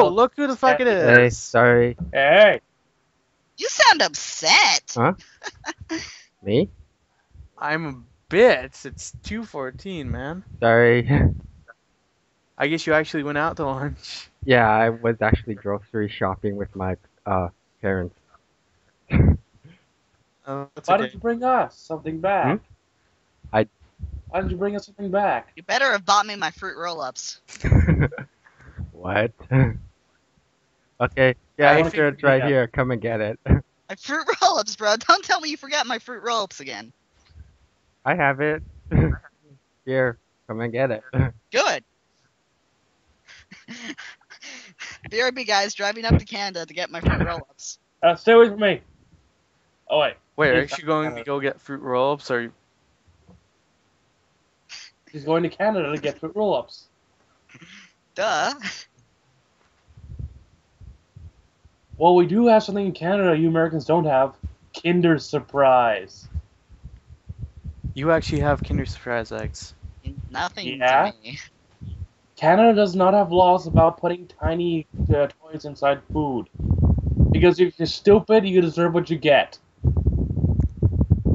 Whoa! Look who the fuck it Hey, is. sorry. Hey, You sound upset. Huh? Me? I'm a bit. It's 2:14, man. Sorry. I guess you actually went out to lunch. Yeah, I was actually grocery shopping with my parents. Oh, that's why okay. did you bring us something back? I- Why did you bring us something back? You better have bought me my fruit roll-ups. What? Okay, yeah, I I'm think- sure it's right yeah. here. Come and get it. My fruit roll-ups, bro. Don't tell me you forgot my fruit roll-ups again. I have it. Here, come and get it. Good. BRB guys driving up to Canada to get my fruit roll-ups. Stay away from me. Oh wait, Wait, are He's you going to Canada. go get fruit roll-ups or? He's going to Canada to get fruit roll-ups. Duh. Well, we do have something in Canada you Americans don't have. Kinder Surprise. You actually have Kinder Surprise eggs. Nothing Yeah? to me. Canada does not have laws about putting tiny toys inside food. Because if you're stupid, you deserve what you get.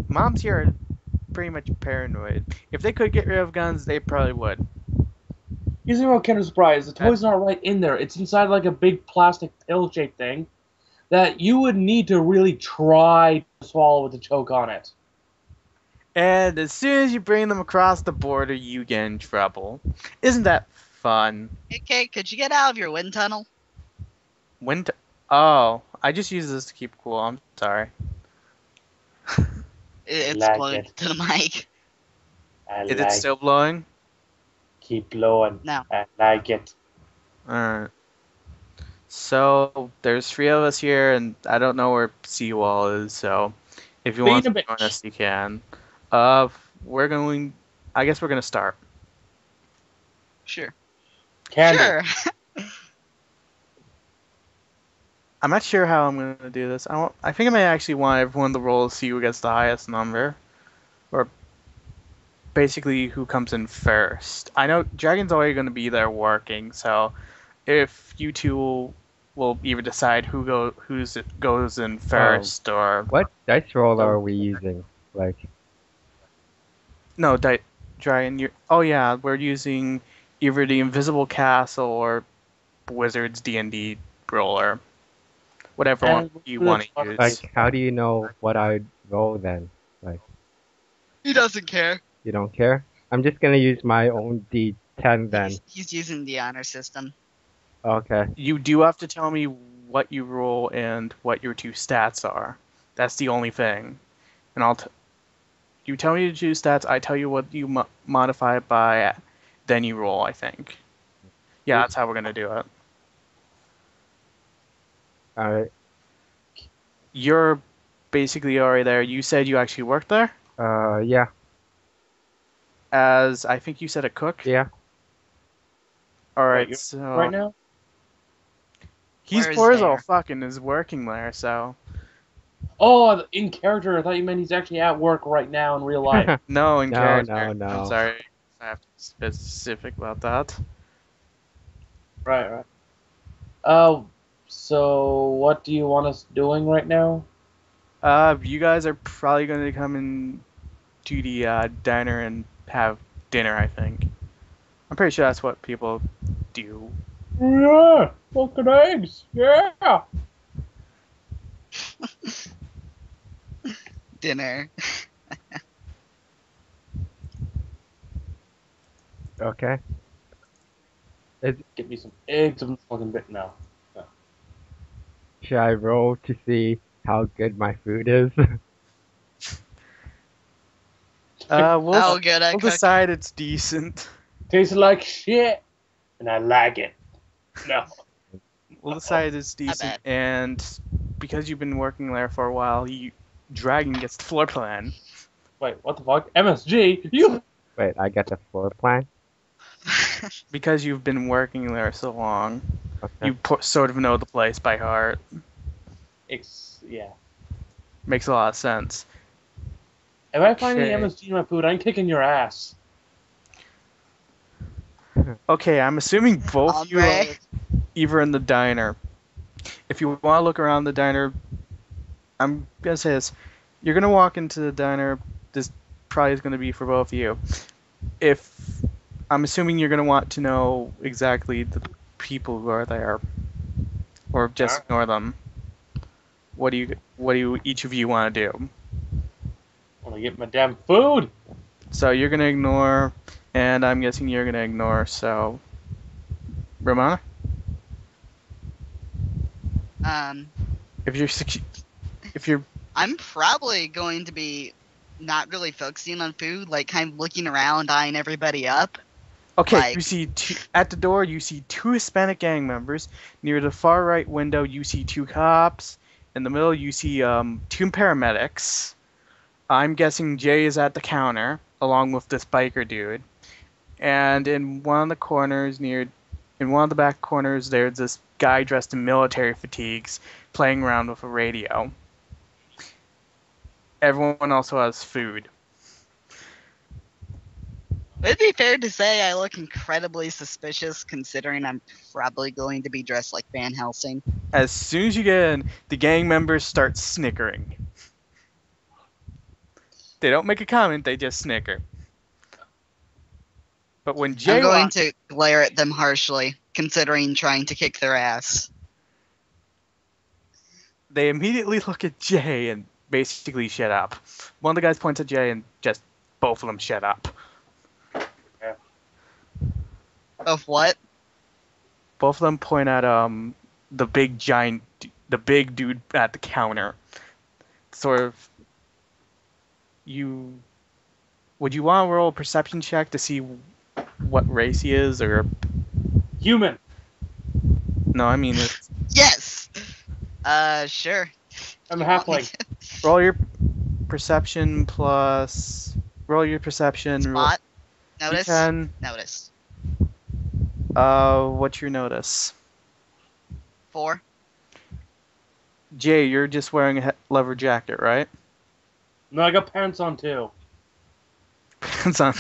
Moms here are pretty much paranoid. If they could get rid of guns, they probably would. Here's the thing about Kinder Surprise. The toy's not right in there. It's inside like a big plastic pill-shaped thing that you would need to really try to swallow with a choke on it. And as soon as you bring them across the border, you get in trouble. Isn't that fun? Okay, could you get out of your wind tunnel? Oh, I just use this to keep cool. I'm sorry. It's Like blowing it. to the mic. I Is it still blowing? Keep blowing. No. I like it. Alright. So, there's 3 of us here, and I don't know where Seawall is, so if you Being want a to bitch. join us, you can. We're going... I guess we're going to start. Sure. Candy. Sure. I'm not sure how I'm going to do this. I think I may actually want everyone to roll to see who gets the highest number. Or basically who comes in first. I know Dragon's already going to be there working, so if you two will either decide who goes in first or... What dice roll are we using? Like, No, Dragon, oh yeah, we're using either the Invisible Castle or Wizards D&D roller. Whatever one you want to use. like, how do you know what I'd roll then? He doesn't care. You don't care? I'm just gonna use my own D10 then. He's using the honor system. Okay. You do have to tell me what you roll and what your 2 stats are. That's the only thing. And you tell me the 2 stats, I tell you what you modify it by, then you roll, I think. Yeah, that's how we're going to do it. Alright. You're basically already there. You said you actually worked there? Yeah. As, I think you said a cook? Yeah. Alright, Wait, so... Right now? He's Where is poor as there? all fucking is working there, so... Oh, in character. I thought you meant he's actually at work right now in real life. No, in No, character. no. I'm sorry. I have to be specific about that. Right. So what do you want us doing right now? You guys are probably going to come in to the diner and have dinner, I think. I'm pretty sure that's what people do. Yeah, fucking eggs. Yeah. Dinner. Okay. Get me some eggs. I'm fucking bit now. Should I roll to see how good my food is? We'll, Oh, good. I we'll cook. decide it's decent. Tastes like shit, and I like it. No. We'll decide it's decent, bet. and because you've been working there for a while, Dragon gets the floor plan. Wait, what the fuck? MSG? You? Wait, I got the floor plan? Because you've been working there so long, Okay. you sort of know the place by heart. Yeah. Makes a lot of sense. If I find any Okay. MSG in my food, I'm kicking your ass. Okay, I'm assuming both you Hombre. either in the diner. If you want to look around the diner, I'm gonna say this: you're gonna walk into the diner. This probably is gonna be for both of you. If I'm assuming you're gonna want to know exactly the people who are there, or just ignore them. What do you each of you want to do? I want to get my damn food. So you're gonna ignore, and I'm guessing you're gonna ignore. So, Romana, Um, if you're if you're I'm probably going to be not really focusing on food, like kind of looking around, eyeing everybody up. okay, Like- you see at the door you see two Hispanic gang members. Near the far right window you see two cops. In the middle you see two paramedics. I'm guessing Jay is at the counter along with this biker dude. And in one of the corners in one of the back corners there's this guy dressed in military fatigues playing around with a radio. Everyone also has food. It'd be fair to say I look incredibly suspicious, considering I'm probably going to be dressed like Van Helsing. As soon as you get in, the gang members start snickering. They don't make a comment, they just snicker. But when Jay I'm going to glare at them harshly, considering trying to kick their ass. they immediately look at Jay and basically shut up. One of the guys points at Jay and just both of them shut up. Of what? Both of them point at the big dude at the counter. Sort of. Would you want to roll a perception check to see what race he is, or Human. no? I mean, Yes! Sure. I'm a You want me halfling. roll your perception plus. Roll your perception. to Spot? Notice? D10. Notice. What's your notice? 4. Jay, you're just wearing a leather jacket, right? No, I got pants on too. Pants on.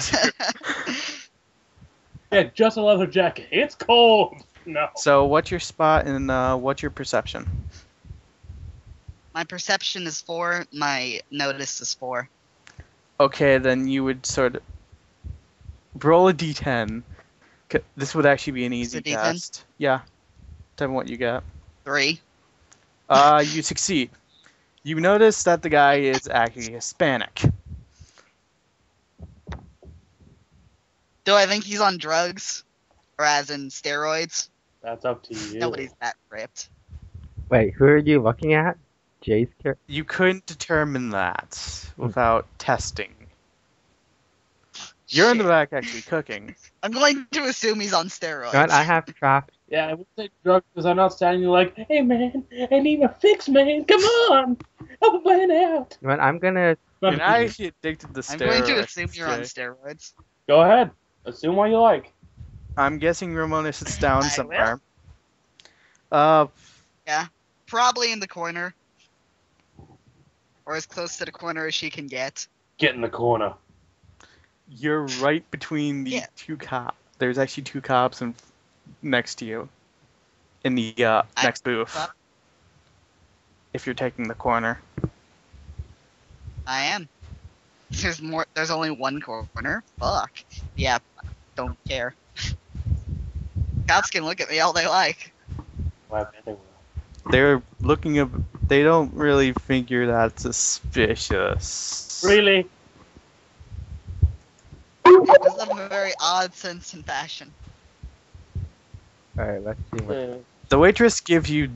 Yeah, just a leather jacket. It's cold. No. So, what's your spot and what's your perception? My perception is 4, my notice is 4. Okay, then you would sort of roll a d10. This would actually be an easy a D10? test. Yeah. Tell me what you got. 3. You succeed. You notice that the guy is actually Hispanic. Do I think he's on drugs? Or as in steroids? That's up to you. Nobody's that ripped. Wait, who are you looking at? Jay's character? You couldn't determine that without testing. You're in the Shit. back actually cooking. I'm going to assume he's on steroids. God, I have craft. Yeah, I would take drugs because I'm not standing there like, hey man, I need my fix, man. Come on, help a man out. But I'm gonna. You're not actually addicted to steroids. I'm going to assume you're on Jay. steroids. Go ahead, assume what you like. I'm guessing Ramona sits down I somewhere. Probably in the corner. Or as close to the corner as she can get. Get in the corner. You're right between the Yeah. two cops. There's actually two cops next to you in the next booth. Cop? If you're taking the corner. I am. There's only one corner. Fuck. Yeah, don't care. Cops can look at me all they like. Well, I bet they will. They're looking up. They don't really think you're that suspicious. Really? Just have a very odd sense and fashion. Alright, let's see what. The waitress gives you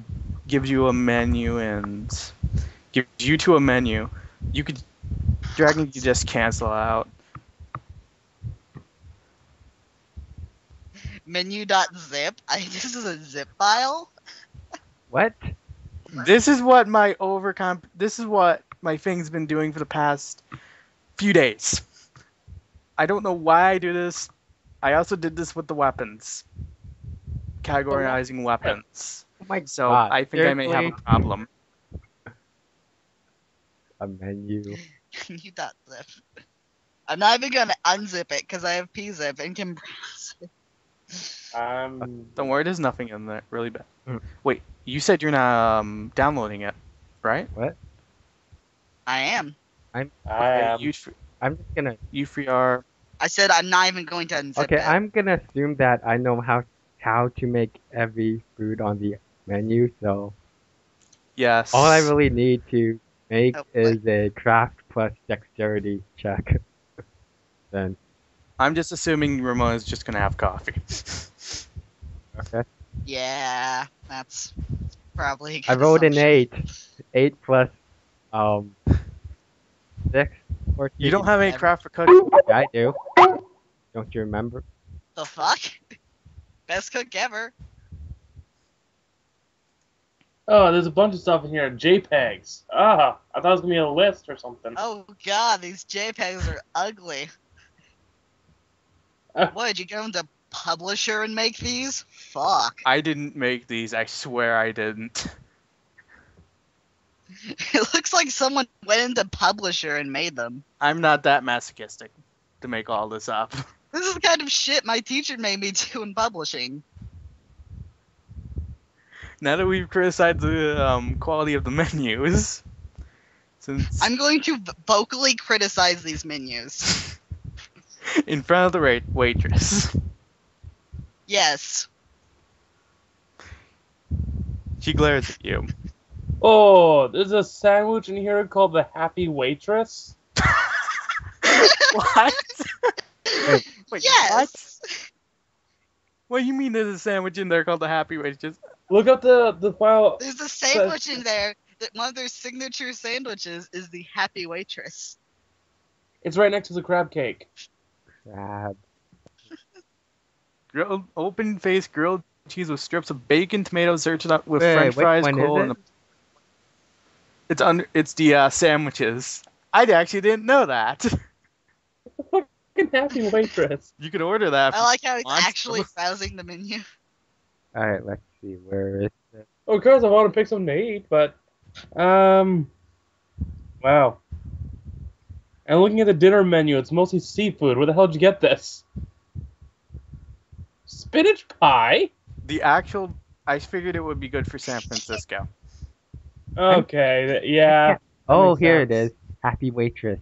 a menu and gives you to a menu. Dragon could just cancel out. Menu.zip? This is a zip file? What? This is what my This is what my thing's been doing for the past few days. I don't know why I do this. I also did this with the weapons. Categorizing weapons. Oh my So god. I think I may have a seriously? problem. A menu. Menu.zip. I'm not even gonna unzip it because I have pzip and can browse it. Don't worry, there's nothing in there really bad. Mm. Wait, you said you're not downloading it, right? What? I am. I Okay, am. I'm just gonna. you free are. I said I'm not even going to unzip Okay, it. I'm gonna assume that I know how to make every food on the menu. So Yes. all I really need to make Oh, is a craft plus dexterity check. Then I'm just assuming Ramona's just gonna have coffee. okay. Yeah, that's probably a good I rolled an assumption. 8. 8 plus 6. 14. You don't have any Never. craft for cooking. Yeah, I do. Don't you remember? The fuck? Best cook ever. Oh, there's a bunch of stuff in here. JPEGs. Ah, I thought it was gonna be a list or something. Oh god, these JPEGs are ugly. Uh. What, did you go into Publisher and make these? Fuck. I didn't make these. I swear I didn't. It looks like someone went into Publisher and made them. I'm not that masochistic to make all this up. This is the kind of shit my teacher made me do in publishing. Now that we've criticized the quality of the menus, since I'm going to vocally criticize these menus. in front of the waitress, Yes. she glares at you. Oh, there's a sandwich in here called the Happy Waitress. What? Wait, Yes. what do you mean there's a sandwich in there called the Happy Waitress? Look up the file. There's a sandwich in there that one of their signature sandwiches is the Happy Waitress. It's right next to the crab cake. Crab. Grilled, open-faced grilled cheese with strips of bacon, tomatoes, served up with Wait, French which fries, one is coal, it? and it's the sandwiches. I actually didn't know that. Fucking Happy Waitress. You could order that. I like how he's want actually to. browsing the menu. All right, let's see. Where is it? Of course, I want to pick something to eat, but wow. And looking at the dinner menu, it's mostly seafood. Where the hell did you get this? Spinach pie? The actual. I figured it would be good for San Francisco. Okay, yeah. Oh, makes here it sense. is. Happy Waitress.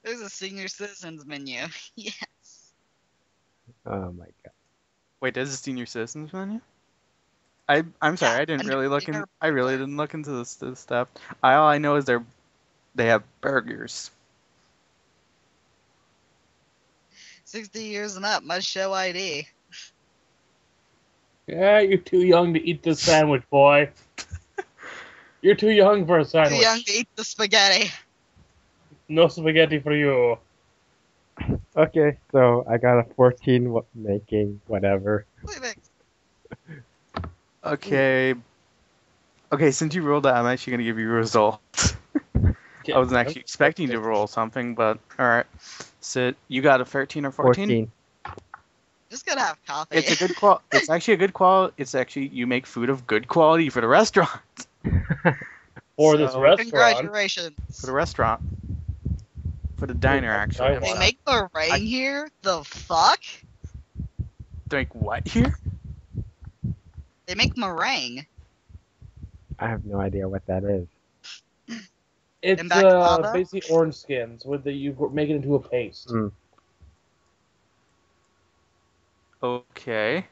There's a senior citizens menu. Yes. Oh my god. Wait, there's a senior citizens menu? I'm sorry, Yeah, I didn't under really look in. dinner I really didn't look into this stuff. All I know is they have burgers. 60 years and up must show ID. Yeah, you're too young to eat this sandwich, boy. You're too young for a Too sandwich. young to eat the spaghetti. No spaghetti for you. Okay, so I got a 14 making whatever. Okay. Okay, since you rolled that, I'm actually gonna give you a result. I wasn't actually expecting to roll something, but all right. So you got a 13 or 14? 14. Just gotta have coffee. It's a good qual. It's actually a good qual. It's actually you make food of good quality for the restaurant. For this So- restaurant. Congratulations. For the restaurant. For the diner, actually. They Wow. make meringue here? The fuck? Drink what here? They make meringue. I have no idea what that is. It's And baklava? basically orange skins with you make it into a paste. Mm. Okay.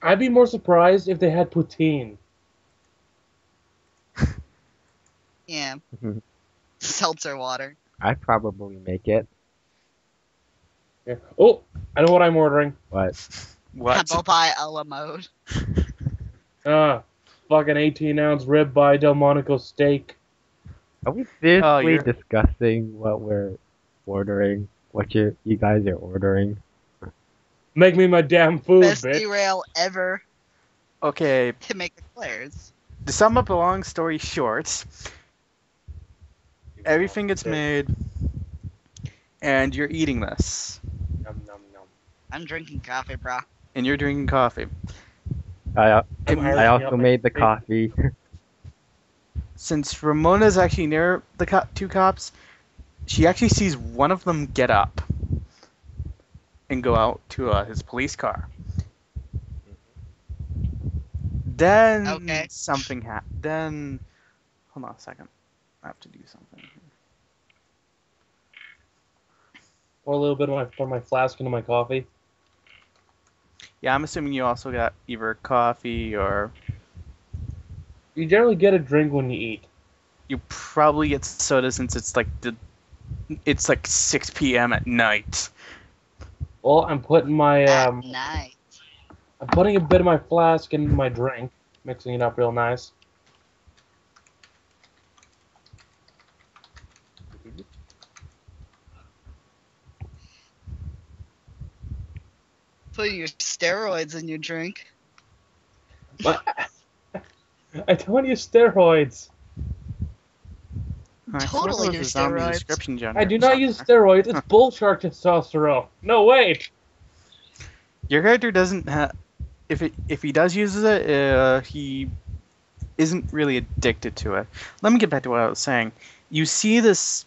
I'd be more surprised if they had poutine. Yeah. Seltzer water. I'd probably make it. Yeah. Oh, I know what I'm ordering. But What? Apple pie a la mode. Fucking 18-ounce ribeye Delmonico steak. are we seriously you're- discussing what we're ordering? What you guys are ordering? Make me my damn food, Best bitch. derail ever Okay. to make eclairs. To sum up a long story short, everything gets made, and you're eating this, Nom, nom, nom. I'm drinking coffee, brah. and you're drinking coffee. I It- I also made the coffee. Since Ramona's actually near the two cops, she actually sees one of them get up, and go out to his police car. Then Okay. something happened. Then, hold on a second. I have to do something. Pour a little bit from my flask into my coffee. Yeah, I'm assuming you also got either coffee or You generally get a drink when you eat. you probably get soda since it's like 6 p.m. at night. Well, I'm putting my At night. I'm putting a bit of my flask into my drink, mixing it up real nice. Putting your steroids in your drink. But I don't use steroids. I Totally thought it do was a zombie steroids. description I do not use steroids. It's bull shark testosterone. No, wait. Your character doesn't have. If he does use it, he isn't really addicted to it. Let me get back to what I was saying. You see this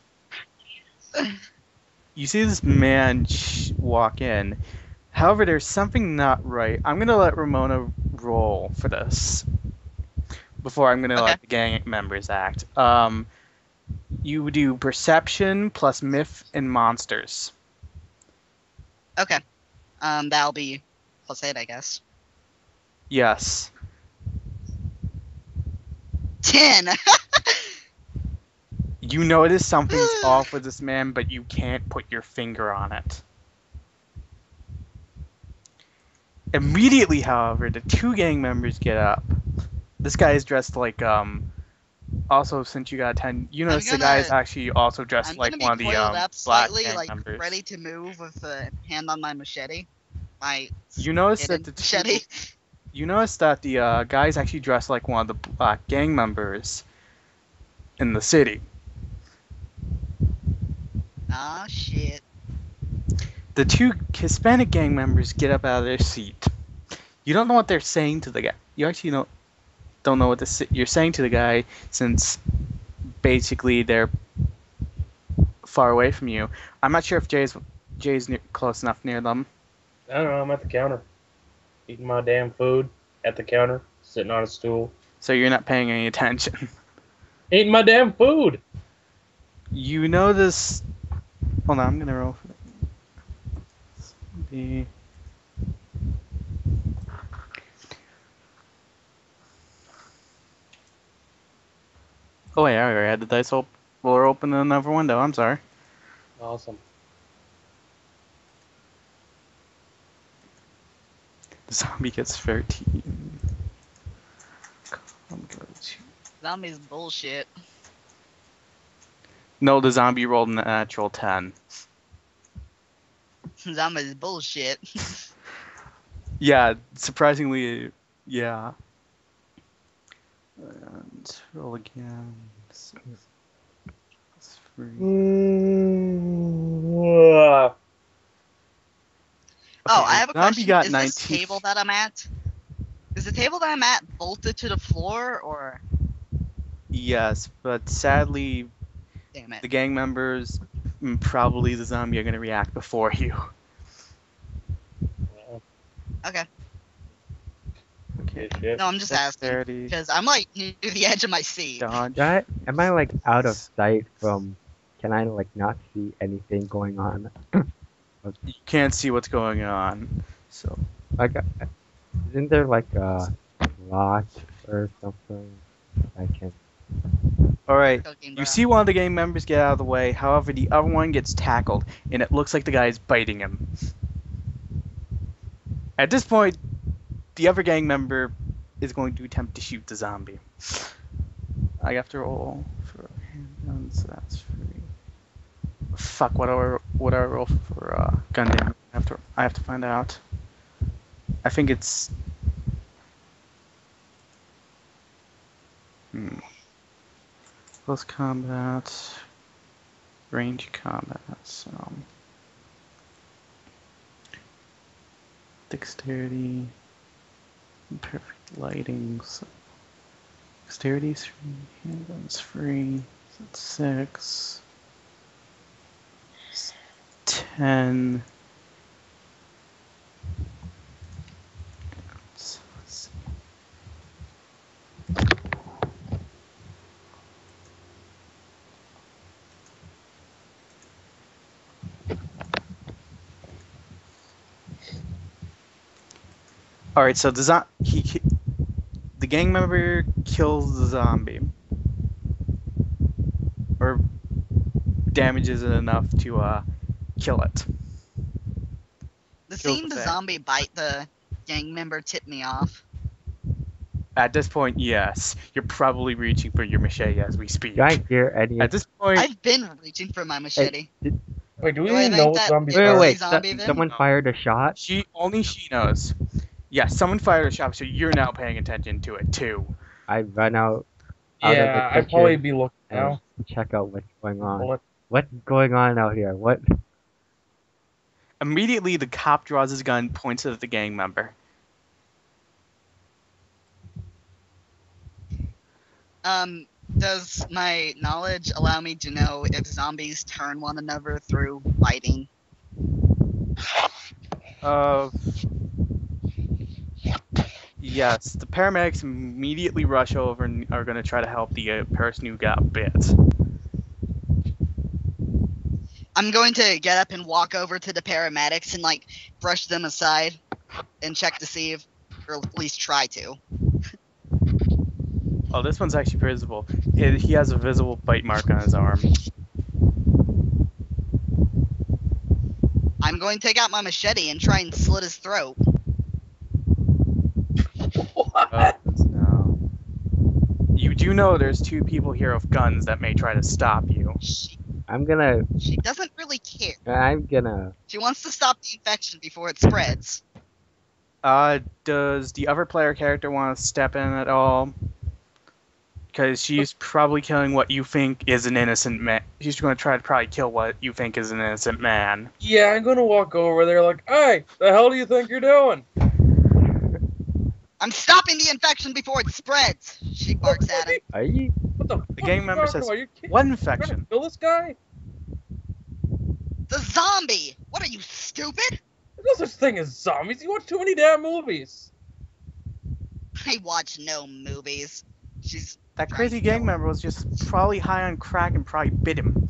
man walk in. However, there's something not right. I'm gonna let Ramona roll for this before I'm gonna let the gang members act. You do perception plus myth and monsters. Okay. That'll be +8, I guess. Yes. 10. You notice something's off with this man, but you can't put your finger on it. Immediately, however, the two gang members get up. This guy is dressed like also, since you got 10, you notice the guy is actually also dressed like one of the up black slightly, gang like members. ready to move with a hand on my machete. My You notice hidden that machete. you notice that the guy is actually dressed like one of the black gang members in the city. Ah, shit. The two Hispanic gang members get up out of their seat. You don't know what they're saying to the guy. You actually don't know what you're saying to the guy, since basically they're far away from you. I'm not sure if Jay's close enough near them. I don't know. I'm at the counter, eating my damn food at the counter, sitting on a stool, So you're not paying any attention. eating my damn food. You notice. Hold on, I'm gonna roll for the. Oh wait, I already had the dice roller open in another window. I'm sorry. Awesome. The zombie gets 13. Zombie's bullshit. No, the zombie rolled a natural 10. Zombie's bullshit. Yeah, surprisingly, yeah. And roll again. 6 plus 3. Oh, I have a Zombie question. got Is 19. this table that I'm at? Is the table that I'm at bolted to the floor, or? Yes, but sadly, Damn it. the gang members, and probably the zombie, are going to react before you. Okay. Okay, shit. No, I'm just asking. Dexterity, Because I'm like near the edge of my seat. dodge. Am I like out of sight from? Can I like not see anything going on? You can't see what's going on. So Like, isn't there like a lot or something I can? all right. Cooking, You bro. see one of the gang members get out of the way. However, the other one gets tackled, and it looks like the guy is biting him. At this point, the other gang member is going to attempt to shoot the zombie. I have to roll for handguns, so that's free. Fuck, what do I roll for gun damage? I have to find out. I think it's close combat, range combat, so dexterity, perfect lighting. So dexterity's free, handgun's free. So that's 6, 10, All right, so the gang member kills the zombie, or damages it enough to kill it. The Kills seeing the thing. zombie bite the gang member tipped me off. At this point, yes, you're probably reaching for your machete as we speak. Do I hear any? At this point, I've been reaching for my machete. Wait, do we Do I even know think what that zombies it Wait, are? was wait. a zombie then? Someone fired a shot. she knows. Yes, someone fired a shot, so you're now paying attention to it too. I run out of the Yeah, I'd kitchen probably be looking and now. check out what's going on. Bullet. What's going on out here? What? Immediately, the cop draws his gun, points it at the gang member. Does my knowledge allow me to know if zombies turn one another through biting? Yes, the paramedics immediately rush over and are going to try to help the person who got bit. I'm going to get up and walk over to the paramedics and like brush them aside and check to see if, or at least try to. Oh, this one's actually visible. He has a visible bite mark on his arm. I'm going to take out my machete and try and slit his throat. Oh, no. You do know there's two people here with guns that may try to stop you. I'm gonna. She doesn't really care. I'm gonna. She wants to stop the infection before it spreads. Does the other player character want to step in at all? Because she's probably killing what you think is an innocent man. She's going to try to probably kill what you think is an innocent man. Yeah, I'm gonna walk over there like, hey, the hell do you think you're doing? I'm stopping the infection before it spreads. She barks at him. Are you? What the fuck gang you member talking says, about? You kidding? What You're trying infection? to kill this guy? The zombie! What are you, stupid? There's no such thing as zombies. You watch too many damn movies. I watch no movies. She's That crazy gang member was just probably high on crack and probably bit him.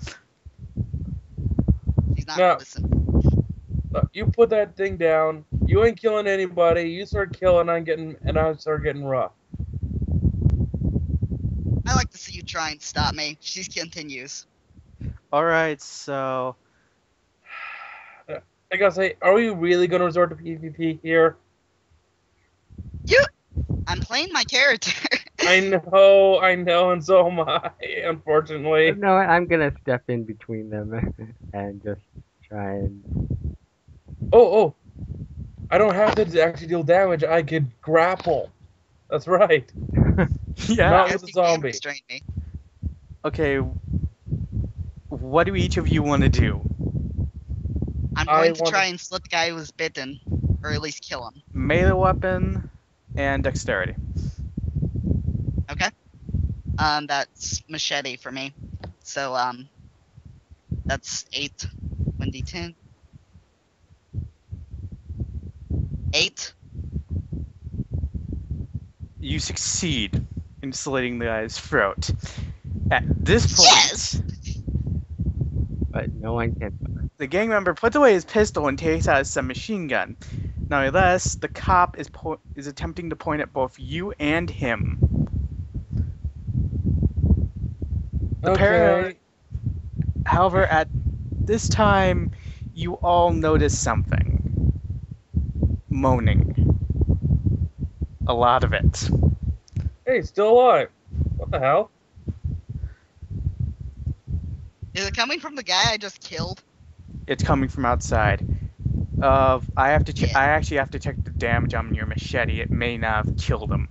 not No. listening. Look, you put that thing down. You ain't killing anybody. You start killing, I start getting rough. I like to see you try and stop me. She continues. Alright, so... I gotta say, are we really gonna resort to PvP here? I'm playing my character. I know, and so am I, unfortunately. No, I'm gonna step in between them and just try and. Oh, I don't have to actually deal damage. I could grapple. That's right. Yeah. Not Yes, with a you can zombie. restrain me. Okay. What do each of you want to do? I'm I going to want try and slit the guy who was bitten, or at least kill him. Melee weapon and dexterity. Okay. That's machete for me. So that's 8. 1d10. 8. You succeed in slitting the guy's throat. At this point, Yes! But no one can. the gang member puts away his pistol and takes out his submachine gun. Not only this, the cop is attempting to point at both you and him. The Okay. However, at this time, you all notice something. Moaning. A lot of it. Hey, still alive. What the hell? Is it coming from the guy I just killed? It's coming from outside. I Yeah. actually have to check the damage on your machete. It may not have killed him.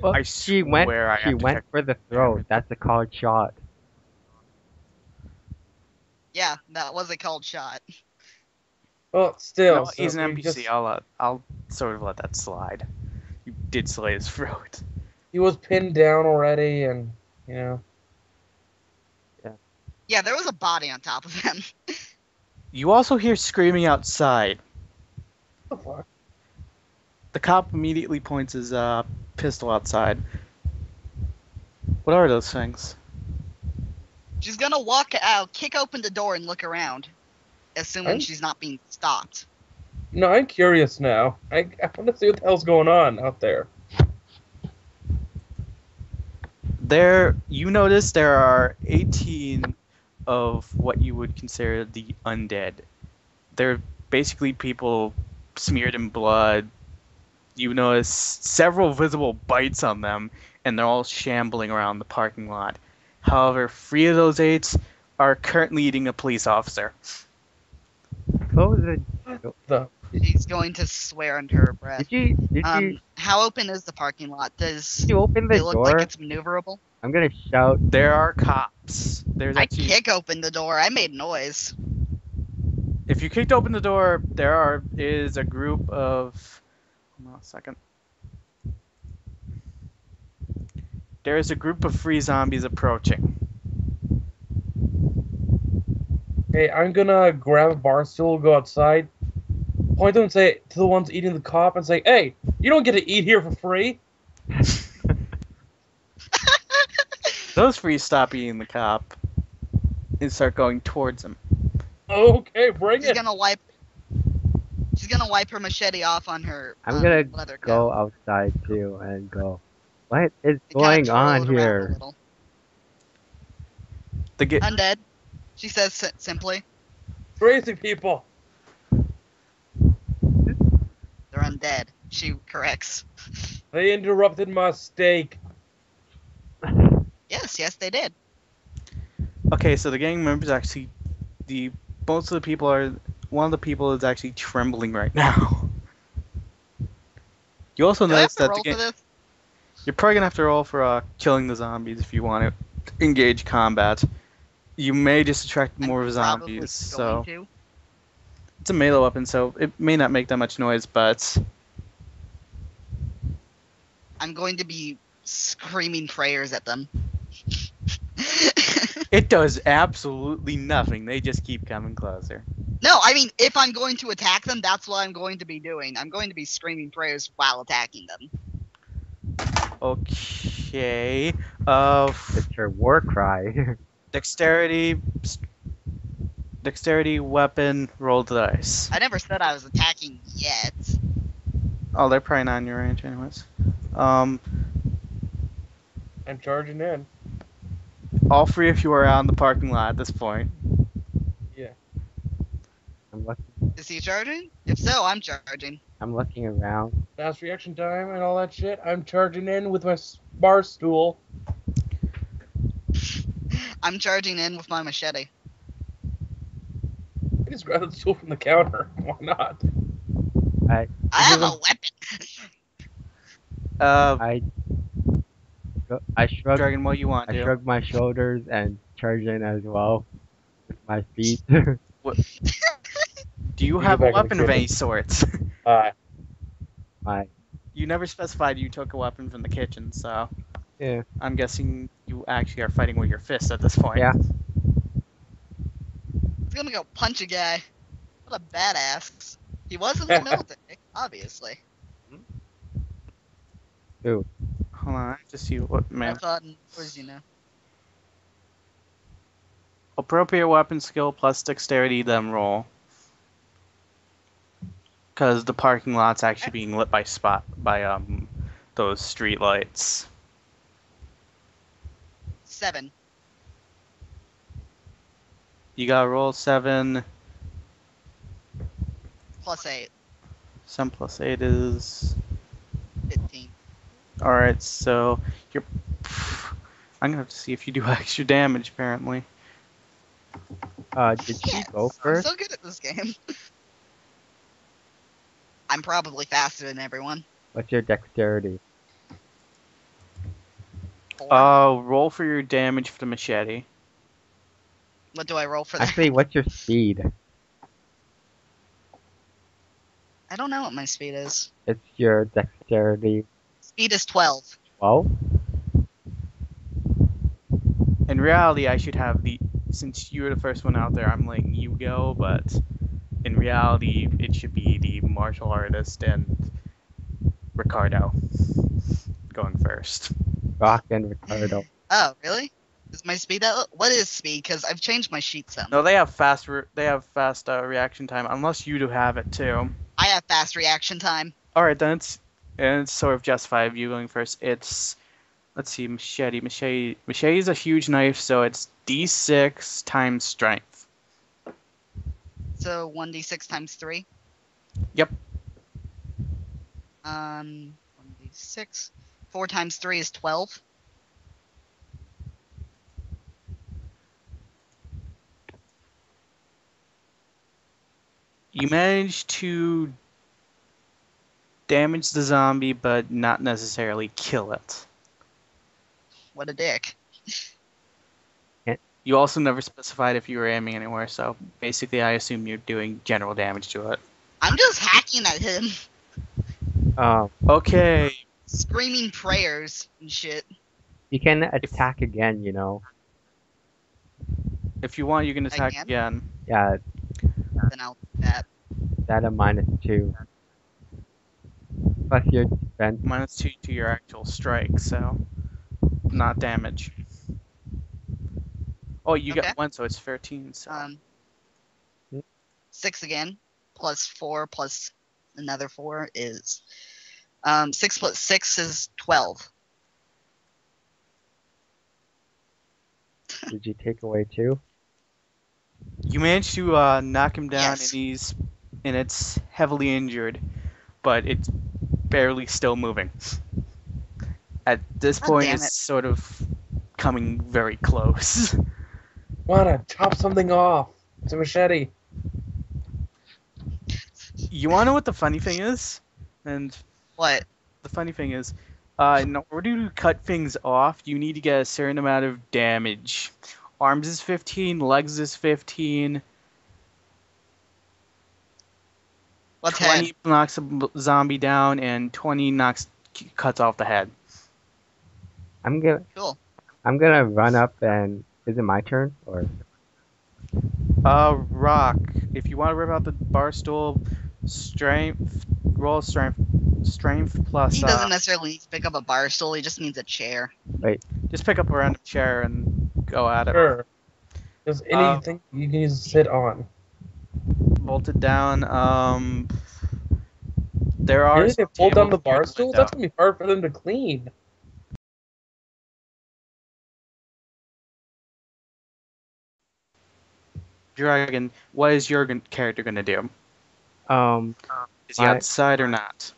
Well, I she swear went. I She have to went check. for the throat. That's a called shot. Yeah, that was a called shot. Well, still. No, so he's an we NPC. I'll sort of let that slide. You did slit his throat. He was pinned down already, and, you know. Yeah, there was a body on top of him. You also hear screaming outside. What the fuck? The cop immediately points his pistol outside. What are those things? She's gonna walk out, kick open the door, and look around, assuming Hey? she's not being stopped. No, I'm curious now. I want to see what the hell's going on out there. You notice there are 18 of what you would consider the undead. They're basically people smeared in blood. You notice several visible bites on them, and they're all shambling around the parking lot. However, 3 of those 8 are currently eating a police officer. What was it? The She's going to swear under her breath. Did How open is the parking lot? Does you open the it look door? like it's maneuverable? I'm gonna shout. There are cops. There's I actually, kick open the door. I made noise. if you kicked open the door, is a group of. Hold on a second. There is a group of 3 zombies approaching. Okay, I'm gonna grab a bar stool, go outside, point them and say to the ones eating the cop and say, "Hey, you don't get to eat here for free." Those 3 stop eating the cop and start going towards him. Okay, bring She's it. gonna wipe. She's gonna wipe her machete off on her. I'm gonna leather go coat. outside too and go. What is And kinda going twirl on it around a here? little. The ge- Undead. She says simply. Crazy people. They're undead. She corrects. They interrupted my steak. Yes, they did. Okay, so the gang members actually, most of the people are. One of the people is actually trembling right now. You also Do I have notice to that roll for this? you're probably gonna have to roll for killing the zombies if you want to engage combat. You may just attract more I'm probably zombies, so going to. it's a melee weapon, so it may not make that much noise, but I'm going to be screaming prayers at them. it does absolutely nothing. They just keep coming closer. No, I mean, if I'm going to attack them, that's what I'm going to be doing. I'm going to be screaming prayers while attacking them. Okay. It's your war cry. Dexterity, weapon, roll the dice. I never said I was attacking yet. Oh, they're probably not in your range, anyways. Um, I'm charging in. all 3 of you are out in the parking lot at this point. Yeah. Is he charging? If so, I'm charging. I'm looking around. Fast reaction time and all that shit. I'm charging in with my bar stool. I'm charging in with my machete. I just grabbed the stool from the counter. Why not? I have a weapon. I shrug. Dragon, what you want, I dude? shrug my shoulders and charge in as well with my feet. Do you You have go a back in the weapon of kitchen. any sort? my You never specified you took a weapon from the kitchen, so yeah. I'm guessing you actually are fighting with your fists at this point. Yeah. He's gonna go punch a guy. What a badass. He was in the military, obviously. Ooh. Hold on, I have to see what I man. thought, you know. Appropriate weapon skill plus dexterity, then roll. Because the parking lot's actually being lit by those street lights. 7. You gotta roll 7. Plus 8. 7 plus 8 is 15. alright. So you're. I'm gonna have to see if you do extra damage. Apparently. Did she Yes, go I'm first? so good at this game. I'm probably faster than everyone. What's your dexterity? 4. Roll for your damage for the machete. What do I roll for that? Actually, what's your speed? I don't know what my speed is. It's your dexterity. Speed is 12. 12? In reality, I should have since you were the first one out there, I'm letting you go, but in reality, it should be the martial artist and Ricardo going first. Rock and Ricardo. Oh, really? Is my speed that? What is speed? Because I've changed my sheet some. No, they have fast reaction time, unless you do have it too. I have fast reaction time. All right, then it's sort of justified of you going first. Let's see, machete. Machete is a huge knife, so it's D6 times strength. So 1d6 times 3. Yep. 1d6. 4 times 3 is 12. You managed to damage the zombie, but not necessarily kill it. What a dick. You also never specified if you were aiming anywhere, so basically I assume you're doing general damage to it. I'm just hacking at him, Okay, screaming prayers and shit. You can attack again, you know. if you want, you can attack Again? again. Yeah, Then I'll do that. that a -2. Plus your defense. -2 to your actual strike, so not damage. Oh, you Okay. got 1, so it's 13. So. 6 again, plus 4 plus another 4 is 6 plus 6 is 12. Did you take away 2? You managed to knock him down, Yes. and it's heavily injured, but it's barely still moving. At this Oh, point, damn it's it. sort of coming very close. Wanna chop something off? It's a machete. You want to know what the funny thing is? And What? the funny thing is, in order to cut things off, you need to get a certain amount of damage. Arms is 15, legs is 15. What's 20 head? knocks a zombie down, and 20 cuts off the head. I'm gonna Cool. run up and is it my turn or? Rock. If you want to rip out the bar stool, roll strength plus. He doesn't necessarily need to pick up a bar stool, he just needs a chair. Just pick up a random chair and go at it. Sure. Just anything you can use to sit on. Bolt it down. There are. Really? They pulled down the tables bar you can stool? lift That's out. gonna be hard for them to clean. Dragon, what is your character gonna do? Is he I- outside or not?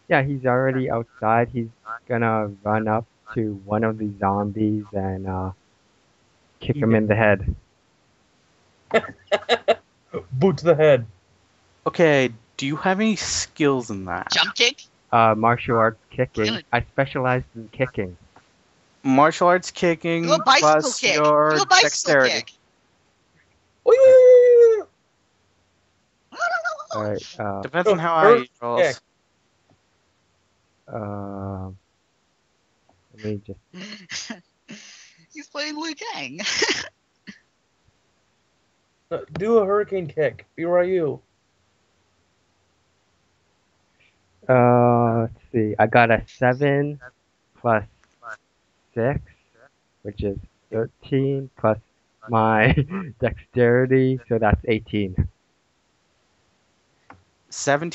Yeah, he's already outside. He's gonna run up to one of the zombies and kick him in the head. Boot to the head. Okay. Do you have any skills in that? Jump kick? Martial arts kicking. Gonna- I specialize in kicking. Martial arts kicking Do a bicycle plus kick. your Do a bicycle dexterity. kick. Oh, All right. Depends Oh, on how high he kick. rolls. Let me just. He's playing Liu Kang. Do a hurricane kick. BYU. Let's see. I got a 7 plus 6, which is 13 plus my dexterity, so that's 18. 7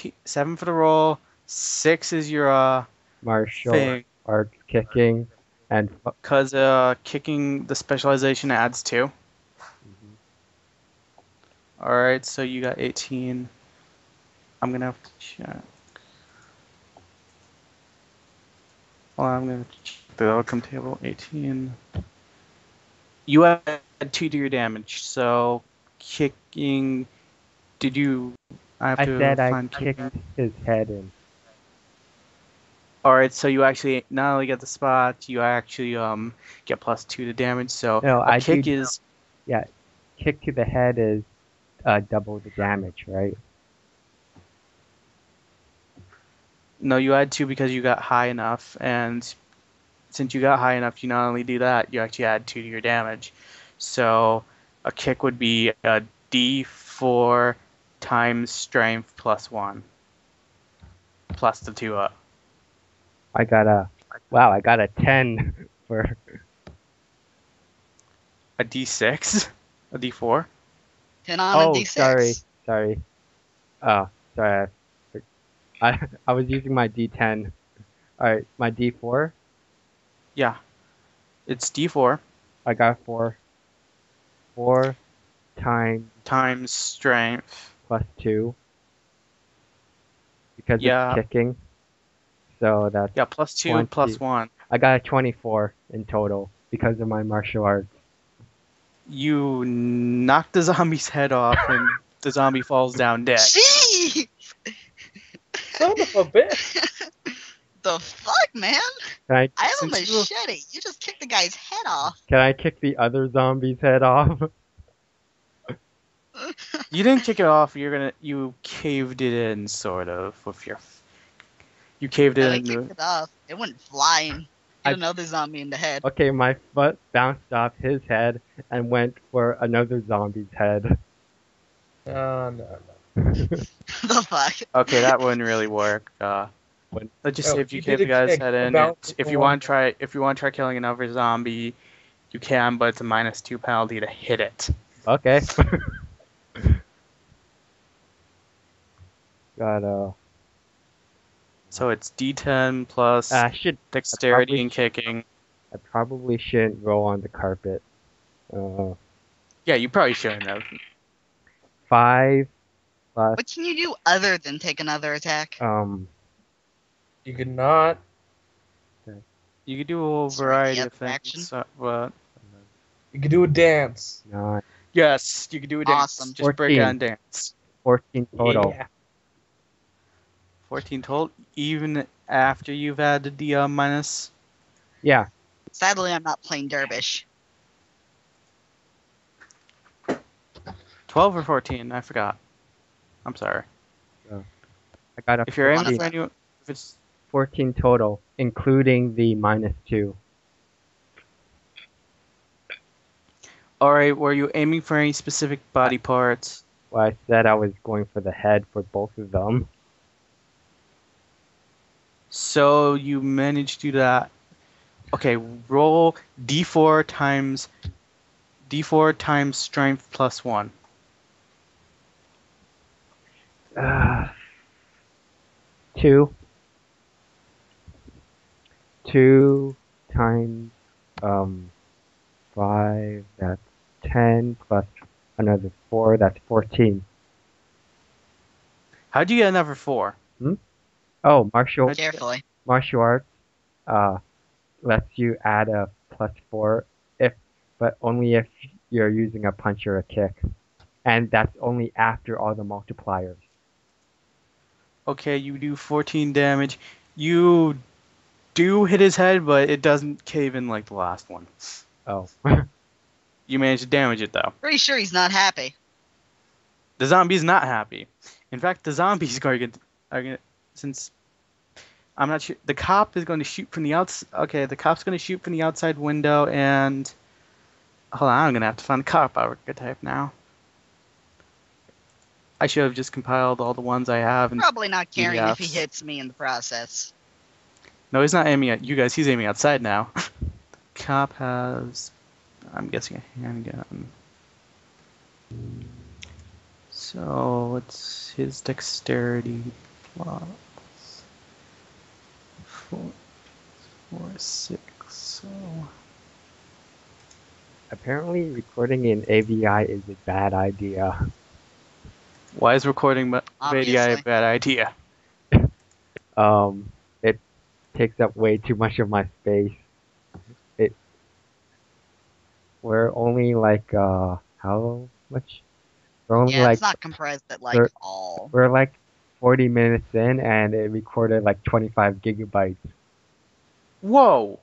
for the roll. 6 is your Martial thing. arts kicking and Because kicking the specialization adds 2. Alright, so you got 18. I'm going to have to check. Well, I'm going to check the outcome table. 18. You add 2 to your damage, so kicking. Did you. I said I kicked his head in. Alright, so you actually not only get the spot, you actually get plus 2 to damage. So No, a I kick do- is. Kick to the head is double the damage, right? No, you add 2 because you got high enough, and since you got high enough, you not only do that, you actually add 2 to your damage. So a kick would be a D4 times strength plus 1. Plus the 2 up. I got a 10 for. A D6? A D4? 10 on a Oh, D6. sorry. Oh, sorry. I was using my D10. Alright, my D4. Yeah. It's D4 I got 4. 4 times times strength. plus 2 because Yeah. it's kicking. So that's Yeah, plus 2, 20. plus 1. I got a 24 in total because of my martial arts. You knock the zombie's head off and the zombie falls down dead. Gee! Son of a bitch. The fuck, man? Can I I have a Since you- machete. You just kicked the guy's head off. can I kick the other zombie's head off? You didn't kick it off, you caved it in, sort of, with your... You caved Yeah, it they in. kicked it off. It went flying. Hit another zombie in the head. Okay, my foot bounced off his head and went for another zombie's head. No. The fuck? Okay, that wouldn't really work. Let's just Oh, say if you you cave did the a guy's kick, head a in, bounce if for you one. want to try killing another zombie, you can, but it's a -2 penalty to hit it. Okay. Got So it's D10 plus I should dexterity probably and kicking. I probably shouldn't roll on the carpet. Yeah, you probably shouldn't have. 5 plus What can you do other than take another attack? You could not. You could do a whole Is there any variety of other action? things. But You could do a dance. 9, yes, you could do a dance. Awesome. Just break 14. out and dance. 14 total. Yeah. 14 total, even after you've added the minus. Yeah. Sadly, I'm not playing Dervish. 12 or 14, I forgot. I'm sorry. I got a If you're aiming 14, for anyone, if it's 14 total, including the -2. alright, were you aiming for any specific body parts? Well, I said I was going for the head for both of them. So you managed to do that. Okay, roll D4 times strength plus 1. 2. 2 times 5, that's 10, plus another 4, that's 14. How'd you get another 4? Oh, martial Carefully. arts lets you add a +4 but only if you're using a punch or a kick. And that's only after all the multipliers. Okay, you do 14 damage. You do hit his head, but it doesn't cave in like the last one. Oh. You managed to damage it though. Pretty sure he's not happy. The zombie's not happy. In fact, the zombie's going to since I'm not sure. The cop is going to shoot from the outside. Okay, the cop's going to shoot from the outside window, and hold on, I'm going to have to find the cop archetype now. I should have just compiled all the ones I have. And Probably not caring if he PDFs. hits me in the process. No, he's not aiming at you guys. He's aiming outside now. Cop has, I'm guessing, a handgun. So it's his dexterity plus 4, 6. So Apparently, recording in AVI is a bad idea. why is recording VDI a Obviously. bad idea? It takes up way too much of my space. We're only like how much? We're only Yeah, like it's not compressed at like Sure. all. we're like 40 minutes in, and it recorded like 25 gigabytes. Whoa!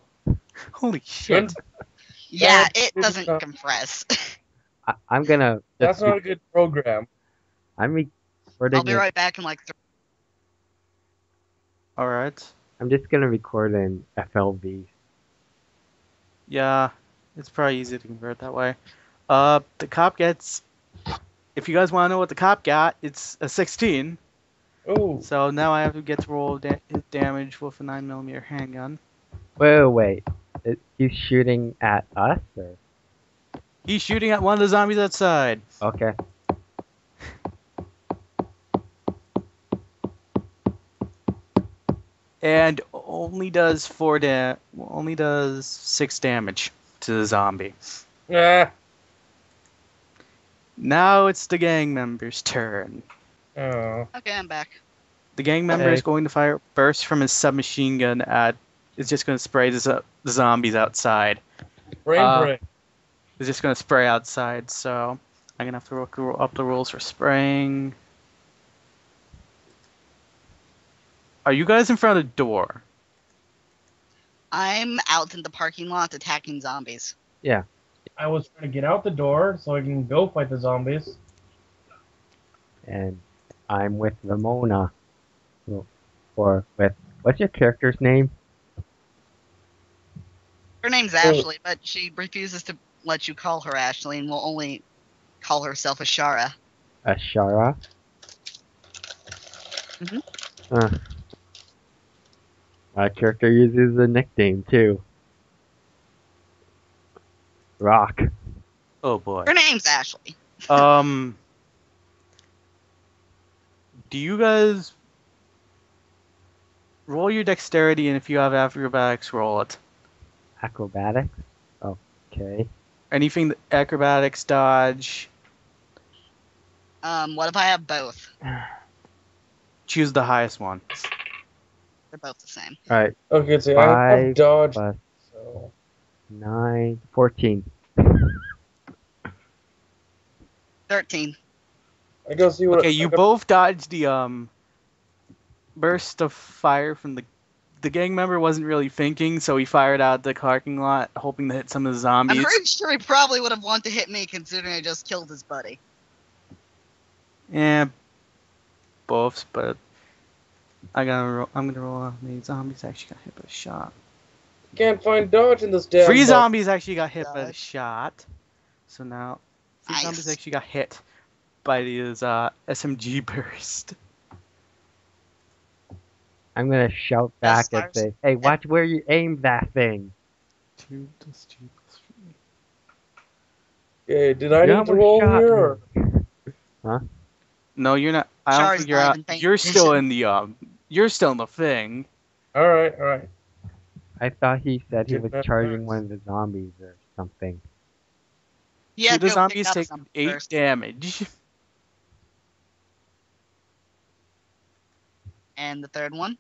Holy shit! Yeah, That's it doesn't not- compress. I'm gonna. That's not a good program. I'm recording. I'll be right back in like Alright. I'm just gonna record in FLV. Yeah, it's probably easy to convert that way. The cop gets. If you guys want to know what the cop got, it's a 16. Oh, So now I have to get to roll his damage with a 9mm handgun. Wait. He's shooting at us, or He's shooting at one of the zombies outside. okay? and only does only does 6 damage to the zombie. Ah. Now it's the gang member's turn. Oh. Okay, I'm back. The gang member is going to fire burst from his submachine gun at. It's just going to spray the zombies outside. Brain break. It's just going to spray outside, so I'm going to have to look up the rules for spraying. Are you guys in front of the door? I'm out in the parking lot attacking zombies. I was trying to get out the door so I can go fight the zombies. And I'm with Ramona. Or with, what's your character's name? Her name's Ashley, but she refuses to let you call her Ashley and will only call herself Ashara. Ashara? Mhm. My character uses a nickname too. Rock. Oh boy. Her name's Ashley. Do you guys roll your dexterity, and if you have acrobatics, roll it. Acrobatics? Okay. Anything acrobatics, dodge, What if I have both? choose the highest one. They're both the same. Alright, Okay, so I have 5 dodge. plus So 9, 14. 13. I go see what. Okay, you both dodged the burst of fire from the gang member. Wasn't really thinking, so he fired out the parking lot, hoping to hit some of the zombies. I'm pretty sure he probably would have wanted to hit me considering I just killed his buddy. Yeah, both, but I'm gonna roll how many zombies actually got hit by a shot. Can't find dodge in this damn. 3 book. zombies actually got hit by the Dodge. shot. So now 3 Nice. zombies actually got hit by these SMG burst. I'm gonna shout back and say, hey, watch where you aim that thing. 2 plus 2 plus 3. Okay, did I You need to almost roll shot here? me. Or? No, you're not. I don't Char's think you're not out. even paying You're still attention. in the You're still in the thing. All right. I thought he said he was Get charging back. one of the zombies or something. Yeah, 2 the go zombies pick up take some 8 first. damage. And the third one?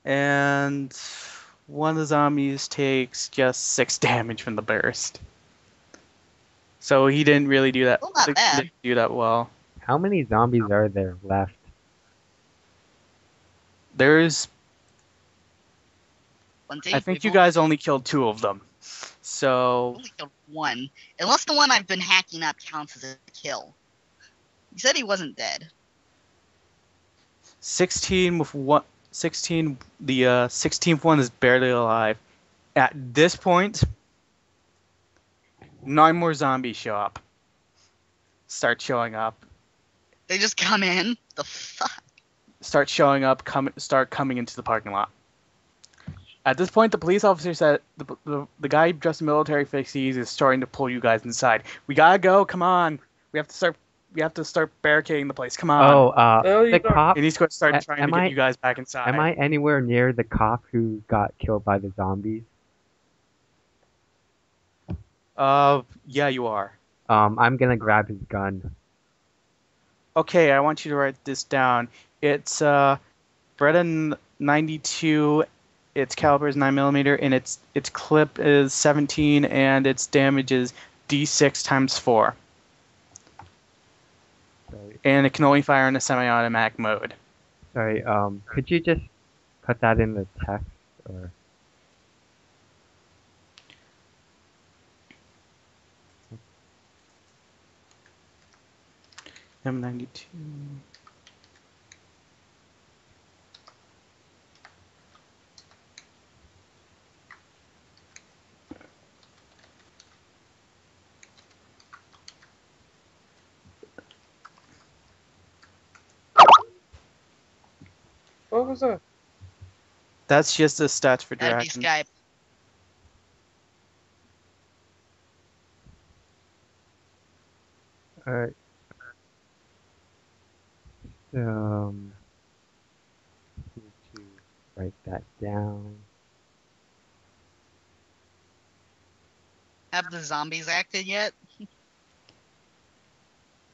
And one of the zombies takes just 6 damage from the burst. So he didn't really do that. Well, not bad. Didn't do that well. How many zombies are there left? There's. Plenty. I think We've you guys only killed 2 of them. So only killed one. Unless the one I've been hacking up counts as a kill. He said he wasn't dead. 16 with one. 16. The 16th one is barely alive. At this point, 9 more zombies show up. Start showing up. They just come in. The fuck? Start showing up. Start coming into the parking lot. At this point, the police officer said the guy dressed in military fatigues is starting to pull you guys inside. We gotta go. Come on. We have to start barricading the place. Come on. Oh, Hell, you the got- cop. And he's going to start trying to am get I- you guys back inside. Am I anywhere near the cop who got killed by the zombies? Yeah, you are. I'm gonna grab his gun. Okay, I want you to write this down. It's Beretta 92. Its caliber is 9mm, and its clip is 17, and its damage is D6 times 4. Sorry, And it can only fire in a semi-automatic mode. sorry. Could you just put that in the text or? M92. What was that? That's just the stats for That'd be Dragon. Skype. Alright. Need to write that down. Have the zombies acted yet?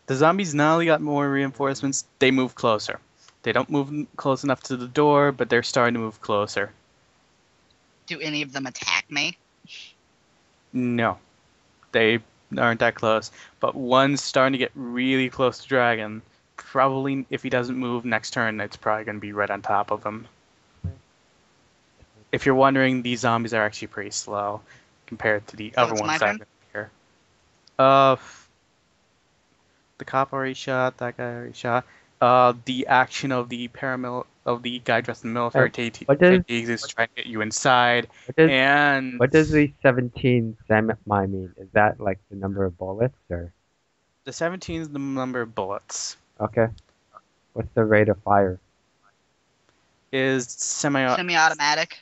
The zombies not only got more reinforcements, they move closer. They don't move close enough to the door, but they're starting to move closer. Do any of them attack me? No, they aren't that close. But one's starting to get really close to Dragon. Probably, if he doesn't move next turn, it's probably going to be right on top of him. If you're wondering, these zombies are actually pretty slow compared to the So other it's my ones that turn? are here. The cop already shot. That guy already shot. The action of the the guy dressed in military what does- fatigues is trying to get you inside, What does the 17 semi mean? Is that like the number of bullets or? the 17 is the number of bullets. Okay. What's the rate of fire? Is Semi-automatic.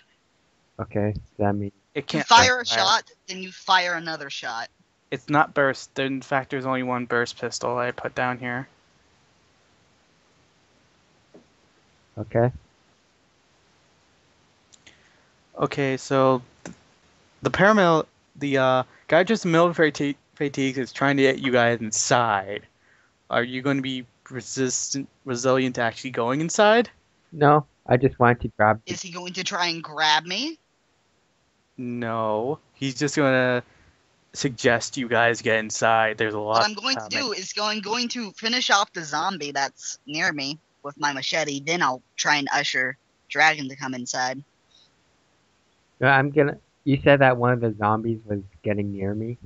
Okay. That means It You can't fire a shot, then you fire another shot. It's not burst. In fact, there's only one burst pistol I put down here. okay. Okay, so the guy dressed in military fatigues is trying to get you guys inside. Are you going to be resilient to actually going inside? No, I just wanted to grab. Is he going to try and grab me? No, he's just going to suggest you guys get inside. There's a lot. What I'm going to do is going to finish off the zombie that's near me with my machete. Then I'll try and usher Dragon to come inside. No, You said that one of the zombies was getting near me.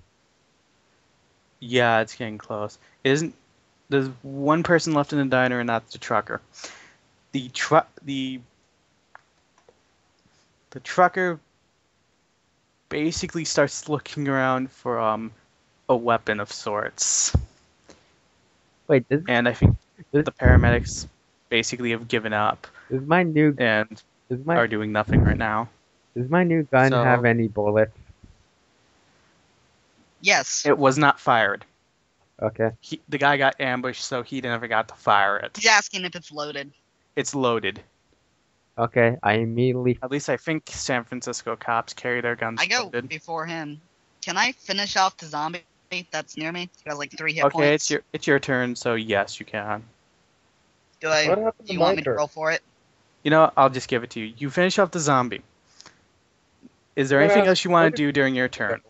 Yeah, it's getting close. There's one person left in the diner, and that's the trucker. The trucker basically starts looking around for a weapon of sorts. Wait, And I think this- the paramedics basically have given up does my new and does are doing nothing right now. my new gun So- have any bullets? Yes. It was not fired. Okay. The guy got ambushed, so he never got to fire it. He's asking if it's loaded. It's loaded. Okay. I immediately. At least I think San Francisco cops carry their guns I go loaded. before him. Can I finish off the zombie that's near me? He has like 3 hit Okay, points. it's your turn, so yes, you can. Do What happened do to you my want me to turn? roll for it? You know, I'll just give it to you. You finish off the zombie. Is there What anything else? else you want to do during your turn?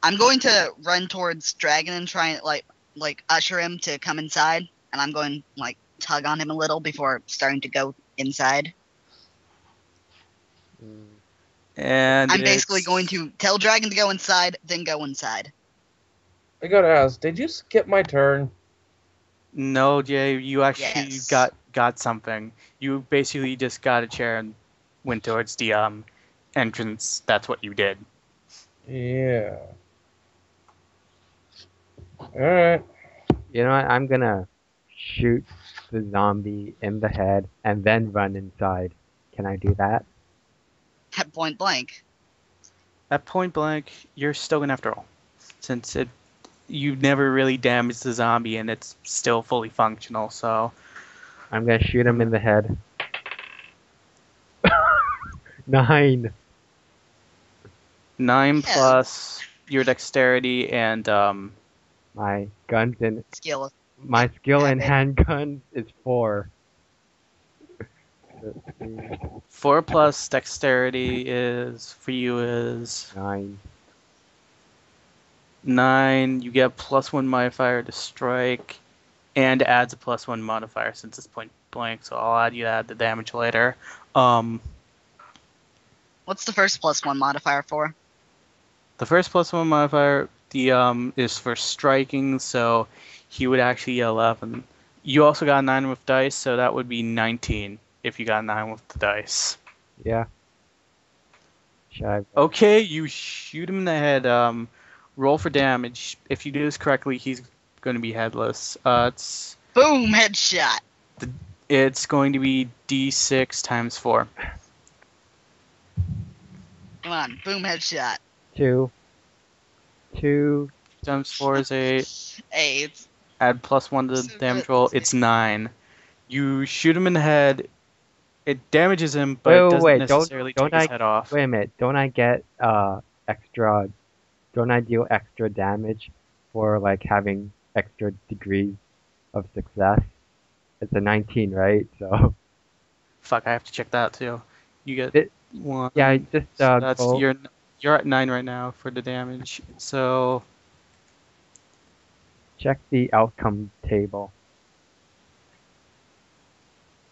I'm going to run towards Dragon and try and like usher him to come inside, and I'm going like tug on him a little before starting to go inside. And I'm basically it's- going to tell Dragon to go inside, then go inside. I gotta ask, did you skip my turn? No, Jay, you actually Yes. got something. You basically just got a chair and went towards the entrance. That's what you did. Yeah. Alright. You know what? I'm gonna shoot the zombie in the head and then run inside. Can I do that? At point blank. At point blank, you're still gonna have to roll, since you never really damaged the zombie and it's still fully functional. So I'm gonna shoot him in the head. 9. 9 Yeah. plus your dexterity and My guns and Skill. my skill in Seven. handguns is 4. 4 plus dexterity is for you is 9. 9. You get +1 modifier to strike, and adds a +1 modifier since it's point blank. So I'll add the damage later. What's the first +1 modifier for? The first +1 modifier is for striking, so he would actually get 11. You also got a 9 with dice, so that would be 19 if you got a 9 with the dice. Yeah. Should I? Okay, you shoot him in the head. Roll for damage. If you do this correctly, he's going to be headless. Boom! Headshot. It's going to be D6 times 4. Come on. Boom! Headshot. 2. 2. Times 4 is 8. Hey, it's Add +1 to the So damage good. roll. It's 9. You shoot him in the head. It damages him, but Wait, it wait, doesn't wait. necessarily Don't take his I? head off. Wait a minute. Don't I get extra? Don't I deal extra damage for like having extra degrees of success? It's a 19, right? So Fuck, I have to check that too. You get it, one. yeah, just So that's go. you're at 9 right now for the damage. So Check the outcome table.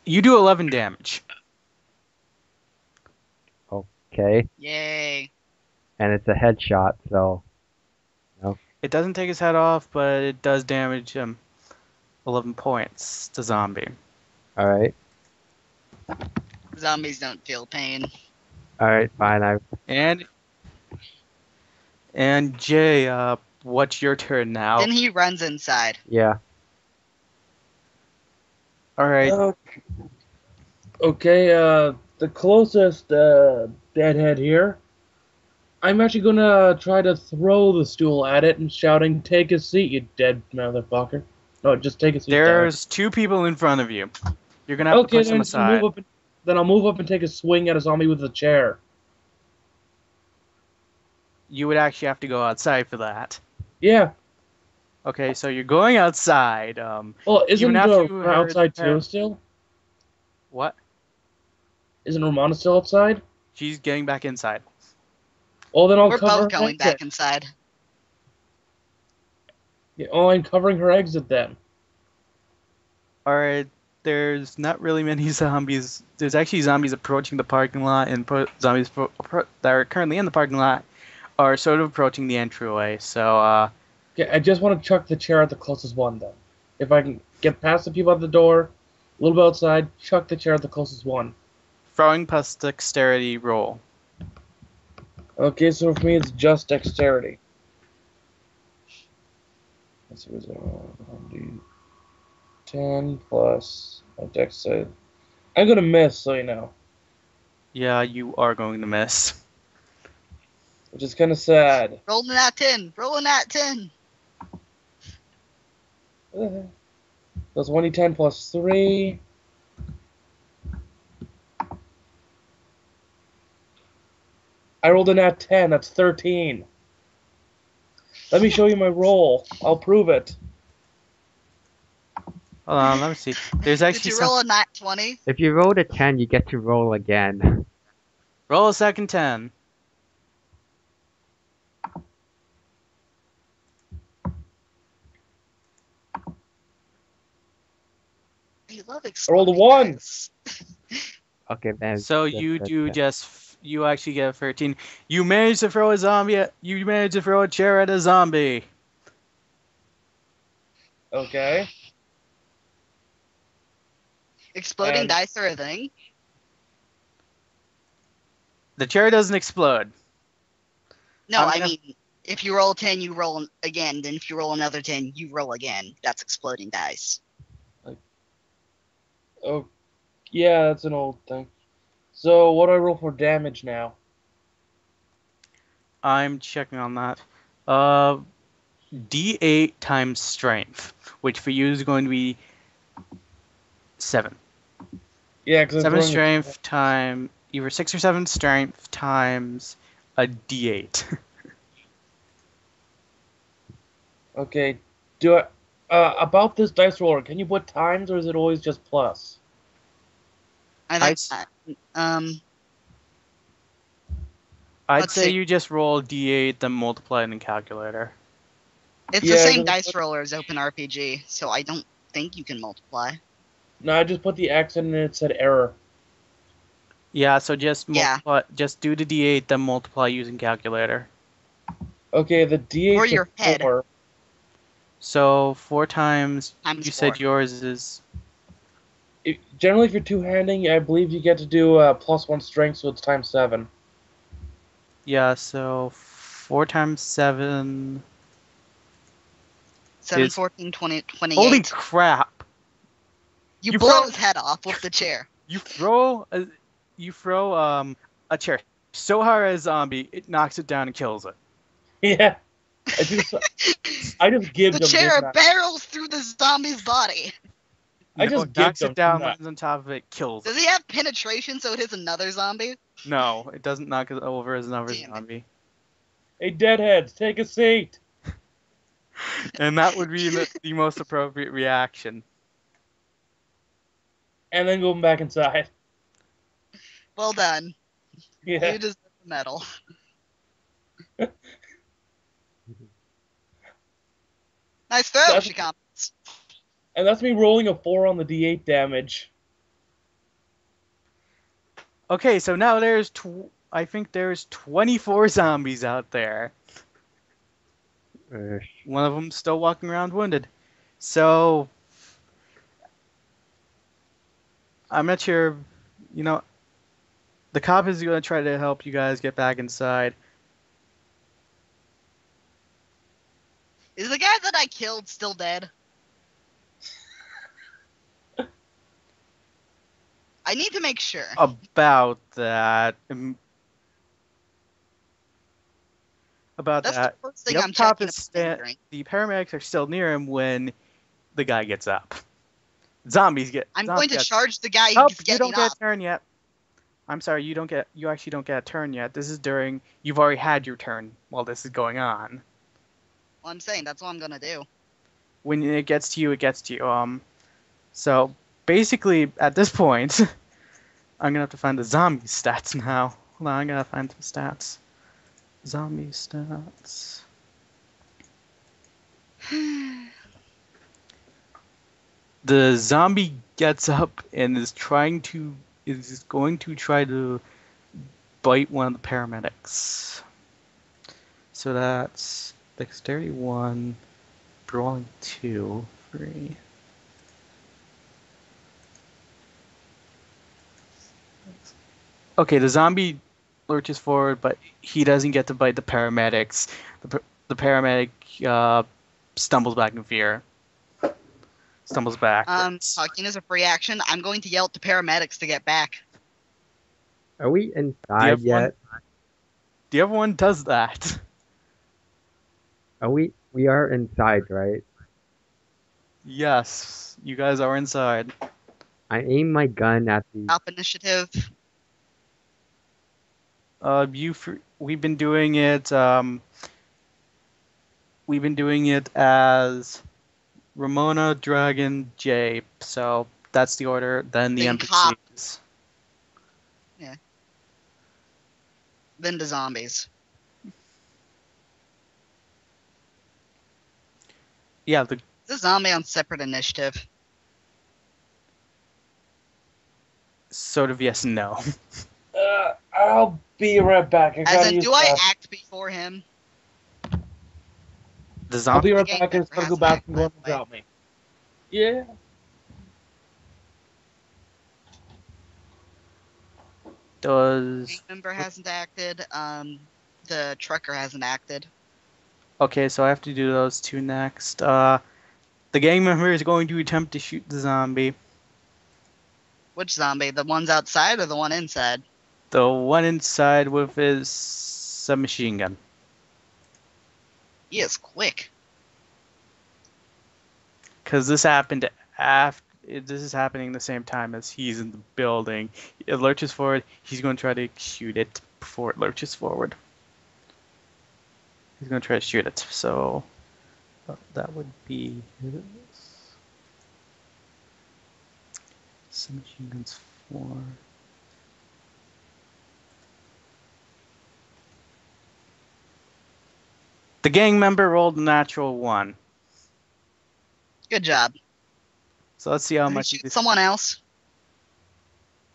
you do 11 damage. Okay, Yay. and it's a headshot, so It doesn't take his head off, but it does damage him. 11 points to zombie. all right, Zombies don't feel pain. fine. And Jay, what's your turn now? Then he runs inside. Yeah. All right. Okay, the closest deadhead here. I'm actually gonna try to throw the stool at it and shouting, "Take a seat, you dead motherfucker!" No, just take a seat. There's 2 people in front of you. You're gonna have to Okay, push them then aside. I'll move up and take a swing at a zombie with a chair. You would actually have to go outside for that. Yeah. Okay, so you're going outside. Well, isn't Even after you heard outside the too parent- still? What? Isn't Romana still outside? She's getting back inside. Oh, then I'll We're cover both her going exit. back inside. Yeah, oh, I'm covering her exit then. All right. There's not really many zombies. There's actually zombies approaching the parking lot, and zombies that are currently in the parking lot are sort of approaching the entryway. So, Okay, I just want to chuck the chair at the closest one then. If I can get past the people at the door, a little bit outside, chuck the chair at the closest one. throwing plus dexterity roll. Okay, so for me it's just dexterity. Let's see, what's it? 10 plus my dexterity. I'm gonna miss, so you know, Yeah, you are going to miss. which is kind of sad. Rolling that 10. Rolling that 10. That's 1d10 plus 3. I rolled a nat 10, that's 13. Let me show you my roll. I'll prove it. Hold on, let me see. There's Did actually you roll a nat 20? If you rolled a 10, you get to roll again. roll a second 10. I love I rolled a exploding 1. dice. Okay, then. So you actually get a 13. You managed to throw a zombie. You managed to throw a chair at a zombie. Okay. Exploding And- dice are a thing? The chair doesn't explode. No, I'm I gonna- mean, if you roll 10, you roll again. Then if you roll another 10, you roll again. That's exploding dice. Oh, yeah, that's an old thing. So, what do I roll for damage now? I'm checking on that. D8 times strength, which for you is going to be 7. Yeah, because 7 strength times either 6 or 7 strength times a D8. Okay. Do I? About this dice roller, can you put times or is it always just plus? I think. I'd Let's say see. you just roll D8, then multiply it in the calculator. It's Yeah, the same it dice doesn't- roller as OpenRPG, so I don't think you can multiply. No, I just put the accent and it said error. Yeah, so just Yeah. multiply. Just do the D8, then multiply using calculator. Okay, the D8 Or your head. 4. So 4 times. Times You 4. said yours is. Generally, if you're two-handing, I believe you get to do +1 strength, so it's times 7. Yeah, so 4 times 7. 7, is- 14, 20, 28. Holy crap! you you blow throw- his head off with the chair. You throw a chair so hard at a zombie, it knocks it down and kills it. Yeah. I just gibbed The him, chair didn't I? barrels through the zombie's body. I No, just knocks gigged him. it down, didn't I? lands on top of it, kills Does it. he have penetration so it hits another zombie? No, it doesn't knock it over as another Damn it. zombie. Hey, deadheads, take a seat. And that would be the most appropriate reaction. And then go back inside. Well done. Yeah. You deserve the medal. Nice throw, That's- she comments. And that's me rolling a 4 on the D8 damage. Okay, so now I think there's 24 zombies out there. One of them still walking around wounded. So I'm not sure, the cop is going to try to help you guys get back inside. Is the guy that I killed still dead? I need to make sure. About that. That's the first thing The I'm cop checking. is About the paramedics are still near him when the guy gets up. Zombies get. I'm going to charge the guy Nope, who's you getting don't get up. a turn yet. I'm sorry, you actually don't get a turn yet. This is you've already had your turn while this is going on. Well, I'm saying that's what I'm gonna do. When it gets to you, it gets to you. So basically, at this point, I'm gonna have to find the zombie stats now. Hold on, I gotta find some stats. Zombie stats. The zombie gets up and is going to try to bite one of the paramedics. So that's dexterity 1, brawling 2, 3. Okay, the zombie lurches forward, but he doesn't get to bite the paramedics. The paramedic stumbles back in fear. Stumbles back. Talking is a free action. I'm going to yell at the paramedics to get back. Are we inside yet? The other one does that. Are we? We are inside, right? Yes, you guys are inside. I aim my gun at the. Top initiative. We've been doing it. We've been doing it as Ramona, Dragon, Jay. So that's the order. Then the Then NPCs. Then the zombies. Yeah, The zombie on separate initiative. sort of yes and no. I'll be right back. As in, do I act before him? The I'll zombie. be right Game back. I just never gotta go has back an and go act, by the way. without me. Yeah. Does Gang member hasn't acted. The trucker hasn't acted. okay, so I have to do those two next. The gang member is going to attempt to shoot the zombie. Which zombie? The ones outside or the one inside? The one inside with his submachine gun. He is quick. Because this happened after. This is happening the same time as he's in the building. It lurches forward. He's going to try to shoot it before it lurches forward. He's going to try to shoot it. So that would be his. Submachine guns 4. The gang member rolled a natural 1. Good job. So let's see how Can I much shoot someone else?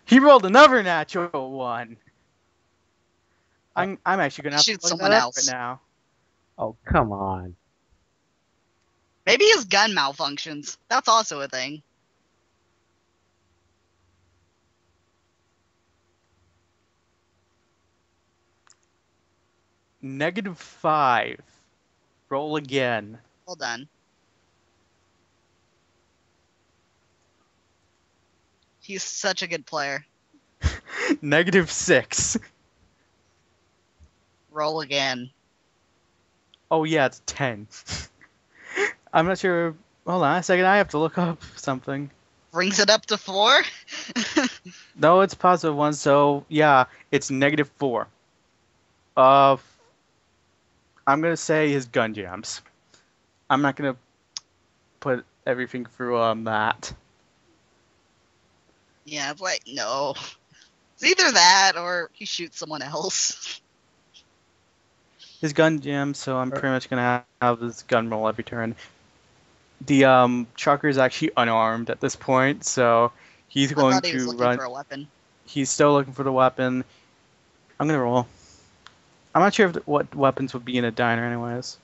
He rolled another natural 1. I'm actually gonna have Shoot to look someone that up else. right now. Oh, come on. Maybe his gun malfunctions. That's also a thing. -5. Roll again. Well done. He's such a good player. -6. Roll again. Oh yeah, it's 10. I'm not sure. Hold on a second. I have to look up something. brings it up to 4. No, it's positive 1, so yeah, it's -4. Uh, I'm gonna say his gun jams. I'm not gonna put everything through on that. Yeah, it's like, no. It's either that or he shoots someone else. His gun jams, so I'm pretty much gonna have his gun roll every turn. The trucker is actually unarmed at this point, so he's I going thought he was to looking run. for a weapon. He's still looking for the weapon. I'm gonna roll. I'm not sure what weapons would be in a diner, anyways.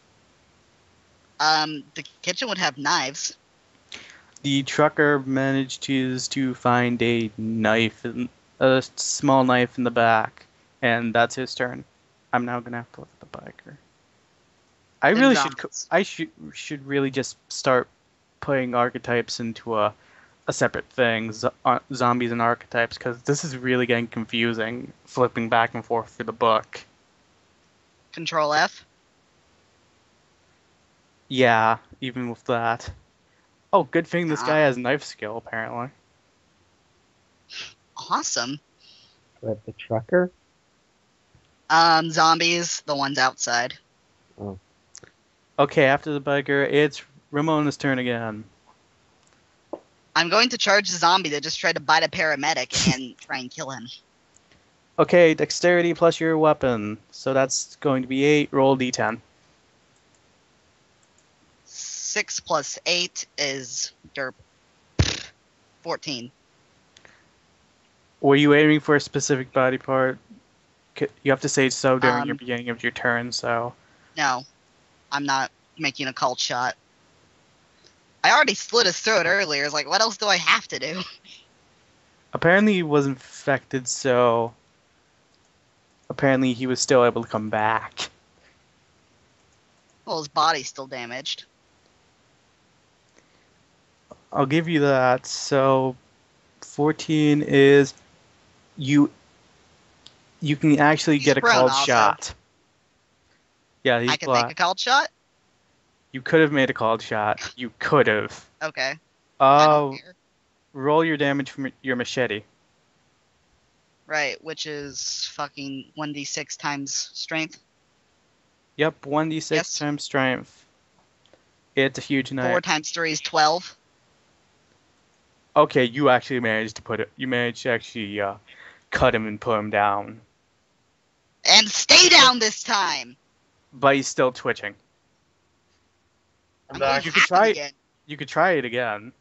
The kitchen would have knives. The trucker managed to find a knife, a small knife in the back, and that's his turn. I'm now gonna have to look at the biker. I And really zombies. should really just start putting archetypes into a separate thing, zombies and archetypes, because this is really getting confusing, flipping back and forth through the book. Control F. Yeah, even with that. Oh, good thing this Ah. guy has knife skill, apparently. Awesome. But the trucker? Zombies, the ones outside. Oh, Okay, after the biker, it's Ramona's turn again. I'm going to charge the zombie that just tried to bite a paramedic and try and kill him. Okay, dexterity plus your weapon. So that's going to be 8. Roll d10. 6 plus 8 is derp. 14. Were you aiming for a specific body part? You have to say so during your Um, beginning of your turn, so... No, I'm not making a called shot. I already slit his throat earlier. It's like, what else do I have to do? Apparently he was infected, so... Apparently he was still able to come back. Well, his body's still damaged. I'll give you that. So 14 is you can actually He's get a prone called also. shot. Yeah, he's I can black. make a called shot? You could have made a called shot. You could have. Okay. I don't care. Roll your damage from your machete. Right, which is fucking 1d6 times strength. Yep, 1d6 Yes. times strength. It's a huge 4 knife. times 3 is 12. Okay, you actually managed to put it. You managed to actually cut him and put him down, And stay down this time! but he's still twitching. I'm I'm going back. to You could hack try- him again. You could try it again.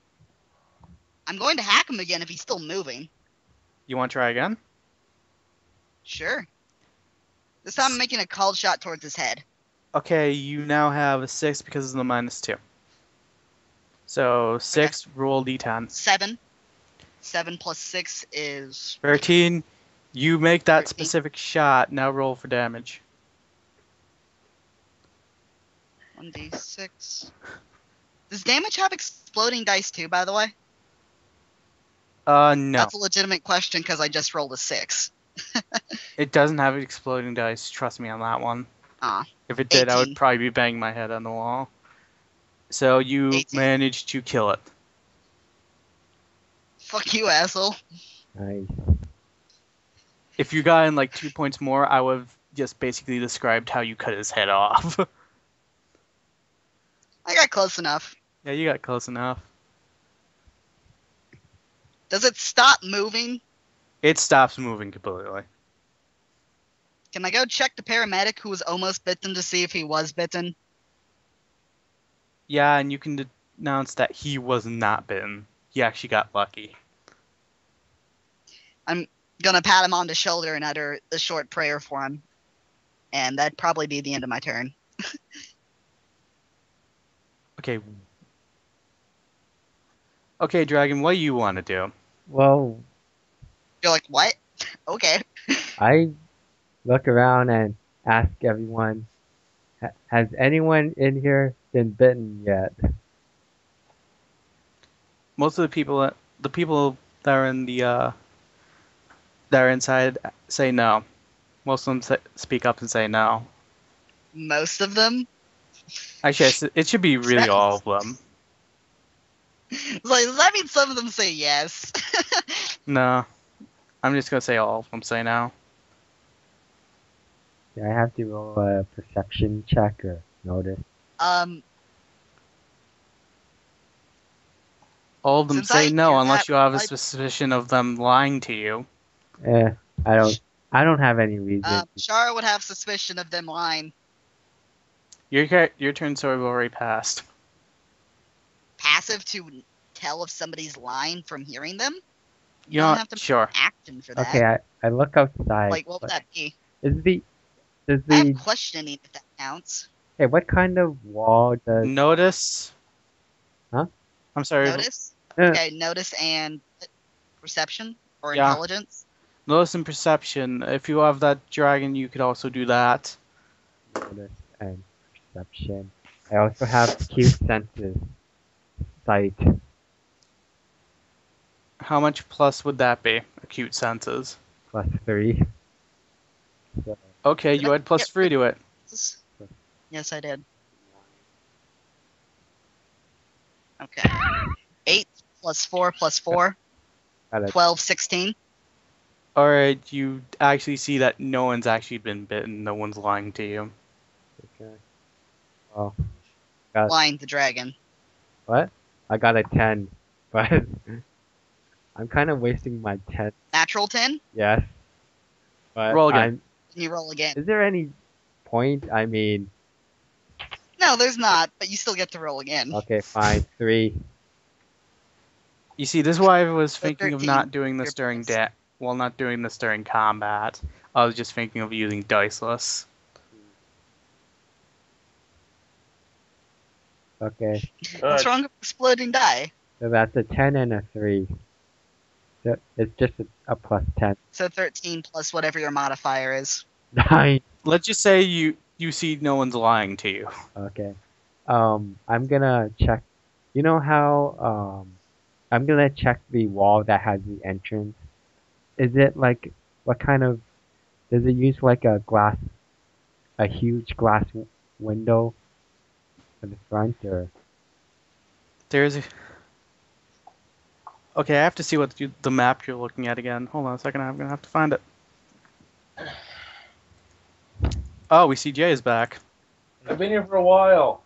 I'm going to hack him again if he's still moving. You want to try again? Sure. This time I'm making a called shot towards his head. Okay, you now have a 6 because of the -2. So 6, roll d10. 7. 7 plus 6 is 13, you make that 13. specific shot. Now roll for damage. 1d6. Does damage have exploding dice too, by the way? No. That's a legitimate question because I just rolled a 6. It doesn't have exploding dice. Trust me on that one. Ah. If it did, I 18. would probably be banging my head on the wall. So you 18. managed to kill it. Fuck you, asshole. nice. If you got in like 2 points more, I would have just basically described how you cut his head off. I got close enough. Yeah, you got close enough. Does it stop moving? It stops moving completely. Can I go check the paramedic who was almost bitten to see if he was bitten? Yeah, and you can announce that he was not bitten. He actually got lucky. Gonna pat him on the shoulder and utter a short prayer for him. And that'd probably be the end of my turn. Okay. Okay, Dragon, what do you want to do? Well, You're like, what? Okay. I look around and ask everyone, has anyone in here been bitten yet? Most of the people that are in the that are inside say no. Most of them speak up and say no. Most of them? Actually, it should be really all of them. Like, does that mean some of them say yes? No. I'm just gonna say all of them say no. Do I have to roll a perception check or notice? All of them Since I say no hear unless that, you have a I- suspicion of them lying to you. Eh, I don't have any reason. Shara would have suspicion of them lying. Your turn sort of already passed. Passive to tell if somebody's lying from hearing them? You don't know have to what? Sure. Action for that. Okay, I look outside. Like, what would that be? Does I the have questioning if that counts. hey, what kind of wall does Notice. Huh? I'm sorry. Notice? uh, Okay, notice and perception or Yeah. intelligence. Notice and perception. If you have that dragon, you could also do that. notice and perception? I also have acute senses, sight. How much plus would that be? Acute senses. +3. So Okay, Did you I add plus get 3 to it. Yes, I did. Okay. 8 plus 4 plus 4. got a 12, 16. Alright, you actually see that no one's actually been bitten. No one's lying to you. okay. Well, Lying the dragon. what? I got a 10, but I'm kind of wasting my 10. Natural 10? Yes. But Roll again. Can you roll again? Is there any point? I mean, No, there's not, but you still get to roll again. okay, fine. 3. You see, this is why I was So thinking of 13, not doing this your during plus. not doing this during combat. I was just thinking of using diceless. Okay. What's wrong with exploding die? So that's a 10 and a 3. So it's just a +10. So 13 plus whatever your modifier is. 9. Let's just say you see no one's lying to you. Okay. I'm gonna check. You know how I'm gonna check the wall that has the entrance. Is it like what kind of? Does it use like a huge glass window in the front, or? There's a... Okay, I have to see what the map you're looking at again. Hold on a second, I'm gonna have to find it. Oh, we see Jay is back. I've been here for a while.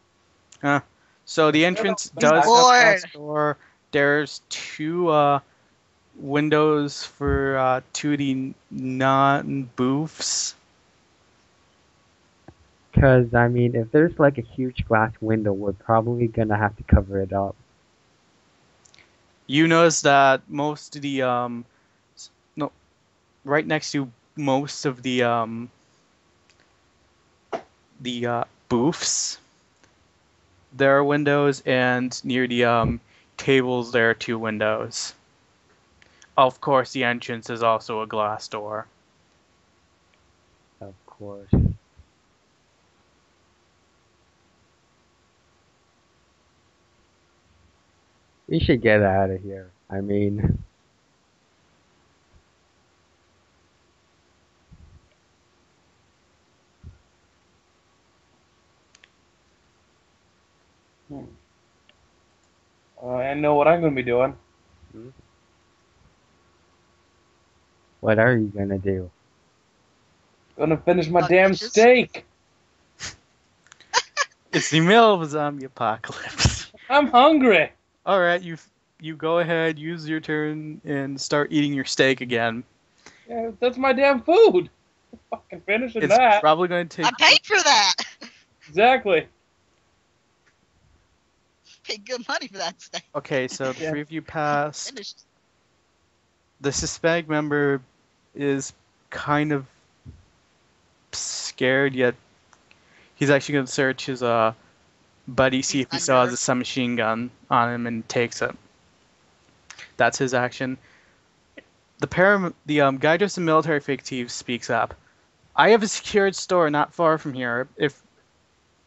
So the entrance He's does have bored. glass door. There's 2 windows for 2D non-booths. Because I mean, if there's like a huge glass window, we're probably gonna have to cover it up. You notice that most of the no, right next to most of the booths, there are windows, and near the tables there are 2 windows. Of course, the entrance is also a glass door. Of course. We should get out of here. I mean, I know what I'm going to be doing. what are you gonna do? Going to finish my Fuck damn bitches. steak. It's the middle of a zombie apocalypse. I'm hungry. All right, you go ahead, use your turn, and start eating your steak again. Yeah, that's my damn food. I'm fucking finishing It's that. probably going to I take. paid for that. Exactly. Paid good money for that steak. Okay, so the Yeah. 3 of you passed. Finished. The Hispanic member is kind of scared, yet he's actually going to search his buddy, see if he still has a submachine gun on him, and takes it. That's his action. The guy dressed in military fictive speaks up. I have a secured store not far from here. If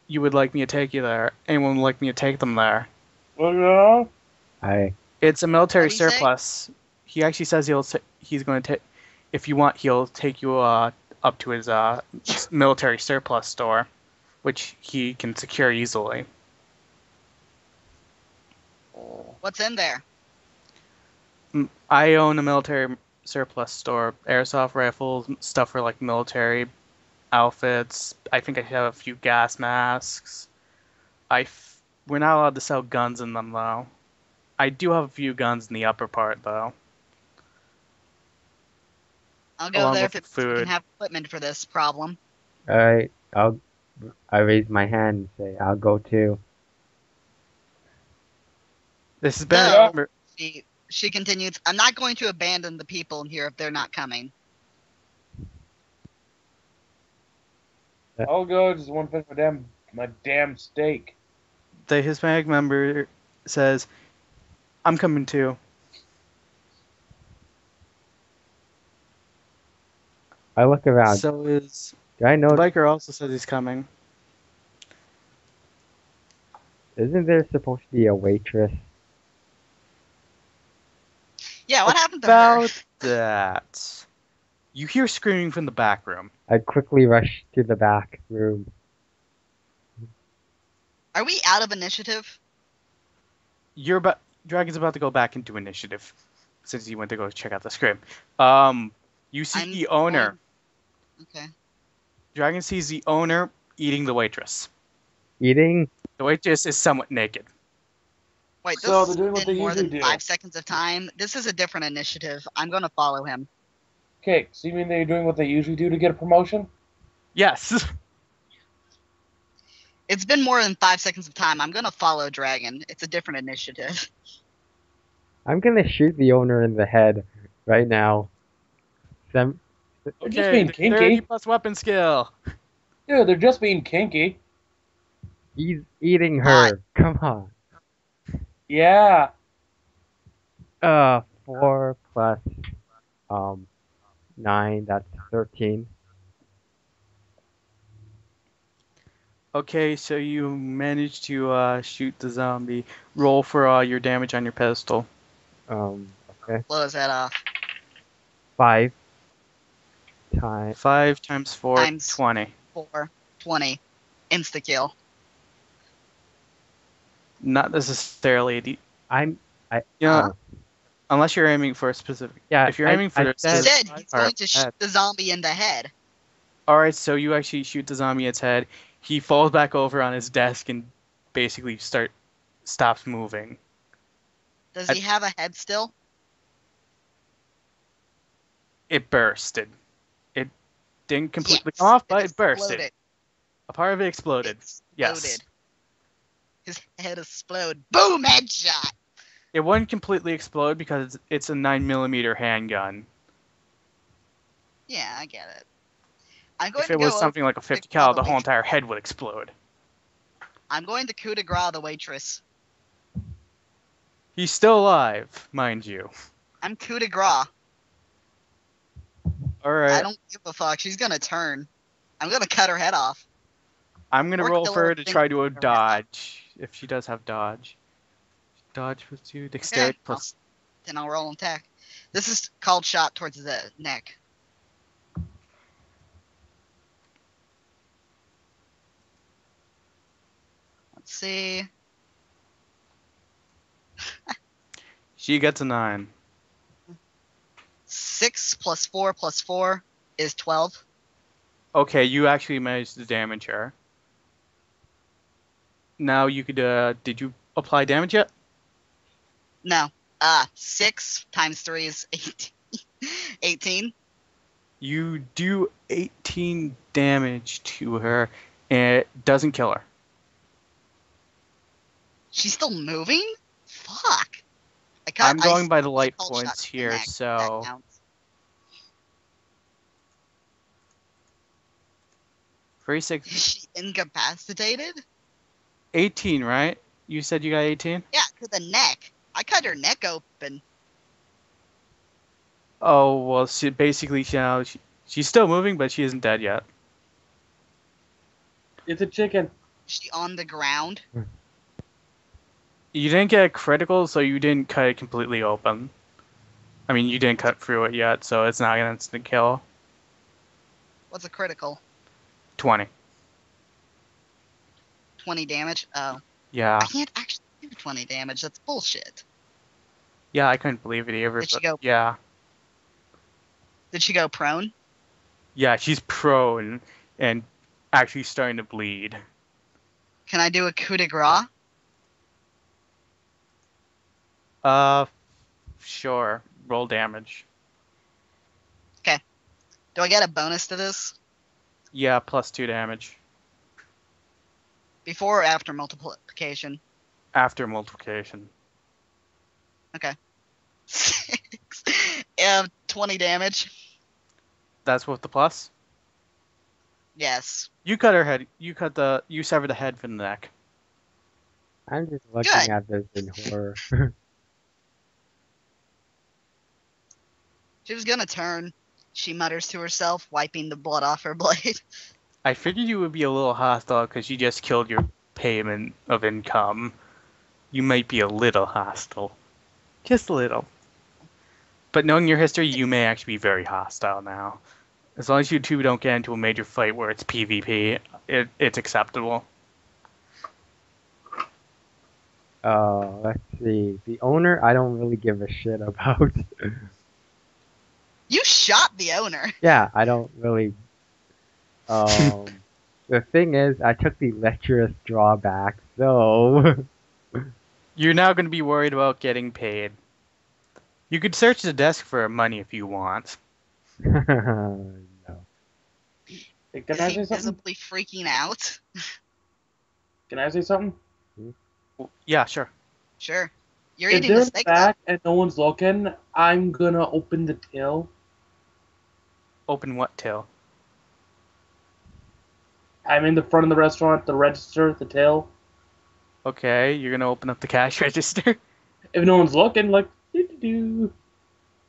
you would like me to take you there, anyone would like me to take them there. Well, It's a military What'd he say? surplus. He actually says he's going to take. If you want, he'll take you up to his military surplus store, which he can secure easily. What's in there? I own a military surplus store. Airsoft rifles, stuff for like military outfits. I think I have a few gas masks. We're not allowed to sell guns in them though. I do have a few guns in the upper part though, I'll go along there with if the we can food. have equipment for this problem. Alright, I raise my hand and say, I'll go too. This has been No. a She continues, I'm not going to abandon the people in here if they're not coming. I'll go. Just want to finish my damn steak. the Hispanic member says, "I'm coming too." I look around. So is Do I the know? biker also says he's coming. Isn't there supposed to be a waitress? Yeah, what happened to her? About that, you hear screaming from the back room. I quickly rush to the back room. Are we out of initiative? Dragon's about to go back into initiative since he went to go check out the scrim. You see I'm the owner. Okay. Dragon sees the owner eating the waitress. Eating? The waitress is somewhat naked. Wait, this So has they're doing what been they more than usually do. 5 seconds of time. This is a different initiative. I'm going to follow him. Okay, so you mean they're doing what they usually do to get a promotion? Yes. It's been more than 5 seconds of time. I'm going to follow Dragon. It's a different initiative. I'm gonna shoot the owner in the head right now. I'm just Okay, being 30 kinky. plus weapon skill. Yeah, they're just being kinky. He's eating her. Come on. Yeah. 4 plus 9, that's 13. Okay, so you managed to shoot the zombie. Roll for your damage on your pistol. Okay. Blow his head off. 5 times 5 times 4, Times- 20. 4, 20. Insta kill. Not necessarily. You uh, know, unless you're aiming for a specific. yeah, If you're I- aiming for I a He said- specific. said he's Alright, going to shoot the zombie in the head. Alright, so you actually shoot the zombie in its head. He falls back over on his desk and basically stops moving. Does he have a head still? It bursted. It didn't completely Yes, come off, but it bursted. exploded. A part of it exploded. Yes. Exploded. His head exploded. Boom! Headshot! It wouldn't completely explode because it's a 9mm handgun. Yeah, I get it. I'm going If to it go was over something like a 50 the cal, the waitress. whole entire head would explode. I'm going to coup de grace the waitress. He's still alive, mind you. I'm coup de grace. I Alright, don't give a fuck. She's gonna turn. I'm gonna cut her head off. I'm gonna or roll kill for her her to finger try to a with her dodge. If she does have dodge. Dodge plus 2, dexterity Okay, plus. Then I'll roll an attack. This is called shot towards the neck. Let's see. She gets a 9. 6 plus 4 plus 4 is 12. Okay, you actually managed to damage her. Now you could, did you apply damage yet? No. 6 times 3 is 18. 18. You do 18 damage to her, and it doesn't kill her. She's still moving? Fuck. I'm going by the I light called shot points to the here, neck. so That counts. 36, Is she incapacitated? 18, right? You said you got 18? Yeah, to the neck. I cut her neck open. Oh, well, she's still moving, but she isn't dead yet. It's a chicken. Is she on the ground? You didn't get a critical, so you didn't cut it completely open. I mean, you didn't cut through it yet, so it's not an instant kill. What's a critical? 20. 20 damage? Oh. Yeah. I can't actually do do 20 damage. That's bullshit. Yeah, I couldn't believe it either. Did she but go- Yeah. Did she go prone? Yeah, she's prone and actually starting to bleed. Can I do a coup de grace? Sure. Roll damage. Do I get a bonus to this? Yeah, +2 damage. Before or after multiplication? After multiplication. 6. 20 damage. That's with the plus? Yes. You cut her head. You severed the head from the neck. I'm just looking Good. at this in horror. She was gonna turn. She mutters to herself, wiping the blood off her blade. I figured you would be a little hostile because you just killed your payment of income. You might be a little hostile. Just a little. But knowing your history, you may actually be very hostile now. As long as you two don't get into a major fight where it's PvP, it's acceptable. Let's see. The owner, I don't really give a shit about. You shot the owner. Yeah, I don't really. The thing is, I took the lecherous drawback, so. You're now going to be worried about getting paid. You could search the desk for money if you want. No. Hey, can Is I he say something? visibly freaking out? Can I say something? Yeah, sure. Sure. You're If eating they're the in the steak. though. back and no one's looking, I'm gonna open the till. Open what till? I'm in the front of the restaurant, the register, the till. Okay, you're going to open up the cash register. If no one's looking, like, doo-doo-doo.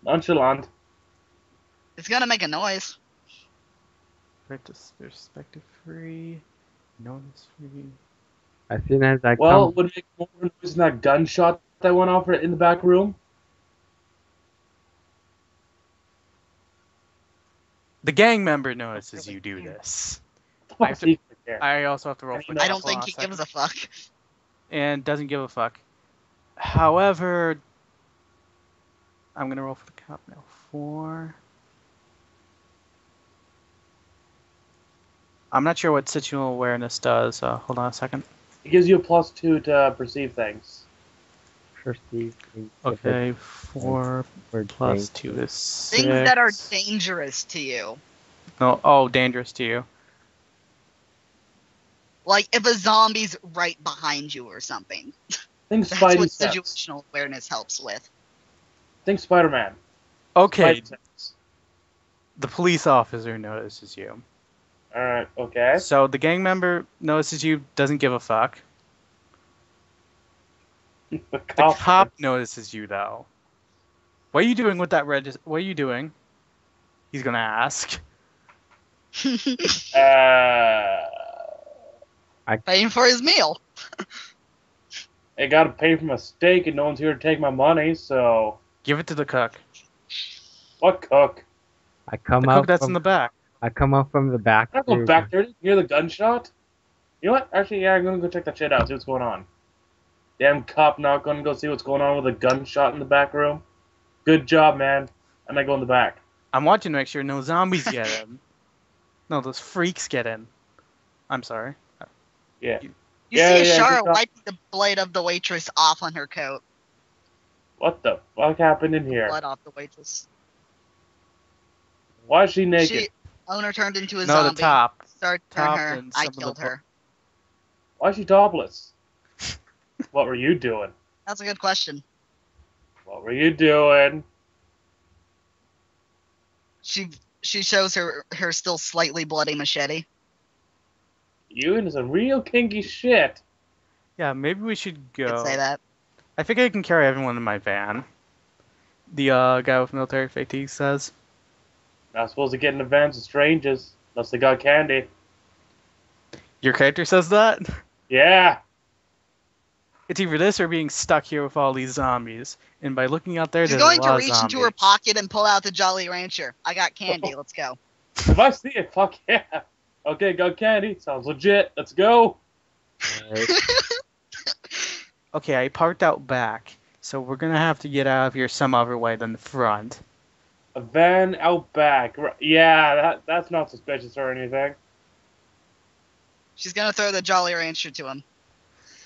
Nonchalant. It's gonna make a noise. Perspective free. Notice free. As soon as I Well, come, would it make more noise than that gunshot that went off in the back room? The gang member notices you do this. I have to- Secret there. I also have to roll for No, I don't hold on think a he gives second. a fuck. And doesn't give a fuck. However, I'm going to roll for the cop now. 4. I'm not sure what situational awareness does. Hold on a second. It gives you a +2 to perceive things. perceive things Okay, 4 for plus danger. 2 is 6. Things that are dangerous to you. No, oh, dangerous to you. Like if a zombie's right behind you or something. Think That's what Spidey sense. situational awareness helps with. Think Spider-Man. Okay, Spidey sense. the police officer notices you. Alright, okay. So the gang member notices you, doesn't give a fuck. The The cop. cop notices you, though. What are you doing with that register? What are you doing? He's gonna ask. Paying for his meal. I gotta pay for my steak and no one's here to take my money, so... Give it to the cook. What cook? I come The out cook that's from, in the back. I come out from the back. I'm gonna go too. back there to hear the gunshot. You know what? Actually, yeah, I'm gonna go check that shit out, see what's going on. Damn cop not gonna go see what's going on with a gunshot in the back room. Good job, man. I'm not going in the back. I'm watching to make sure no zombies get in. No, those freaks get in. I'm sorry. Yeah. You Yeah, see yeah, Ashara good job. wiping the blade of the waitress off on her coat. What the fuck happened in here? Blood off the waitress. Why is she naked? She owner turned into a No, zombie. the top. Started to turn top her. and I some of the killed her. Why is she topless? What were you doing? That's a good question. What were you doing? She shows her still slightly bloody machete. You into some real kinky shit. Yeah, maybe we should You go. could say that. I think I can carry everyone in my van. The guy with military fatigue says. Not supposed to get in the vans with strangers unless they got candy. Your character says that? Yeah. It's either this or being stuck here with all these zombies. And by looking out there, She's there's going a to lot reach of into her zombies. pocket and pull out the Jolly Rancher. I got candy. Let's go. If I see it, fuck yeah. Okay, got candy. Sounds legit. Let's go. Alright. Okay, I parked out back, so we're gonna have to get out of here some other way than the front. A van out back. Yeah, that's not suspicious or anything. She's gonna throw the Jolly Rancher to him.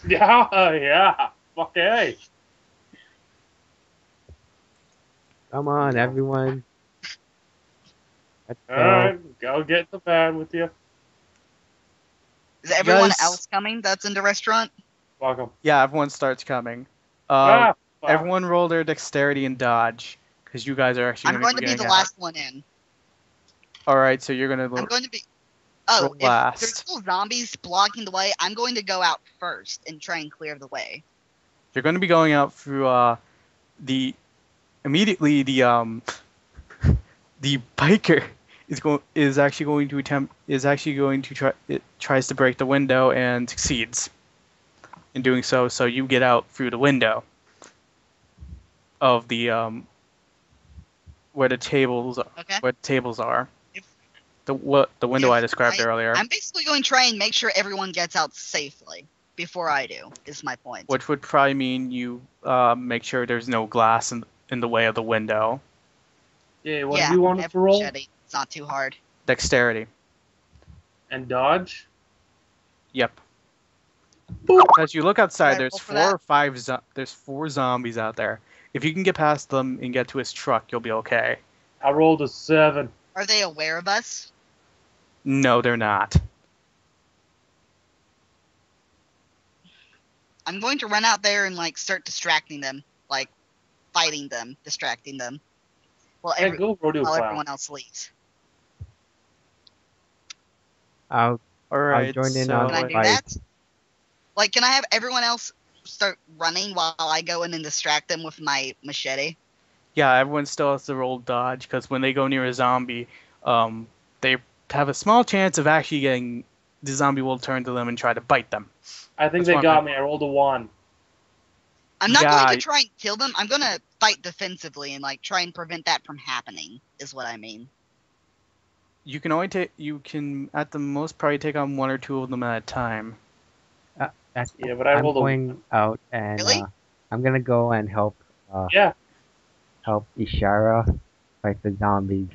Yeah, yeah. Okay. Come on, everyone. Let's All go. right, go get in the van with you. Is everyone Guys- else coming that's in the restaurant? Welcome. Yeah, everyone starts coming. Fuck. Everyone roll their dexterity and dodge, because you guys are actually I'm going to be getting the out. last one in. All right, so you're gonna. I'm going to be. Oh, Roll if last. there's still zombies blocking the way, I'm going to go out first and try and clear the way. You're going to be going out through the immediately the the biker is actually going to tries to break the window and succeeds in doing so. So you get out through the window of the where the tables Okay. are. If- The window if I described earlier, I'm basically going to try and make sure everyone gets out safely before I do. Is my point. which would probably mean you make sure there's no glass in the way of the window. Yeah, what yeah, do you want us to roll? machete. It's not too hard. Dexterity. And dodge? Yep. Boop. As you look outside, Can I there's roll for 4 that? or 5 there's 4 zombies out there. If you can get past them and get to his truck, you'll be okay. I rolled a 7. Are they aware of us? No, they're not. I'm going to run out there and like start distracting them, like fighting them, distracting them. Well, Hey, go rodeo while clown. everyone else leaves. I'll All right. join in so, on Can I the do fight. that? Like, can I have everyone else start running while I go in and distract them with my machete? yeah, everyone still has to roll dodge because when they go near a zombie, they have a small chance of actually getting the zombie will turn to them and try to bite them. I think That's they one got thing. me. I rolled a 1. I'm not Yeah, going to try and kill them. I'm going to fight defensively and like try and prevent that from happening. Is what I mean. You can at the most probably take on 1 or 2 of them at a time. Yeah, but I I'm rolled a going out and Really? I'm gonna go and help Yeah. help Ishara fight the zombies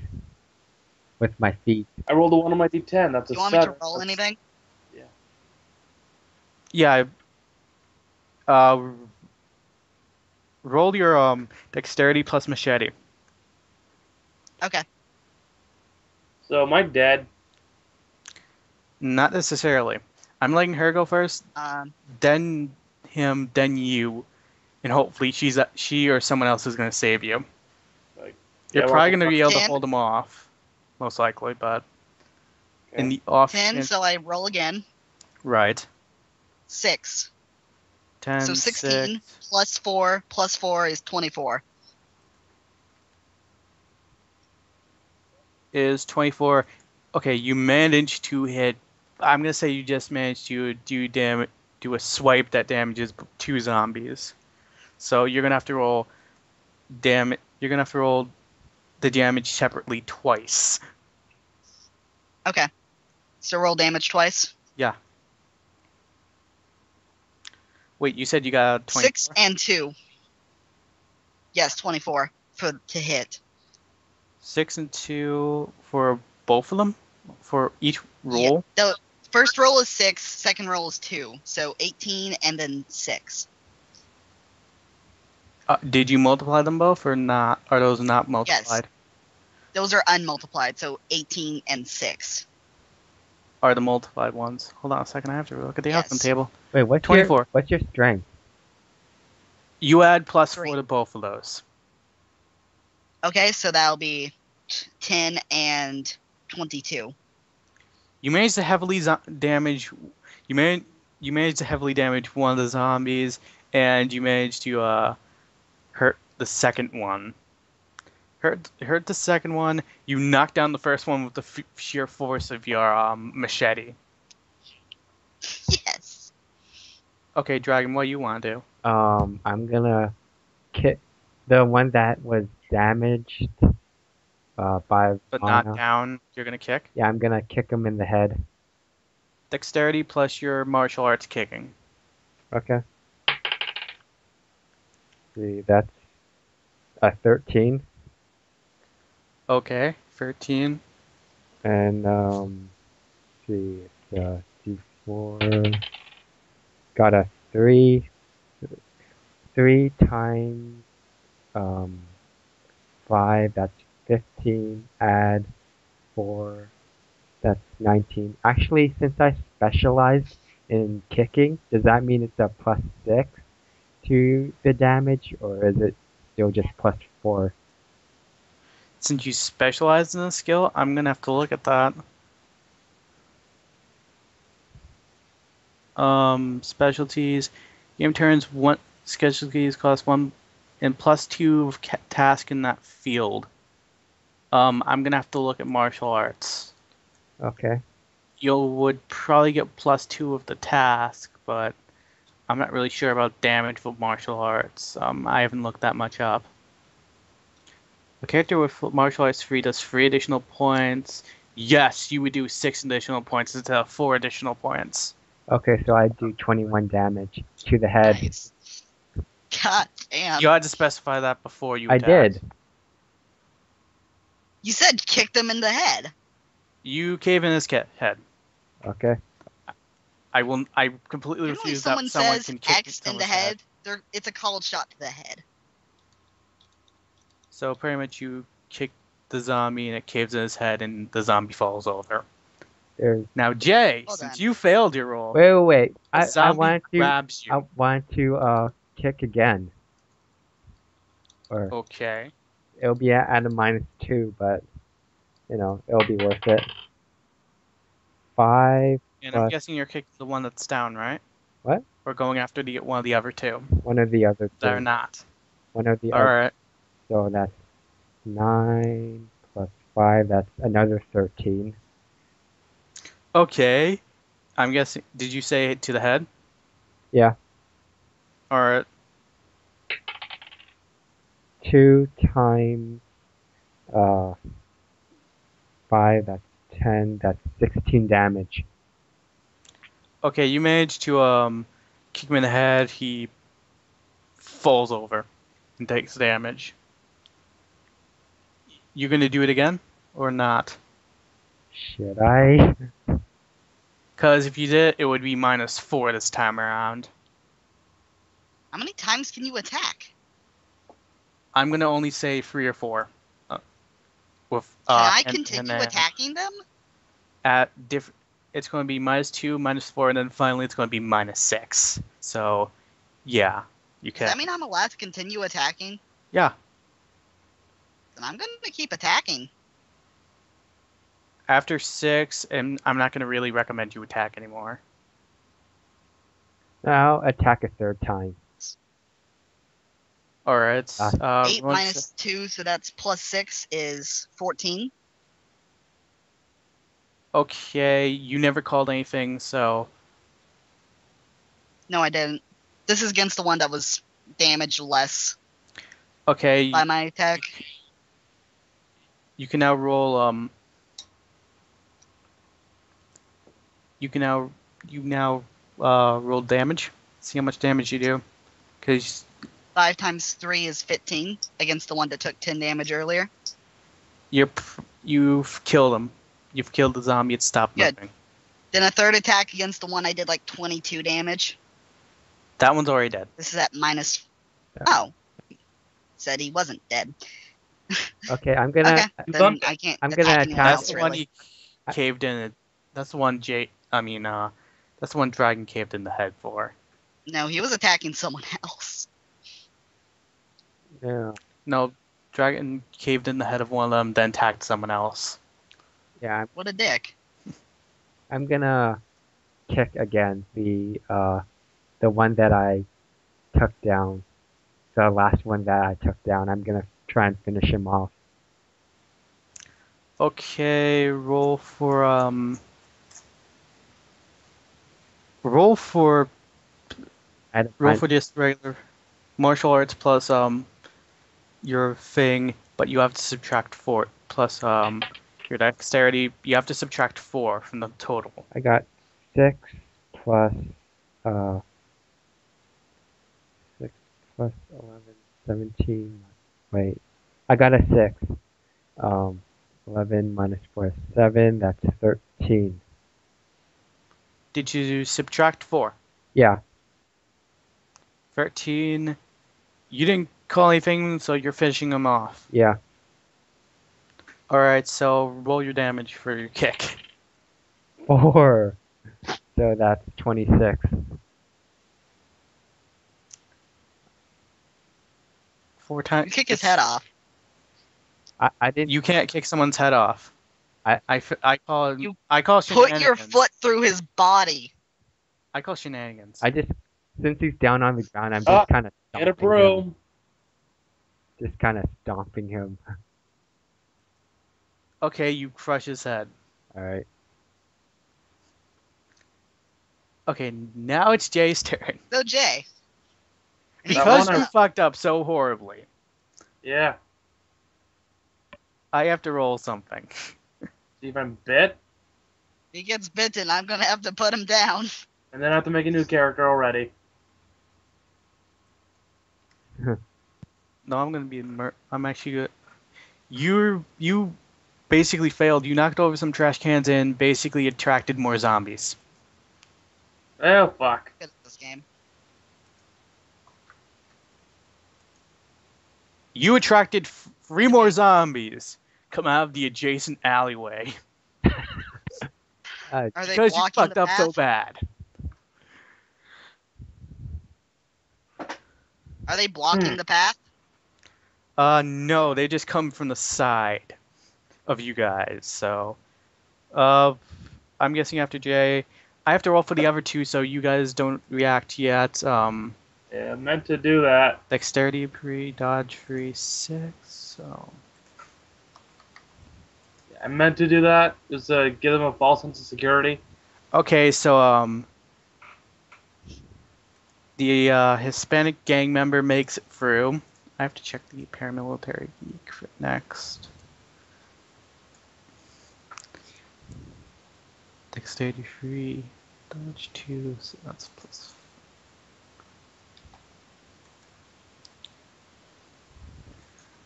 with my feet. I rolled a 1 on my D10. That's a Do you want me 7. to roll anything? Yeah. Roll your dexterity plus machete. Okay. So am I dead? Not necessarily. I'm letting her go first, then him, then you, and hopefully she or someone else is going to save you. Like, You're yeah, probably well, going to be able to 10? hold them off, most likely, but in Okay. the off 10. chance- So I roll again. right. 6. 10, So 16 6. plus 4 is 24. Is 24. Okay, you managed to hit. I'm gonna say you just managed to do a swipe that damages 2 zombies. So you're gonna have to roll You're gonna have to roll the damage separately twice. Okay. So roll damage twice. Wait, you said you got 24? 6 and 2. Yes, 24 to hit. 6 and 2 for both of them? For each roll? The first roll is 6, second roll is 2. So 18 and then 6. Did you multiply them both or not? Are those not multiplied? Those are unmultiplied, so 18 and 6. Are the multiplied ones? Hold on a second, I have to look at the outcome Yes. table. Wait, what's 24. what's your strength? You add plus 3. 4 to both of those. Okay, so that'll be 10 and 22. You managed to heavily damage. You managed to heavily damage one of the zombies, and you managed to hurt the second one. Hurt the second one. You knocked down the first one with the sheer force of your machete. Yes. Okay, Dragon, what do you want to do? I'm gonna kick the one that was damaged by But Mana. not down. You're gonna kick. Yeah, I'm gonna kick him in the head. Dexterity plus your martial arts kicking. Okay. see, that's a 13, Okay, 13. and see, it's D4. Got a 3. 3 times 5. That's 15. Add 4. That's 19. Actually, since I specialized in kicking, does that mean it's a +6 to the damage, or is it still just +4? Since you specialize in a skill, I'm gonna have to look at that. Specialties. Game turns one specialties cost 1 and +2 of task in that field. I'm gonna have to look at martial arts. Okay. You would probably get +2 of the task, but I'm not really sure about damage for martial arts. I haven't looked that much up. A character with martial arts 3 does 3 additional points. Yes, you would do 6 additional points instead of 4 additional points. Okay, so I do 21 damage to the head. Nice. God damn. You had to specify that before you I attacked. did. You said kick them in the head. You cave in his head. Okay. I completely Usually refuse someone that someone says can kick X in someone's the head. It's a called shot to the head. So pretty much you kick the zombie and it caves in his head and the zombie falls over. There's. Now Jay, Well since done. you failed your roll, Wait. the I zombie want to. grabs you. I want to kick again. Or Okay. it'll be at a -2, but it'll be worth it. 5 And I'm plus guessing you're kicking the one that's down, right? what? Or going after one of the other two. One of the other They're two. not. One of the other. Alright. So that's 9 plus 5. That's another 13. Okay. I'm guessing. Did you say to the head? Yeah. Alright. 2 times 5. That's 10. That's 16 damage. Okay, you managed to kick him in the head. He falls over and takes damage. You gonna do it again or not? Should I? Because if you did, it would be -4 this time around. How many times can you attack? I'm gonna only say 3 or 4. With Can I and continue then attacking them? at different. It's going to be -2, -4, and then finally it's going to be -6. So, yeah, you Does can. that mean I'm allowed to continue attacking? Yeah. Then I'm going to keep attacking. After 6, and I'm not going to really recommend you attack anymore. I'll attack a third time. All right. 8 minus 2, so that's +6 is 14. Okay, you never called anything, so No, I didn't. This is against the one that was damaged less okay. by my attack. You can now roll. You now roll damage. See how much damage you do, because 5 times 3 is 15 against the one that took 10 damage earlier. you've killed him. You've killed the zombie. It stopped Good. moving. Then a third attack against the one I did like 22 damage. That one's already dead. This is at minus. Yeah. Oh. Said he wasn't dead. Okay, I'm gonna. Okay, then I can't. I'm gonna attack anyone attack- That's else, the one really. he caved in. That's the one that's the one Dragon caved in the head for. No, he was attacking someone else. Yeah. No, Dragon caved in the head of one of them, then attacked someone else. Yeah. What a dick. I'm gonna kick again the one that I took down. The last one that I took down. I'm gonna try and finish him off. Okay, roll for roll for just regular martial arts plus your thing, but you have to subtract 4 plus your dexterity. You have to subtract 4 from the total. I got 6 plus 6 plus 11 17. Wait, I got a 6. 11 minus 4 is 7. That's 13. Did you subtract 4? Yeah. 13. You didn't call anything, so you're finishing him off. Yeah. Alright, so roll your damage for your kick. 4. So that's 26. 4 times. You kick his head off. I didn't. You can't kick someone's head off. I call You Put Put your foot through his body. I call shenanigans. I just, since he's down on the ground, I'm Ah, just kind of Get a broom. Just kind of stomping him. Okay, you crush his head. All right. Okay, now it's Jay's turn. So Jay. Because one you is- fucked up so horribly, Yeah. I have to roll something. See if I'm bit, He gets bitten. I'm gonna have to put him down. and then I have to make a new character already. No, I'm gonna be. I'm actually good. You basically failed. You knocked over some trash cans and basically attracted more zombies. Oh, fuck. Good at this game. You attracted 3 more zombies. Come out of the adjacent alleyway Are they because you blocking fucked the up so path? bad. Are they blocking the path? No, they just come from the side of you guys. So, I'm guessing after Jay, I have to roll for the other 2, so you guys don't react yet. Yeah, I meant to do that. Dexterity free, dodge free, 6. So, I meant to do that. Just to give them a false sense of security. okay, so the Hispanic gang member makes it through. I have to check the paramilitary geek for next. Dexterity free, dodge 2, so that's plus.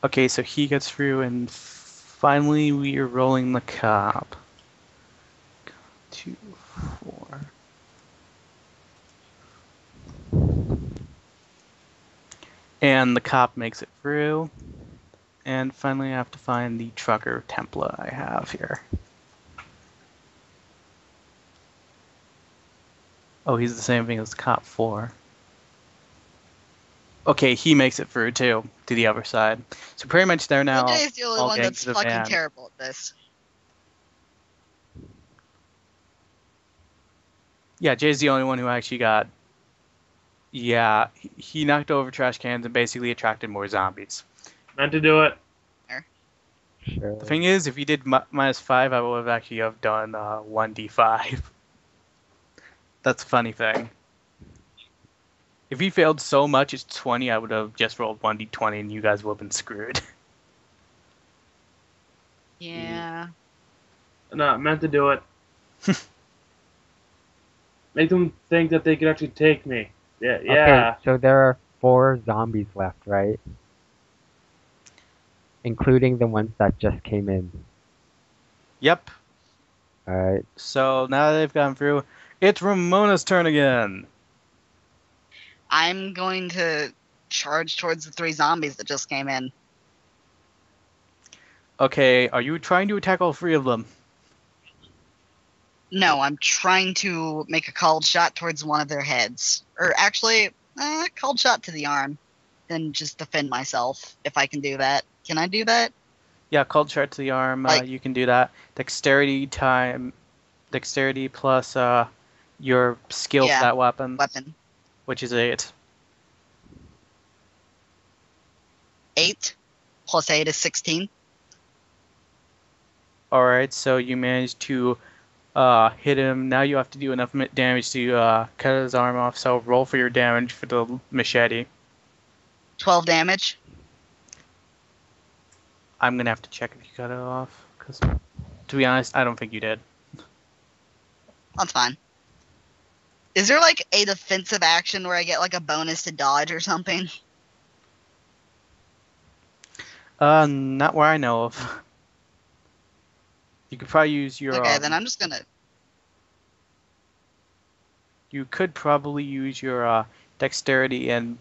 Okay, so he gets through, and finally we are rolling the cop. 2, 4. And the cop makes it through. And finally I have to find the trucker template I have here. Oh, he's the same thing as cop 4. Okay, he makes it through too, to the other side. So pretty much they're now So Jay's the only all one getting that's to the fucking van. terrible at this. Yeah, Jay's the only one who actually got. Yeah, he knocked over trash cans and basically attracted more zombies. Meant to do it. Sure. The thing is, if you did -5, I would have actually have done 1d5. That's a funny thing. If he failed so much it's 20, I would have just rolled 1d20 and you guys would have been screwed. Yeah. No, meant to do it. Make them think that they could actually take me. Yeah, yeah. Okay, so there are 4 zombies left, right? Including the ones that just came in. Yep. Alright. So now that they've gone through, it's Ramona's turn again. I'm going to charge towards the 3 zombies that just came in. Okay, are you trying to attack all 3 of them? No, I'm trying to make a called shot towards one of their heads. Or actually, called shot to the arm. Then just defend myself, if I can do that. Can I do that? Yeah, cold shot to the arm. Like- You can do that. Dexterity plus your skill Yeah, for that weapon, Weapon. which is 8. 8 plus 8 is 16. All right, so you managed to hit him. Now you have to do enough damage to cut his arm off. So roll for your damage for the machete. 12 damage. I'm gonna have to check if you cut it off, because to be honest, I don't think you did. That's fine. Is there like a defensive action where I get like a bonus to dodge or something? Not where I know of. You could probably use your. Okay, then I'm just gonna. You could probably use your dexterity and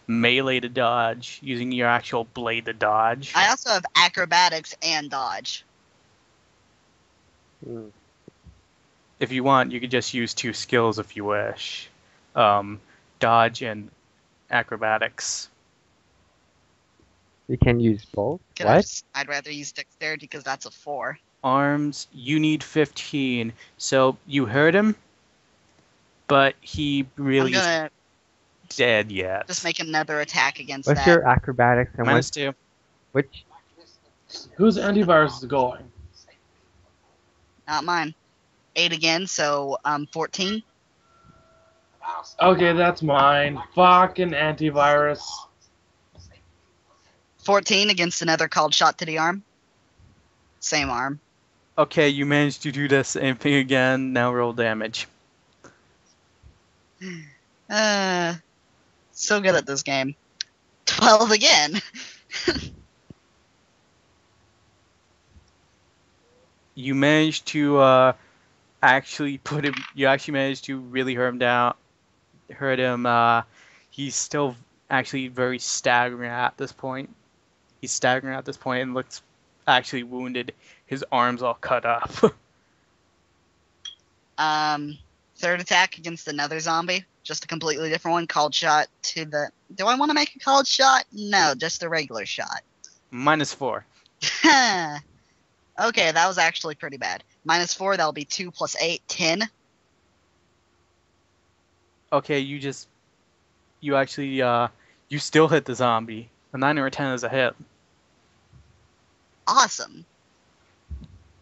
melee to dodge, using your actual blade to dodge. I also have acrobatics and dodge. Hmm. If you want, you could just use 2 skills if you wish. Dodge and acrobatics. You can use both. Can I What? just- I'd rather use dexterity because that's a 4. Arms, you need 15. So you heard him, but he I'm really gonna isn't dead yet. just make another attack against What's that. your acrobatics and Minus what's 2. which? Whose antivirus is going? Not mine. 8 again, so 14. Okay, that's mine. Fucking antivirus. 14 against another called shot to the arm. Same arm. Okay, you managed to do the same thing again. Now roll damage. So good at this game. 12 again. You managed to actually put him. You actually managed to really hurt him down. Hurt him. He's still actually very staggering at this point. He's staggering at this point and looks actually wounded. His arms all cut up. Third attack against another zombie. Just a completely different one. Called shot to the. Do I want to make a called shot? No, just a regular shot. Minus 4. Okay, that was actually pretty bad. Minus 4, that'll be 2 plus 8, 10. Okay, you actually you still hit the zombie. A 9 or a 10 is a hit. Awesome.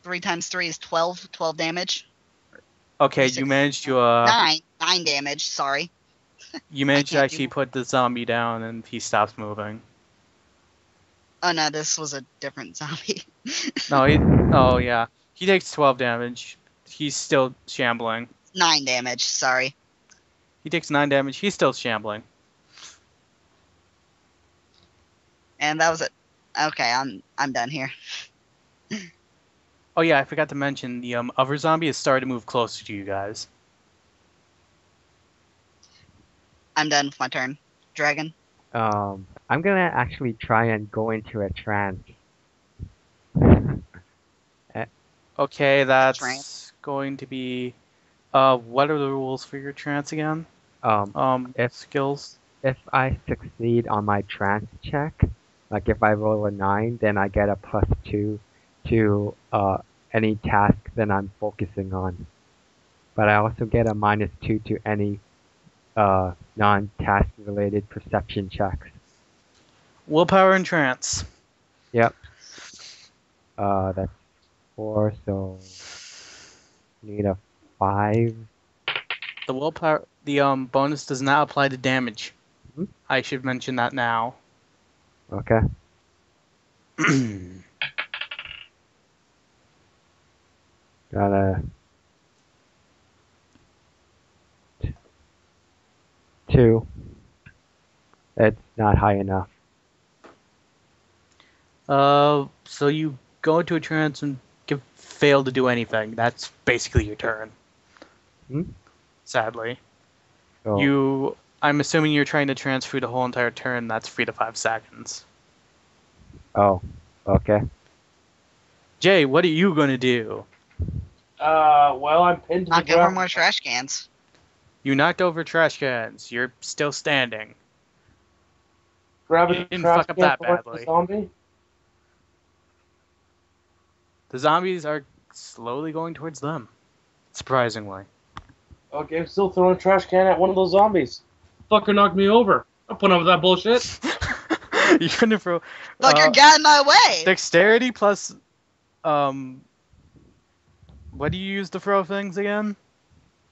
3 times 3 is 12. 12 damage. Okay, Six. you managed to 9 damage, sorry. you managed to can't actually do- put the zombie down and he stops moving. Oh no, this was a different zombie. No, oh yeah. He takes 12 damage. He's still shambling. 9 damage, sorry. He takes 9 damage. He's still shambling. And that was it. Okay, I'm done here. Oh yeah, I forgot to mention the other zombie has started to move closer to you guys. I'm done with my turn. Dragon. I'm gonna actually try and go into a trance. Okay, that's Trance. going to be what are the rules for your trance again? Skills. If I succeed on my trance check, like if I roll a 9, then I get a +2 to any task that I'm focusing on. But I also get a -2 to any non-task related perception checks. Willpower and trance. Yep. That's 4, so need a 5. The willpower, the bonus does not apply to damage. Mhm. I should mention that now. Okay. Got a 2. It's not high enough. So you go into a trance and fail to do anything. That's basically your turn. Hmm? Sadly, So, I'm assuming you're trying to transfer the whole entire turn. That's 3 to 5 seconds. oh, okay. Jay, what are you gonna do? Well, I'm pinned to the Knock over ground. more trash cans. You knocked over trash cans. You're still standing. Grab You a didn't trash fuck up can that towards badly. the zombie. The zombies are slowly going towards them. Surprisingly. Okay, I'm still throwing a trash can at one of those zombies. Fucker knocked me over. I'm putting up with that bullshit. You couldn't throw. Fucker, get in my way! Dexterity plus. What do you use to throw things again?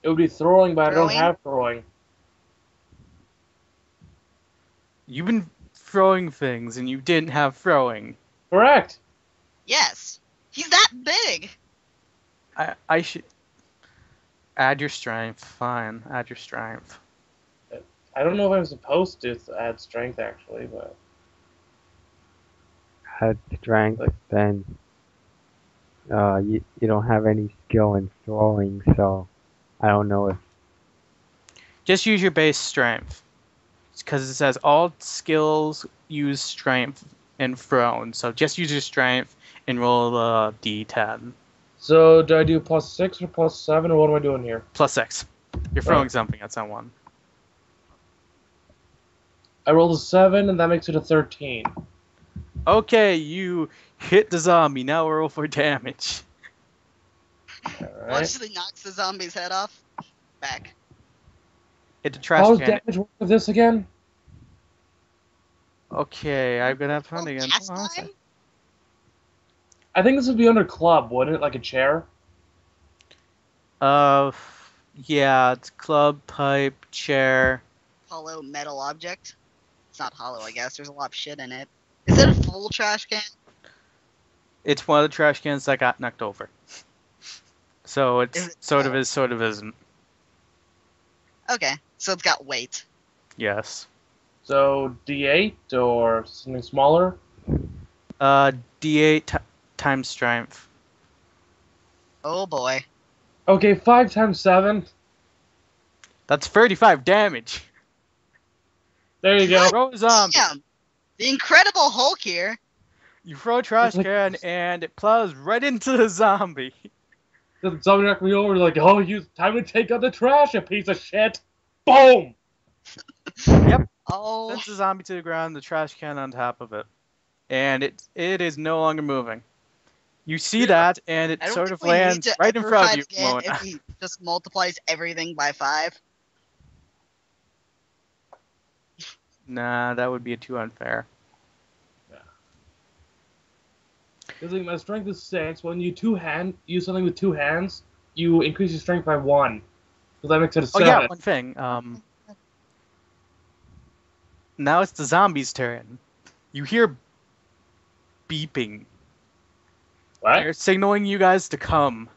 It would be throwing, but I don't Throwing? have throwing. You've been throwing things and you didn't have throwing. Correct. Yes. He's that big. I should. Add your strength. Fine. Add your strength. I don't know if I'm supposed to add strength, actually, but... had strength, then you don't have any skill in throwing, so I don't know if Just use your base strength. Because it says all skills use strength and thrown. So just use your strength and roll a d10. So do I do +6 or +7, or what am I doing here? +6. You're throwing something at someone. I rolled a 7, and that makes it a 13. Okay, you hit the zombie. Now roll for damage. Alright. Watch the knocks the zombie's head off. Back. Hit the trash How does can. damage work with this again? Okay, I'm gonna have fun again. Last Hold on a sec. time? I think this would be under club, wouldn't it? Like a chair? Yeah, it's club, pipe, chair. Hollow metal object. It's not hollow, I guess. There's a lot of shit in it. Is it a full trash can? It's one of the trash cans that got knocked over. So Is it's it sort of full? is, sort of isn't. Okay, so it's got weight. Yes. So D8 or something smaller? D8 times strength. Oh boy. Okay, 5 times 7. That's 35 damage. There you go. Throw a zombie. Damn. The Incredible Hulk here. You throw a trash can and it plows right into the zombie. The zombie knocked me over, like, oh, time to take out the trash, you piece of shit. Boom! Oh. Sends the zombie to the ground, the trash can on top of it. And it is no longer moving. You see that, and it I don't sort think of we need lands to right in ever front of fight you, again Mona. if he just multiplies everything by 5. Nah, that would be too unfair. Because like, my strength is 6. When you use something with 2 hands, you increase your strength by 1. So that makes it a 7. Oh yeah, one thing. Now it's the zombie's turn. You hear beeping. What? They're signaling you guys to come.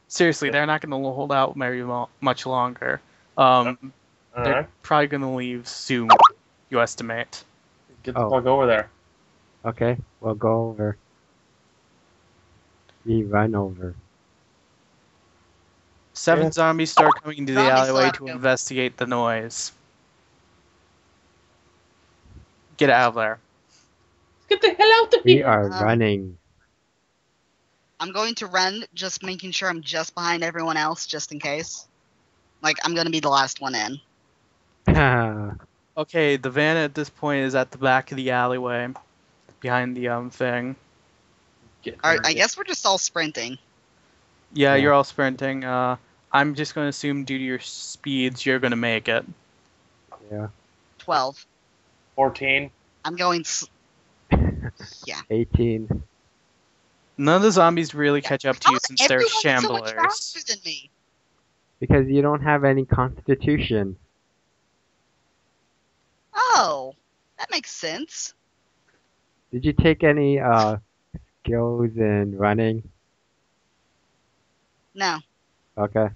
Seriously, they're not going to hold out much longer. They're Alright. probably going to leave soon, you estimate. Get the Oh. fuck over there. okay, we'll go over. We run over. 7 Yeah. zombies start coming into the Zombies alleyway slap to you. investigate the noise. Get out of there. Get the hell out of We here! are Um, running. I'm going to run, just making sure I'm just behind everyone else, just in case. Like, I'm going to be the last one in. Okay, the van at this point is at the back of the alleyway, behind the thing. I guess we're just all sprinting. Yeah, Yeah. you're all sprinting. I'm just going to assume due to your speeds, you're going to make it. Yeah. 12. 14. I'm going. 18. None of the zombies really catch up to How you is since they're everyone so much shamblers. faster than me? Because you don't have any constitution. Oh, that makes sense. Did you take any skills in running? No. Okay.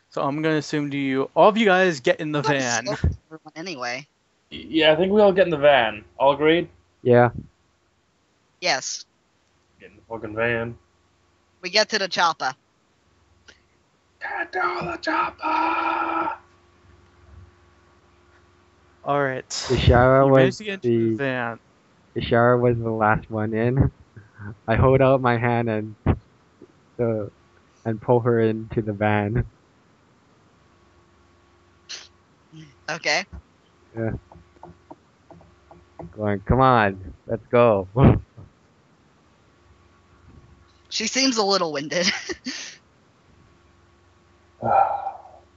So I'm going to assume all of you guys get in the I'm going van. slow for everyone anyway. Yeah, I think we all get in the van. All agreed? Yeah. Yes. Get in the fucking van. We get to the chopper. Get to the chopper! Alright. Ishara You was managed to get into the the van. Ishara was the last one in. I hold out my hand and pull her into the van. Okay. Going, come on, let's go. She seems a little winded.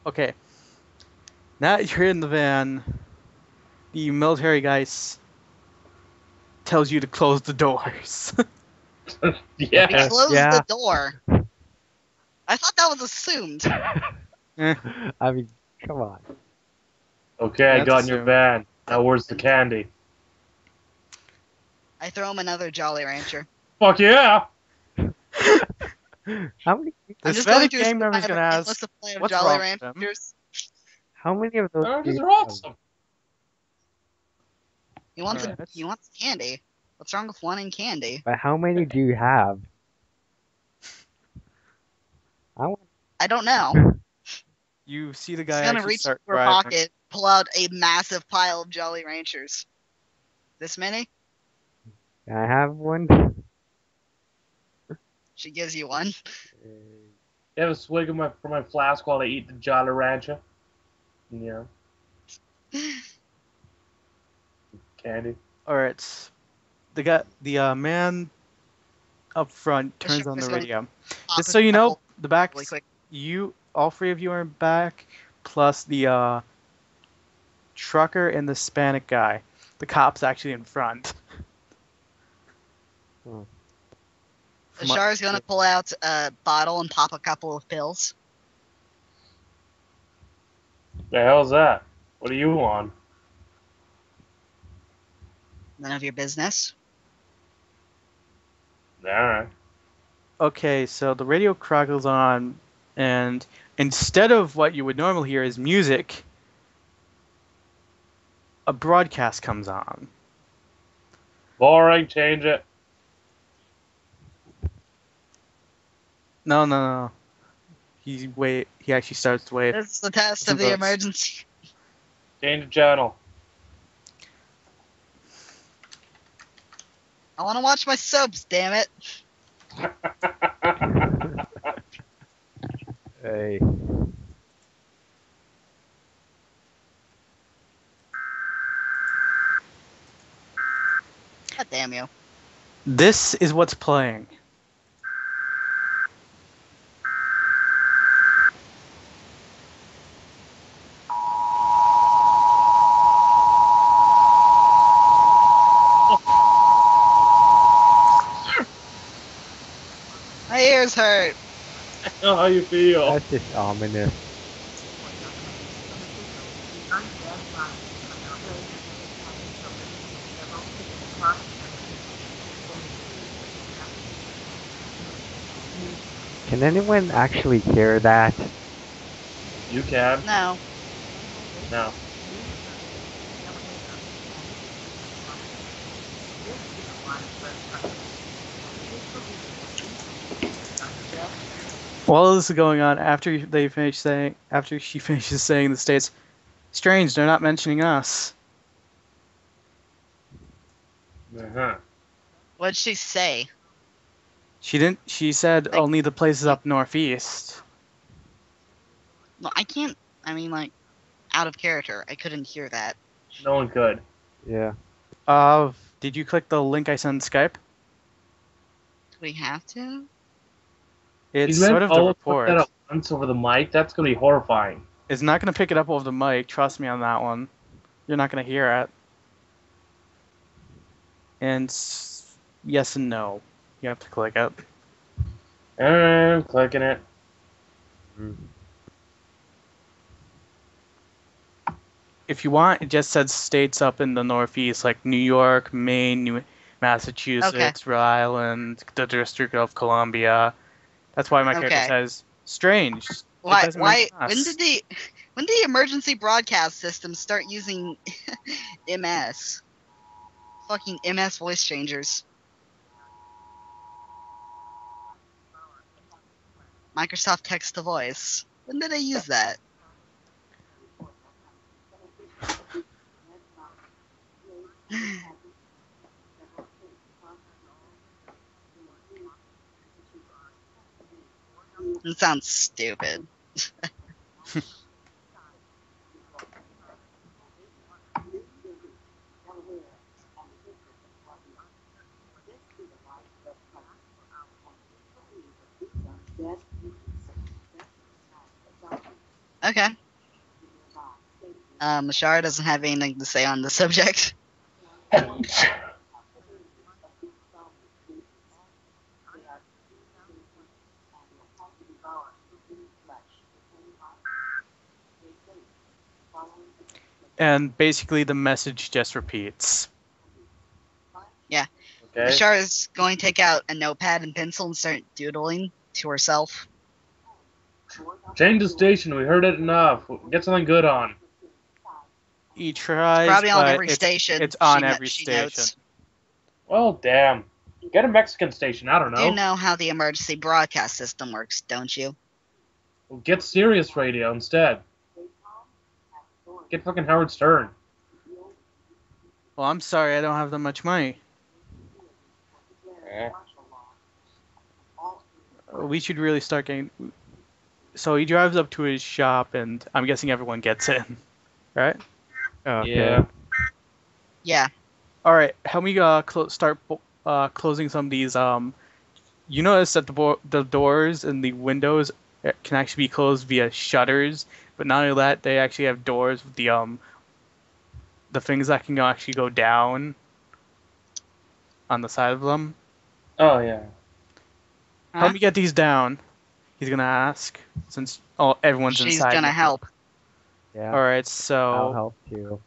Okay. Now that you're in the van, the military guy tells you to close the doors. Yeah. Close Yeah. the door. I thought that was assumed. I mean, come on. Okay, I That's got in your assumed. van. Now where's the candy? I throw him another Jolly Rancher. Fuck yeah! How many I'm This just very going through game member's gonna ask, endless supply of "What's Jolly wrong with them?" Ranchers. how many of those Because do you they're have? awesome. He wants Alright, he wants candy. What's wrong with wanting candy? But how many do you have? I want. I don't know. You see the He's guy gonna actually reach start into her driving. pocket, pull out a massive pile of Jolly Ranchers. This many? Can I have one? She gives you one. You have a swig of from my flask while I eat the Jolly Rancher. Yeah. Candy. Alright. The man up front The turns on the sheriff's gonna radio. pop Just his so you know, knuckle the back, really quick. all three of you are back, plus the trucker and the Hispanic guy. The cop's actually in front. Oh. From what- Ashar's gonna pull out a bottle and pop a couple of pills. The hell's that? What are you on? None of your business. Alright. Okay, so the radio crackles on, and instead of what you would normally hear is music, a broadcast comes on. Boring, change it. No. He actually starts to wait. This is the test of Some the votes. emergency. Change the channel. I want to watch my soaps, damn it. Hey. God damn you. This is what's playing. My ears hurt. I know how you feel. That's just ominous. Can anyone actually hear that? You can. No. No. While this is going on, after she finishes saying the states, strange, they're not mentioning us. Uh-huh. What'd she say? She didn't. She said Like- only the places up northeast. Well, I can't. I mean, like, out of character. I couldn't hear that. No one could. Yeah. Did you click the link I sent in Skype? Do we have to? It's You meant sort of the all put report. that at once over the mic? That's gonna be horrifying. It's not gonna pick it up over the mic. Trust me on that one. You're not gonna hear it. And yes and no. You have to click it. I'm clicking it. If you want, it just says states up in the northeast, like New York, Maine, Massachusetts, Rhode Island, the District of Columbia. That's why my character Okay. says strange. It Why? doesn't Why? mention us. When did the emergency broadcast system start using MS? Fucking MS voice changers. Microsoft Text to Voice. When did they use that? It sounds stupid. Okay. Mashara doesn't have anything to say on the subject. And basically, the message just repeats. Okay. Mashara is going to take out a notepad and pencil and start doodling to herself. Change the station. We heard it enough. Get something good on. He tries, Probably on but every station. it's on she every she station. notes. Well, damn. Get a Mexican station. I don't know. You know how the emergency broadcast system works, don't you? Well, get Sirius Radio instead. Get fucking Howard Stern. Well, I'm sorry, I don't have that much money. We should really start getting. So he drives up to his shop, and I'm guessing everyone gets in, right? Okay. Yeah. Yeah. All right, help me start closing some of these. You notice that the doors and the windows can actually be closed via shutters, but not only that, they actually have doors with the things that can actually go down on the side of them. Oh, yeah. Help me get these down. He's gonna ask, since everyone's She's inside. gonna help. Yeah. All right, I'll so help too.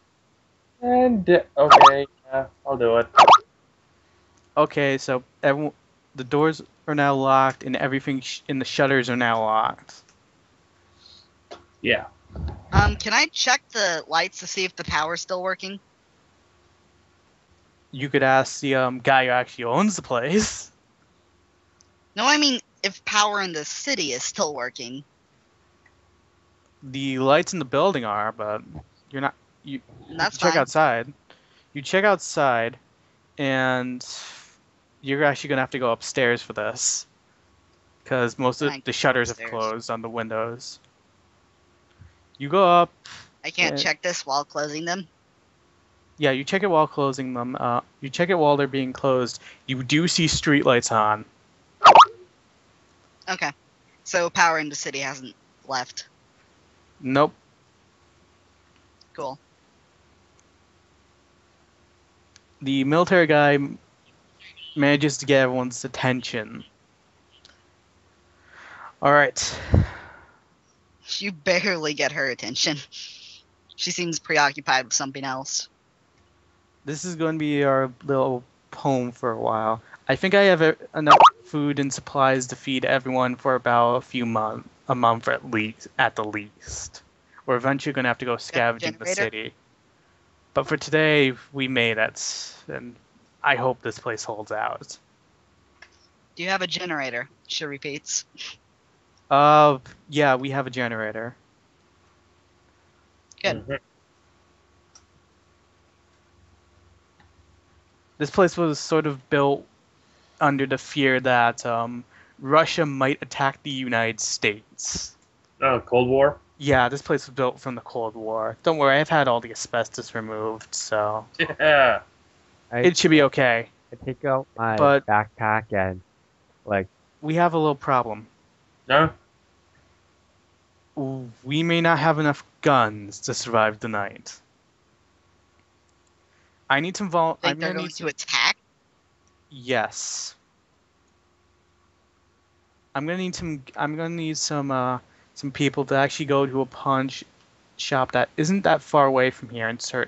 And okay, yeah, I'll do it. okay, so everyone, the doors are now locked, and everything in the shutters are now locked. Yeah. Can I check the lights to see if the power's still working? You could ask the guy who actually owns the place. No, I mean if power in the city is still working. The lights in the building are, but you're not. You That's check fine. outside. You check outside, and you're actually gonna have to go upstairs for this, because most of Fine, the shutters have upstairs. closed on the windows. You go up. I can't Uh, check this while closing them. Yeah, you check it while closing them. You check it while they're being closed. You do see streetlights on. Okay. So power in the city hasn't left. Nope. Cool. The military guy manages to get everyone's attention. All right. You barely get her attention. She seems preoccupied with something else. This is going to be our little home for a while. I think I have enough food and supplies to feed everyone for about a month at the least. We're eventually going to have to go scavenging the generator? city. But for today, we made it, and I hope this place holds out. Do you have a generator? She repeats. Yeah, we have a generator. Good. Mhm. This place was sort of built under the fear that Russia might attack the United States. Oh, Cold War? Yeah, this place was built from the Cold War. Don't worry, I've had all the asbestos removed, so Yeah. it should be okay. I take out my But- backpack and like We have a little problem. No? We may not have enough guns to survive the night. I need some Think I'm they're gonna going need to attack? Yes. I'm gonna need some people to actually go to a pawn shop that isn't that far away from here and search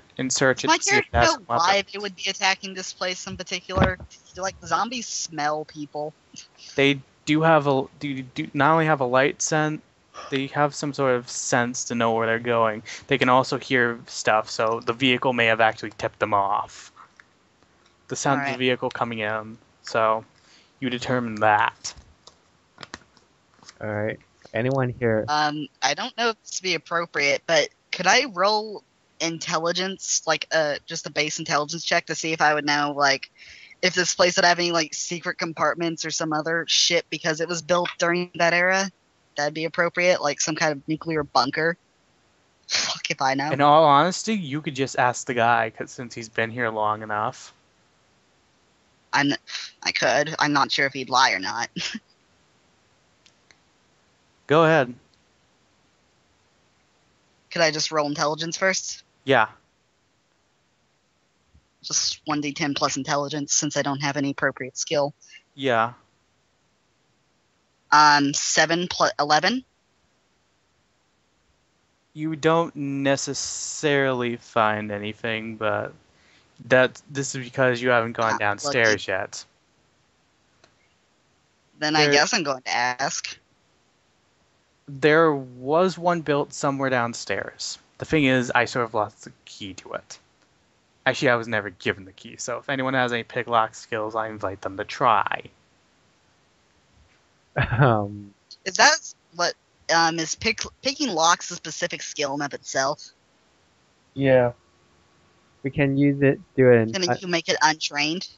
it My to see if character that's know why they would be attacking this place in particular. Do like zombies smell people? They do have do not only have a light scent, they have some sort of sense to know where they're going. They can also hear stuff, so the vehicle may have actually tipped them off. The sound of Alright. the vehicle coming in, so you determine that. all right. Anyone here? I don't know if this would be appropriate, but could I roll intelligence, like just a base intelligence check to see if I would know, like, if this place would have any like secret compartments or some other shit because it was built during that era? That'd be appropriate, like some kind of nuclear bunker. Fuck if I know. In all honesty, you could just ask the guy, since he's been here long enough. I could. I'm not sure if he'd lie or not. Go ahead. Could I just roll intelligence first? Yeah. Just 1d10 plus intelligence since I don't have any appropriate skill. Yeah. 7 plus 11. You don't necessarily find anything, but this is because you haven't gone Ah, downstairs yet. Then I There- guess I'm going to ask. There was one built somewhere downstairs. The thing is, I sort of lost the key to it. Actually, I was never given the key, so if anyone has any pick lock skills, I invite them to try. Is that what is picking locks a specific skill in of itself? Yeah. We can use it doing. Can you make it untrained?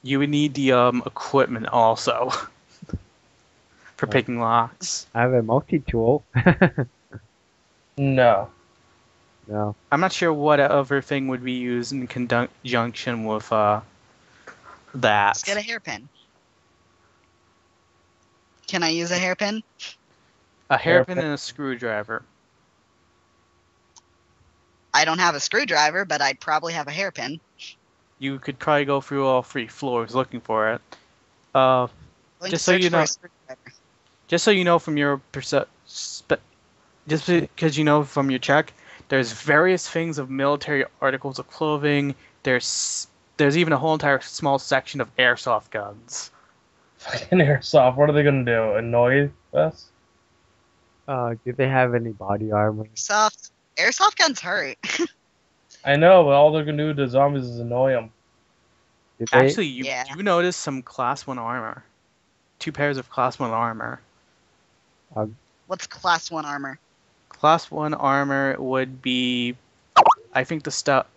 You would need the equipment also for picking locks. I have a multi-tool. No. No. I'm not sure what other thing would be used in conjunction with that. Let's get a hairpin. Can I use a hairpin? A hairpin and a screwdriver. I don't have a screwdriver, but I'd probably have a hairpin. You could probably go through all 3 floors looking for it. Going Just to so search you for know- a screwdriver. Just so you know from your just because you know from your check, there's various things of military articles of clothing. There's even a whole entire small section of airsoft guns. Fucking airsoft. What are they gonna do? Annoy us? Do they have any body armor? Airsoft guns hurt. I know, but all they're gonna do to zombies is annoy them. Do they? Actually, you Yeah. do notice some class 1 armor. 2 pairs of class 1 armor. What's class 1 armor? Class 1 armor would be, I think the stuff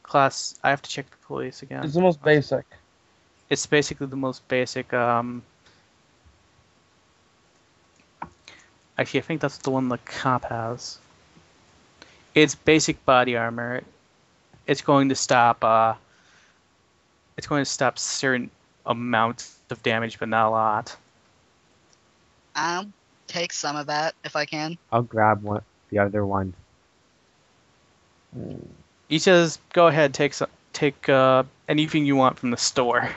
class. I have to check the police again. It's the most basic. It's basically the most basic. Actually, I think that's the one the cop has. It's basic body armor. It's going to stop. It's going to stop certain amounts of damage, but not a lot. I'll take some of that if I can. I'll grab the other one. He says, "Go ahead, take anything you want from the store."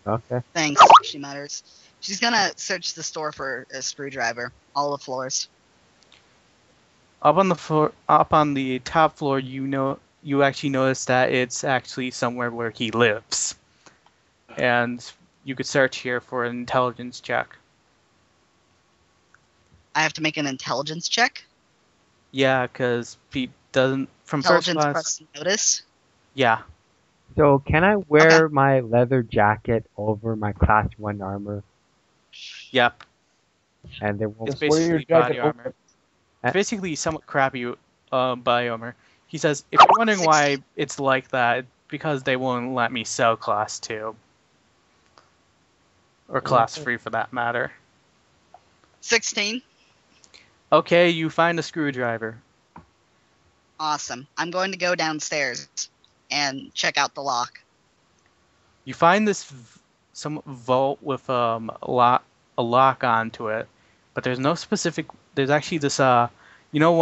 Okay. Thanks, she mutters. She's gonna search the store for a screwdriver. All the floors. Up on the top floor, you actually notice that it's actually somewhere where he lives, and you could search here for an intelligence check. I have to make an intelligence check. Yeah, because Pete doesn't from first Intelligence class. plus notice. Yeah, So can I wear my leather jacket over my class 1 armor, yep. and they won't? It's Just wear your basically body jacket over armor. It's basically somewhat crappy body armor. He says, if you're wondering why it's like that, it's because they won't let me sell class 2. Or class 3 for that matter. 16. Okay, you find a screwdriver. Awesome. I'm going to go downstairs and check out the lock. You find this some vault with a lock onto it, but there's no specific. There's actually this one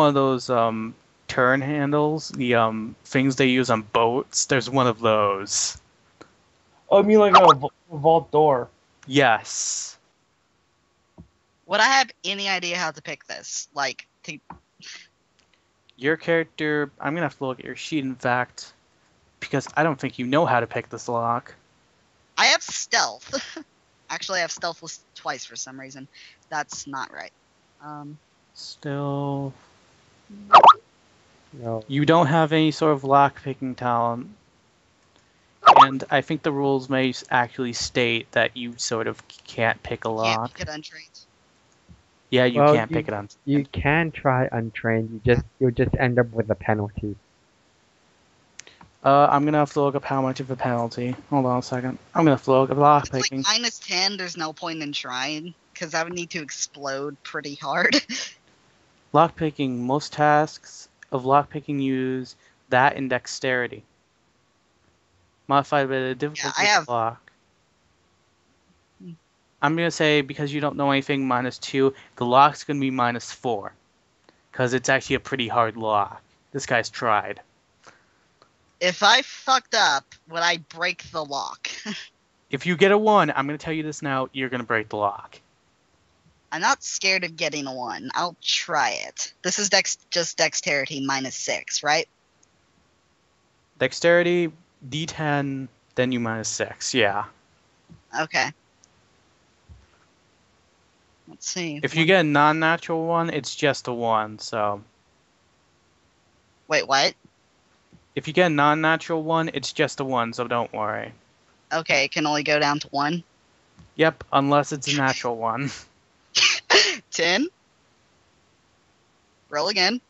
of those turn handles, the things they use on boats. There's one of those. Oh, I mean like a vault door. Yes. Would I have any idea how to pick this? Like, Your character. I'm gonna have to look at your sheet, in fact, because I don't think you know how to pick this lock. I have stealth. Actually, I have stealth twice for some reason. That's not right. Still, No. you don't have any sort of lock picking talent. And I think the rules may actually state that you sort of can't pick a Can't lock. pick it untrained. Yeah, you Well, can't pick it on. You can try untrained. You'll just end up with a penalty. I'm gonna have to look up how much of a penalty. Hold on a second. I'm gonna have to look up lock If it's picking. like -10, there's no point in trying, because I would need to explode pretty hard. Lock picking. Most tasks of lock picking use that and dexterity. Modified by the difficulty I have- of the lock. I'm gonna say because you don't know anything, -2. The lock's gonna be -4, because it's actually a pretty hard lock. This guy's tried. If I fucked up, would I break the lock? If you get a 1, I'm gonna tell you this now. You're gonna break the lock. I'm not scared of getting a 1. I'll try it. This is just dexterity -6, right? Dexterity, D10, then you -6. Yeah. Okay. Let's see. If you get a non-natural 1, it's just a 1. So Wait, what? If you get a non-natural one, it's just a one, so don't worry. Okay, it can only go down to 1. Yep, unless it's a natural one. 10. Roll again.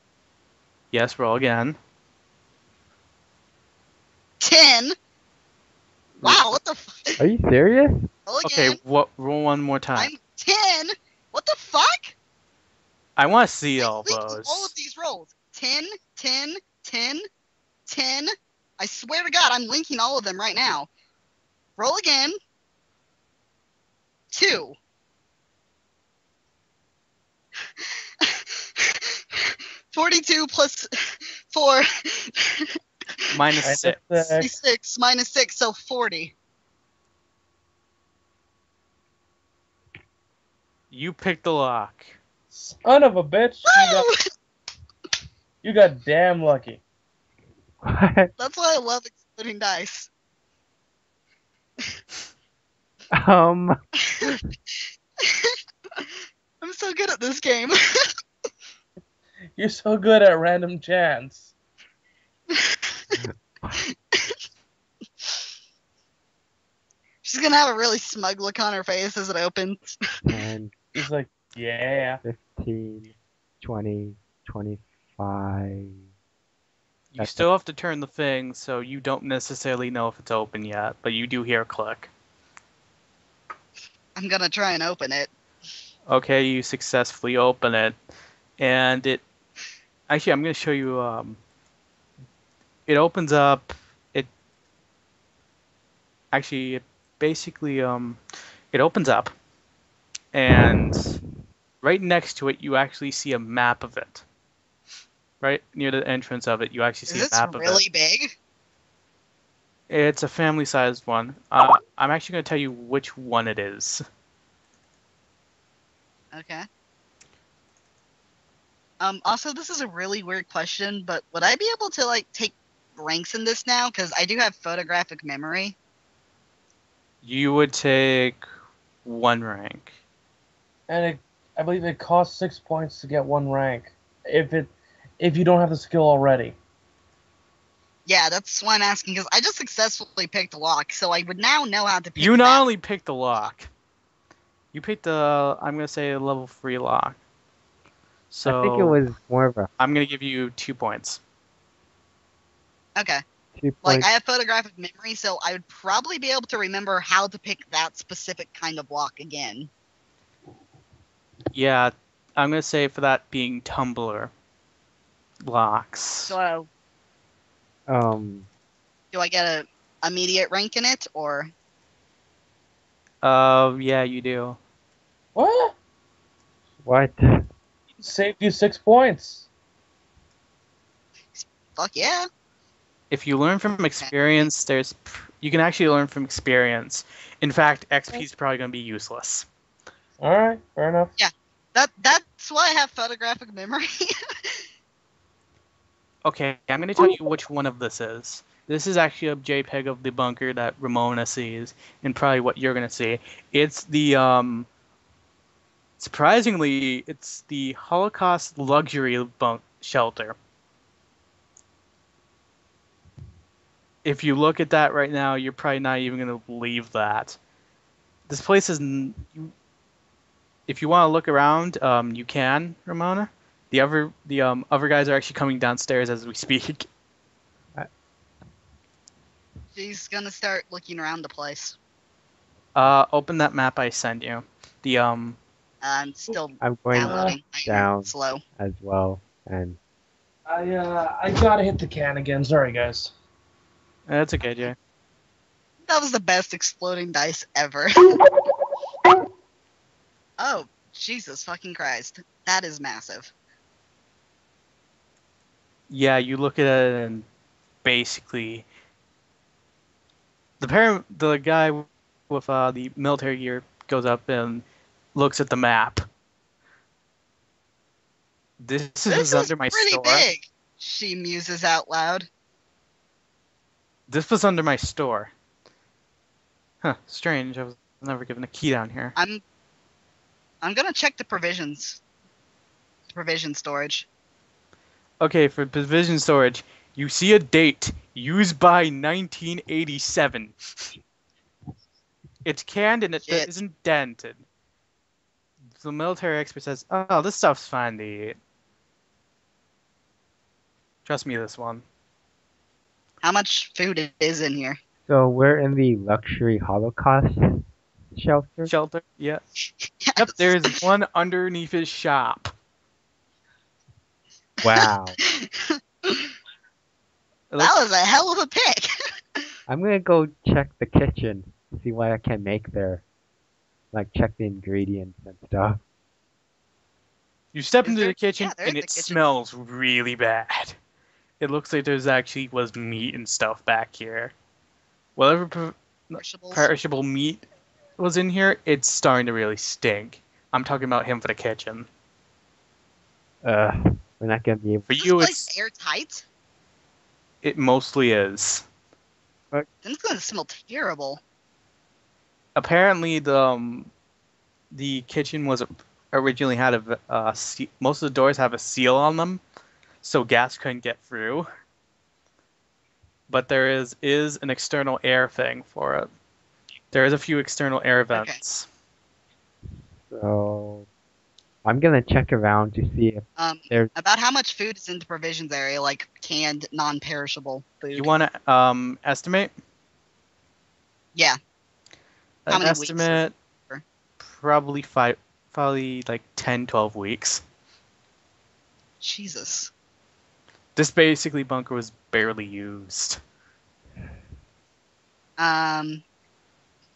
Yes, roll again. 10. Wow, what the Are you serious? Roll Okay, again. roll one more time. I'm 10. What the fuck? I want to see I'm all linking those. all of these rolls. 10, 10, 10, 10. I swear to God, I'm linking all of them right now. Roll again. 2. $42 plus 4. Minus 6. 36 minus 6, so 40. You picked the lock. Son of a bitch! You got damn lucky. What? That's why I love exploding dice. Um, I'm so good at this game. You're so good at random chance. She's gonna have a really smug look on her face as it opens. 10, He's like, yeah. 15, 20, 25. You That's still have to turn the thing, so you don't necessarily know if it's open yet, but you do hear a click. I'm gonna try and open it. Okay, you successfully open it, and it... Actually, I'm going to show you... it opens up... Actually, it basically... it opens up, and right next to it, you actually see a map of it. Right near the entrance of it, you actually Is see this a map of it. really big? It's a family-sized one. I'm actually going to tell you which one it is. Okay. Also, this is a really weird question, but would I be able to, like, take ranks in this now? Because I do have photographic memory. You would take 1 rank. And I believe it costs 6 points to get 1 rank. If you don't have the skill already. Yeah, that's why I'm asking, because I just successfully picked a lock, so I would now know how to pick You not that. only picked the lock, you picked the, I'm going to say, a level 3 lock. So I think it was more of a I'm going to give you 2 points. Okay. 2 Like, point. I have photographic memory, so I would probably be able to remember how to pick that specific kind of lock again. Yeah, I'm going to say for that being tumbler locks. So, do I get a immediate rank in it, or... Yeah, you do. What? What? Saved you 6 points. Fuck yeah. If you learn from experience, you can actually learn from experience. In fact, XP is probably going to be useless. Alright, fair enough. That's why I have photographic memory. Okay, I'm going to tell you which one of this is. This is actually a JPEG of the bunker that Ramona sees, and probably what you're going to see. It's the, surprisingly, it's the Holocaust luxury shelter. If you look at that right now, you're probably not even going to believe that. This place is... If you want to look around, you can, Ramona. The other guys are actually coming downstairs as we speak. She's gonna start looking around the place. Open that map I sent you. The I'm still I'm going downloading. I am down slow. as well, and I gotta hit the can again. Sorry, guys. That's okay, Jay. That was the best exploding dice ever. Oh, Jesus fucking Christ. That is massive. Yeah, you look at it and basically the guy with the military gear goes up and looks at the map. This is under my pretty store. big. She muses out loud. This was under my store. Huh, strange. I was never given a key down here. I'm gonna check the provisions. Provision storage. Okay, for provision storage, You see a date used by 1987. It's canned and it Shit. isn't dented. The military expert says, "Oh, this stuff's fine to eat." Trust me, this one. How much food is in here? So we're in the luxury Holocaust shelter. Shelter? Yeah. Yes. Yep, there's one underneath his shop. Wow. That was a hell of a pick. I'm gonna go check the kitchen, see what I can make there. Like check the ingredients and stuff. You step Is into there- the kitchen yeah, there and is it the kitchen. smells really bad. It looks like there's actually was meat and stuff back here. Whatever Perishables. perishable meat was in here, it's starting to really stink. I'm talking about him for the kitchen. We're not gonna be able. For Is this you, place airtight? it mostly is. Then it's gonna smell terrible. Apparently, the kitchen was originally had most of the doors have a seal on them, so gas couldn't get through. But there is an external air thing for it. There is a few external air vents. So I'm gonna check around to see if there's. About how much food is in the provisions area, like canned, non-perishable food? You want to estimate? Yeah. How An many weeks? estimate, Or- probably like 10, 12 weeks. Jesus. This basically bunker was barely used.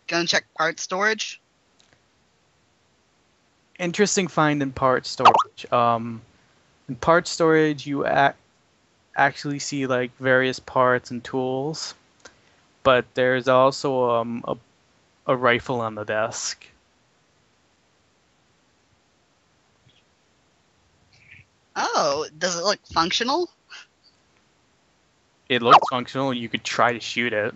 Gonna check part storage. Interesting find in part storage. In part storage, you actually see like various parts and tools, but there's also a rifle on the desk. Oh, does it look functional? It looks functional. You could try to shoot it.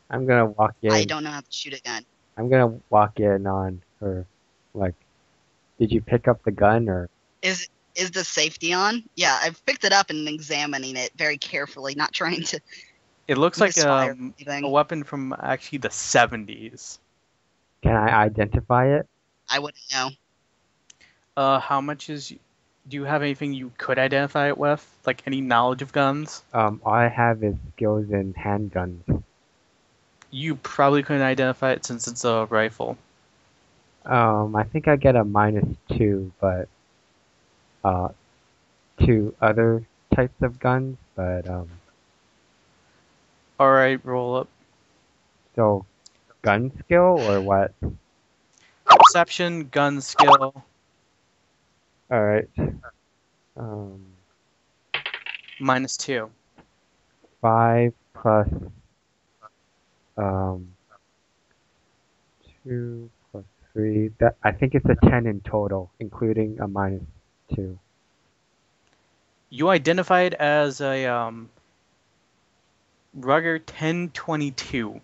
I'm gonna walk in. I don't know how to shoot a gun. I'm gonna walk in on her. Like, did you pick up the gun or? Is the safety on? Yeah, I've picked it up and examining it very carefully, not trying to It looks like misfire a anything. weapon from actually the 70s. Can I identify it? I wouldn't know. How much is? Do you have anything you could identify it with? Like any knowledge of guns? All I have is skills in handguns. You probably couldn't identify it since it's a rifle. I think I get a -2, but to other types of guns, but All right, roll up. so gun skill or what? Perception, gun skill, All right. -2. 5 plus 2 plus 3. That I think it's a 10 in total, including a -2. You identify it as a Ruger 1022.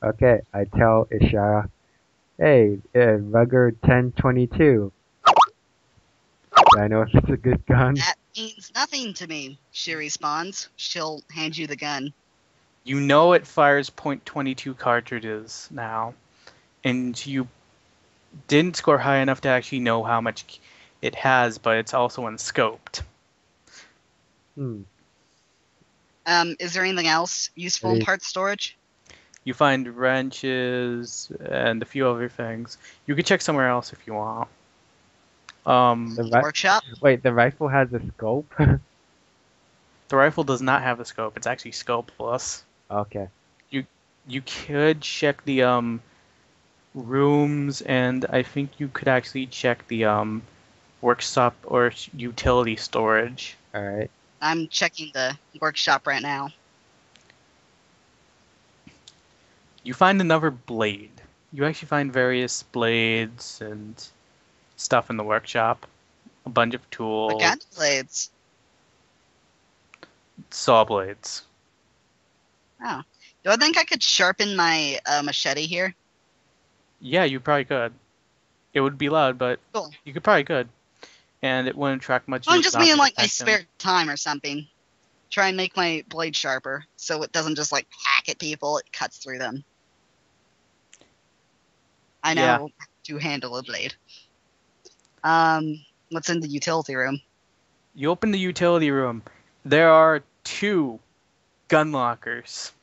Okay, I tell Ishara, hey, Ruger 1022. Do I know if it's a good gun? That means nothing to me, she responds. She'll hand you the gun. You know it fires .22 cartridges now, and you didn't score high enough to actually know how much it has, but it's also unscoped. Is there anything else useful in Hey. part storage? You find wrenches and a few other things. You could check somewhere else if you want. The The workshop? Wait, the rifle has a scope? The rifle does not have a scope. It's actually scopeless. Okay. You could check the rooms, and I think you could actually check the workshop or utility storage. Alright. I'm checking the workshop right now. You find another blade. You actually find various blades and stuff in the workshop. A bunch of tools. What kind of blades? Saw blades. Oh. Do I think I could sharpen my machete here? Yeah, you probably could. It would be loud, but Cool. you probably could. And it wouldn't attract much. Well, I'm just meaning like my attention. spare time or something. try and make my blade sharper so it doesn't just like hack at people, it cuts through them. I know Yeah. how to handle a blade. What's in the utility room? You open the utility room. There are 2 gun lockers.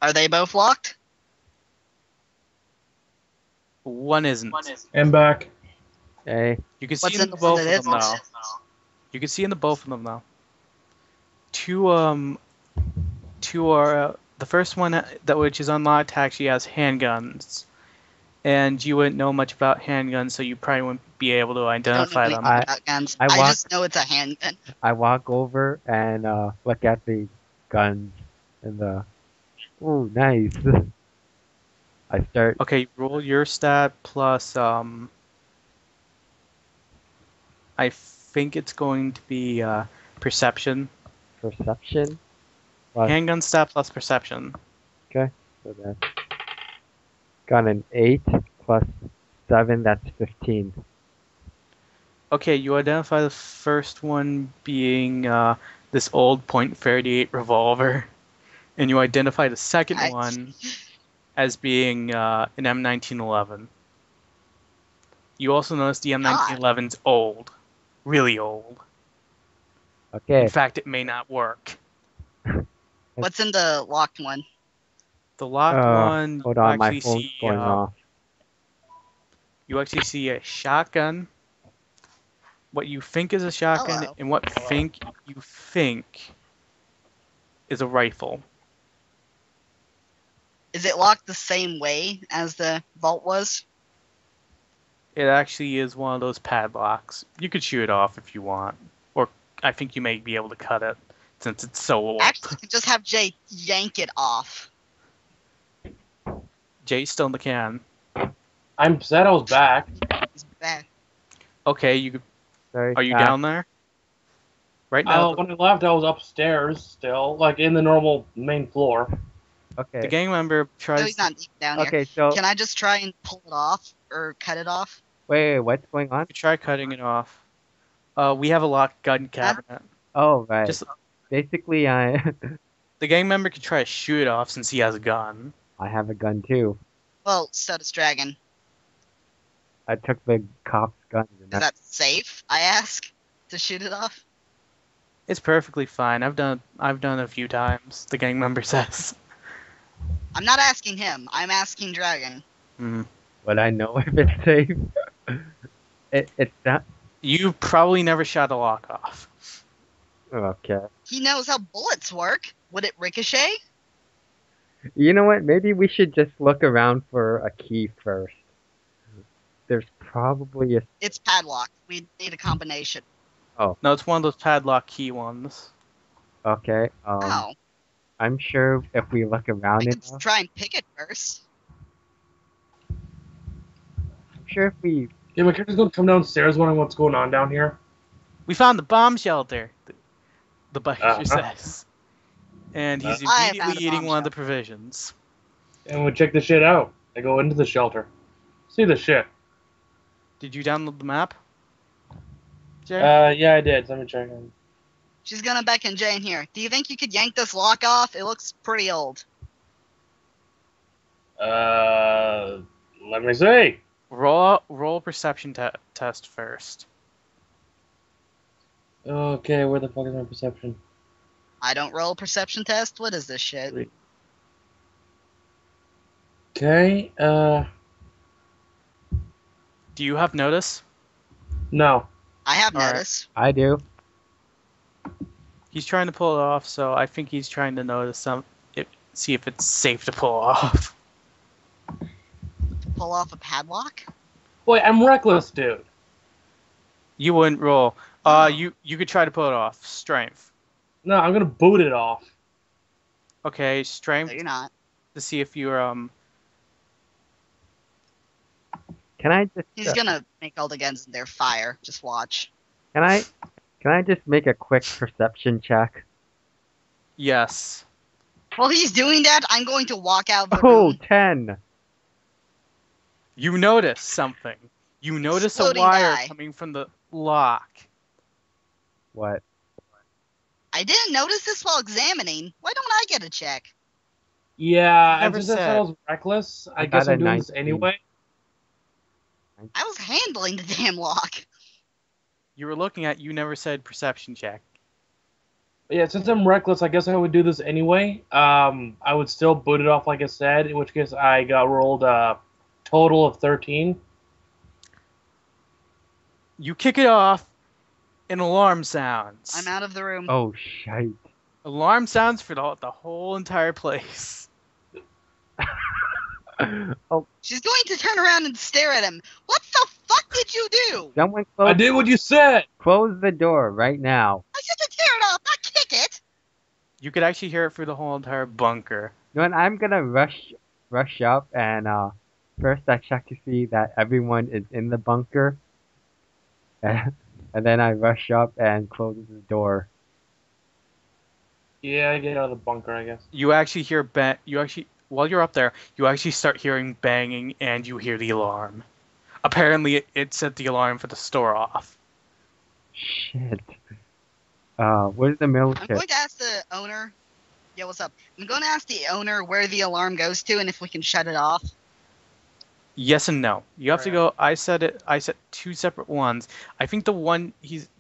Are they both locked? One isn't. And back. Okay. You can see What's in in the the one both that of them isn't? now. You can see in the both of them now. Two are the first one that which is unlocked actually has handguns, and you wouldn't know much about handguns, so you probably wouldn't be able to Don't know identify them. anything about guns. I I walk- just know it's a handgun. I walk over and look at the guns and the. Ooh, nice. I start. Okay, roll your stat plus I think it's going to be perception. Perception. Plus, Handgun stat plus perception. so that's got an 8 plus 7. That's 15. Okay, you identify the first one being this old .38 revolver, and you identify the second Nice. one as being an M1911. You also notice the M1911's old, really old. Okay. In fact, it may not work. What's in the locked one? The locked one, Hold you on, my actually phone's see going off. you actually see a shotgun. What you think is a shotgun, Hello. and what you think is a rifle. Is it locked the same way as the vault was? It actually is one of those padlocks. You could shoot it off if you want, or I think you may be able to cut it since it's so old. Actually, you could just have Jay yank it off. Jay's still in the can. I'm sad I was back. He's back. Okay, you Sorry. are you down there? Right now, When I left, I was upstairs still, like in the normal main floor. Okay. the gang member No, tries. he's not deep down here. Okay. So Can I just try and pull it off or cut it off? wait, what's going on? to try cutting it off. We have a locked gun cabinet. Oh, right. Just Basically, the gang member can try to shoot it off since he has a gun. I have a gun too. Well, so does Dragon. I took the cop's gun. And Is that safe? I ask to shoot it off. It's perfectly fine. I've done it a few times. The gang member says. I'm not asking him. I'm asking Dragon. Would I know if it's safe? It's not. You probably never shot a lock off. Okay. He knows how bullets work. Would it ricochet? You know what? Maybe we should just look around for a key first. There's probably a. It's padlocked. We need a combination. No, it's one of those padlock key ones. Okay. Oh, I'm sure if we look I around could enough. try and pick it first. I'm sure if we. Yeah, my character's gonna come downstairs wondering what's going on down here. We found the bomb shelter. The biker Uh-huh. says, and he's I found immediately a eating bomb one of the provisions. And we check the shit out. I go into the shelter. See the shit. Did you download the map, Jay? Yeah, I did. Let me check. She's gonna beckon Jay in here. Do you think you could yank this lock off? It looks pretty old. Let me see. Roll a perception test first. Okay, where the fuck is my perception? I don't roll a perception test. What is this shit? Okay, Do you have notice? no. I have All right. notice. I do. He's trying to pull it off, so I think he's trying to notice see if it's safe to pull off. Pull off a padlock. Wait, I'm reckless, dude. You wouldn't roll. You could try to pull it off. Strength. No, I'm gonna boot it off. Okay, No, strength you're not. to see if you're Can I just? He's gonna make all the guns in there fire. Just watch. Can I just make a quick perception check? yes. While he's doing that, I'm going to walk out of the Oh, room. 10. You notice something. You notice a Exploding wire guy. coming from the lock. What? I didn't notice this while examining. Why don't I get a check? Yeah, and Never since I said said. I was reckless, I I guess got a I'm doing this 19. anyway. I was handling the damn lock. You were looking at. You never said perception check. Yeah, since I'm reckless, I guess I would do this anyway. I would still boot it off like I said, in which case I got rolled a total of 13. You kick it off. An alarm sounds. I'm out of the room. Oh, shite. Alarm sounds for the whole entire place. Oh, She's going to turn around and stare at him. What the fuck did you do? someone I did what you said! close the door right now. I said to tear it off, not kick it. You could actually hear it through the whole entire bunker. You know what, I'm gonna rush up and first I check to see that everyone is in the bunker. And then I rush up and close the door. Yeah, I get out of the bunker, I guess. You actually hear while you're up there, you actually start hearing banging and you hear the alarm. Apparently, it set the alarm for the store off. Shit. Where's the I'm military? going to ask the owner. Yeah, what's up? I'm going to ask the owner where the alarm goes to and if we can shut it off. Yes and no. You have to go. I set two separate ones. I think the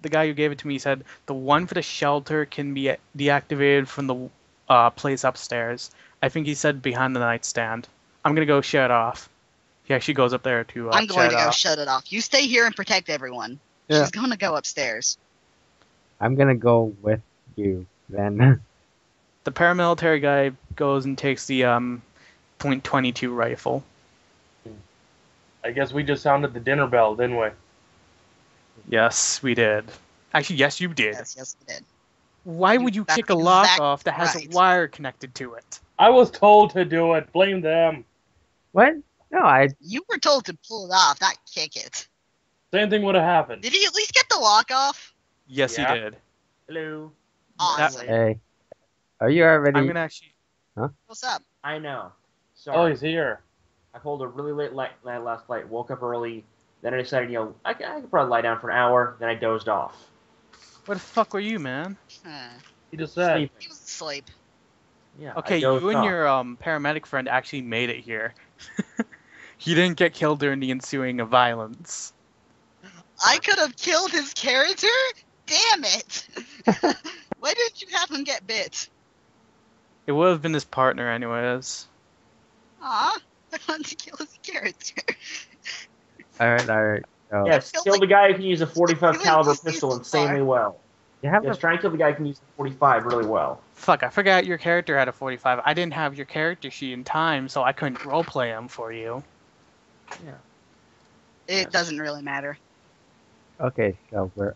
guy who gave it to me said the one for the shelter can be deactivated from the place upstairs. I think he said behind the nightstand. I'm gonna go shut it off. He actually goes up there to. I'm going to go off. shut it off. You stay here and protect everyone. Yeah. She's going to go upstairs. I'm gonna go with you then. The paramilitary guy goes and takes the .22 rifle. I guess we just sounded the dinner bell, didn't we? Yes, we did. Actually, yes, you did. Yes, we did. Why would you kick a lock off that has right. a wire connected to it? I was told to do it. Blame them. What? No, You were told to pull it off, not kick it. Same thing would have happened. Did he at least get the lock off? Yes, Yeah. he did. Hello. Awesome. hey. Are you already? I'm gonna actually. What's up? I know. Oh, Sorry. he's here. I pulled a really late night last night. Woke up early. Then I decided, I could probably lie down for an hour. Then I dozed off. Where the fuck were you, man? He just said. Sleeping. He was asleep. Yeah. Okay, I dozed you and off. your paramedic friend actually made it here. He didn't get killed during the ensuing violence. I could have killed his character? Damn it! Why didn't you have him get bit? It would have been his partner, anyways. Aw, I wanted to kill his character. Alright. So Yes, Feels kill like- the guy who can use a 45 feeling caliber this is pistol too insanely far. well. you have Yes, a try and kill the guy who can use the 45 really well. Fuck, I forgot your character had a 45. I didn't have your character sheet in time, so I couldn't roleplay him for you. It Yes. doesn't really matter. Okay, so we're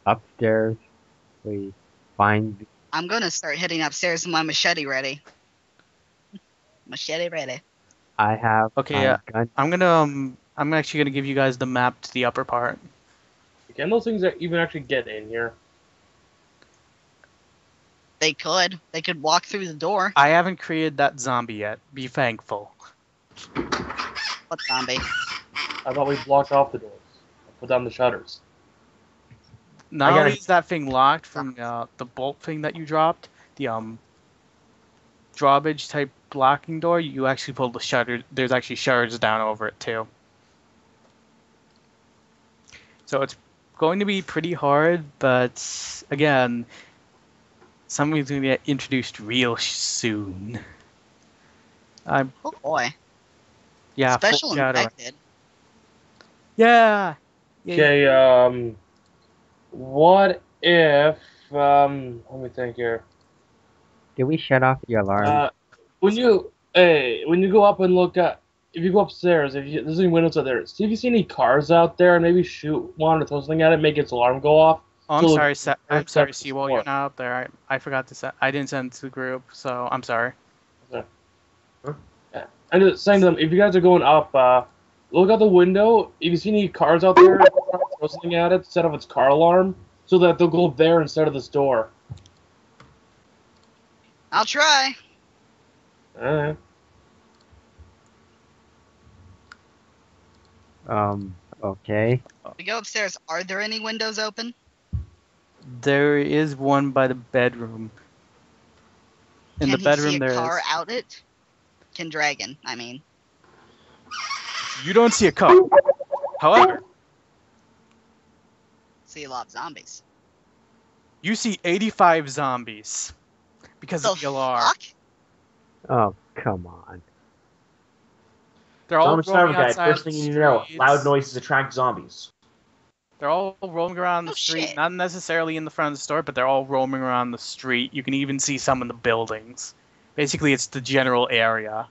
upstairs. We find I'm gonna start heading upstairs with my machete ready. Machete ready. I have Okay, my yeah. gun. I'm actually gonna give you guys the map to the upper part. Can those things even actually get in here? They could. They could walk through the door. I haven't created that zombie yet. Be thankful. What zombie? I thought we blocked off the doors. Put down the shutters. Not I gotta- only is that thing locked from the bolt thing that you dropped, the drawbridge type blocking door, you actually pulled the shutter. There's actually shutters down over it too. So it's going to be pretty hard, but again, somebody's going to get introduced real soon. Oh boy. Yeah, full Special shadow. infected. Yeah. Okay, what if, let me think here. Did we shut off the alarm? When you go up and look at, if you go upstairs, there's any windows out there, see if you see any cars out there, and maybe shoot one or throw something at it, make its alarm go off. Oh, I'm So- sorry, I'm sorry, Except Seawall, you're not up there. I forgot to I didn't send it to the group, so I'm sorry. I'm just saying to them, if you guys are going up, look out the window. If you see any cars out there, throw something at it, set off its car alarm, so that they'll go there instead of this door. I'll try. Alright. Okay. We go upstairs. Are there any windows open? There is one by the bedroom. In the Can he see bedroom a there car is. out it? Can Dragon, I mean. You don't see a car. However, See a lot of zombies. you see 85 zombies because The of the alarm. fuck? Oh, come on. They're all Zombie Survival roaming Guide. outside First the thing you need to know: streets. loud noises attract zombies. They're all roaming around the Oh, street, shit. not necessarily in the front of the store, but they're all roaming around the street. You can even see some in the buildings. Basically, it's the general area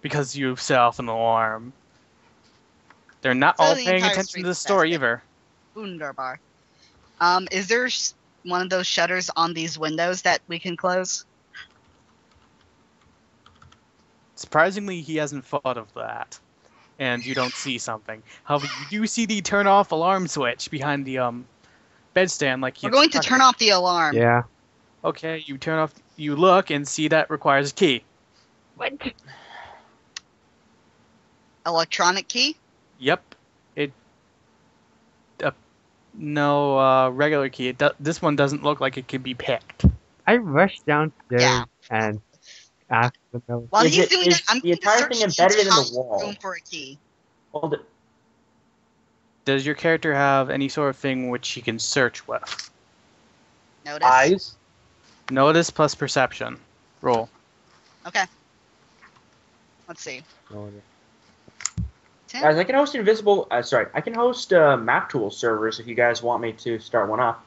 because you set off an alarm. They're not So all the paying entire attention to street's the store infested. either. Wunderbar. Is there one of those shutters on these windows that we can close? Surprisingly, he hasn't thought of that, and you don't see something. However, you do see the turn off alarm switch behind the bedstand, like We're going to turn off the alarm. Yeah. Okay, you turn off. You look and see that requires a key. What? Electronic key? Yep. It. No regular key. This one doesn't look like it could be picked. I rushed downstairs Yeah. and asked the military. While Is he's it- doing is that, I'm the going to entire search thing embedded in the entire wall? room for a key. Hold it. Does your character have any sort of thing which he can search with? Notice. Eyes. Notice plus perception. Roll. Okay. Let's see. 10? Guys, I can host invisible. I can host map tool servers if you guys want me to start one up.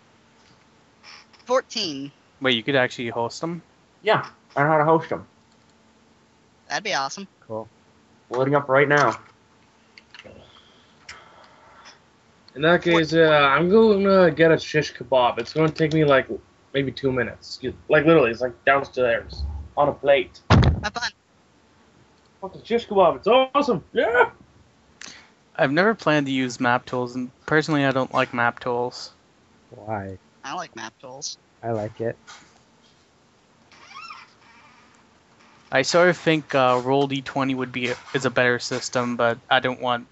14. Wait, you could actually host them? Yeah, I know how to host them. That'd be awesome. Cool. Loading up right now. In that case, I'm going to get a shish kebab. It's going to take me like maybe 2 minutes. Like literally, it's like downstairs on a plate. Have fun. Fucking shish kebab. It's awesome. Yeah. I've never planned to use map tools, and personally, I don't like map tools. Why? I like map tools. I like it. I sort of think roll d20 would be is a better system, but I don't want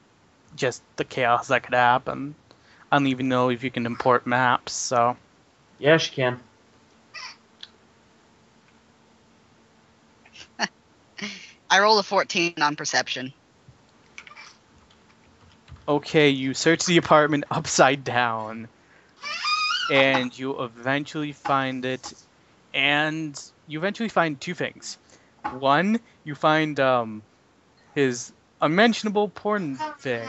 just the chaos that could happen. I don't even know if you can import maps, so Yes, you can. I rolled a 14 on perception. okay, you search the apartment upside down, and you eventually find it, and you eventually find two things. One, you find his unmentionable porn thing.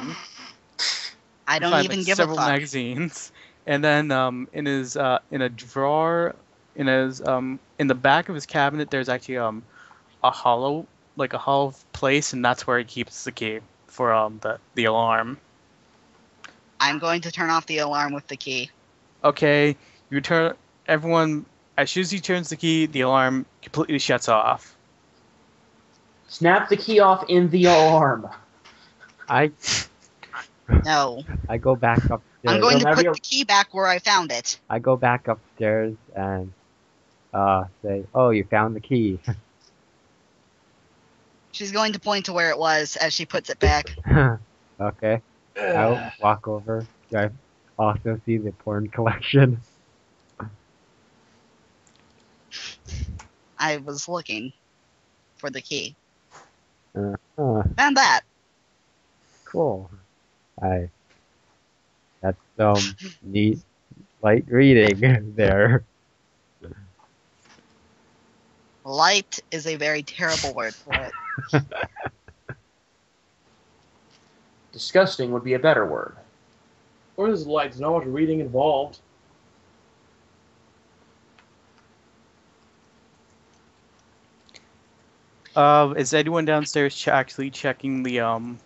I You don't find, even like, give a several fuck. magazines, and then in his in a drawer in his in the back of his cabinet, there's actually a hollow place, and that's where he keeps the key for the alarm. I'm going to turn off the alarm with the key. Okay, you turn everyone as soon as he turns the key, the alarm completely shuts off. Snap the key off in the alarm. I No. I go back upstairs. I'm going to You'll put never- the key back where I found it. I go back upstairs and say, "Oh, you found the key." She's going to point to where it was as she puts it back. Okay. I'll walk over. Do I also see the porn collection? I was looking for the key. Huh. Found that. Cool. That's some neat light reading there. Light is a very terrible word for it. Disgusting would be a better word. Or is lights? Not much reading involved. Is anyone downstairs actually checking the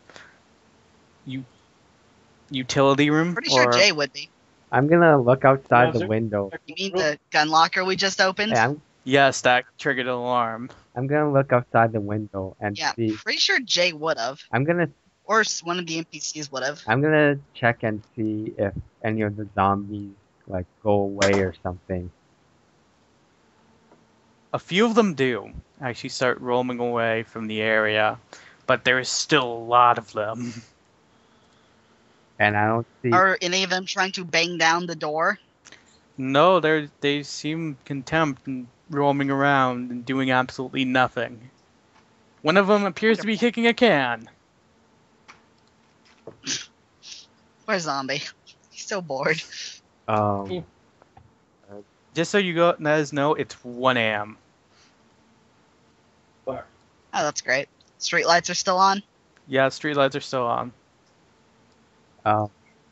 utility room? Pretty sure or- Jay would be. I'm gonna look outside the Browser? window. You mean the gun locker we just opened? Hey, Yes, that triggered an alarm. I'm gonna look outside the window and Yeah, see. pretty sure Jay would have. I'm gonna Or one of the NPCs would have. I'm gonna check and see if any of the zombies like go away or something. A few of them do actually start roaming away from the area, but there is still a lot of them. And I don't see. Are any of them trying to bang down the door? No, they seem contempt and roaming around and doing absolutely nothing. One of them appears to be Wonderful. kicking a can. Where's Zombie? He's so bored. Um, Just so you guys know, it's 1 a.m. Fuck. Oh, that's great. Street lights are still on. Yeah, streetlights are still on.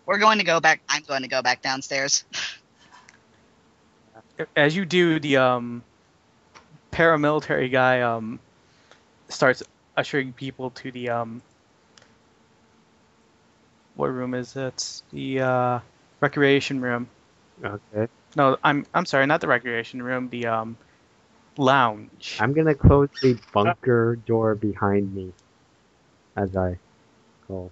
We're going to go back. I'm going to go back downstairs. As you do, the paramilitary guy starts ushering people to the what room is it? The recreation room. okay. No, I'm sorry, not the recreation room. The lounge. I'm gonna close the bunker door behind me as I go.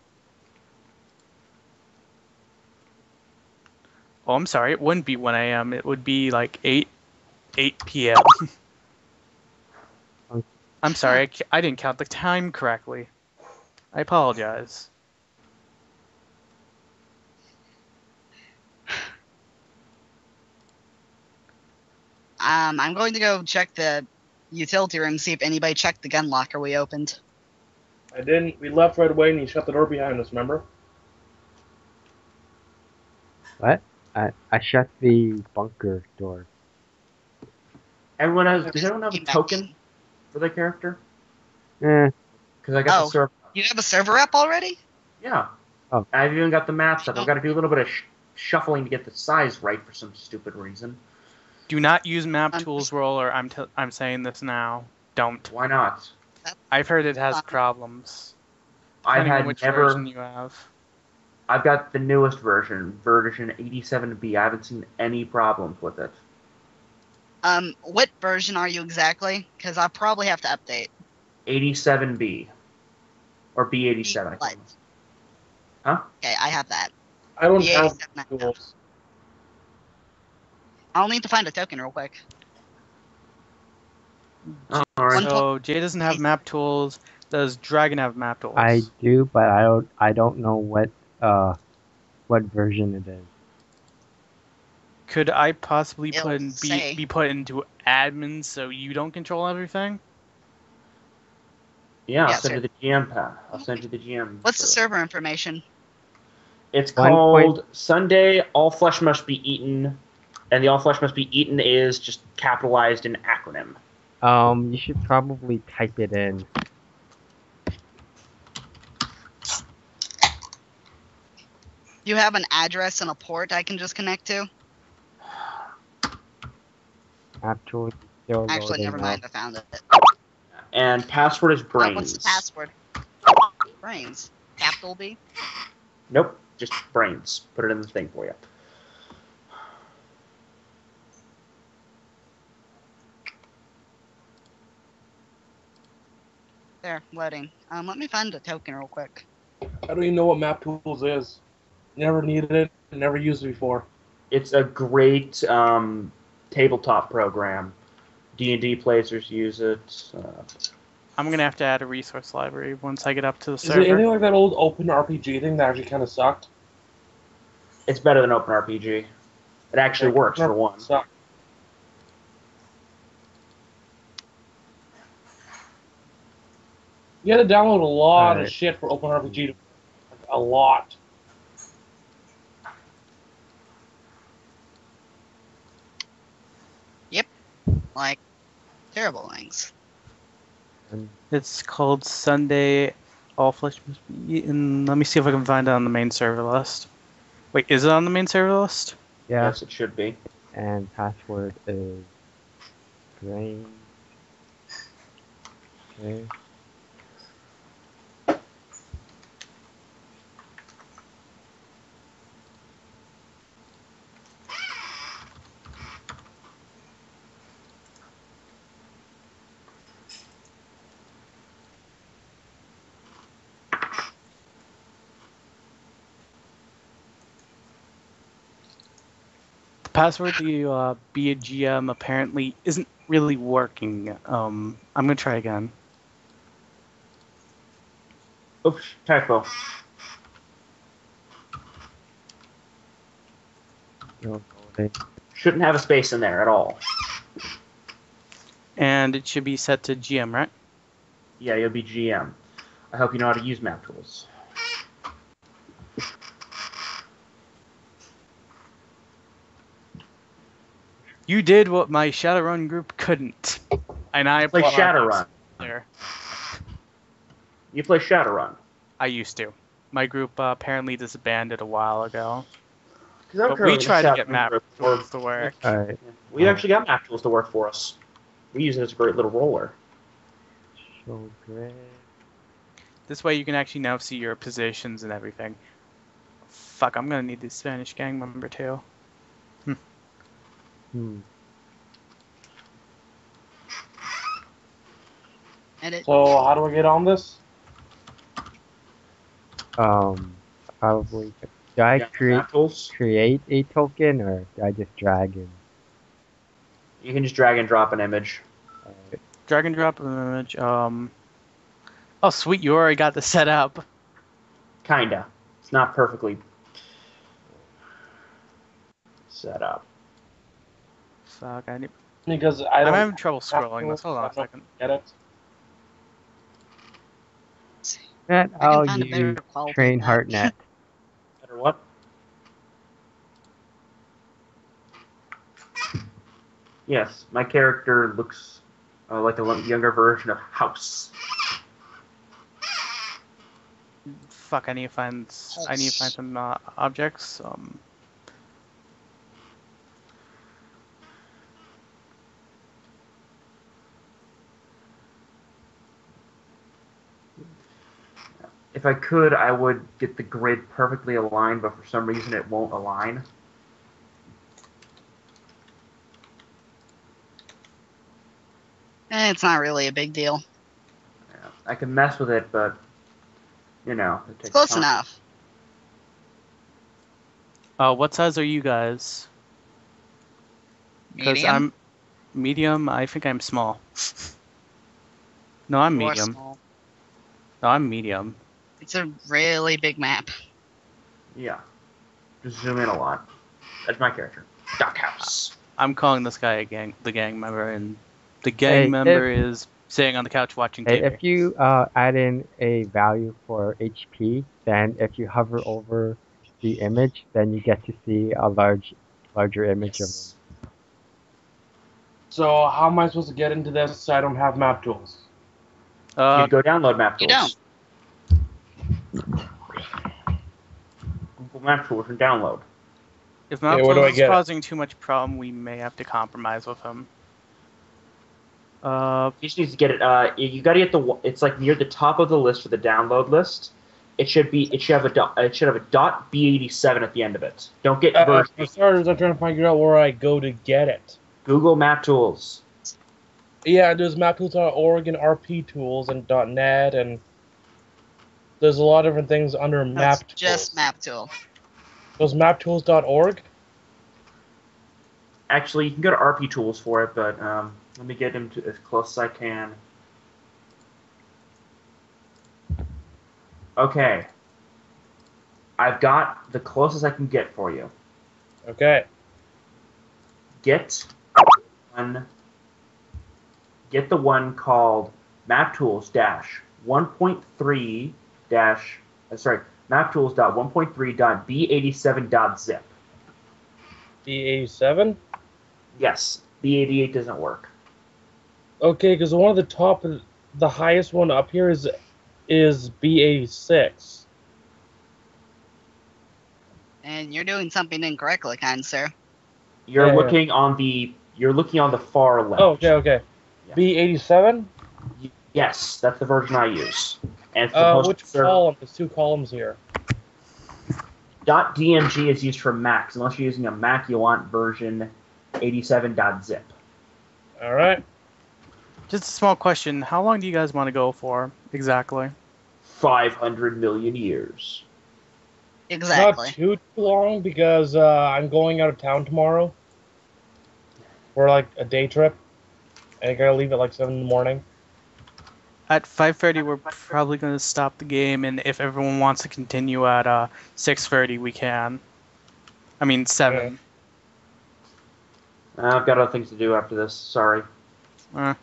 Oh, I'm sorry. It wouldn't be 1 a.m. It would be like 8 p.m. I'm sorry. I didn't count the time correctly. I apologize. I'm going to go check the utility room, see if anybody checked the gun locker we opened. I didn't. We left right away, and he shut the door behind us. Remember? What? I shut the bunker door. Does everyone have a token for their character? Eh, Because I got Oh. the server. You have a server up already? Yeah. Oh. I've even got the maps up. I've got to do a little bit of shuffling to get the size right for some stupid reason. Do not use map Um, tools roller. I'm saying this now. Don't. Why not? I've heard it has problems. I've Depending on had which never. version you have. I've got the newest version 87B. I haven't seen any problems with it. What version are you exactly? Because I probably have to update. 87B. Or B87. I What? think. Huh? Okay, I have that. I don't The have 87 I have. tools. I'll need to find a token real quick. All right. One So Jay doesn't have map tools. Does Dragon have map tools? I do, but I don't know what version it is. Could I possibly It'll say. be put into admin so you don't control everything? Yeah, I'll Yeah, send you the GM pad. I'll send you the GM. What's the for it. server information? It's 1 called Sunday All Flesh Must Be Eaten. And the All Flesh Must Be Eaten is just capitalized in acronym. You should probably type it in. You have an address and a port I can just connect to? Actually, still Actually, loading never up. mind. I found it. And password is Oh, brains. what's the password? Brains. Capital B? Nope, just brains. Put it in the thing for you. There, loading. Let me find a token real quick. I don't even know what map tools is. Never needed it. Never used it before. It's a great tabletop program. D&D players use it. I'm gonna have to add a resource library once I get up to the Is it server. anything like that old open RPG thing that actually kind of sucked? It's better than OpenRPG. It actually works for one. Sucked. You had to download a lot of Alright. shit for OpenRPG. Like, a lot. Like, terrible things. It's called Sunday All Flesh Must Be Eaten. Let me see if I can find it on the main server list. Wait, is it on the main server list? Yeah, Yes, it should be. and password is brain. Okay. The password to be a GM apparently isn't really working. I'm gonna try again. Oops, typo. Still loading. Shouldn't have a space in there at all. And it should be set to GM, right? Yeah, you'll be GM. I hope you know how to use map tools. You did what my Shadowrun group couldn't. And I Play applaud Shadowrun. you there. You play Shadowrun. I used to. My group apparently disbanded a while ago. Because I'm But we currently tried to Shadowrun get map group, tools to work. Alright. We've actually got map tools to work for us. We use it as a great little roller. Show grid. This way you can actually now see your positions and everything. Fuck, I'm gonna need the Spanish gang member too. Edit. So how do I get on this? Probably. Do I Yeah, create map tools. a token or do I just drag in? You can just drag and drop an image. Drag and drop an image. Oh sweet, you already got this set up. Kinda. It's not perfectly set up. Fuck, I need. Because I I'm don't having trouble scrolling this. Hold on a second. get it. Net, I I'll can find a better use quality Train than that. HeartNet. Better what? Yes, my character looks like a younger version of House. Fuck, I need to find. I need to find some objects. If I could, I would get the grid perfectly aligned, but for some reason it won't align. It's not really a big deal. Yeah, I can mess with it, but you know, it takes It's close time. enough. What size are you guys? Because Medium. I'm medium. I think I'm small. No, I'm You are medium. small. No, I'm medium. It's a really big map. Yeah, just zoom in a lot. That's my character, Duck House. I'm calling this guy the gang member, and the gang Hey, member is sitting on the couch watching Hey, TV. if you add in a value for HP, then if you hover over the image, then you get to see a larger image of Yes. So how am I supposed to get into this? I don't have map tools. You go download map You tools. Google Map Tools and download. If where do I Malcolm is get it? causing too much problem, we may have to compromise with him. He just needs to get it. You got to get the. It's like near the top of the list for the download list. It should have a dot. It should have a .b87 at the end of it. Don't get version. For starters, I'm trying to figure out where I go to get it. Google Map Tools. Yeah, there's maptools.org and RP Tools and .net, and there's a lot of different things under No, map it's just map tool. Does maptools.org? Actually, you can go to RP Tools for it, but let me get him to as close as I can. Okay. I've got the closest I can get for you. Okay. Get the one called MapTools 1.3 MapTools.1.3.b87.zip. B87? Yes, B88 doesn't work. Okay, because one of the top, the highest one up here is B86. And you're doing something incorrectly, kind sir. You're Yeah. looking on the far left. Oh, okay. Yeah. B87? Yes, that's the version I use. And it's supposed Which to serve- column? There's two columns here. .dmg is used for Macs. Unless you're using a Mac, you want version 87.zip. Alright. Just a small question. How long do you guys want to go for exactly? 500 million years. Exactly. Not too long because I'm going out of town tomorrow for like a day trip, and I gotta leave at like 7 in the morning. At 5:30, we're probably going to stop the game, and if everyone wants to continue at 6:30, we can. I mean 7. I've got other things to do after this. Sorry. Uh,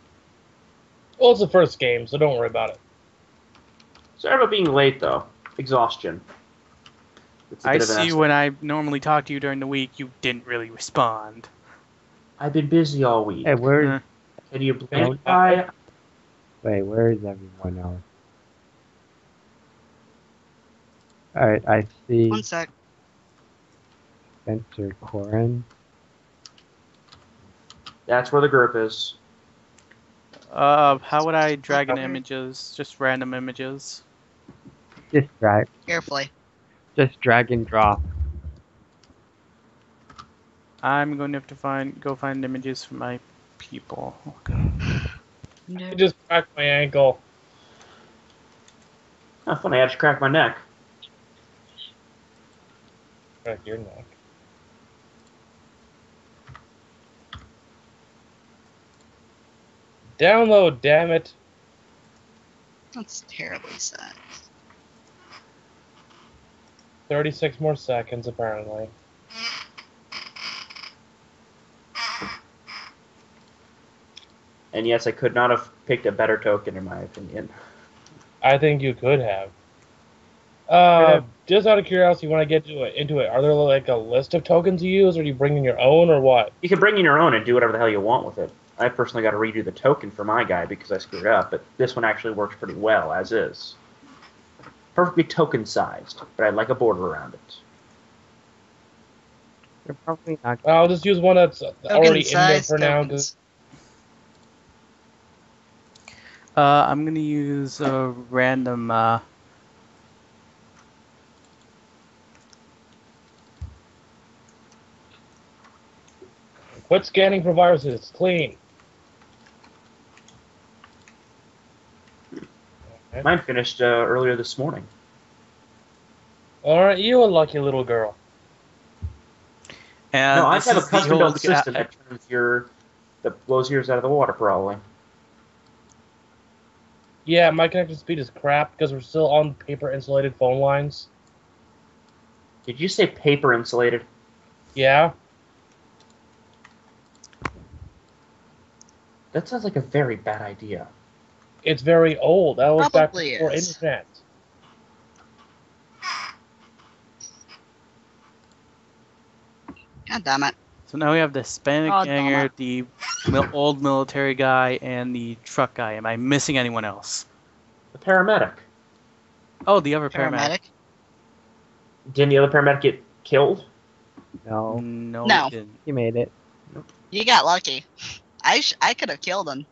Well, it's the first game, so don't worry about it. Sorry about being late, though. Exhaustion. It's a I bit of an see accident. when I normally talk to you during the week, you didn't really respond. I've been busy all week. Hey, where's Uh, Can you blame Don't- the guy? wait? Where is everyone else? All right, I see One sec. Spencer Corin. That's where the group is. how would I drag in Okay. images? Just random images. Just Carefully. drag and drop. I'm going to have to go find images for my people. Okay. I just cracked my ankle. Oh, funny, I just cracked my neck. Crack your neck. Download, damn it. That's terribly sad. 36 more seconds, apparently. And yes, I could not have picked a better token, in my opinion. I think you could have. Just out of curiosity, when I get into it, are there like a list of tokens you use, or are you bringing your own, or what? You can bring in your own and do whatever the hell you want with it. I personally got to redo the token for my guy because I screwed up, but this one actually works pretty well, as is. Perfectly token-sized, but I'd like a border around it. You're probably not. I'll just use one that's already in there Token-sized for now. tokens. I'm going to use a random... Quit scanning for viruses. It's clean. Mine finished earlier this morning. Aren't you a lucky little girl? And No, I this have a is the custom-built old system that blows yours out of the water, probably. Yeah, my connection speed is crap because we're still on paper-insulated phone lines. Did you say paper insulated? Yeah. That sounds like a very bad idea. It's very old. That was back Probably before is. internet. God damn it. So now we have the Hispanic Oh, ganger, Donna. the old military guy, and the truck guy. Am I missing anyone else? The paramedic. Oh, the other paramedic. Paramedic? Didn't the other paramedic get killed? No, No, No. he didn't. he made it. You got lucky. I could have killed him.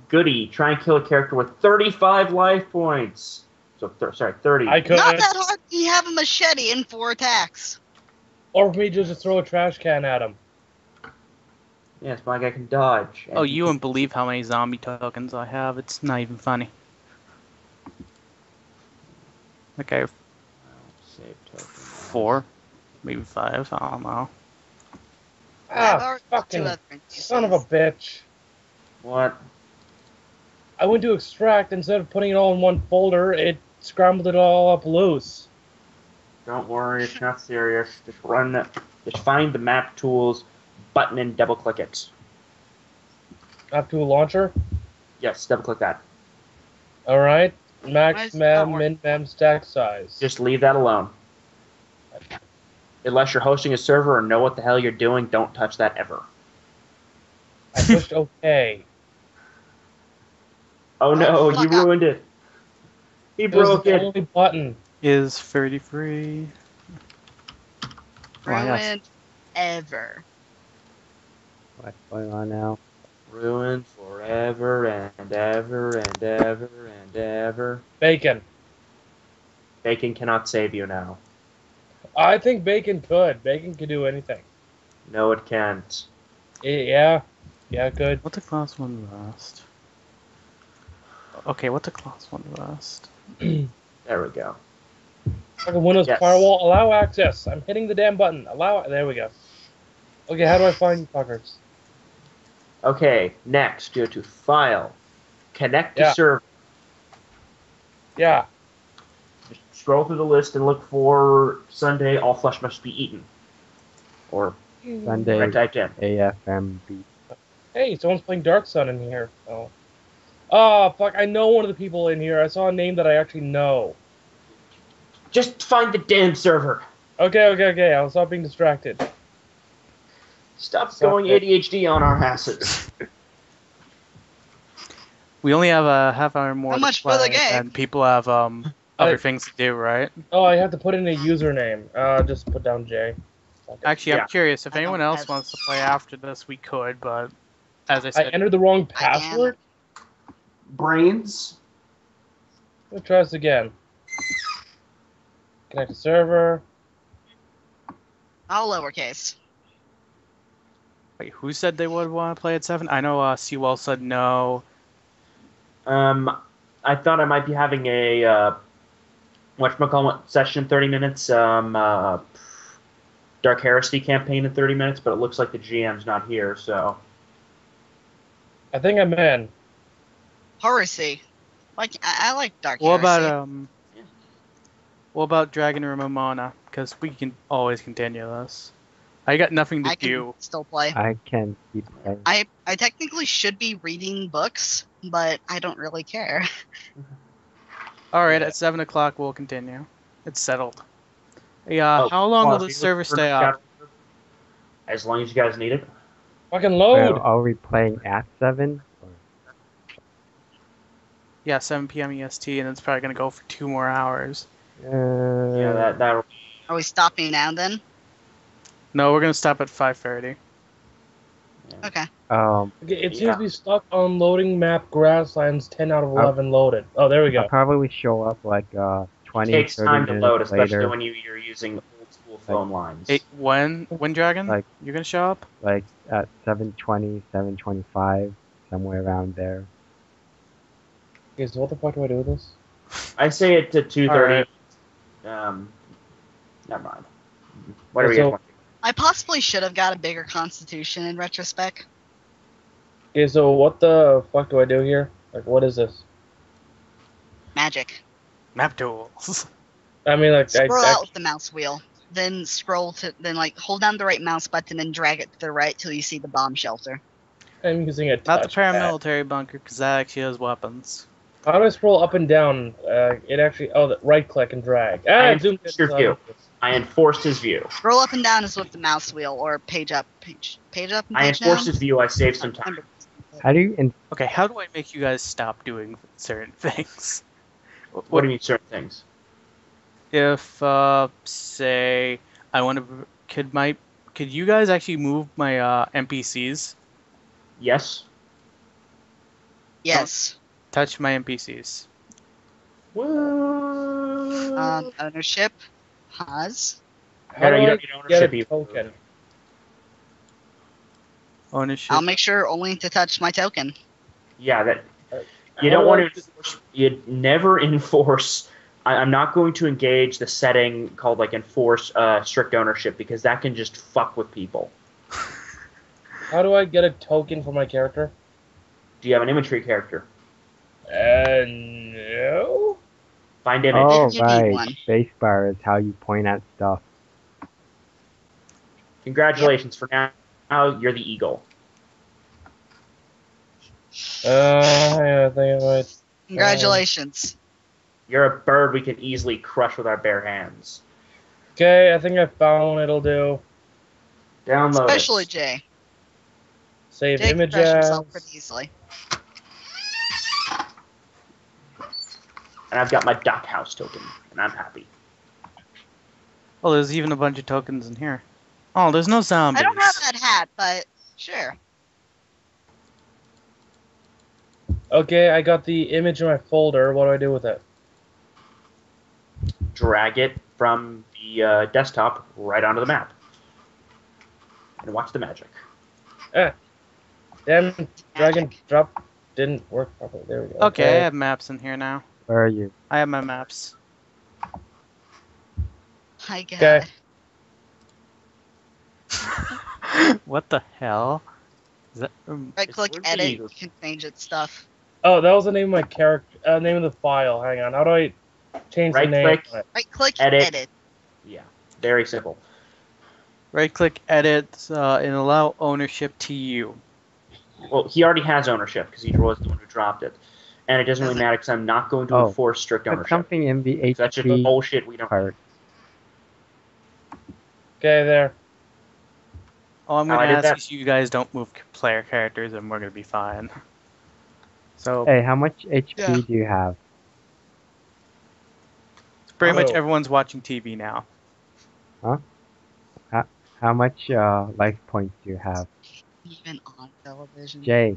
Goody, try and kill a character with 35 life points. So, 30. I could. Not that hard. You have a machete and 4 attacks. Or for me just to throw a trash can at him. Yes, my guy can dodge. Oh, you wouldn't believe how many zombie tokens I have. It's not even funny. Okay, Save token. 4, maybe 5. I don't know. I've Ah, already fucking 2 other son of a bitch. What? I went to extract, instead of putting it all in one folder, it scrambled it all up loose. Don't worry, it's not serious. Just run it. Just find the map tools button and double click it. Up to a launcher. Yes, double click that. Alright. Why Max, is it not mem, working? min, mem, stack size. Just leave that alone. Unless you're hosting a server or know what the hell you're doing, don't touch that ever. I pushed OK. Oh no, fuck you up. ruined it. He It was broke the it. only button. Is 33. Why, yes. Ruined ever. What's going on now? Ruined forever and ever and ever and ever. Bacon. Bacon cannot save you now. I think Bacon could. Bacon could do anything. No, it can't. Yeah. Yeah, good. What's a class 1 rust? Okay, what's a class 1 rust? There we go. Like a Windows Yes. firewall, allow access. I'm hitting the damn button. Allow. There we go. Okay, how do I find you fuckers? Okay, next go to File, Connect to Yeah. Server. Yeah. Just scroll through the list and look for Sunday. All flesh must be eaten, or Sunday I typed in. AFMB. Hey, someone's playing Dark Sun in here. Oh. Oh, fuck, I know one of the people in here. I saw a name that I actually know. Just find the damn server. Okay, I'll stop being distracted. Stop Stop going it. ADHD on our asses. We only have a half hour more How to much for the play, game? and people have other things to do, right? Oh, I have to put in a username. Just put down J. Fuck it. Actually, Yeah. I'm curious if I anyone don't else have- wants to play after this. We could, but as I I said, entered the wrong I am. password? Brains. Let's try this again. Connect to server. All lowercase. wait, who said they would want to play at 7? I know Sewell said no. I thought I might be having a whatchamacallit session in 30 minutes. Dark Heresy campaign in 30 minutes, but it looks like the GM's not here, so. I think I'm in. Heresy. Like I like Dark What Heresy. about what about Dragon or Momona? Because we can always continue this. I got nothing to I can do. still play. I can keep playing. I technically should be reading books, but I don't really care. All right, Yeah. at 7 o'clock we'll continue. It's settled. Yeah, Oh, how long will pause. the server stay up? As long as you guys need it. Fucking load! Well, are we playing at 7? Or- Yeah, 7 p.m. EST, and it's probably gonna go for 2 more hours. Yeah, that'll. Are we stopping now then? No, we're gonna stop at 5:30. Okay. Okay, it seems Yeah. to be stuck on loading map grasslands 10 out of 11 loaded. Oh, there we I'll go. probably show up like 20, Takes 30 time to minutes load, especially later, when you're using old school phone lines. When Dragon? Like- You're gonna show up? like at 7:20, 7:25, somewhere around there. Okay, so what the fuck do I do with this? I say it to 2:30. Alright. Never mind. Whatever So- you guys want. I possibly should have got a bigger constitution in retrospect. Okay, so what the fuck do I do here? Like, what is this? Magic. Map tools. I mean, like, Scroll out with the mouse wheel. Then like hold down the right mouse button and drag it to the right till you see the bomb shelter. I'm using a Not the touchpad. paramilitary bunker, because that actually has weapons. How do I scroll up and down? It actually, right click and drag. I It zoomed in, enforced your so I view. don't- I enforced his view. Scroll up and down is with the mouse wheel, or page up and I page enforced down. his view. I saved some time. How do you? Okay, how do I make you guys stop doing certain things? What do you mean certain things? If say I want to, could you guys actually move my NPCs? Yes. Yes. Touch my NPCs. What? Ownership. Pause. How do you I don't need get ownership a either. token? Ownership. I'll make sure only to touch my token. Yeah, that you How don't do want I- to enforce. You never enforce. I'm not going to engage the setting called like enforce strict ownership because that can just fuck with people. How do I get a token for my character? Do you have an imagery character? No. Find image. Oh You need right, one. spacebar is how you point at stuff. Congratulations for now. Now you're the eagle. Yeah, I think I might. Congratulations. You're a bird we can easily crush with our bare hands. Okay, I think I found one it'll do. Download Especially it. Jay. Save Jay can image crush as. himself pretty easily. And I've got my duck house token, and I'm happy. Oh, there's even a bunch of tokens in here. Oh, there's no zombies. I don't have that hat, but sure. Okay, I got the image in my folder. What do I do with it? Drag it from the desktop right onto the map. And watch the magic. Damn, drag and Magic. drop didn't work properly. There we go. Okay, I have maps in here now. Where are you? I have my maps. My God. Okay. What the hell? Is that? Right click It's edit, legal. you can change its stuff. Oh, that was the name of my character. Name of the file. Hang on. How do I change Right the name? click. on it? Right click Edit. edit. Yeah, very simple. Right-click, edit, and allow ownership to you. Well, he already has ownership because he was the one who dropped it. And it doesn't really matter because I'm not going to Oh, enforce strict Put ownership. something in the So that's just HP bullshit we don't part. Okay, there. All I'm Oh, going I to did ask that. is you guys don't move player characters, and we're going to be fine. So, Hey, how much HP Yeah. do you have? pretty much Oh. everyone's watching TV now. How much life points do you have? Even on television. Jay,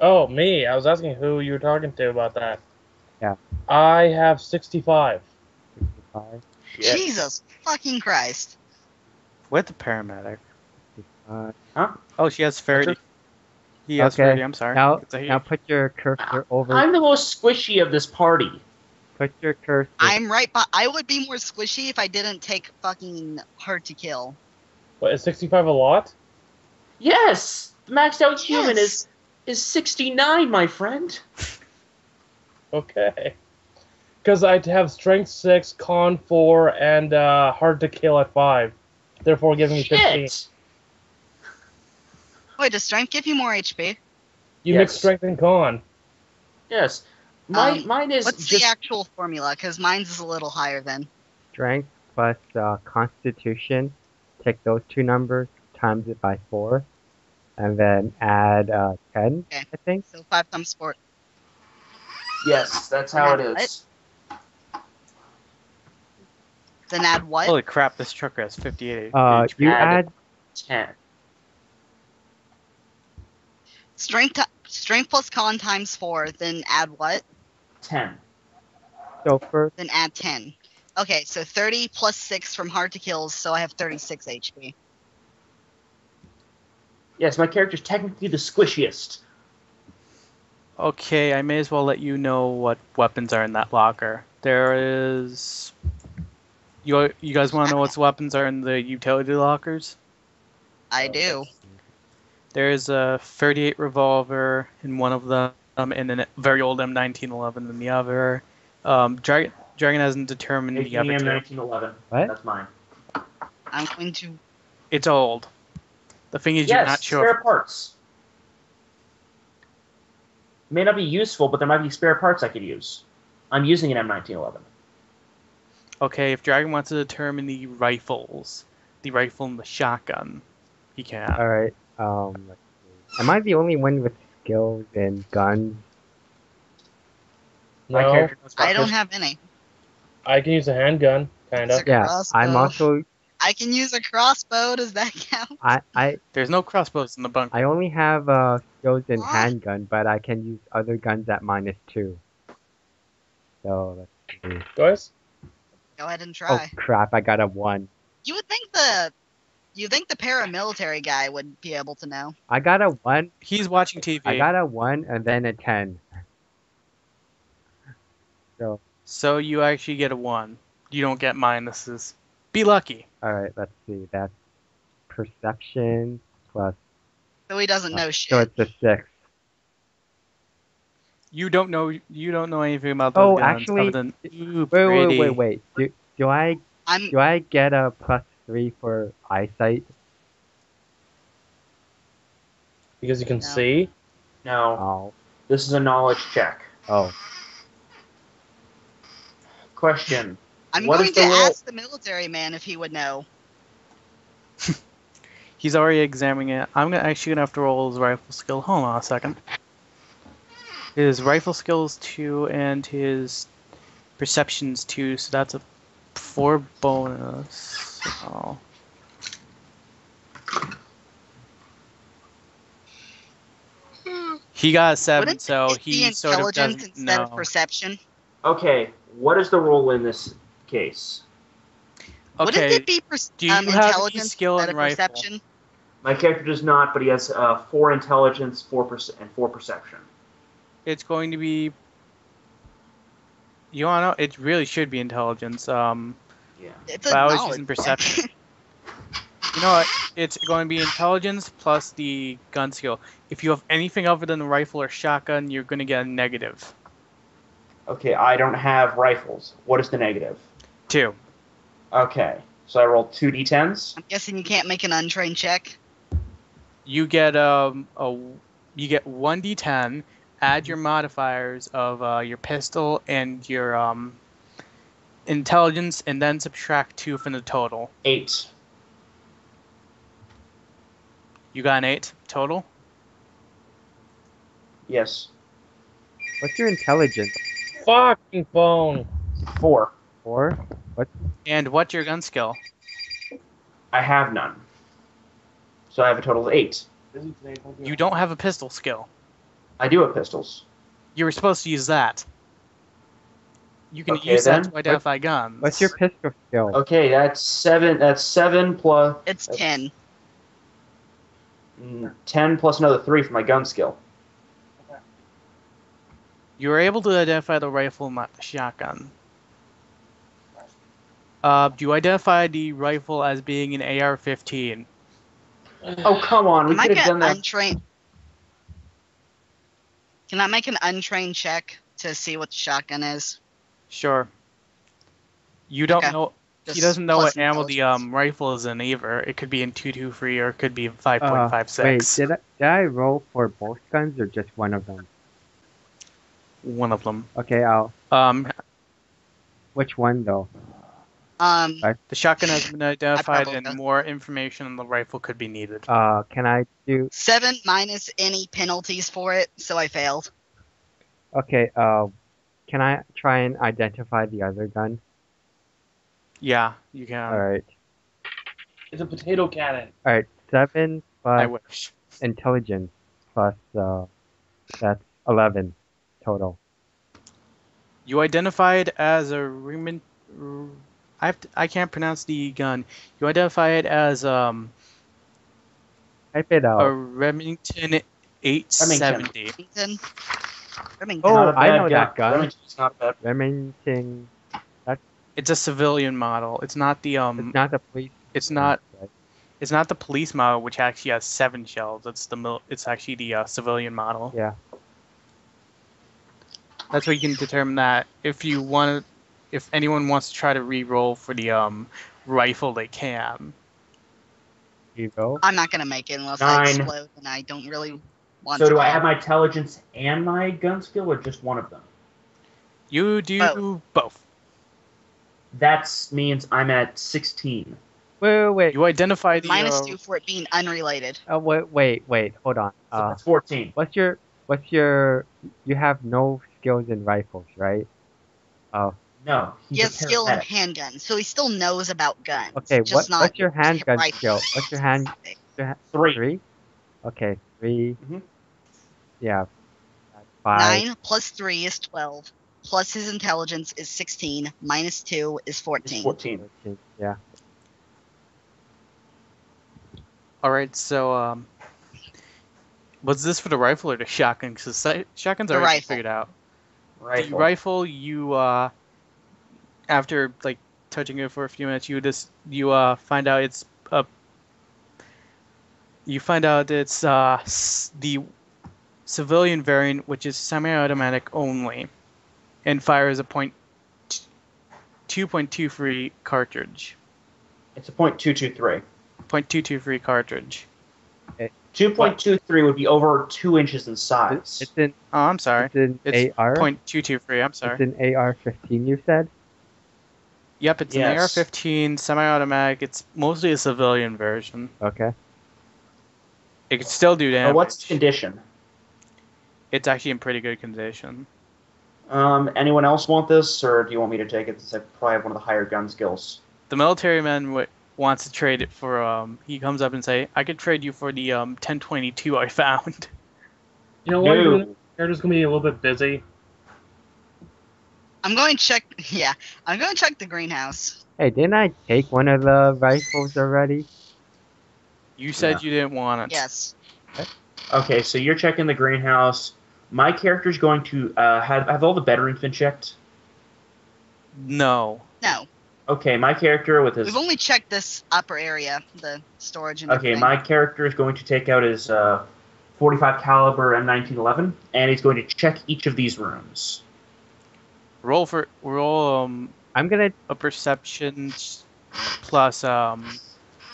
Oh, me. I was asking who you were talking to about that. Yeah. I have 65. 65? Shit. Jesus fucking Christ. With the paramedic. 65. Oh, she has 30. Richard? He has Okay, 30, I'm sorry. Now, It's a he. now put your cursor over. I'm the most squishy of this party. Put your cursor. I'm right, but I would be more squishy if I didn't take fucking hard to kill. What, is 65 a lot? Yes! The maxed out human Yes. is 69, my friend. Okay. Because I'd have strength 6, con 4, and hard to kill at 5. Therefore giving me 15. Shit! Wait, does strength give you more HP? You Yes. mix strength and con. Yes. Mine is What's just... the actual formula? Because mine's is a little higher then. Strength plus Constitution. Take those two numbers, times it by 4, and then add 10, Okay. I think. So 5 times 4. Yes, that's how it What? is. Then add what? Holy crap, this trucker has 58 You HP. add 10. Strength plus con times 4. Then add what? 10. so first. Then add 10. Okay, so 30 plus 6 from hard to kills, so I have 36 HP. Yes, my character's technically the squishiest. Okay, I may as well let you know what weapons are in that locker. There is... You guys want to know what weapons are in the utility lockers? I do. There's a 38 revolver in one of them, and a very old M1911 in the other. Dragon hasn't determined the other AKM two. 1911. What? That's mine. I'm going to. It's old. The thing is, you're Yes, not spare sure. parts. May not be useful, but there might be spare parts I could use. I'm using an M1911. Okay, if Dragon wants to determine the rifles, the rifle and the shotgun, he can. Alright, let's see. Am I the only one with skills in guns? My No, character knows about I don't pistol- have any. I can use a handgun, kind of. It's a Yeah, crossbow. I'm also. I can use a crossbow. Does that count? I There's no crossbows in the bunker. I only have skills in What? handgun, but I can use other guns at -2. So let's see. Guys? Go ahead and Oh try. crap! I got a 1. You think the paramilitary guy would be able to know? I got a 1. He's watching TV. I got a 1 and then a 10. So So you actually get a 1. You don't get minuses. Be lucky. alright, let's see. That's perception plus. So he doesn't know So shit. it's a 6. You don't know anything about those Oh, guns actually, other than ooh, Wait. pretty. Do I I'm. get a +3 for eyesight? Because you can No. see. No, Oh. this is a knowledge check. Oh. Question. I'm What going is to the rule- ask the military man if he would know. He's already examining it. Actually gonna have to roll his rifle skill. Hold on a second. His rifle skill is 2 and his perception's 2, so that's a 4 bonus. So. He got a 7, Wouldn't so it be he sort of intelligence doesn't instead know. of perception? Okay, what is the rule in this case? Wouldn't Okay, it be do you have any intelligence skill instead in of rifle? perception? My character does not, but he has 4 intelligence, 4 perception. it's going to be. You wanna know? It really should be intelligence. Yeah. It's a But I was knowledge using check. perception. You know what? It's going to be intelligence plus the gun skill. If you have anything other than a rifle or shotgun, you're going to get a negative. Okay, I don't have rifles. What is the negative? 2. Okay. So I roll 2d10s. I'm guessing you can't make an untrained check. You get you get 1d10. Add your modifiers of your pistol and your intelligence, and then subtract 2 from the total. 8. You got an 8 total. Yes. What's your intelligence? Fucking phone. 4. 4? And what's your gun skill? I have none. So I have a total of 8. You don't have a pistol skill. I do have pistols. You were supposed to use that. You can Okay, use that then. to identify guns. What's your pistol skill? Okay, that's 7. That's 7 plus It's 10. 10 plus another 3 for my gun skill. You were able to identify the rifle, not the shotgun. Do you identify the rifle as being an AR-15? Oh, come on. We Can I could have get done that. untrained? Can I make an untrained check to see what the shotgun is? Sure. You don't Okay. know. He Just doesn't know plus what ammo the intelligence. rifle is in either. It could be in 223 or it could be Wait, 5.56. did I roll for both guns or just one of them? One of them. Okay, which one though? The shotgun has been identified, probably and got- more information on the rifle could be needed. Can I do? 7 minus any penalties for it, so I failed. Okay, can I try and identify the other gun? Yeah, you can. All right, It's a potato cannon. 7 I plus wish. intelligence plus that's 11 total. You identify it as a I can't pronounce the gun. You identify it as Type it a out. Remington 870. Remington. Remington. Oh, Not a I bad know that gun. Remington's not bad. Remington. It's a civilian model. It's not the It's not the police. It's not. Right? It's not the police model, which actually has 7 shells. It's actually the civilian model. Yeah. That's where you can determine that. If anyone wants to try to re-roll for the rifle, they can. You go. I'm not gonna make it unless I 9. explode, and I don't really want So to. do I have my intelligence and my gun skill, or just one of them? You do both. That means I'm at 16. Wait. You identify the -2 for it being unrelated. Wait. Hold on. So that's 14. What's your? You have no skills in rifles, right? No, He he's has a skill in paramedic. handguns, so he still knows about guns. Okay. just not What's your handgun rifles. skill? What's your hand? 3. 3? Okay, 3. Mhm. Yeah. 5. 9 plus 3 is 12. Plus his intelligence is 16. -2 is It's 14. 14. Yeah. All right. So was this for the rifle or the shotgun? Because shotguns The are already rifle. figured out. The Rifle. rifle, you after like touching it for a few minutes, you find out it's the civilian variant, which is semi-automatic only, and fires a .223 cartridge. It's a .223. .223 cartridge. 2.23 would be over 2 inches in size. It's an Oh, I'm sorry. it's an It's AR. .223. I'm sorry. It's an AR-15. You said. Yep, it's Yes. an AR-15 semi-automatic. It's mostly a civilian version. Okay. It could still do damage. What's its condition? It's actually in pretty good condition. Anyone else want this, or do you want me to take it since I probably have one of the higher gun skills? The military man wants to trade it for. He comes up and say, "I could trade you for the 1022 I found." You know what? No. Character's gonna be a little bit busy. I'm going to check. Yeah, I'm going to check the greenhouse. Hey, didn't I take one of the rifles already? You said Yeah. you didn't want it. Yes. Okay, so you're checking the greenhouse. My character's going to have all the bedrooms been checked. No. No, Okay, my character with his we've only checked this upper area, the storage and okay, everything. my character is going to take out his 45 caliber M1911, and he's going to check each of these rooms. Roll I'm gonna. a perception plus I've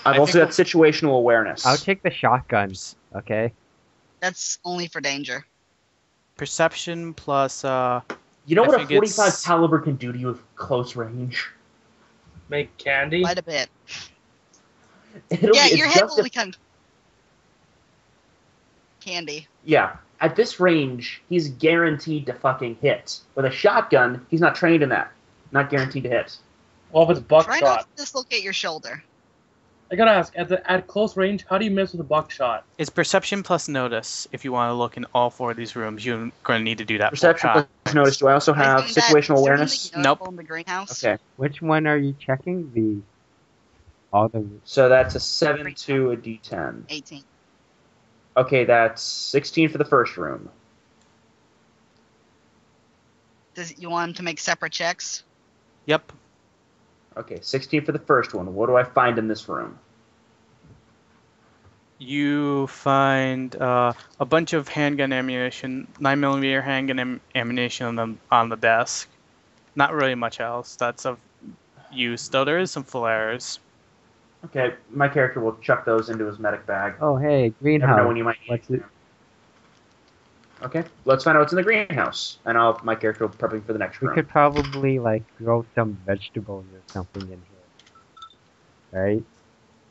I also think got situational awareness. I'll take the shotgun. Okay. That's only for danger. perception plus You know I what a think 45 it's- caliber can do to you with close range? Make candy. Quite a bit. It'll Yeah, be- your it's head just will a- become candy. Yeah, at this range, he's guaranteed to fucking hit. With a shotgun, he's not trained in that. Not guaranteed to hit. Well, if it's Try buckshot. not to dislocate your shoulder. I gotta ask, at close range, how do you miss with a buckshot? it's perception plus notice. If you want to look in all four of these rooms, you're going to need to do that. Perception four times. plus notice. Do I also have Isn't that- situational is there awareness? anything Nope. notable in the greenhouse? Okay, Which one are you checking? All the. so that's a 7 to a d10. 18. Okay, that's 16 for the first room. Does you want him to make separate checks? Yep. Okay, 16 for the first one. What do I find in this room? You find a bunch of handgun ammunition, 9mm handgun ammunition on the desk. Not really much else that's of use, though there is some flares. Okay, my character will chuck those into his medic bag. Oh, hey, Never know greenhouse. when you might need What's it? them. Okay, let's find out what's in the greenhouse, and my character will prep him for the next We room. could probably like grow some vegetables or something in here, right?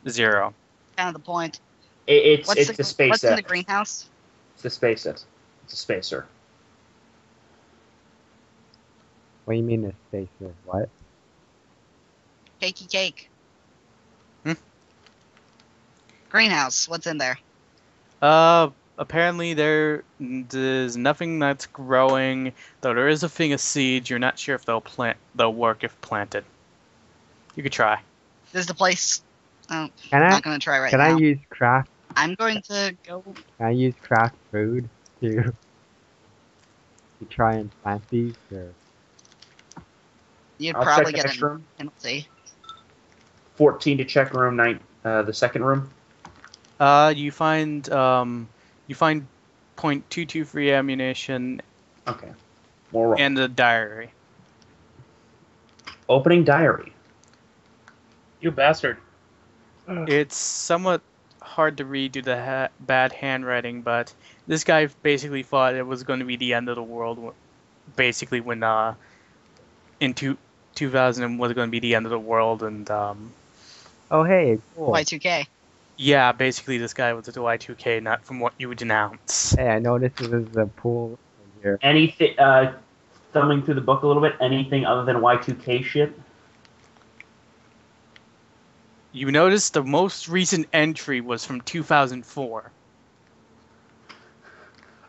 0. Kind of the point. It's What's the space What's in the set. greenhouse? It's the space set. It's a spacer. What do you mean a spacer? What? Cakey cake. Hmm? Greenhouse. What's in there? Apparently there's nothing that's growing, though there is a thing of seeds. You're not sure if they'll work if planted. You could try. Does the place? Oh, Can I'm I? not gonna try right Can now. I use craft? I'm going to go. Can I use craft food to try and plant these? Or You'd I'll probably check the get next a room. penalty. 14 to check room 9, the second room. You find .22 free ammunition Okay. More roll. and a diary. Opening diary. You bastard. It's somewhat hard to read due to bad handwriting, but this guy basically thought it was going to be the end of the world. Basically, when in 2000 was going to be the end of the world, and oh, hey, cool. Y2K. yeah, basically this guy was a Y2K, not from what you would denounce. Hey, I noticed there's a pool in here. Anything, thumbing through the book a little bit, anything other than Y2K shit? You notice the most recent entry was from 2004.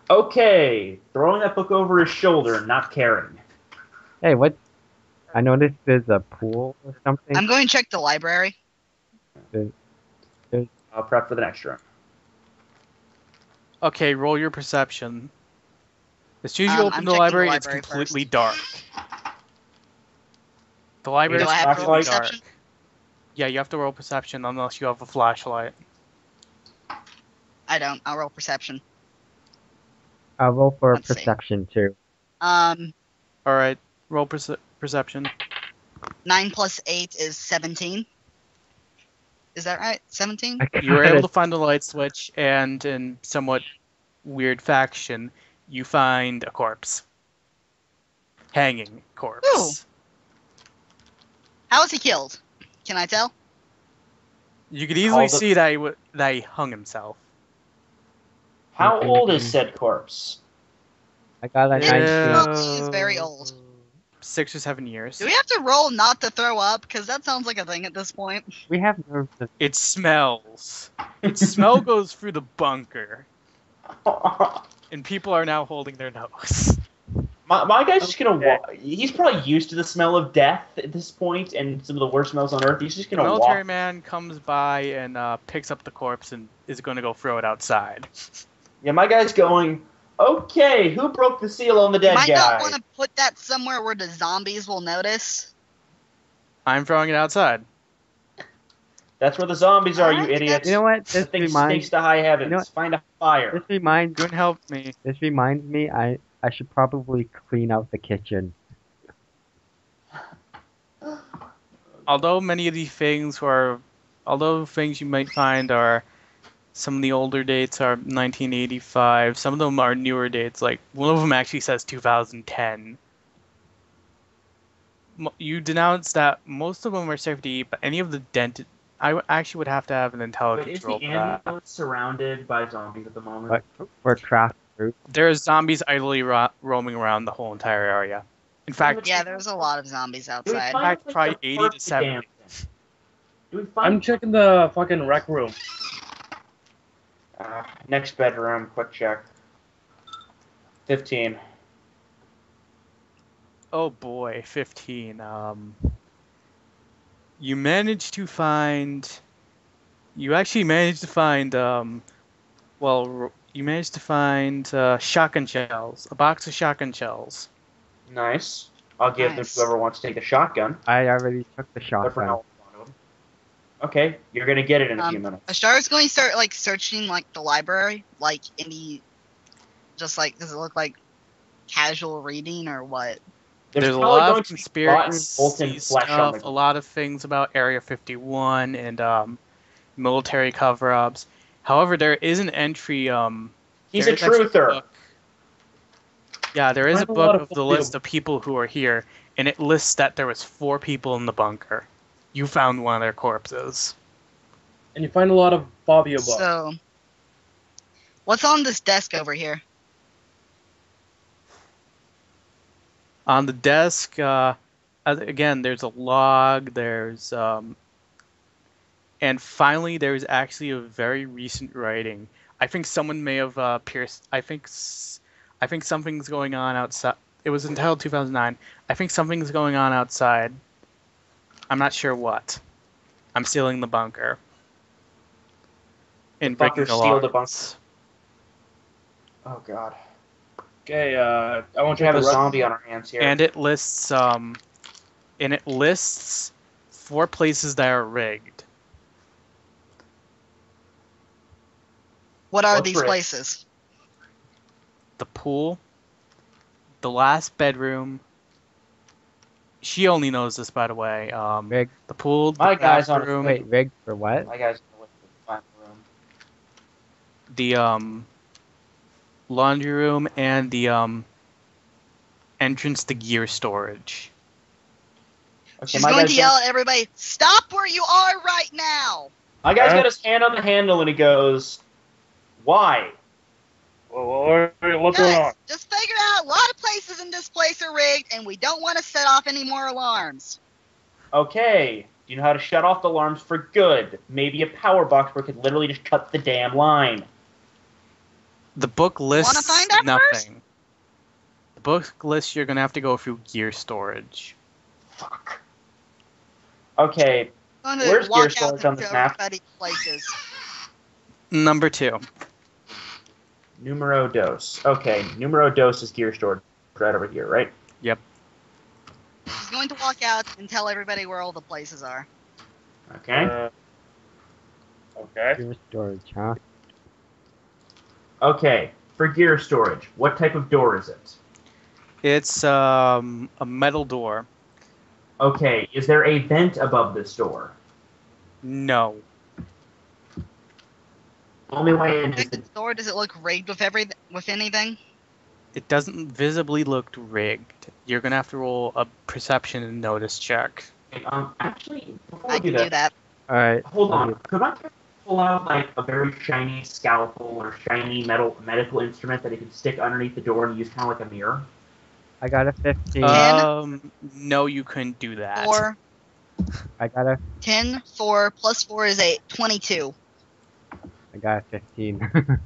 Okay. Throwing that book over his shoulder and not caring. Hey, what? I noticed there's a pool or something. I'm going to check the library. I'll prep for the next room. Okay, roll your perception. As soon as you I'm open checking the the library, it's library completely first. dark. The library Do is I have to roll completely dark. perception? Yeah, you have to roll perception unless you have a flashlight. I don't. I'll roll perception. I'll roll for Let's see. perception too. Um, Alright, roll perception. 9 plus 8 is 17. Is that right? 17? You were got able it. to find the light switch, and in somewhat weird faction, you find a corpse. Hanging corpse. Ooh. How was he killed? Can I tell? You could easily All the- see that he hung himself. How old is said corpse? I got a Yeah. 19. Well, he is very old. 6 or 7 years. Do we have to roll not to throw up? Because that sounds like a thing at this point. We have nerves. It smells. Its smell goes through the bunker, and people are now holding their nose. My guy's just gonna Okay. walk. He's probably used to the smell of death at this point and some of the worst smells on earth. He's just The gonna military walk. man comes by and picks up the corpse and is going to go throw it outside. Yeah, my guy's going, okay, who broke the seal on the You dead might guy? not want to put that somewhere where the zombies will notice. I'm throwing it outside. That's where the zombies are, you Alright, idiots. You know what? The This thing stinks reminds. to high heavens. You know what? Find a fire. This reminds. Couldn't help me. This reminds me. I should probably clean out the kitchen. although many of these things although things you might find are some of the older dates are 1985, some of them are newer dates. Like one of them actually says 2010. You denounced that most of them are safe to eat, but any of the dented, actually would have to have an But intelligence is roll the for that. ambulance surrounded by zombies at the moment? But for craft fruit, There's zombies idly roaming around the whole entire area. In fact, Yeah, there's a lot of zombies Do we outside. find fact, a place probably to 80 park to the 70. damn thing? Do we I'm find checking the fucking rec room. next bedroom? Quick check. 15. oh boy, 15. You managed to find. You actually managed to find. You managed to find shotgun shells, a box of shotgun shells. Nice. I'll give them Nice. to whoever wants to take the shotgun. I already took the But for shotgun. now, okay, you're gonna get it in a few minutes. Ashar's going to start like searching like the library, like any, just like does it look like casual reading or what? There's a probably lot going of to be rotten molten conspiracy flesh on stuff, the a lot of things about Area 51 and military cover-ups. However, there is an entry. He's there a is actually truther. book. Yeah, there is a Find a lot book of of the list of people who are here, and it lists that there was 4 people in the bunker. You found one of their corpses. And you find a lot of Fabio books. So, what's on this desk over here? On the desk, again, there's a log. And finally, there's actually a very recent writing. I think someone may have pierced. I think something's going on outside. It was entitled 2009. I think something's going on outside. I'm not sure what. I'm sealing the bunker. And breaking fuckers the steal the logs. Oh god. Okay, I want We to have a zombie on our hands here. And it lists 4 places that are rigged. What are What's these rigged? places? The pool, the last bedroom. She only knows this, by the way. Rig. The pool, the My guy's on bathroom, Wait, rigged for what? My guy's gonna look at the room. the laundry room, and the entrance to gear storage. Okay, She's my going guy's to yell at everybody, "Stop where you are right now!" My guy's got his hand on the handle and he goes, "Why?" What's going on? Guys, just figure out a lot of places in this place are rigged, and we don't want to set off any more alarms. Okay. Do you know how to shut off the alarms for good? Maybe a power box where it could literally just cut the damn line. The book lists find out nothing. first? The book lists you're gonna have to go through gear storage. Fuck. Okay. I'm going Where's to walk gear storage out on to this map? everybody's places. Number 2. Numero dos. Okay, numero dos is gear storage right over here, right? Yep. She's going to walk out and tell everybody where all the places are. Okay. Okay. Gear storage, huh? Okay. For gear storage, what type of door is it? It's a metal door. Okay, is there a vent above this door? No. Only way in is Check the door. Does it look rigged with anything? It doesn't visibly look rigged. You're gonna have to roll a perception and notice check. actually, before I we do can do that. Alright. hold on. Could my character pull out like a very shiny scalpel or shiny medical instrument that he could stick underneath the door and use kind of like a mirror? I got a 15. No, you couldn't do that. 4, I got a 10, 4, plus 4 is 8, 22. I got a 15.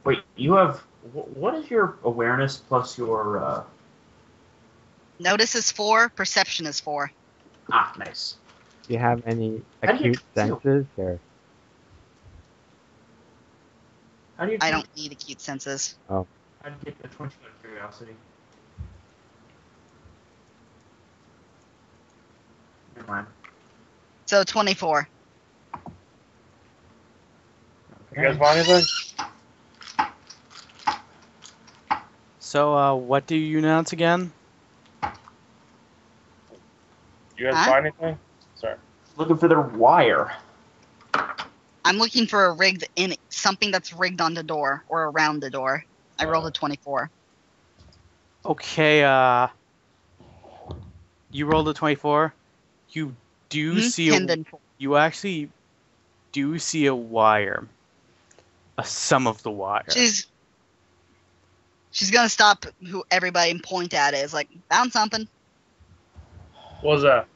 Wait, you have what is your awareness plus your? Notice is 4, perception is 4. Nice. Do you have any How do you acute feel? senses or? How do you? I don't need acute senses. How do you get the 20 of curiosity? Never mind. So 24. You guys find anything? So, what do you announce again? You guys Huh? find anything? Sorry. Looking for the wire. I'm looking for a rigged in something that's rigged on the door or around the door. I rolled a 24. Okay, you rolled a 24. You do see Pinned in. you actually do see a wire. Some of the wire. She's gonna stop who everybody and point at it. It's like, found something. What was that?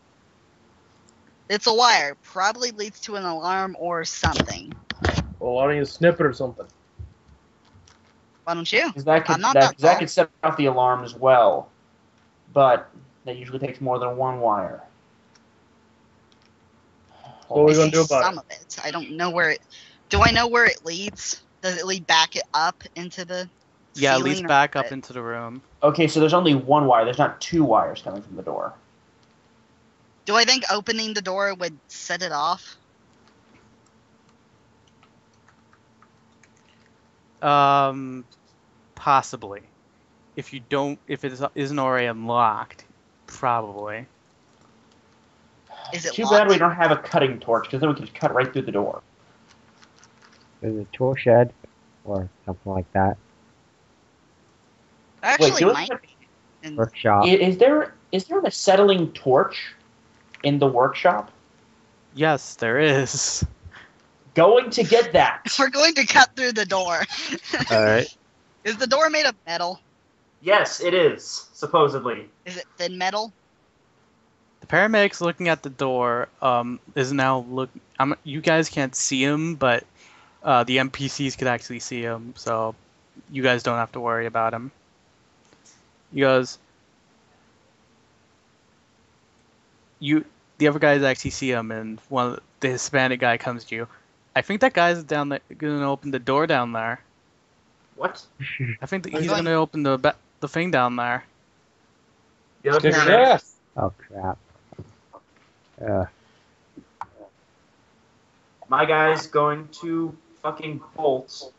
It's a wire. Probably leads to an alarm or something. Well, why don't you snip it or something? Why don't you? Because that I'm could not that, that that tall. could set off the alarm as well. But that usually takes more than one wire. What are we I gonna see do about some of it. I don't know where it. Do I know where it leads? Does it lead back up into the Yeah, it ceiling leads or back what? up into the room. Okay, so there's only one wire. There's not two wires coming from the door. Do I think opening the door would set it off? Possibly. If it isn't already unlocked, probably. Is it Too locked? bad we don't have a cutting torch, because then we could just cut right through the door. There's a tool shed or something like that. Actually, do we might have- be. And Workshop. Is there an acetylene torch in the workshop? Yes, there is. Going to get that. we're going to cut through the door. Alright. Is the door made of metal? Yes, it is, supposedly. Is it thin metal? The paramedic's looking at the door. Is now look. You guys can't see him, but the NPCs could actually see him, so you guys don't have to worry about him. He goes. The other guys actually see him, and the Hispanic guy comes to you. I think that guy's down there gonna open the door down there. What? I think that Are he's you going- gonna open the thing down there. The other Kick his paramedic- ass. Oh crap. My guy's going to fucking bolt.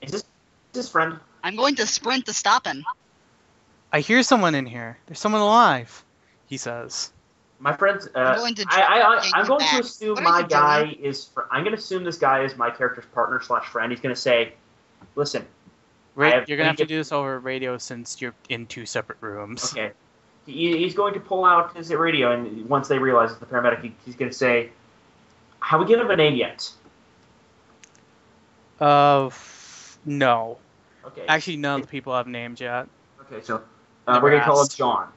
Is this his friend? I'm going to sprint to stop him. I hear someone in here. There's someone alive. He says. My friend's. I'm going to I'm you going to back. assume What are my you guy doing? is. I'm going to assume this guy is my character's partner / friend. He's going to say, "Listen, You're have gonna have to three do this over radio since you're in two separate rooms. okay." He's going to pull out his radio, and once they realize it's the paramedic, he's going to say, "Have we given him a name yet?" No. Okay. Actually, none of the people have names yet. Okay, so Never we're going to call him asked. John.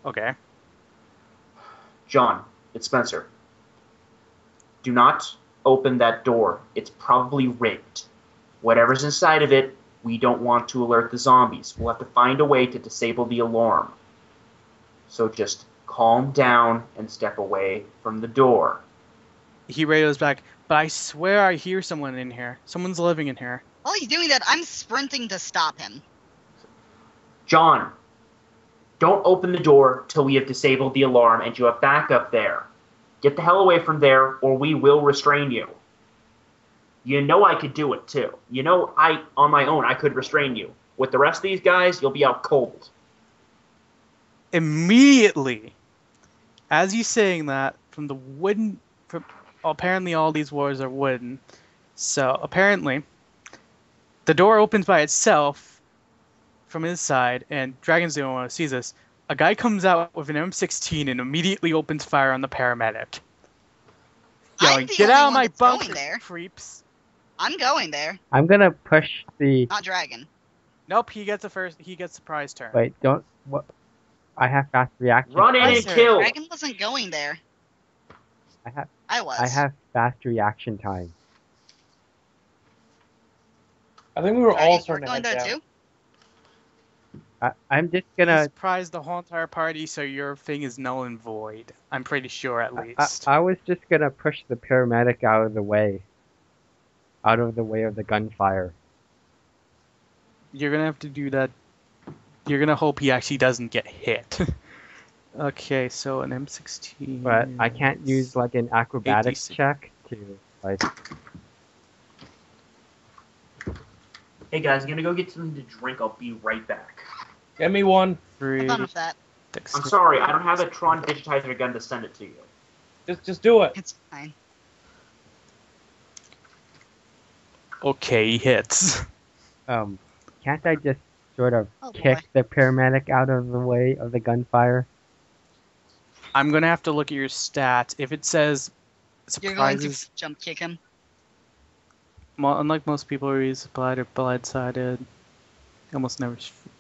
Okay. John, it's Spencer. Do not open that door. It's probably rigged. Whatever's inside of it, we don't want to alert the zombies. We'll have to find a way to disable the alarm. So just calm down and step away from the door. He radios back, but I swear I hear someone in here. Someone's living in here. While he's doing that, I'm sprinting to stop him. John, don't open the door till we have disabled the alarm and you have backup there. Get the hell away from there or we will restrain you. You know I could do it too. You know on my own, I could restrain you. With the rest of these guys, you'll be out cold. Immediately, as he's saying that, from the wooden... apparently all these walls are wooden. So, apparently, the door opens by itself from inside, and Dragon's the only one who sees this. A guy comes out with an M16 and immediately opens fire on the paramedic. I'm Yelling, the "Get only out of one my that's going bunker, there." creeps!" I'm going there, I'm gonna push the. not Dragon. Nope, he gets the prize turn. Wait, don't. What? I have fast reaction. Run in time. and Sir. kill. Dragon wasn't going there. I was. I have fast reaction time. I think we were all Dragon, starting to going head there down. too. I'm just He gonna. surprised the whole entire party, so your thing is null and void. I'm pretty sure, at I, least. I was just gonna push the paramedic out of the way. Out of the way of the gunfire. You're gonna have to do that. You're gonna hope he actually doesn't get hit. Okay, so an M16. But I can't use like an acrobatics 86. check to like. Hey guys, I'm gonna go get something to drink. I'll be right back. Get me one. I'm done with that. I'm sorry, I don't have a Tron digitizer gun to send it to you. Just do it. It's fine. Okay, he hits. Can't I just sort of Oh, boy. kick the paramedic out of the way of the gunfire? I'm gonna have to look at your stats. If it says You're going to surprises, jump kick him. unlike most people who use blind or blindsided,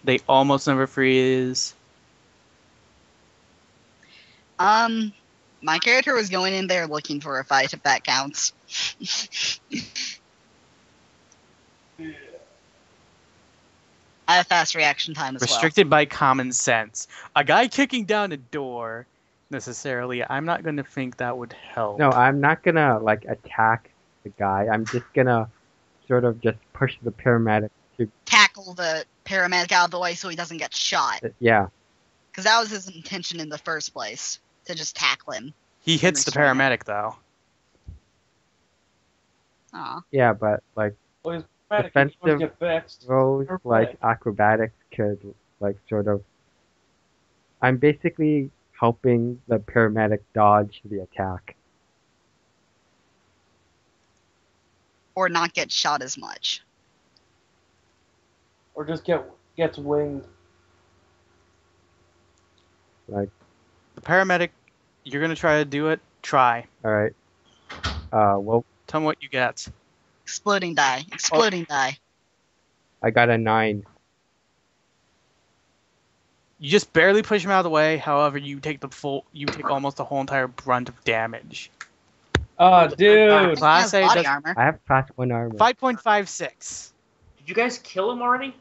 they almost never freeze. My character was going in there looking for a fight, if that counts. I have fast reaction time as Restricted by common sense. A guy kicking down a door, necessarily, I'm not gonna think that would help. No, I'm not gonna like attack the guy. I'm just gonna sort of just push the paramedic to well. Tackle the paramedic out of the way so he doesn't get shot. yeah. Because that was his intention in the first place, to just tackle him. He hits the restrain him. paramedic though. Aw. Yeah, but like Well, his paramedic Defensive needs to get fixed. throws Fair like play. acrobatics could like sort of I'm basically helping the paramedic dodge the attack. Or not get shot as much. Or just gets winged. Like, The paramedic, you're gonna try to do it. Try. alright. Well, Tell me what you get. Exploding die. Exploding die. I got a 9. You just barely push him out of the way. However, you take almost the whole entire brunt of damage. Oh, dude. Class He has A body does- armor. I have class 1 armor. 5.56. Did you guys kill him already?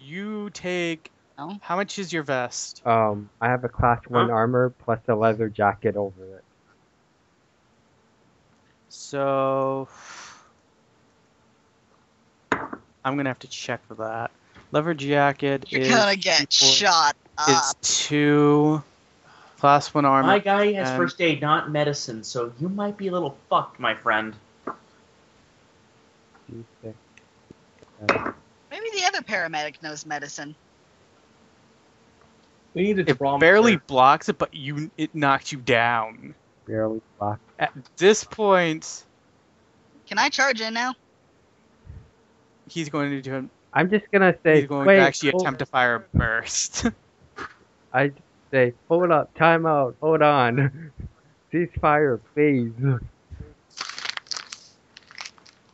You take. No. How much is your vest? I have a class 1 Huh? armor plus a leather jacket over it. So. I'm gonna have to check for that. Leather jacket You're is. gonna get shot Is up. 2. Class 1 armor. My guy has and- first aid, not medicine, so you might be a little fucked, my friend. 2, 6, Maybe the other paramedic knows medicine. We need a It trauma barely cert. blocks it, but it knocks you down. barely blocked. At this point, Can I charge in now? he's going to do. I'm just gonna say, He's going wait, to actually hold- attempt to fire a burst. I just say, hold up, time out, hold on. Ceasefire, please.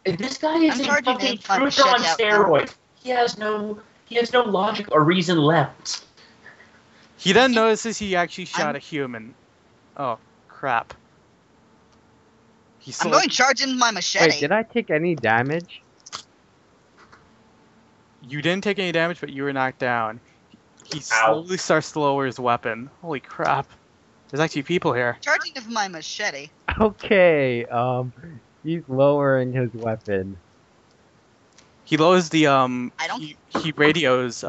This guy is I'm a charging fucking in my truther on machete out steroids. He has no logic or reason left. He then notices he actually shot I'm- a human. Oh, crap. I'm going to charge in my machete. Wait, did I take any damage? You didn't take any damage, but you were knocked down. He Ow. slowly starts to lower his weapon. Holy crap. There's actually people here. Charging with my machete. Okay, he's lowering his weapon. He lowers the don't- he radios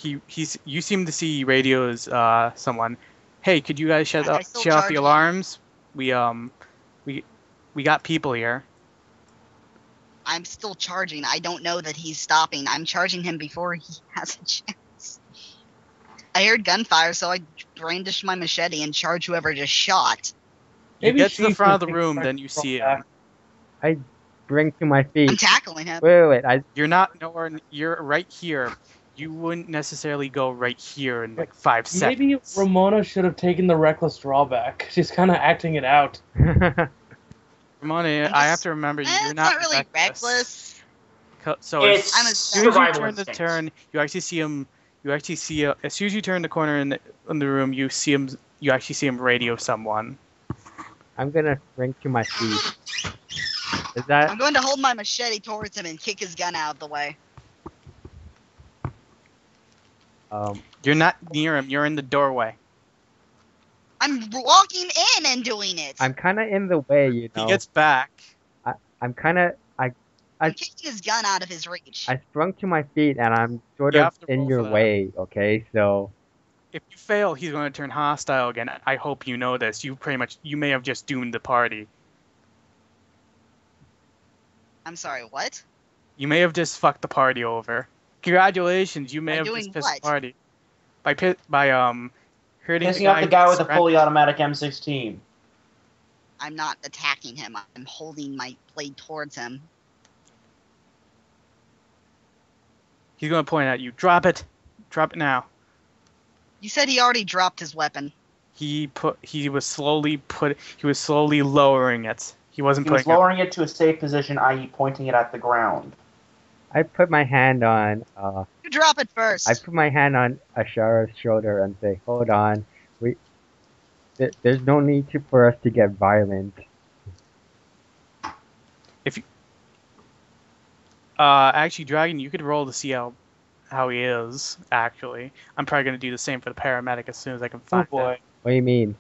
you seem to see radios someone. Hey, could you guys shut I off still the charge him. alarms? We got people here. I'm still charging. I don't know that he's stopping. I'm charging him before he has a chance. I heard gunfire, so I brandished my machete and charged whoever just shot. You Maybe get to the she's front of the gonna room, take then you control see back. him. Bring to my feet. I'm tackling him. Wait, You're not nowhere. You're right here. You wouldn't necessarily go right here in like 5 seconds. Maybe Ramona should have taken the reckless drawback. She's kind of acting it out. Ramona, I have to remember Eh, you're it's not not really reckless. So It's I'm a as soon as you survival turn the instinct. turn, you actually see him. As soon as you turn the corner in the room, you see him. You actually see him radio someone. I'm gonna spring to my feet. Is I'm that going to hold my machete towards him and kick his gun out of the way. You're not near him. You're in the doorway. I'm walking in and doing it. I'm kind of in the way, you know. He gets back. I'm kind of I'm kicking his gun out of his reach. I sprung to my feet and I'm sort You of have to in roll your for that. way. Okay, so If you fail, he's going to turn hostile again. I hope you know this. You may have just doomed the party. I'm sorry, what? You may have just fucked the party over. Congratulations, you may By have doing just pissed what? the party. by hurting Pissing off the who's guy with a surrounded- fully automatic M16. I'm not attacking him. I'm holding my blade towards him. He's gonna point at you. Drop it. Drop it now. You said he already dropped his weapon. He was slowly lowering it. He wasn't He was putting it. lowering it to a safe position, i.e., pointing it at the ground. I put my hand on You drop it first. Ashara's shoulder and say, "Hold on, there's no need for us to get violent." Actually, Dragon, you could roll to see how he is. Actually, I'm probably gonna do the same for the paramedic as soon as I can Oh find boy. What do you mean?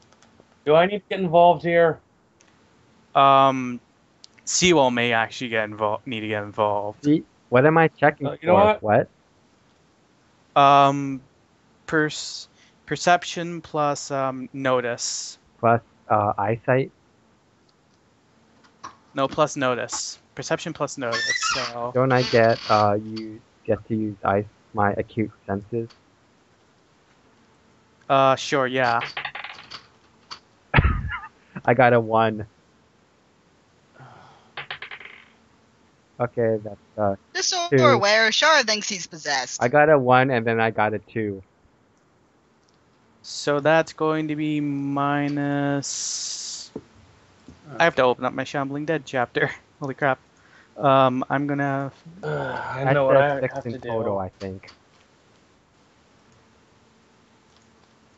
Do I need to get involved here? it. Seawall may actually need to get involved. See, what am I checking You know for? what? Perception plus notice. Plus eyesight. No, plus notice. Perception plus notice. So Don't I get you get to use my acute senses? sure, yeah. I got a 1. Okay, that's Just so Two. we're aware, Shara thinks he's possessed. I got a 1 and then I got a 2. So that's going to be minus. I have to open up my Shambling Dead chapter. Holy crap. I'm gonna. I know what I said 6 have in to total, do. I think.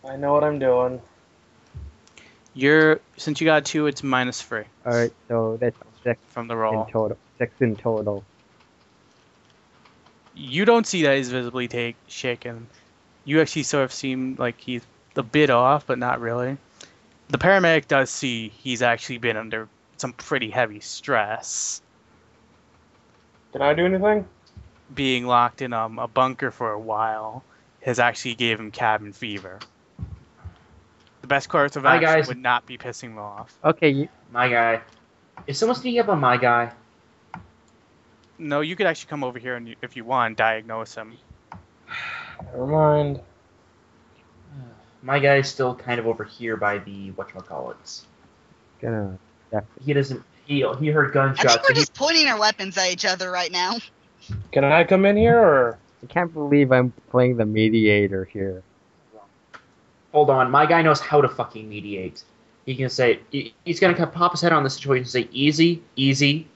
I know what I'm doing. Since you got 2, it's minus 3 Alright, so that's 6 from the in roll. total. 6 in total. You don't see that he's visibly shaken. You actually sort of seem like he's a bit off, but not really. The paramedic does see he's actually been under some pretty heavy stress, Can I do anything? being locked in a bunker for a while has actually gave him cabin fever. The best course of Hi, action guys. would not be pissing him off. Okay, My guy. Is someone sneaking up on my guy? No, you could actually come over here and if you want, diagnose him. Never mind. My guy's still kind of over here by the whatchamacallits. gonna He doesn't. He heard I gunshots. think we're and he- just pointing our weapons at each other right now. Can I come in here, or I can't believe I'm playing the mediator here. Hold on, my guy knows how to fucking mediate. He can say he's gonna pop his head on the situation and say, "Easy, easy.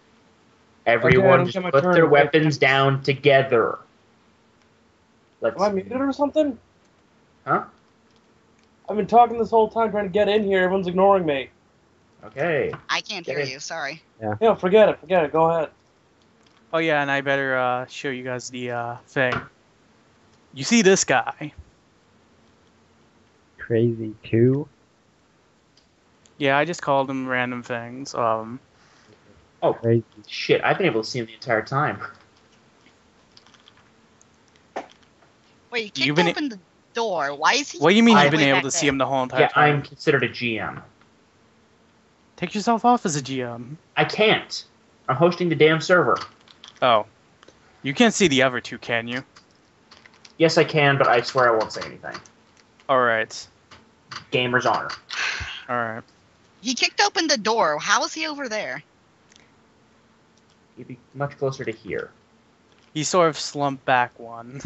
Everyone, Okay, just my put turn. their Okay. weapons down together." Let's. am I muted or something? Huh? I've been talking this whole time trying to get in here. Everyone's ignoring me. Okay. I can't hear Okay. you, sorry. Yeah, forget it. Forget it. Go ahead. Oh yeah, and I better show you guys the thing. You see this guy? Crazy 2. Yeah, I just called him random things. Oh Crazy. shit! I've been able to see him the entire time. Wait, you kicked You've been- open the door. Why is he? What do you mean I- you've been way able back to see there? him the whole entire Yeah, time? I'm considered a GM. Take yourself off as a GM. I can't. I'm hosting the damn server. Oh. You can't see the other 2, can you? Yes, I can, but I swear I won't say anything. Alright. Gamer's honor. Alright. He kicked open the door. How is he over there? You'd be much closer to here. He sort of slumped back one.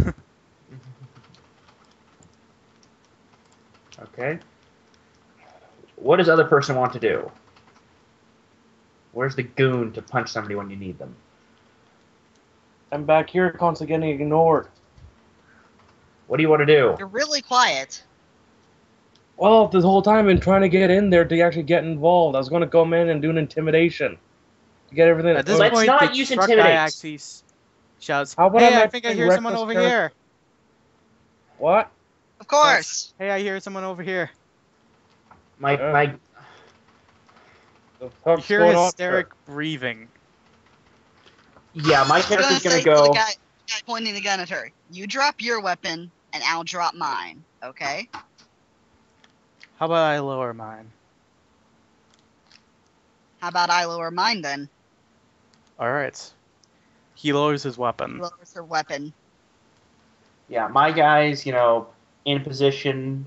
Okay. What does other person want to do? Where's the goon to punch somebody when you need them? I'm back here constantly getting ignored. What do you want to do? You're really quiet. Well, this whole time I've been trying to get in there to actually get involved. I was going to come in and do an intimidation. To get everything. At this Let's point, not the use truck guy intimidate. actually shouts, How about "Hey, I I not think I bring hear someone reckless over character- here." What? Of course. Hey, I hear someone over here. My The You fuck's hear going on hysteric breathing. yeah, my I'm gonna character's say gonna to the go. guy pointing the gun at her. You drop your weapon, and I'll drop mine. Okay? How about I lower mine? How about I lower mine then? Alright. He lowers his He weapon. lowers her weapon. Yeah, my guy's, in a position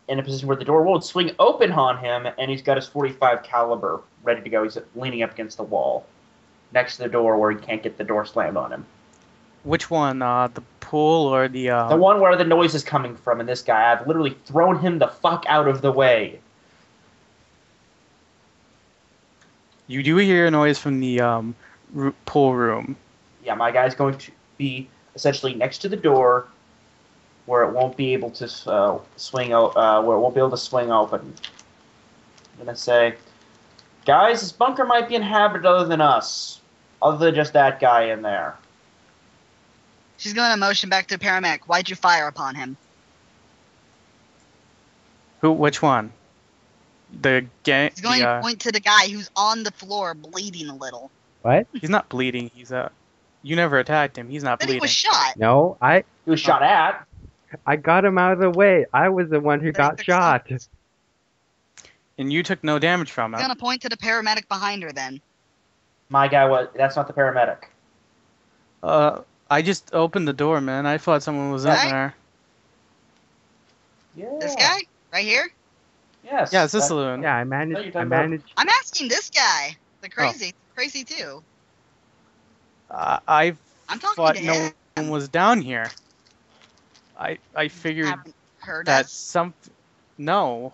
where the door won't swing open on him, and he's got his .45 caliber ready to go. He's leaning up against the wall, next to the door where he can't get the door slammed on him. Which one? The pool or the? The one where the noise is coming from, and this guy, I've literally thrown him the fuck out of the way. You do hear a noise from the pool room. Yeah, my guy's going to be essentially next to the door, where it won't be able to swing open. I'm gonna say, guys, this bunker might be inhabited other than us, other than just that guy in there. She's going to motion back to the paramedic. Why'd you fire upon him? Who? Which one? The gang. He's going to point to the guy who's on the floor, bleeding a little. What? He's not bleeding. You never attacked him. He's not But bleeding. he was shot. No, He was shot at. I got him out of the way. I was the one who got shot. And you took no damage from He's it. going to point to the paramedic behind her then. My guy was. That's not the paramedic. I just opened the door, man. I thought someone was in Right? there. Yeah. This guy? Right here? Yes. Yeah, it's this that- saloon. Yeah, I you're managed. talking I about- managed. I'm asking this guy. The crazy. Crazy too. I I'm talking thought to no him. one was down here. I figured Haven't heard that us. No.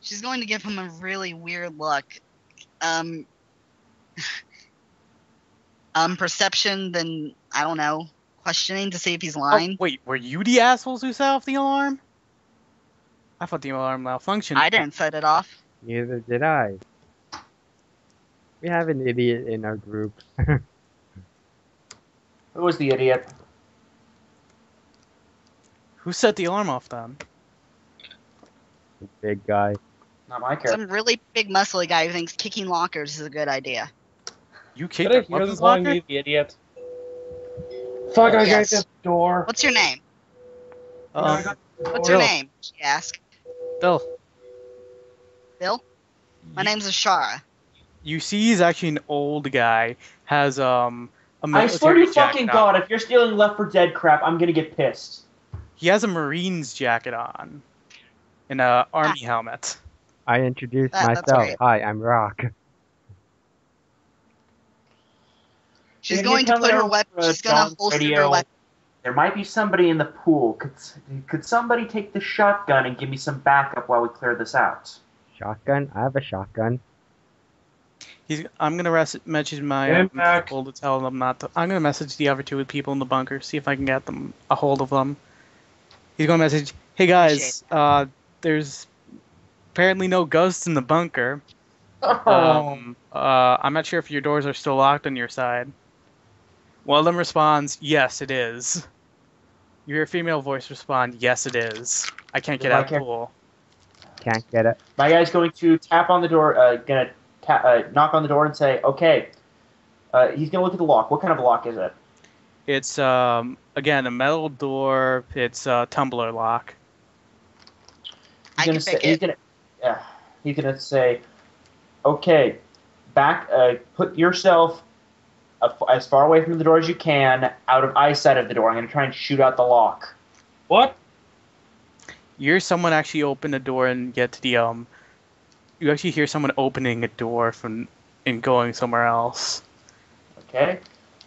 She's going to give him a really weird look. Perception, then, I don't know, questioning to see if he's Oh, lying. wait, were you the assholes who set off the alarm? I thought the alarm malfunctioned. I didn't set it off. Neither did I. We have an idiot in our group. Who was the idiot? Who set the alarm off then? Big guy. Not my character. Some really big muscly guy who thinks kicking lockers is a good idea. You Did kicked I the hear weapons this calling locker? me the idiot? Fuck, I Yes. got this door. What's your name? What's Bill. your name? She asked. Bill, Bill? My name's Ashara. you see he's actually an old guy. Has a I military swear to jacket fucking on. god, if you're stealing Left 4 Dead crap, I'm gonna get pissed. He has a Marines jacket on. And a army helmet. I introduced That's myself. great. Hi, I'm Rock. She's Can you going to come put her over weapon. to She's going to John's holster radio? her weapon. There might be somebody in the pool. Could somebody take the shotgun and give me some backup while we clear this out? Shotgun? I have a shotgun. I'm gonna message my Stand back. people to tell them not to. I'm gonna message the other two people in the bunker, see if I can get them a hold of them. He's gonna message, "Hey guys, there's apparently no ghosts in the bunker. I'm not sure if your doors are still locked on your side." One of them responds, "Yes, it is." You hear a female voice respond, "Yes, it is. I can't get Well, I out of the can't- pool." Can't get it. My guy's going to tap on the door, knock on the door and say, okay. He's going to look at the lock. What kind of lock is it? It's again a metal door. It's a tumbler lock. I can pick it. He's gonna say, okay, put yourself as far away from the door as you can, out of eyesight of the door. I'm gonna try and shoot out the lock. What? You hear someone actually open a door and get to the You actually hear someone opening a door and going somewhere else. Okay,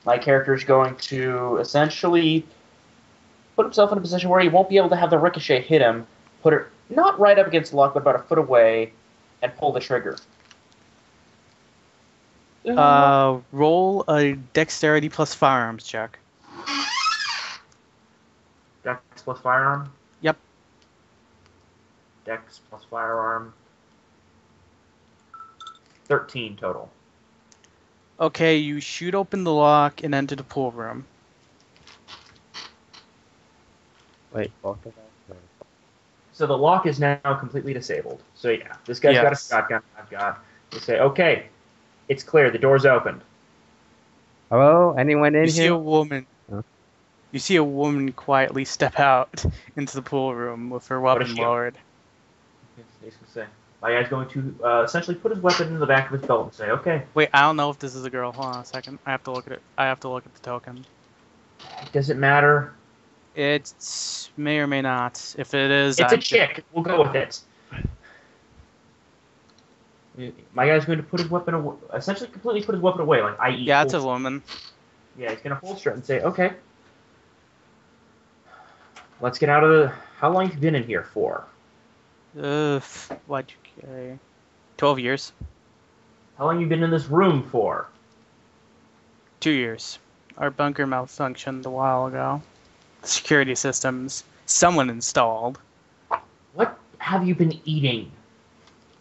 my character is going to essentially put himself in a position where he won't be able to have the ricochet hit him. Put it not right up against the lock, but about a foot away, and pull the trigger. Roll a dexterity plus firearms check. Dex plus firearm. Yep. Dex plus firearm. 13 total. Okay, you shoot open the lock and enter the pool room. Wait, both of us? Or- So the lock is now completely disabled. So yeah, this guy's got a Yes. shotgun. I've got. You say, okay, it's clear. The door's opened. Hello? Anyone in You see here? a woman. Huh? You see a woman quietly step out into the pool room with her What is weapon she? lowered. He's going to say, my guy's going to essentially put his weapon in the back of his belt and say, okay, Wait, I don't know if this is a girl. Hold on a second. I have to look at it. I have to look at the token. Does it matter? It may or may not. If it is, It's a chick. We'll go with it. My guy's going to put his weapon away, essentially completely put his weapon away, like i.e. Yeah, it's a holster. woman. Yeah, he's going to holster it and say, okay, let's get out of the... How long have you been in here for? Y2K. 12 years. How long have you been in this room for? 2 years. Our bunker malfunctioned a while ago. Security systems. Someone installed. What have you been eating?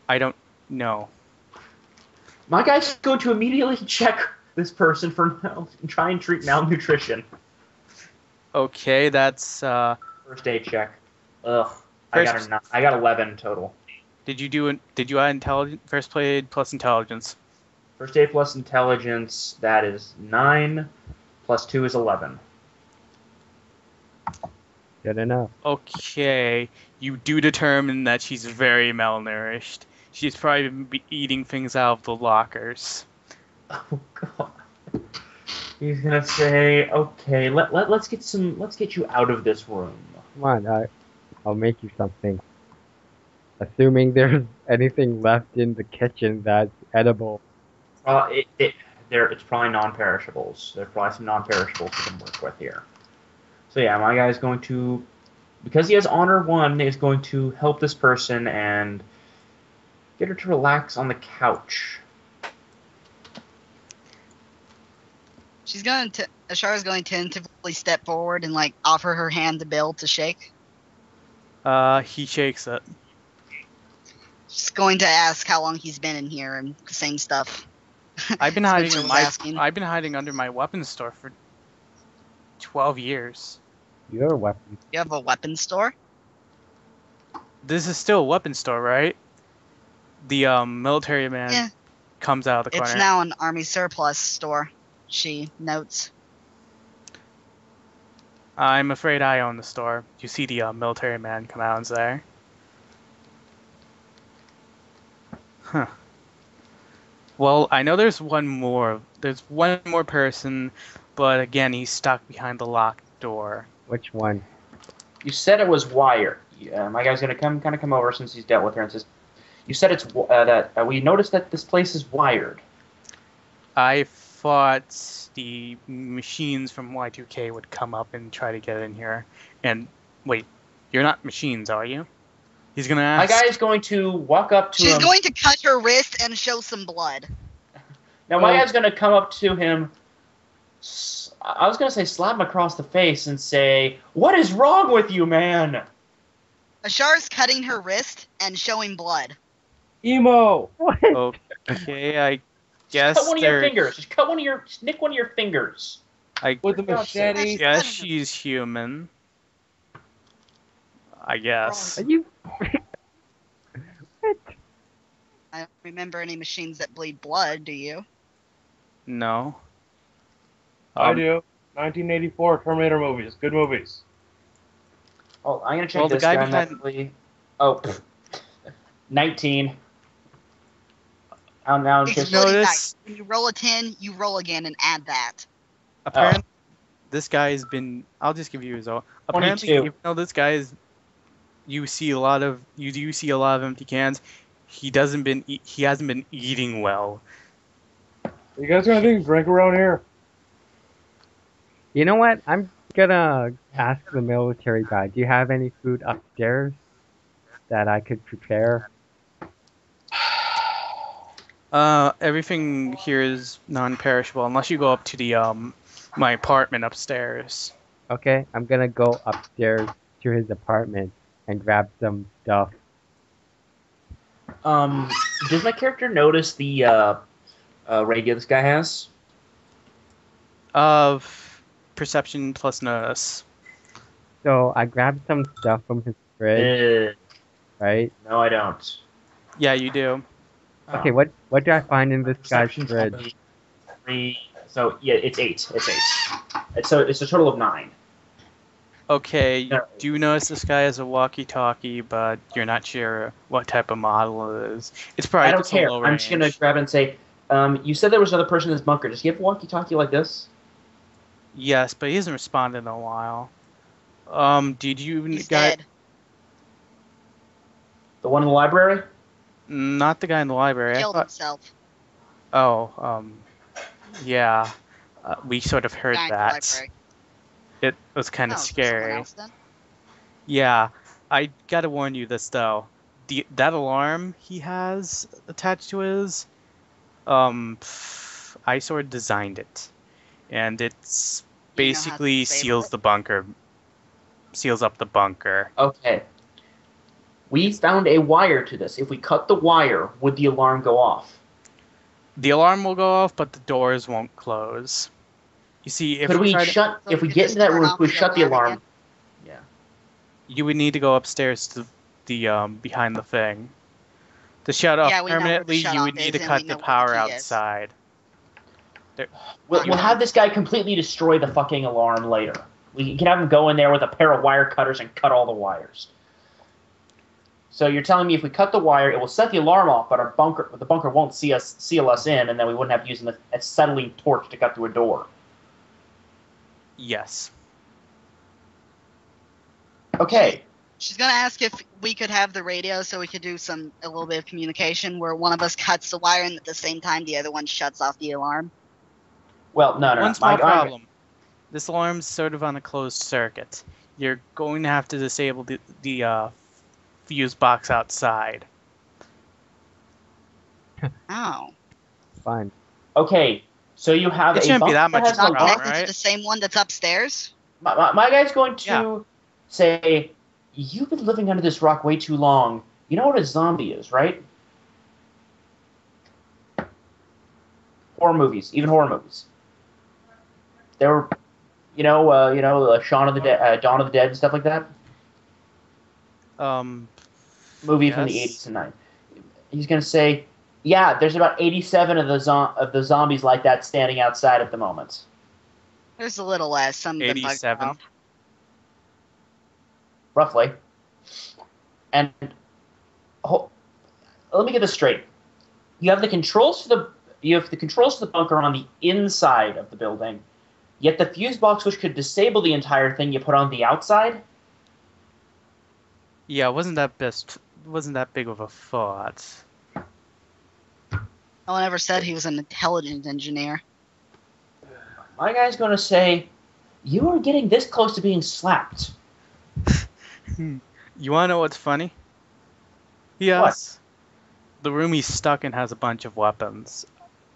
I don't know. My guy's going to immediately check this person for and try and treat malnutrition. Okay, that's First aid check. Ugh. First- I got 11 total. Did you add intelligence? First aid plus intelligence. First aid plus intelligence, that is 9, plus 2 is 11. Good enough. Okay, you do determine that she's very malnourished. She's probably been eating things out of the lockers. Oh god. He's gonna say, okay, let's get you out of this room. Come on, I'll make you something. Assuming there's anything left in the kitchen that's edible. It's probably non-perishables. There's probably some non-perishables we can work with here. So yeah, my guy's going to, because he has honor 1, is going to help this person and get her to relax on the couch. Ashara's going to tentatively step forward and like offer her hand to Bill to shake. He shakes it. She's going to ask how long he's been in here and the same stuff. I've been hiding Spencer in was asking. I've been hiding under my weapons store for 12 years. Your weapon. You have a weapons store? This is still a weapons store, right? The military man Yeah. comes out of the corner. It's now an army surplus store, she notes. I'm afraid I own the store. You see the military man come out and say. Huh. Well, I know there's one more. There's one more person, but again, he's stuck behind the locked door. Which one? You said it was wired. My guy's gonna come over since he's dealt with her and says, you said it's that we noticed that this place is wired. I thought the machines from Y2K would come up and try to get in here. And wait, you're not machines, are you? He's gonna My ask. guy is going to walk up to She's him. going to cut her wrist and show some blood. Now my guy's gonna come up to him. I was gonna say slap him across the face and say, "What is wrong with you, man?" Ashar's cutting her wrist and showing blood. Emo! What? Okay, I guess Cut one of your there- fingers. Just cut one of your. Nick one of your fingers. I With the machete. guess she's human. I guess. Are you? What? I don't remember any machines that bleed blood, do you? No. I do. 1984 Terminator movies. Good movies. Oh, I'm gonna check Well, the this guy guy behind- mentally. Oh, 19. Now It's just No, really this- nice. When you roll a 10, you roll again and add that. Apparently, this guy's been. I'll just give you his own. Apparently, 22. even though this guy is, you do see a lot of empty cans. He hasn't been eating well. You guys got anything to drink around here? You know what? I'm gonna ask the military guy. Do you have any food upstairs that I could prepare? Everything here is non-perishable unless you go up to the my apartment upstairs. Okay, I'm gonna go upstairs to his apartment and grab some stuff. Does my character notice the radio this guy has? Of perception plus notice. So I grabbed some stuff from his fridge, right? No, I don't. Yeah, you do. Okay, what do I find in this guy's Perception's fridge? only 3. So yeah, it's 8. It's 8. It's a total of 9. Okay, you No. do notice this guy has a walkie-talkie, but you're not sure what type of model it is. It's probably I don't just a care. low I'm just gonna range. grab it and say, you said there was another person in this bunker. Does he have a walkie-talkie like this? Yes, but he hasn't responded in a while. Did you He's guys? dead. The one in the library? Not the guy in the library. I Killed thought. himself. Oh, yeah. We sort of heard Guy in the that. library. It was kind Oh, of is there someone scary. else then? Yeah, I gotta warn you this though. That alarm he has attached to his, I sort of designed it, and it's You know how to basically disable it? seals up the bunker. Okay. We found a wire to this. If we cut the wire, would the alarm go off? The alarm will go off, but the doors won't close. You see, if Could we try to, shut? So If we we get just into that turn room, off we the shut the alarm alarm. again? Yeah. you would need to go upstairs to the behind the thing. To shut off Yeah, we know where the permanently, shut you off would need is, to and cut we the know where the power key is. outside. We'll have this guy completely destroy the fucking alarm later. We can have him go in there with a pair of wire cutters and cut all the wires. So you're telling me if we cut the wire, it will set the alarm off, but the bunker won't seal us in, and then we wouldn't have to use an acetylene torch to cut through a door. Yes. Okay. She's gonna ask if we could have the radio so we could do a little bit of communication where one of us cuts the wire and at the same time the other one shuts off the alarm. Well, no. One small problem. This alarm's sort of on a closed circuit. You're going to have to disable the fuse box outside. Oh. Fine. Okay, so you have It a shouldn't be bunker that much has of a an problem, alarm. Connected to right? the same one that's upstairs? My guy's going to Yeah. say, you've been living under this rock way too long. You know what a zombie is, right? Horror movies, even horror movies. There were, Shaun of the Dead, Dawn of the Dead, and stuff like that. Movie from the Yes. 80s and 90s. He's going to say, yeah, there's about 87 of the zombies like that standing outside at the moment. There's a little less. Some of them bugged 87. out. Roughly. And let me get this straight. You have the controls for the bunker on the inside of the building, yet the fuse box, which could disable the entire thing, you put on the outside. Yeah, wasn't that big of a thought. No one ever said he was an intelligent engineer. My guy's going to say, you are getting this close to being slapped. You wanna know what's funny? Yes. The room he's stuck in has a bunch of weapons.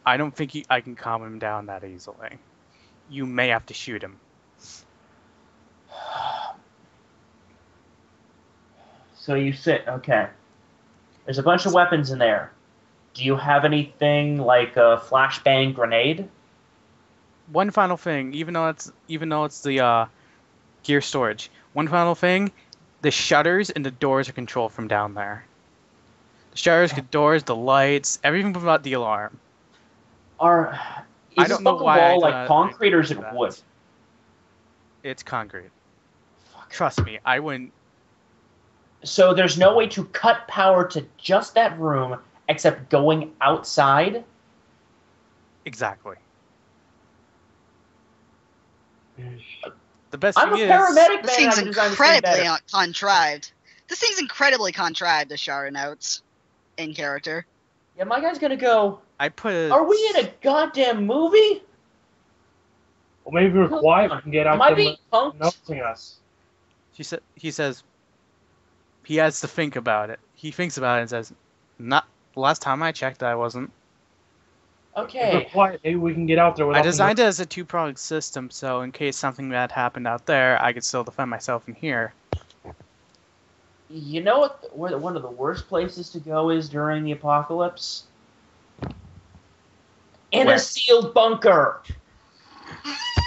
I don't think I can calm him down that easily. You may have to shoot him. So you sit, okay. There's a bunch of weapons in there. Do you have anything like a flashbang grenade? One final thing, even though it's the gear storage. One final thing, the shutters and the doors are controlled from down there. The shutters, the doors, the lights, everything about the alarm. I I don't know why I wall did like not concrete or is do it that. wood? It's concrete. Trust me, I wouldn't. So there's no way to cut power to just that room except going outside? Exactly. The best I'm a thing is, paramedic, This man. seems I'm designed to see incredibly better. contrived. This seems incredibly contrived, the Shara notes in character. Yeah, my guy's gonna go, I put a, are we in a goddamn movie? Well, maybe we're quiet. We can get out Am I there being punked? noticing us. He says he has to think about it. He thinks about it and says, "Not last time I checked, I wasn't." If we're Okay. quiet, maybe we can get out there I without designed it as a two-pronged system, so in case something bad happened out there, I could still defend myself in here. You know what? Where one of the worst places to go is during the apocalypse? In Where? a sealed bunker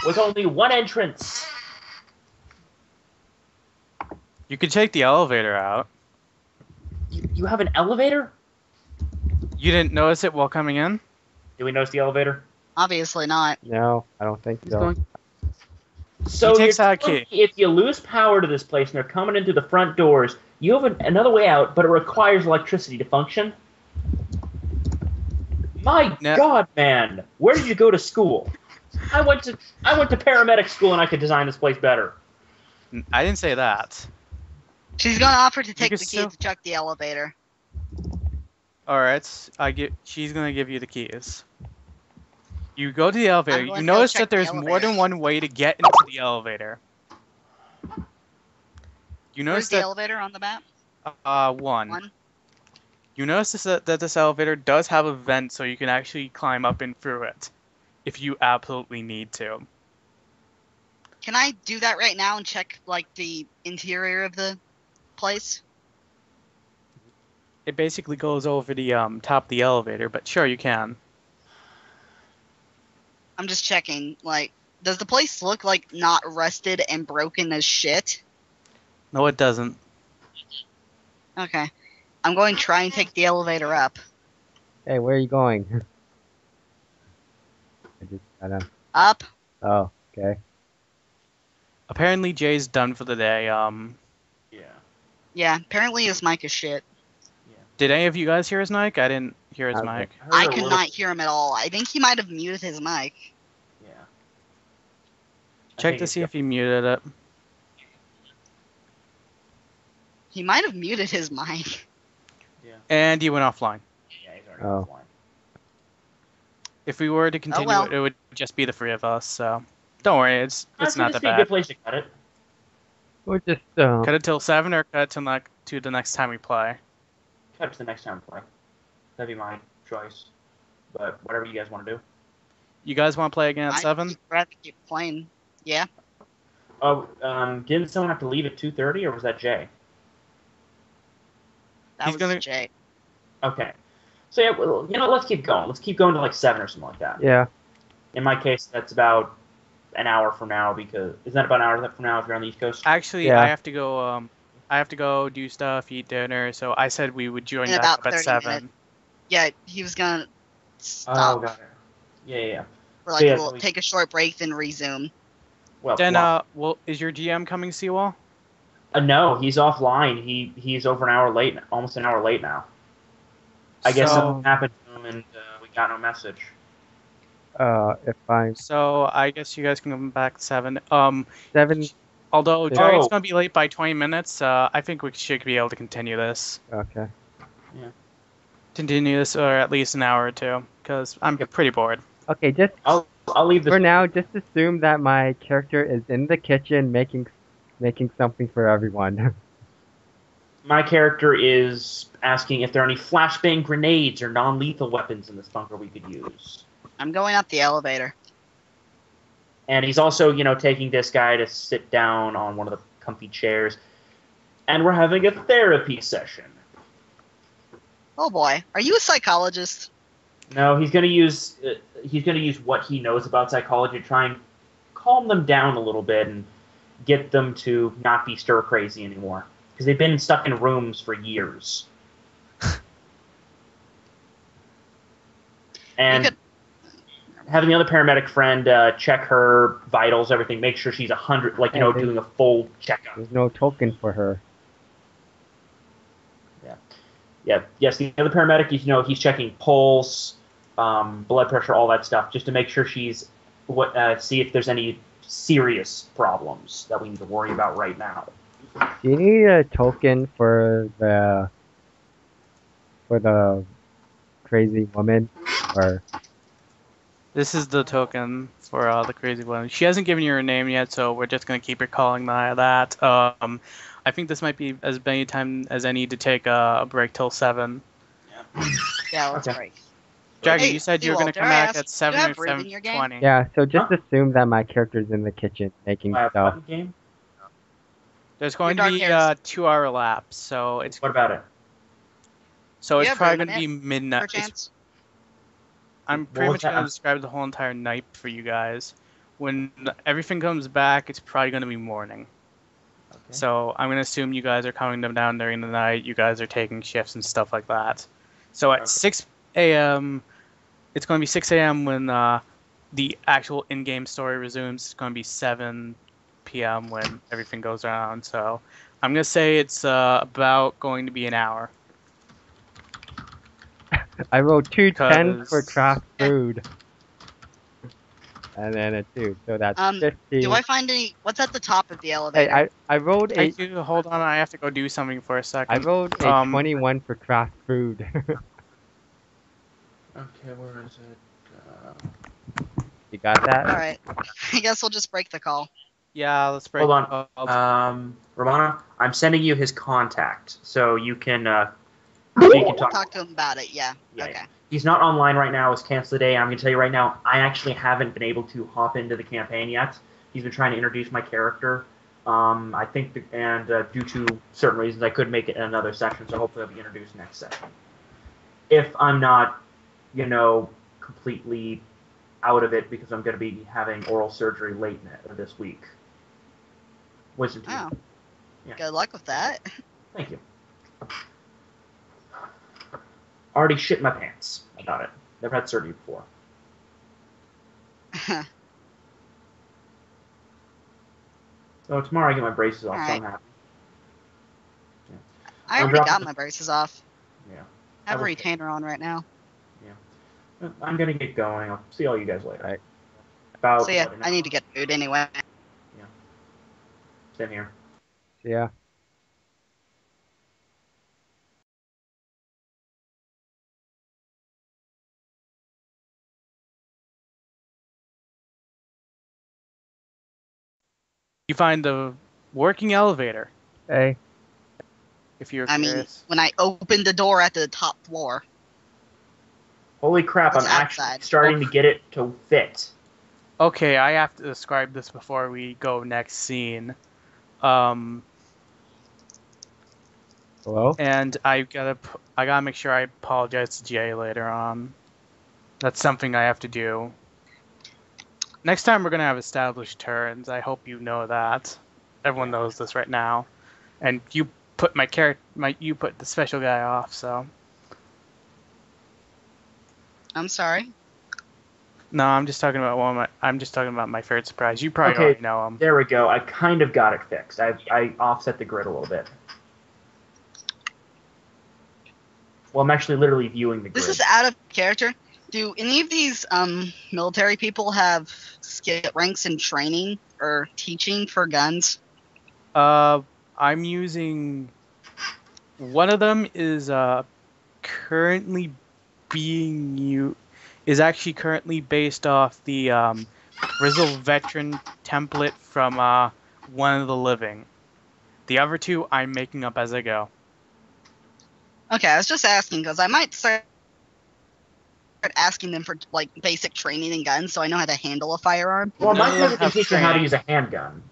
with only one entrance. You could take the elevator out. You have an elevator? You didn't notice it while coming in? Do we notice the elevator? Obviously not. No, I don't think so. So He takes you're out a telling key. me if you lose power to this place and they're coming into the front doors, you have another way out, but it requires electricity to function? My No. God, man. Where did you go to school? I went to paramedic school and I could design this place better. I didn't say that. She's gonna offer to take can the key still- to check the elevator. All right, she's gonna give you the keys. You go to the elevator. going You to notice check that the there's more elevator. than one way to get into the elevator. You Where's notice the that elevator on the map? one. One. You notice that this elevator does have a vent, so you can actually climb up and through it, if you absolutely need to. Can I do that right now and check like the interior of the place? It basically goes over the top of the elevator, but sure you can. I'm just checking. Like, does the place look like not rusted and broken as shit? No, it doesn't. Okay. I'm going to try and take the elevator up. Hey, where are you going? I just kind of. Up. Oh, okay. Apparently Jay's done for the day. Yeah. Yeah, apparently his mic is shit. Did any of you guys hear his mic? I didn't hear his Okay. mic. I could not hear him at all. I think he might have muted his mic. Yeah. Check to see if he muted it. He might have muted his mic. And he went offline. Yeah, he's already Oh. offline. If we were to continue well. it would just be the three of us, so don't worry, it's not that be a bad. good place to cut it. We're just Cut it till 7 or cut it to the next time we play. Cut it to the next time we play. That'd be my choice. But whatever you guys want to do. You guys want to play again at 7? I'd rather keep playing. Yeah. Oh, didn't someone have to leave at 2:30, or was that Jay? That was Jay. Okay. So yeah, well, let's keep going. Let's keep going to like 7 or something like that. yeah. In my case, that's about an hour from now, because isn't that about an hour from now if you're on the East Coast? Actually, Yeah. I have to go do stuff, eat dinner, so I said we would join In back about up at 30 7. minutes. Yeah, he was gonna stop Oh, got it. Yeah. for like So, yeah, we'll so we- take a short break, then resume. Well, Then well, is your GM coming, Seawall? no, he's offline. He's over an hour late, almost an hour late now. I guess So- something happened to him, and we got no message. If I'm So I guess you guys can come back at 7. 7, Although Oh. Dragon's gonna be late by 20 minutes, I think we should be able to continue this. okay. Continue this, or at least an hour or two, because I'm pretty bored. Okay, just I'll leave this. for now, just assume that my character is in the kitchen making something for everyone. My character is asking if there are any flashbang grenades or non-lethal weapons in this bunker we could use. I'm going up the elevator. And he's also, taking this guy to sit down on one of the comfy chairs. And we're having a therapy session. Oh boy, are you a psychologist? No, he's gonna use what he knows about psychology to try and calm them down a little bit and get them to not be stir crazy anymore, because they've been stuck in rooms for years. And You could- having the other paramedic friend check her vitals, everything, make sure she's 100, Yeah, they- doing a full checkup. There's no token for her. Yeah, yes, the other paramedic, he's checking pulse, blood pressure, all that stuff, just to make sure she's see if there's any serious problems that we need to worry about right now. Do you need a token for the crazy woman, or This is the token for the crazy one. She hasn't given you her name yet, so we're just gonna keep her calling that. I think this might be as many time as I need to take a break till 7. Yeah, let's Okay. break. Dragon, Hey, you said you were Seawall, gonna dare come I back ask, at do you 7 have or bread in your game? 7:20. yeah? So just Huh? assume that my character's in the kitchen making Do I have stuff. fun game? There's going Your to be dark hair's- 2-hour lapse, so it's What about it? so it's Yeah, probably Brandon, gonna be midnight. It's- Perchance. I'm What pretty was much that? gonna describe the whole entire night for you guys. When everything comes back, it's probably gonna be morning. Okay. So I'm gonna assume you guys are coming them down during the night. You guys are taking shifts and stuff like that. So at Okay. 6 a.m., it's gonna be 6 a.m. when the actual in-game story resumes. It's gonna be 7 p.m. when everything goes around. So I'm gonna say it's about going to be an hour. I rolled 2 10s for Because- craft food. and then a 2. So that's Um, 50. Do I find any? What's at the top of the Hey, elevator? I rolled a Hold on, I have to go do something for a I second. rolled a 21 for craft food. Okay, where is it? You got that? All right. I guess we'll just break the call. Yeah, let's break. Hold on. Romana, I'm sending you his contact, so you can talk. Talk to him about it. Yeah. Yeah, Okay. yeah. He's not online right now. It's canceled today. I'm going to tell you right now, I actually haven't been able to hop into the campaign yet. He's been trying to introduce my character. I think, due to certain reasons, I could make it in another section, so hopefully I'll be introduced next session. If I'm not, completely out of it because I'm going to be having oral surgery late this week. Wisdom teeth. Oh. Yeah. Good luck with that. Thank you. Already shit my pants about it. Never had surgery before. So tomorrow I get my braces off, so I'm happy. Yeah. I already got my braces off. Yeah. I have a retainer on right now. Yeah. I'm gonna get going. I'll see all you guys later. Right. About So yeah, what, I need to get food anyway. Yeah. Same here. Yeah. You find the working elevator. Hey. If you're I mean, curious. when I opened the door at the top floor. Holy crap! It's I'm actually outside. starting to get it to fit. Okay, I have to describe this before we go next scene. Hello? And I gotta make sure I apologize to Jay later on. That's something I have to do. Next time we're gonna have established turns. I hope you know that. Everyone knows this right now. And you put you put the special guy off, so. I'm sorry. No, I'm just talking about my third surprise. You probably Okay, already know him. There we go. I kind of got it fixed. I offset the grid a little bit. Well, I'm actually literally viewing the grid. This is out of character. Do any of these military people have skill ranks in training or teaching for guns? I'm using. One of them is currently is actually currently based off the Grizzled Veteran template from One of the Living. The other two I'm making up as I go. Okay, I was just asking because I might start asking them for like basic training in guns, so I know how to handle a firearm. Well, my None of them character can have teach you how to training. use a handgun.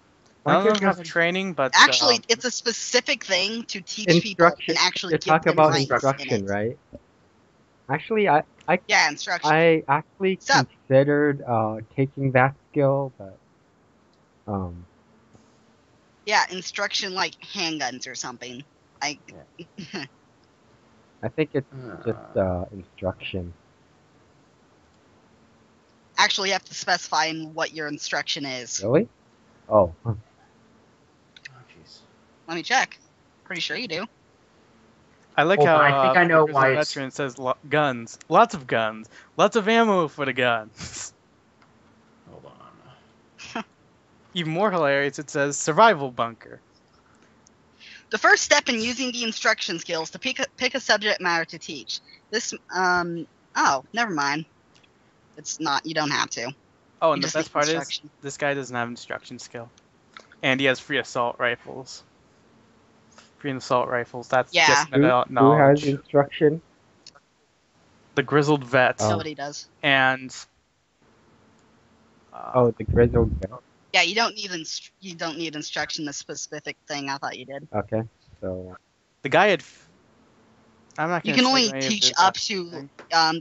None of them have training, but Actually, it's a specific thing to teach people and actually You're give talking them about ranks instruction, in it. right? Actually, Yeah, instruction. I actually Sup? considered taking that skill, but Yeah, instruction like handguns or something. I think it's just instruction. Actually, you have to specify in what your instruction is. Really? Oh. Oh, jeez. Let me check. Pretty sure you do. I like Hold how on, I think I know the why Grizzled Veteran says guns, lots of guns, lots of ammo for the guns. Hold on. Even more hilarious, it says survival bunker. The first step in using the instruction skills to pick a subject matter to teach. This, oh, never mind. It's not, you don't have to. Oh, You and the just best need part is, instruction. this guy doesn't have instruction skill. And he has free assault rifles. Free assault rifles, that's Yeah. just Who has knowledge. instruction? The Grizzled Vet. Oh. Nobody does. And... Oh, the grizzled vet. Yeah, you don't need instruction. The specific thing. I thought you did. Okay, so the guy had... I'm not You gonna can say only any of teach his up to thing.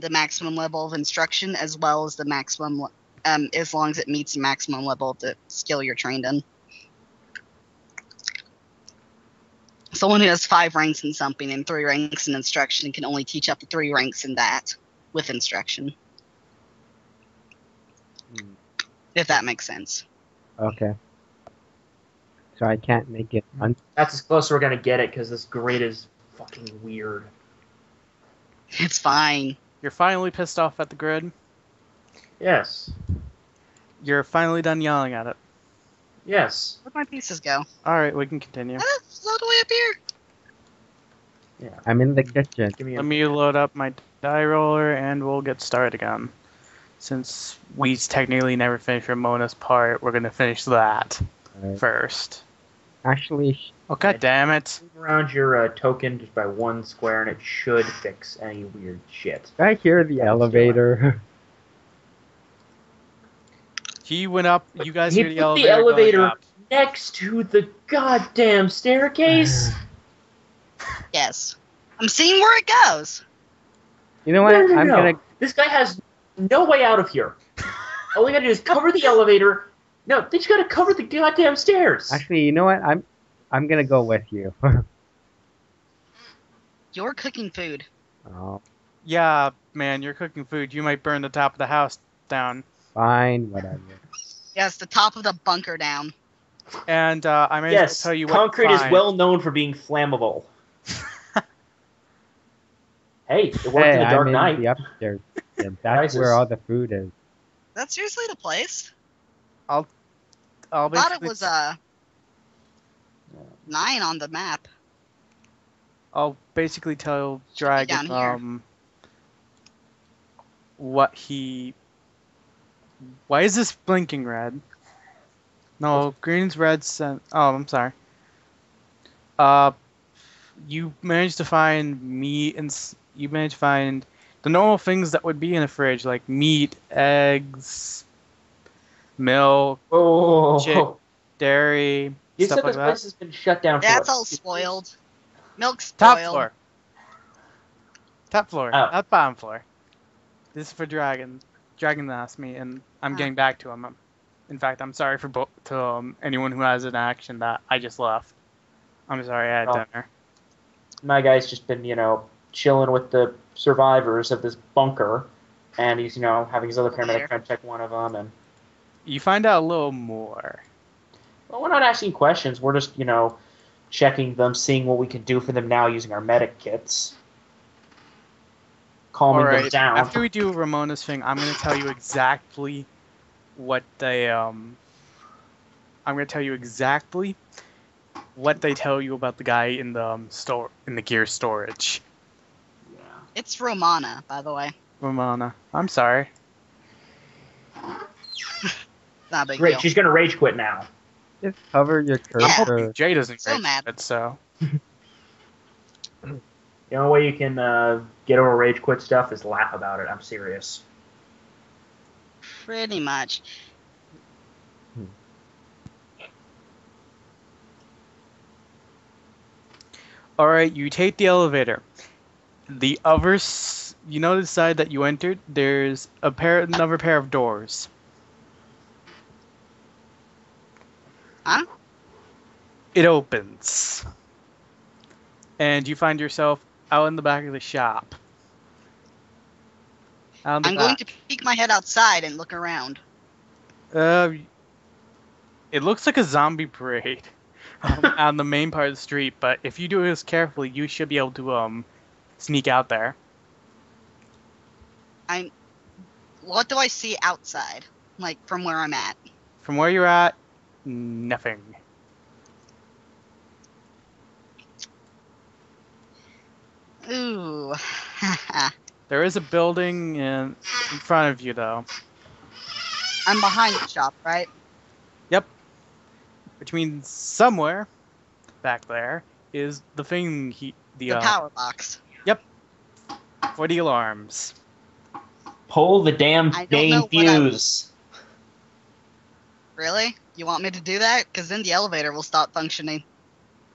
the maximum level of instruction, as well as the maximum, as long as it meets the maximum level of the skill you're trained in. Someone who has 5 ranks in something and 3 ranks in instruction can only teach up to 3 ranks in that with instruction. If that makes sense. okay. So I can't make it That's as close as we're gonna get it because this grid is fucking weird. It's fine. You're finally pissed off at the grid? Yes. You're finally done yelling at it. Yes. Where'd my pieces go? All right, we can continue. Ah, it's all the way up here. Yeah. I'm in the kitchen. Give me a Let me load up my die roller and we'll get started again. Since we technically never finished Ramona's part, we're gonna finish that Alright. first. Actually, Oh god damn it! move around your token just by 1 square, and it should fix any weird shit. did I hear the elevator? He went up. You guys He hear the put elevator? the elevator going up. next to the goddamn staircase. Yes. I'm seeing where it goes. You know what? No. I'm gonna. This guy has no way out of here. All we gotta do is cover the elevator. No, they just gotta cover the goddamn stairs. Actually, you know what? I'm gonna go with you. You're cooking food. Oh, Yeah, man, you're cooking food. You might burn the top of the house down. fine, whatever. Yes, the top of the bunker down. And I may Yes, tell you what. concrete is fine. well known for being flammable. Hey, it worked Hey, in the Dark I'm Knight. in the upstairs. And that's Crisis. where all the food is. That's seriously the place? I'll I thought it basically was 9 on the map. I'll basically tell Should be down Dragon here. what he. Why is this blinking red? No, green's red. Oh, I'm sorry. You managed to find meat and you managed to find the normal things that would be in a fridge, like meat, eggs, milk, Oh, Chick. dairy, you stuff said like this that. place has been shut down for That's what, all spoiled. Milk's Top spoiled. floor. Top floor, Oh. not bottom floor. This is for Dragon. Dragon asked me, and I'm Ah. getting back to him. In fact, I'm sorry for anyone who has an action that I just left. I'm sorry I had Oh. dinner. my guy's just been, chilling with the survivors of this bunker, and he's, having his other paramedic try to check one of them, and You find out a little more. well, we're not asking questions. We're just, checking them, seeing what we can do for them now using our medic kits. Calming them Alright, down. after we do Ramona's thing, I'm gonna tell you exactly what they I'm gonna tell you exactly what they tell you about the guy in the store in the gear storage. It's Romana, by the way. Ramona, I'm sorry. Not a big Great, deal. she's gonna rage quit now. Just cover your Yeah. cursor. Jay doesn't So rate mad. it, so The only way you can get over rage quit stuff is laugh about it. I'm serious. Pretty much. alright, you take the elevator. The other you know the side that you entered, there's another pair of doors. Huh? It opens. And you find yourself out in the back of the shop. Out in the I'm going back. to peek my head outside and look around. It looks like a zombie parade on the main part of the street, but if you do this carefully, you should be able to sneak out there. What do I see outside? Like, from where I'm at? From where you're at, nothing. Ooh. There is a building in front of you, though, I'm behind the shop, right? which means somewhere back there is the thing The power box. for the alarms. Pull the damn I don't main know what I- fuse. Really? You want me to do that? Because then the elevator will stop functioning.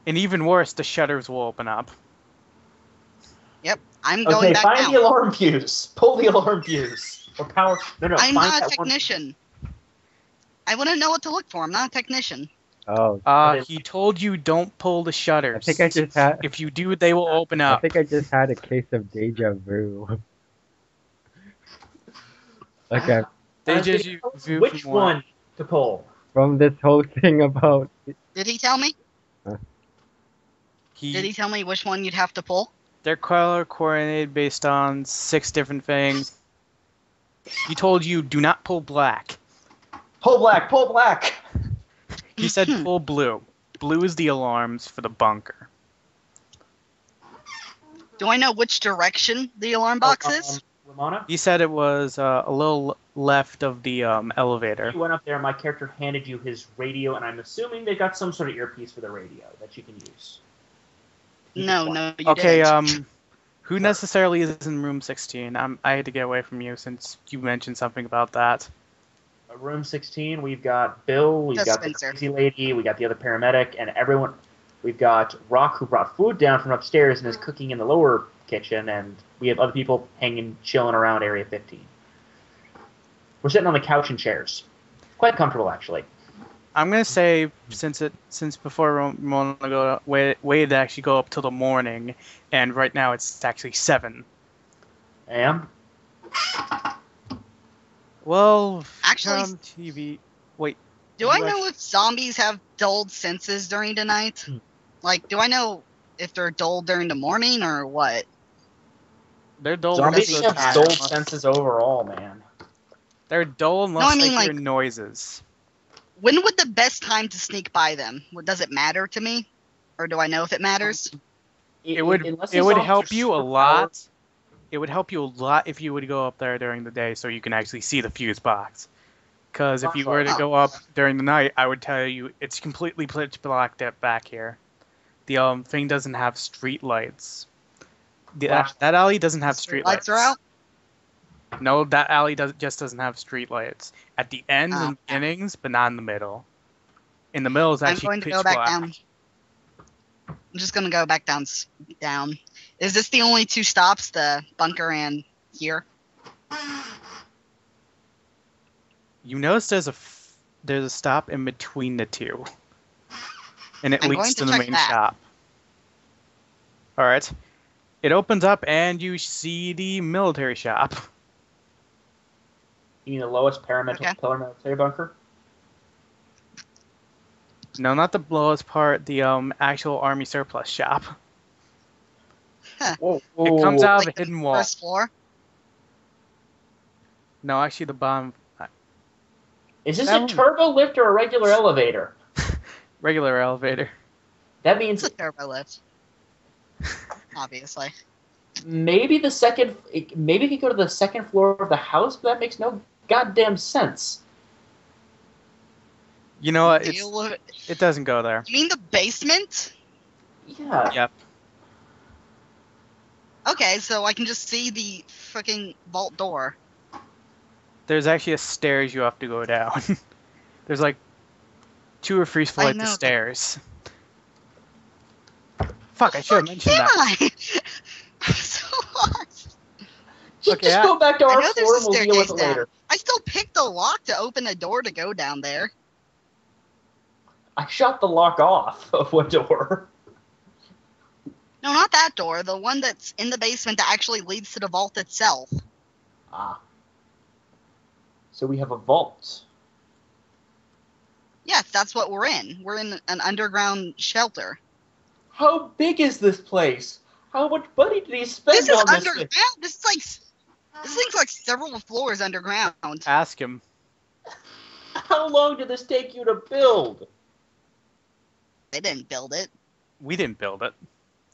And even worse, the shutters will open up. Yep. I'm Okay, going back find now. the alarm fuse. Pull the alarm fuse. Or power. No, I'm find not a that one- technician. I wouldn't know what to look for. I'm not a technician. Oh, He told you don't pull the shutters. I think I just had. If you do, they will open I up. think I just had a case of deja vu. Okay, They Honestly, just tell us view which from what- one to pull? from this whole thing about Did he tell me? He, Did he tell me which one you'd have to pull? They're color coordinated based on 6 different things. He told you do not pull black. Pull black, pull black. He said pull blue. Blue is the alarms for the bunker. Do I know which direction the alarm box is? Ramona? He said it was a little left of the elevator. You went up there, my character handed you his radio, and I'm assuming they got some sort of earpiece for the radio that you can use. No, you Okay, didn't. who necessarily is in room 16? I had to get away from you since you mentioned something about that. Room 16, we've got Bill, we've Just got Spencer. the crazy lady, we got the other paramedic, and everyone. We've got Rock, who brought food down from upstairs and is cooking in the lower kitchen, and we have other people hanging, chilling around Area 15. We're sitting on the couch and chairs. Quite comfortable, actually. I'm gonna say since before Ramona waited to actually go up till the morning, and right now it's actually 7. Am? Well, Actually- on TV. Wait, Do I know if zombies have dulled senses during the night? Like, do I know if they're dulled during the morning or what? they're dull. Zombies unless have they're- dull senses overall, man. They're dull unless I mean, they hear like- noises. When would the best time to sneak by them? Does it matter to me? Or do I know if it matters? It would Unless it the would zombies help are you a super lot. It would help you a lot if you would go up there during the day so you can actually see the fuse box. Because if you were to go up during the night, I would tell you it's completely pitch black back here. The thing doesn't have street lights. That alley doesn't have street lights. Lights are out? No, that alley just doesn't have street lights. At the ends and Okay. beginnings, but not in the middle. In the middle is I'm actually going to pitch go back black. down. I'm just going to go back down. Is this the only 2 stops, the bunker and here? You notice there's a stop in between the 2, and it I'm leads going to to the check main that. shop. All right, it opens up and you see the military shop. You mean the lowest Okay. paramilitary bunker? No, not the lowest part. The actual army surplus shop. Whoa, It comes out of Like a the hidden wall. First floor? No, actually, the bottom Is this That a one- turbo lift or a regular elevator? regular elevator. That means It's a turbo lift. Obviously. maybe maybe if you go to the second floor of the house, but that makes no goddamn sense. You know what? Deal with it. It doesn't go there. You mean the basement? Yeah. Yep. Okay, so I can just see the fucking vault door. There's actually a stairs you have to go down. There's like 2 or 3 flights know of that. stairs. Fuck! I should have mentioned Damn that. I? I'm so lost. Just Okay, go back to I our know there's floor a and we'll deal with staircase it down. later. I still picked the lock to open the door to go down there. I shot the lock off of one door. No, not that door. The one that's in the basement that actually leads to the vault itself. Ah. So we have a vault. Yes, that's what we're in. We're in an underground shelter. How big is this place? How much money did he spend This is on this underground. thing? This thing's like several floors underground. Ask him. How long did this take you to build? They didn't build it. We didn't build it.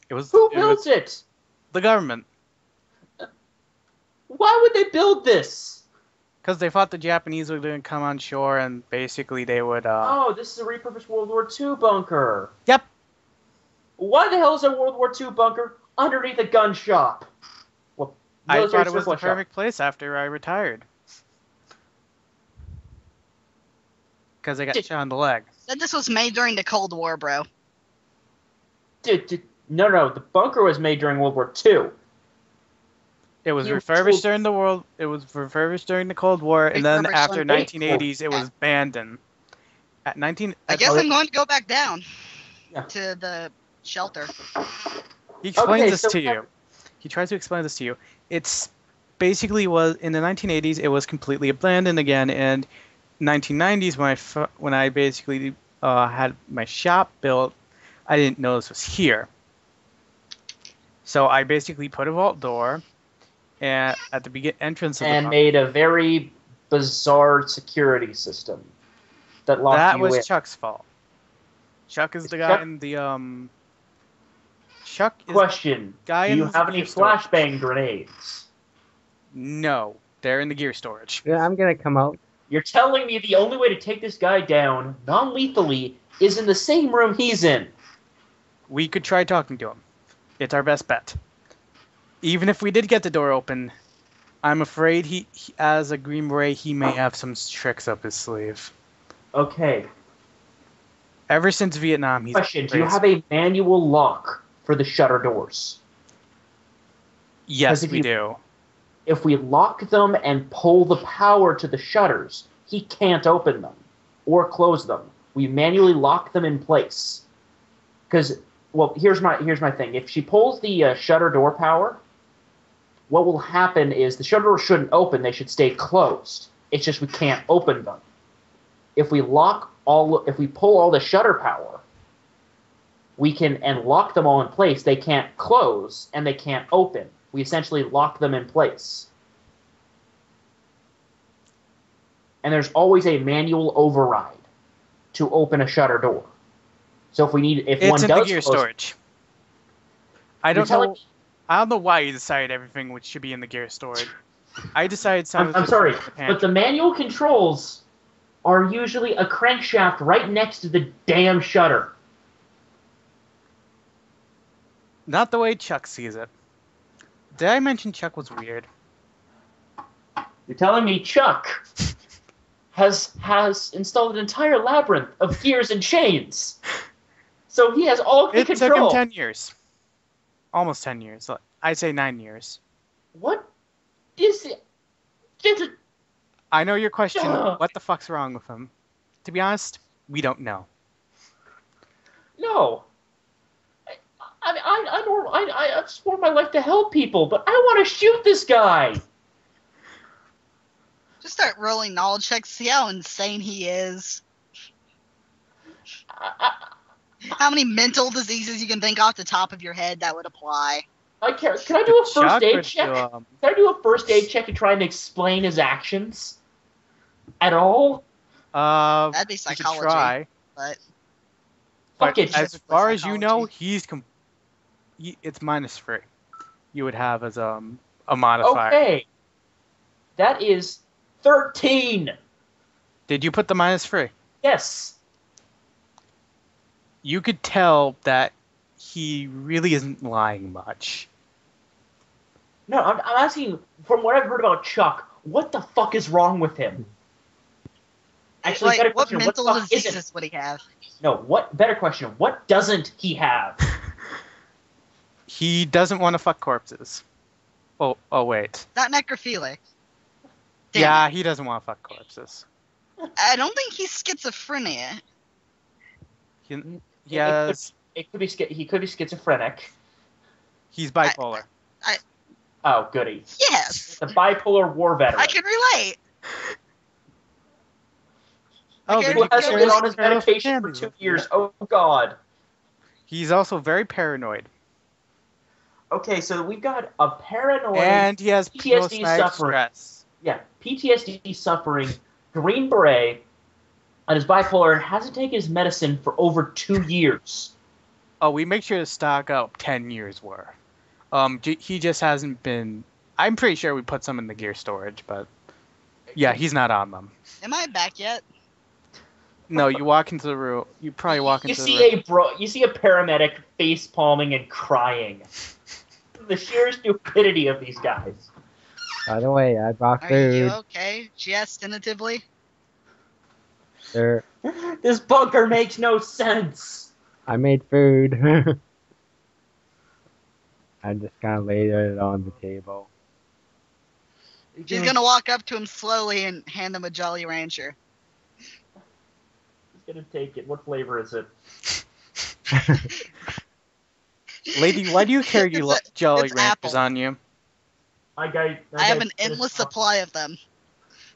It was Who it built was it? the government. Why would they build this? Because they thought the Japanese were going to come on shore and basically they would. Oh, this is a repurposed World War II bunker. Yep. Why the hell is a World War II bunker underneath a gun shop? Well, I military thought it was the surplus shop. perfect place after I retired. Because I got shot in the leg. Said this was made during the Cold War, bro. No, the bunker was made during World War II. It was You refurbished told- during the world. It was refurbished during the Cold War, and then Refurbished after when- 1980s, it was abandoned. At 19, I guess I'm going to go back down Yeah. to the shelter. he explains Okay, this so to we have- you. He tries to explain this to you. It's basically was in the 1980s. It was completely abandoned again, and 1990s when I basically had my shop built, I didn't know this was here. So I basically put a vault door, and at the entrance of the And bunker. made a very bizarre security system. that locked That you was in. Chuck's fault. Chuck is It's the guy Chuck- in the Chuck is Question: guy Do in you the have any gear storage. flashbang grenades? No, they're in the gear storage. Yeah, I'm gonna come out. You're telling me the only way to take this guy down non-lethally is in the same room he's in. We could try talking to him. It's our best bet. Even if we did get the door open, I'm afraid he as a Green Beret, he may have some tricks up his sleeve. Okay. Ever since Vietnam, he's Question: Do you crazy. have a manual lock for the shutter doors? Yes, 'cause if we you- do. If we lock them and pull the power to the shutters, he can't open them or close them. We manually lock them in place. Because, well, here's my thing. If she pulls the shutter door power, what will happen is the shutter doors shouldn't open. They should stay closed. It's just we can't open them. If we pull all the shutter power, we can and lock them all in place. They can't close and they can't open. We essentially lock them in place. And there's always a manual override to open a shutter door. So if one It's in the does gear close, storage. I you're don't telling know. I don't know why you decided everything which should be in the gear storage. I decided some. I'm sorry, but the manual controls are usually a crankshaft right next to the damn shutter. Not the way Chuck sees it. Did I mention Chuck was weird? You're telling me Chuck has installed an entire labyrinth of gears and chains. So he has all the It took him control. 10 years. Almost 10 years. I'd say 9 years. What is it? I know your question. Ugh. What the fuck's wrong with him? To be honest, we don't know. No. I swore my life to help people, but I want to shoot this guy. Just start rolling knowledge checks, see how insane he is. How many mental diseases you can think off the top of your head that would apply? Can I do a Chuck first aid or check? to, Can I do a first aid check to try and explain his actions? At all? That'd be you could psychology. try. But Fuck But it. as Just far as you know, psychology. it's -3. You would have as a modifier. Okay. That is 13. Did you put the -3? Yes. You could tell that he really isn't lying much. No, I'm asking, from what I've heard about Chuck, what the fuck is wrong with him? Actually, like, better what question, mental what the fuck isn't? diseases would he have? No, better question, what doesn't he have? He doesn't want to fuck corpses. Oh wait. Not necrophilic. Damn Yeah, it. he doesn't want to fuck corpses. I don't think he's schizophrenia. He has. He could be schizophrenic. He's bipolar. Oh, goody. Yes, The bipolar war veteran. I can relate. Oh, Okay, then Who he hasn't can been share on his little medication for candies 2 with years. you. Oh, God. He's also very paranoid, Okay, so we've got a paranoid... and he has PTSD post-traumatic suffering. stress. Yeah, PTSD suffering, Green Beret, and is bipolar, and hasn't taken his medicine for over 2 years. Oh, we make sure to stock up 10 years worth. He just hasn't been. I'm pretty sure we put some in the gear storage, but yeah, he's not on them. Am I back yet? No, you walk into the room. You probably walk You into the see room. you see a paramedic face palming and crying. The sheer stupidity of these guys. By the way, I brought Are food. you okay? She asked tentatively. There, This bunker makes no sense. I made food. I just kind of laid it on the table. She's gonna walk up to him slowly and hand him a Jolly Rancher. He's gonna take it. What flavor is it? Lady, why do you carry It's Jolly it's Ranchers apple. on you? I I have an endless supply of them.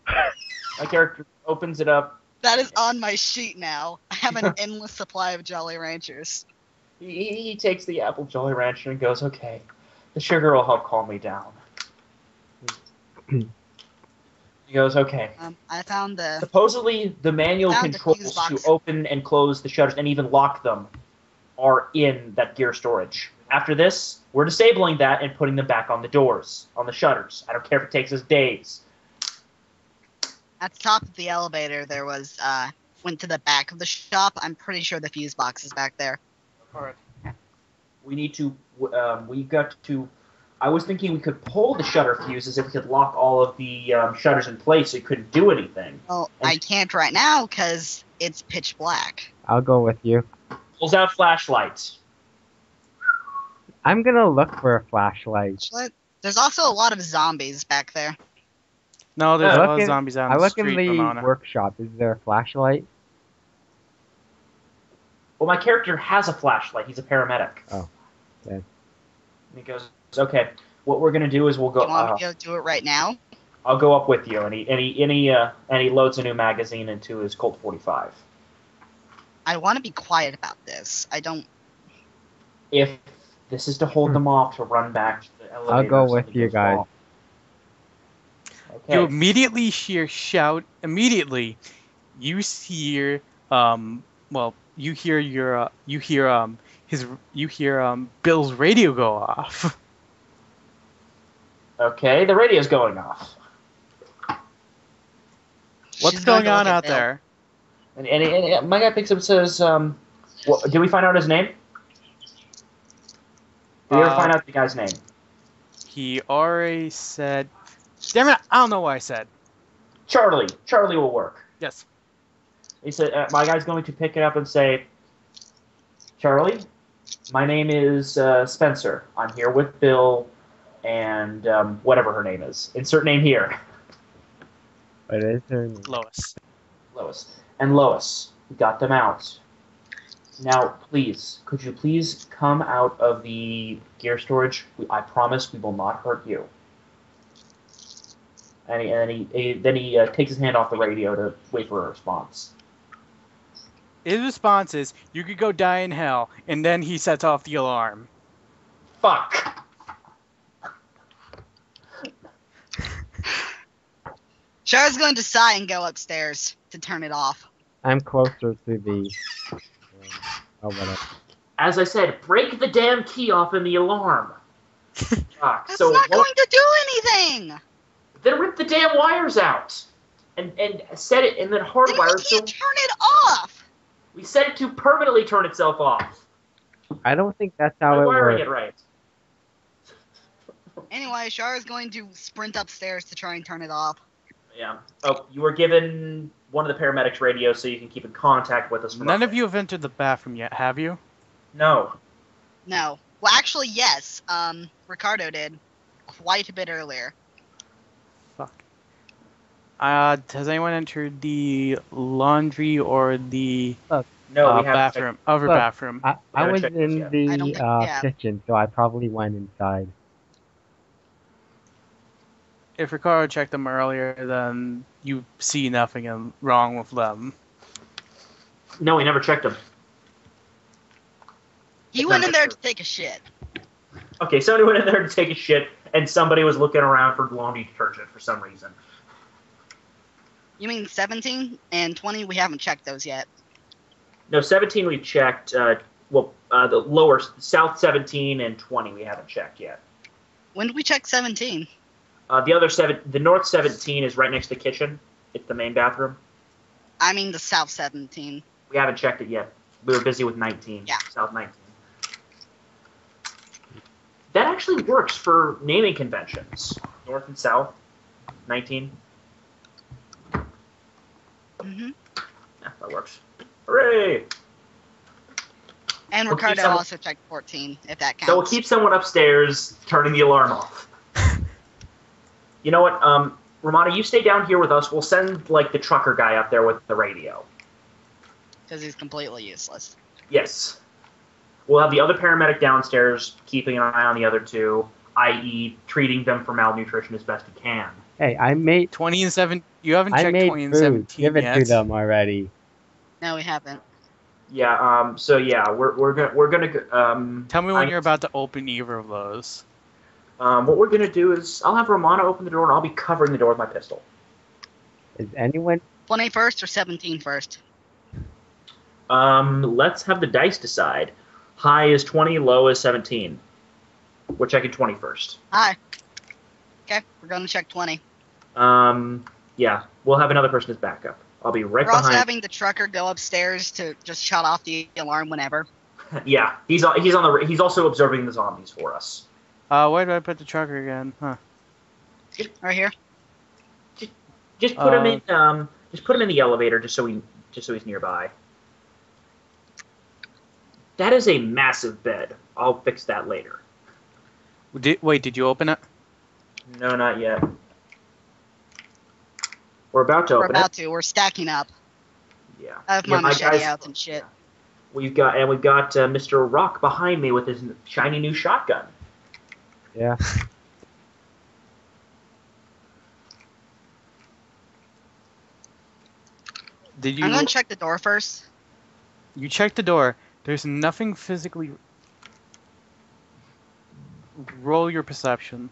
My character opens it up. That is on my sheet now. I have an endless supply of Jolly Ranchers. He takes the apple Jolly Rancher and goes, "Okay, the sugar will help calm me down." He goes, okay. I found the. Supposedly, the manual Found the controls fuse to box. open and close the shutters and even lock them are in that gear storage. After this, we're disabling that and putting them back on the doors, on the shutters. I don't care if it takes us days. At the top of the elevator, there was went to the back of the shop. I'm pretty sure the fuse box is back there. Alright. We need to. We got to. I was thinking we could pull the shutter fuses if we could lock all of the shutters in place so you couldn't do anything. Well, I can't right now because it's pitch black. I'll go with you. Pulls out flashlights. I'm gonna look for a flashlight. But there's also a lot of zombies back there. No, there's I a look lot of in- zombies out I on the look in street, the Ramona. workshop. Is there a flashlight? Well, my character has a flashlight. He's a paramedic. Oh, okay. And he goes, okay, what we're going to do is we'll go... You want me to do it right now? I'll go up with you. And he loads a new magazine into his Colt 45. I want to be quiet about this. I don't. If this is to hold them off to run back to the elevator... I'll go if with something you goes guys. wrong. You Okay. immediately shout. Immediately, you hear. Well, you hear Bill's radio go off. Okay, the radio's going off. What's She's going to on look at out Bill. there? And my guy picks up and says, did we find out his name? Did we ever find out the guy's name? He already said. Damn it! I don't know what I said. Charlie. Charlie will work. Yes. He said, my guy's going to pick it up and say, Charlie, my name is Spencer. I'm here with Bill and whatever her name is. Insert name here. What is her name? Lois. Lois. And Lois, we got them out. Now, please, could you please come out of the gear storage? I promise we will not hurt you. And he takes his hand off the radio to wait for a response. His response is, "You could go die in hell," and then he sets off the alarm. Fuck! Shara's going to sigh and go upstairs to turn it off. I'm closer to the. Oh, whatever. As I said, break the damn key off in the alarm. Fuck. That's So not what- going to do anything. Then rip the damn wires out. And set it, and then Then hardwire we it so can't turn it off. we set it to permanently turn itself off. I don't think that's how By it wiring works. it right. Anyway, Shara's going to sprint upstairs to try and turn it off. Yeah. Oh, you were given one of the paramedics' radios so you can keep in contact with us. None of you have entered the bathroom yet, have you? No. No. Well, actually, yes. Ricardo did quite a bit earlier. Fuck. Has anyone entered the laundry or the No, we haven't. bathroom? Other Look, bathroom. I gotta was check this in yet. the I don't think we have. kitchen, so I probably went inside. If Ricardo checked them earlier, then you see nothing wrong with them. No, we never checked them. He It's went not in there true. to take a shit. Okay, somebody went in there to take a shit, and somebody was looking around for laundry detergent for some reason. You mean 17 and 20? We haven't checked those yet. No, 17 we checked. The lower South 17 and 20 we haven't checked yet. When did we check 17? The North 17 is right next to the kitchen. It's the main bathroom. I mean the South 17. We haven't checked it yet. We were busy with 19. Yeah. South 19. That actually works for naming conventions. North and South 19. hmm Yeah, that works. Hooray! And We'll keep Ricardo some- also checked 14, if that counts. So we'll keep someone upstairs turning the alarm off. You know what, Ramona, you stay down here with us. We'll send, the trucker guy up there with the radio. Because he's completely useless. Yes. We'll have the other paramedic downstairs keeping an eye on the other two, i.e. treating them for malnutrition as best he can. Hey, I made 20 and 7. You haven't I checked made 20 and food. 17 Give it yet. to them already. No, we haven't. Yeah, so yeah, we're gonna Tell me when I- you're about to open either of those. what we're gonna do is I'll have Romana open the door and I'll be covering the door with my pistol. Is anyone 20 first or 17 first? Let's have the dice decide. High is 20, low is 17. We're checking 20 first. Hi. Okay, we're going to check 20. Yeah, we'll have another person as backup. I'll be right We're also behind. having the trucker go upstairs to just shut off the alarm whenever. Yeah, he's also observing the zombies for us. Where do I put the trucker again? Huh. Right here. Just put him in the elevator just so he's nearby. That is a massive bed. I'll fix that later. Wait, did you open it? No, not yet. We're about to We're open about it. to. We're stacking up. Yeah. I have Yeah, my my machete guys- out and shit. We've got Mr. Rock behind me with his shiny new shotgun. Yeah. Did you? I'm going to check the door first. You checked the door. There's nothing physically. Roll your perception.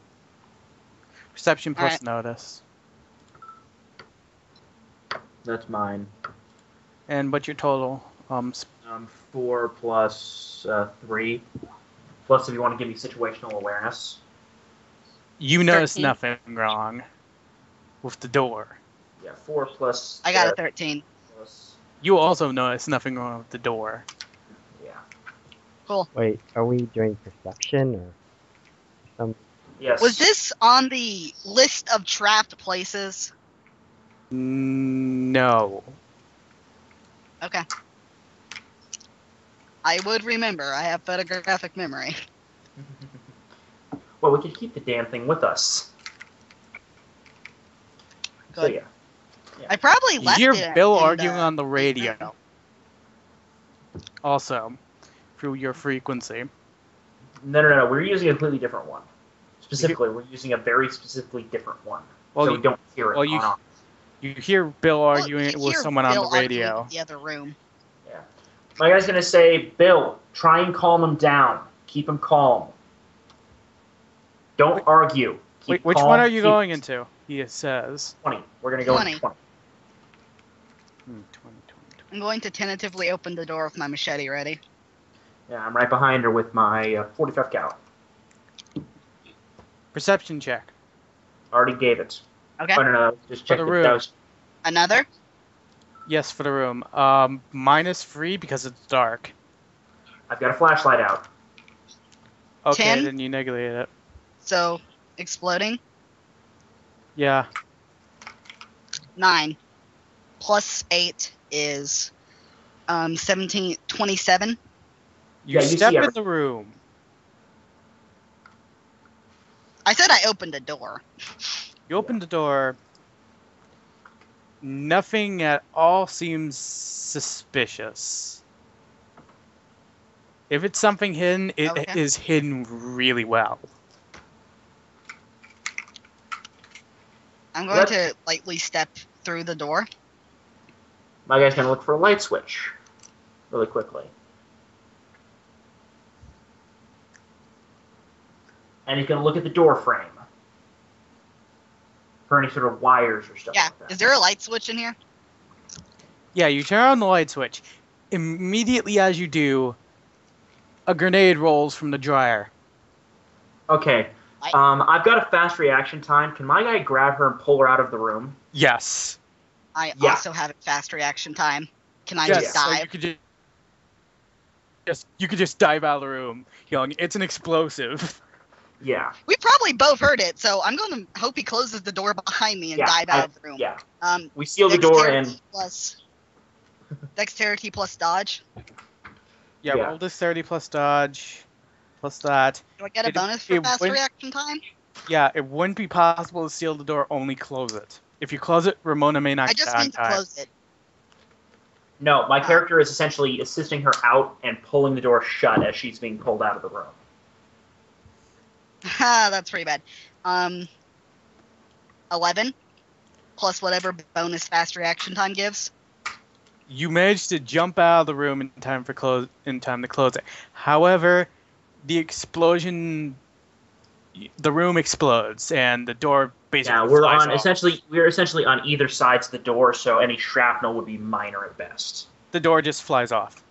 Perception plus Alright. notice. That's mine. And what's your total? 4 plus 3. Plus, if you want to give me situational awareness. You notice 13. nothing wrong with the door. Yeah, 4 plus. I got a 13. Plus, You also notice nothing wrong with the door. yeah. Wait, are we doing perception or some? Yes. Was this on the list of trapped places? No. Okay. I would remember. I have photographic memory. Well, we could keep the damn thing with us. So Good. yeah. I probably You left hear it Bill in arguing the- on the radio. Also, through your frequency. No. We're using a completely different one. Specifically, we're using a very specifically different one. Well, so you- we don't hear it well, you- on off. You hear Bill Well, arguing you with hear someone on Bill the arguing radio. in the other room. Yeah. My guy's gonna say, Bill, try and calm him down. Keep him calm. Don't argue. Keep Wait, which calm, one are you keep- going into? He says. 20. We're gonna go 20. into 20. 20. I'm going to tentatively open the door with my machete ready. Yeah, I'm right behind her with my 45 cal. Perception check. Already gave it. Okay. Oh, no. Just check the the room. that was- Another? Yes, for the room. -3 because it's dark. I've got a flashlight out. Okay, 10? then you negate it. So, exploding? Yeah. 9. Plus 8 is 17, 27. You Yeah, you step see in the room. I said I opened a door. You open the door. Nothing at all seems suspicious. If it's something hidden, it Okay. is hidden really well. I'm going What? to lightly step through the door. My guy's gonna look for a light switch really quickly. And he's gonna look at the door frame for any sort of wires or stuff Yeah. like that. Is there a light switch in here? Yeah, you turn on the light switch. Immediately as you do, a grenade rolls from the dryer. Okay. I've got a fast reaction time. Can my guy grab her and pull her out of the room? Yes. I Yeah. also have a fast reaction time. Can I Yes. just So dive? you could just dive out of the room, yelling, "It's an explosive!" Yeah. We probably both heard it, so I'm going to hope he closes the door behind me and Yeah, dive out of the room. Yeah. Um, We seal the door and Dexterity plus dodge. Yeah, Yeah. roll this 30 plus dodge, plus that. Do I get a It- bonus for it fast went- reaction time? Yeah, it wouldn't be possible to seal the door. Only close it. If you close it, Ramona may not I get just on need to time. close it. no, my character is essentially assisting her out and pulling the door shut as she's being pulled out of the room. Ha, that's pretty bad. 11 plus whatever bonus fast reaction time gives. You managed to jump out of the room in time to close it. However, the explosion the room explodes and the door basically Yeah, we're flies on off. essentially on either sides of the door, so any shrapnel would be minor at best. The door just flies off.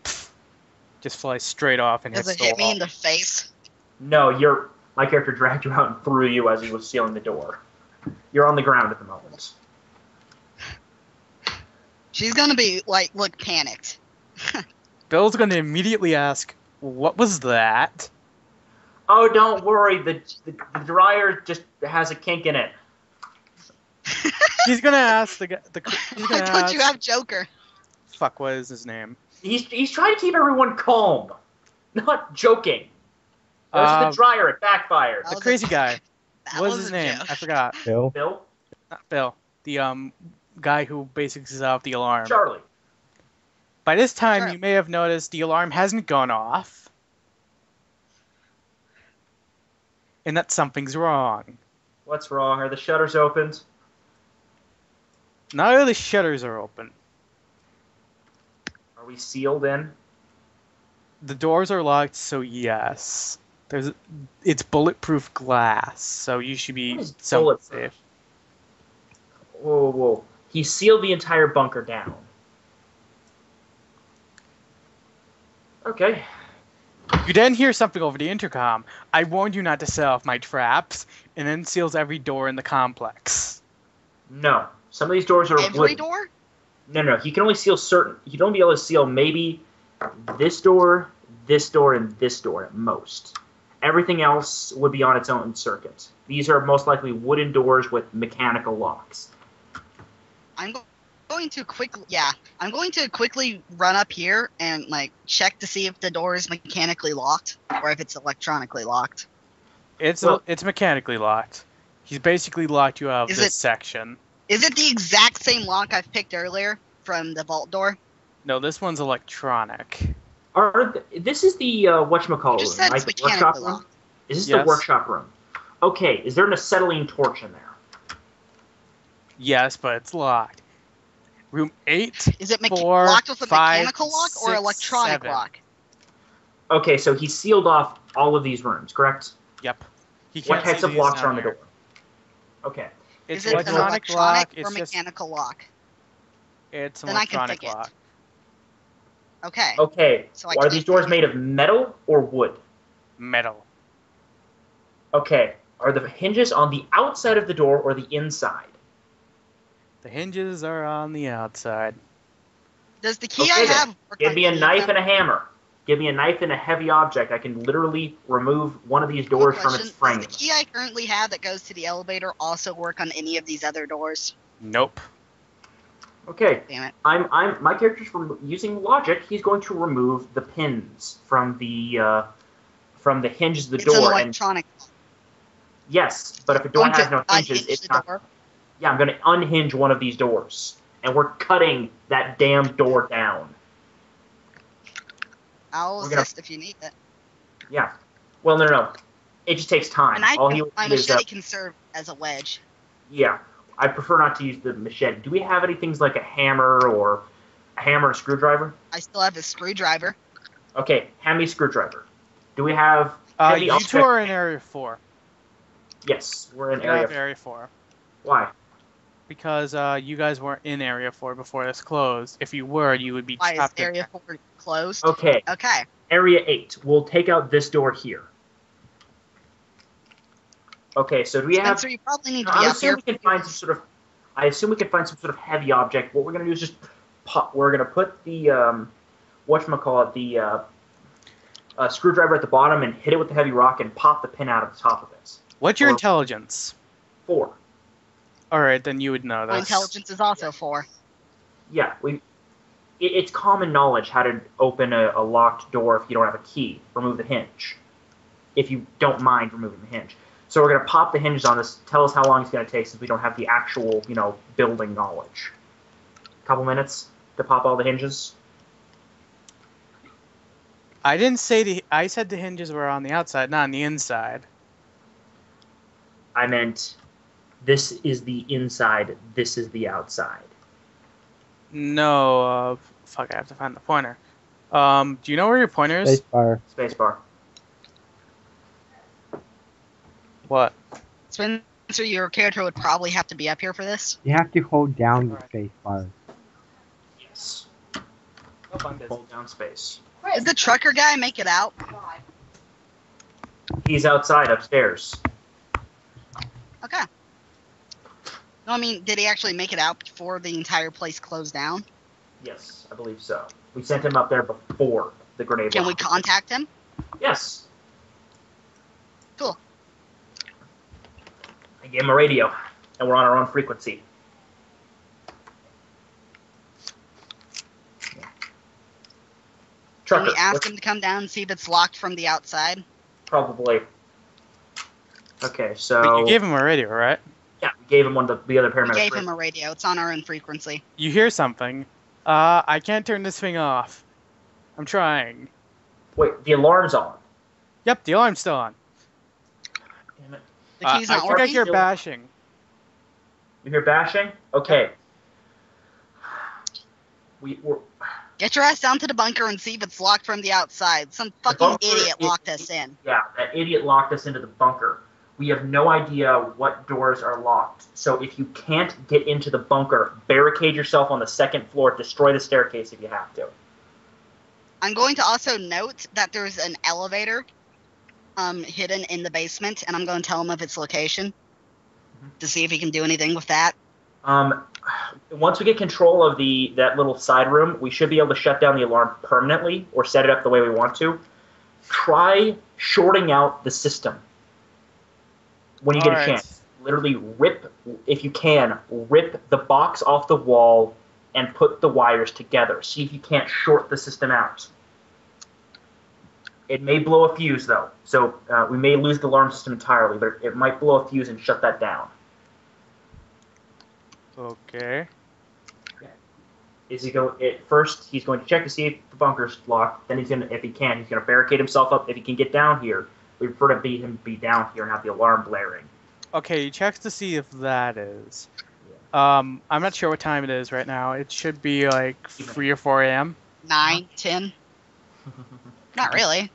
Just flies straight off and Does hits it hit the me wall. in the face? No, my character dragged you out and threw you as he was sealing the door. You're on the ground at the moment. She's gonna be like, look, panicked. Bill's going to immediately ask, "What was that?" Oh, don't worry. The dryer just has a kink in it. He's gonna ask the guy. He's Why gonna don't you ask. have Joker? Fuck, what is his name? He's trying to keep everyone calm, not joking. This is the dryer. It backfired. That The was crazy guy. That What was was his a name? joke. I forgot. Bill? Bill, Not Bill. The guy who basically set off the alarm. Charlie. By this time, Sure. you may have noticed the alarm hasn't gone off, and that something's wrong. What's wrong? Are the shutters opened? None of the shutters are open. Are we sealed in? The doors are locked, so yes. It's bulletproof glass, so you should be What is somewhat bulletproof? safe. Whoa, whoa. He sealed the entire bunker down. Okay. You then hear something over the intercom. I warned you not to set off my traps, and then seals every door in the complex. No. Some of these doors are Every wooden. door? No. He can only seal certain. He can only be able to seal maybe this door, and this door at most. Everything else would be on its own circuit. These are most likely wooden doors with mechanical locks. I'm going to quickly run up here and like check to see if the door is mechanically locked or if it's electronically locked. It's Well- it's mechanically locked. He's basically locked you out of Is this it- section. Is it the exact same lock I've picked earlier from the vault door? No, this one's electronic. This is the whatchamacallit You just room, said right? it's The workshop mechanically room? locked. Is this Yes. the workshop room? Okay, is there an acetylene torch in there? Yes, but it's locked. Room 8. Is it 4, locked with a 5, mechanical lock or 6, electronic 7. lock? Okay, so he sealed off all of these rooms, correct? Yep. He What can't types see of these locks are down on the there. door? Okay. It's Is it an electronic electronic lock. or It's just mechanical lock? it's an Then I can electronic pick it. lock. Okay. Okay, So I are can't these doors pick made of metal or wood? Metal. Okay, are the hinges on the outside of the door or the inside? The hinges are on the outside. Does the key Okay, I then. have work Give on me a any of knife them? and a hammer. Give me a knife and a heavy object. I can literally remove one of these doors from its frame. Does the key I currently have that goes to the elevator also work on any of these other doors? Nope. Okay, Damn it. my character's using logic. He's going to remove the pins from the hinges of the It's an door. And electronic. yes, but if a door Going to has no hinges, unhinge it's the not. door. Yeah, I'm going to unhinge one of these doors, and we're cutting that damn door down. I'll We're gonna- assist if you need it. Yeah. Well, no. It just takes time. And I All he can, will my need is machete can serve as a wedge. yeah. I prefer not to use the machete. Do we have any things like a hammer or a screwdriver? I still have a screwdriver. Okay, hand me a screwdriver. Do we have heavy You object? two are in Area 4. Yes, we're in Get out of area. Area 4. Why? Because you guys weren't in Area 4 before this closed. If you were, you would be Why is trapped in area 4 closed? Okay, Okay. area 8. We'll take out this door here. Okay, so do we have? Spencer, you probably need to I be up assume here. we can find some sort of. I assume we can find some sort of heavy object. What we're gonna do is just pop. We're gonna put the whatchamacallit, the screwdriver at the bottom and hit it with the heavy rock and pop the pin out of the top of it. What's your Or- intelligence? 4. Alright, then you would know My this. intelligence is also 4. Yeah, it's common knowledge how to open a locked door if you don't have a key. Remove the hinge. If you don't mind removing the hinge. So we're going to pop the hinges on this. Tell us how long it's going to take since we don't have the actual, building knowledge. Couple minutes to pop all the hinges. I didn't say I said the hinges were on the outside, not on the inside. I meant this is the inside, this is the outside. No, fuck, I have to find the pointer. Do you know where your pointer is? Spacebar. Spacebar. What? Spencer, your character would probably have to be up here for this. You have to hold down the space bar. Yes. Nope, I'm busy. Hold down space. Did the trucker guy make it out? He's outside upstairs. Okay. No, I mean, did he actually make it out before the entire place closed down? Yes, I believe so. We sent him up there before the grenade. Can we launch. contact him? Yes. Cool. I gave him a radio, and we're on our own frequency. Can Trucker, we ask him to come down and see if it's locked from the outside? probably. Okay, But so you gave him a radio, right? yeah, we gave him one of the other We paramedics. gave him a radio. It's on our own frequency. You hear something. I can't turn this thing off. I'm trying. Wait, the alarm's on. Yep, the alarm's still on. Damn it. The key's I not think I working. hear Still- bashing. You hear bashing? Okay. We're Get your ass down to the bunker and see if it's locked from the outside. Some fucking bunker idiot is- locked us in. yeah, that idiot locked us into the bunker. We have no idea what doors are locked. So if you can't get into the bunker, barricade yourself on the second floor, destroy the staircase if you have to. I'm going to also note that there's an elevator hidden in the basement, and I'm going to tell him of its location to see if he can do anything with that. Once we get control of that little side room, we should be able to shut down the alarm permanently or set it up the way we want to. Try shorting out the system when you get a Alright. chance. Literally rip, if you can, rip the box off the wall and put the wires together. See if you can't short the system out. It may blow a fuse, though. So we may lose the alarm system entirely, but it might blow a fuse and shut that down. Okay. Is he go at first? He's going to check to see if the bunker's locked. Then he's gonna, if he can, he's gonna barricade himself up. If he can get down here, we prefer to be down here and have the alarm blaring. Okay, he checks to see if that is. I'm not sure what time it is right now. It should be like 3 or 4 a.m. 9, 10? Not really.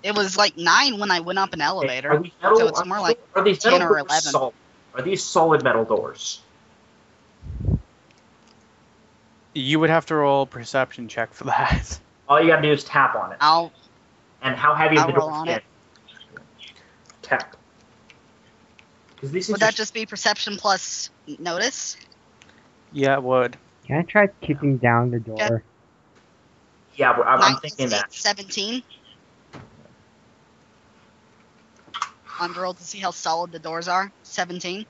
It was like 9 when I went up an elevator. Are these metal, So it's more like are these 10 metal or doors 11. solid? Are these solid metal doors? You would have to roll a perception check for that. All you gotta do is tap on it. I'll And how heavy is I'll the roll door? on it. Tap. Because these would things that just be perception plus notice? Yeah, it would. Can I try kicking down the door? yeah, I'm 9 thinking plus 8, that. 17. On roll to see how solid the doors are. 17.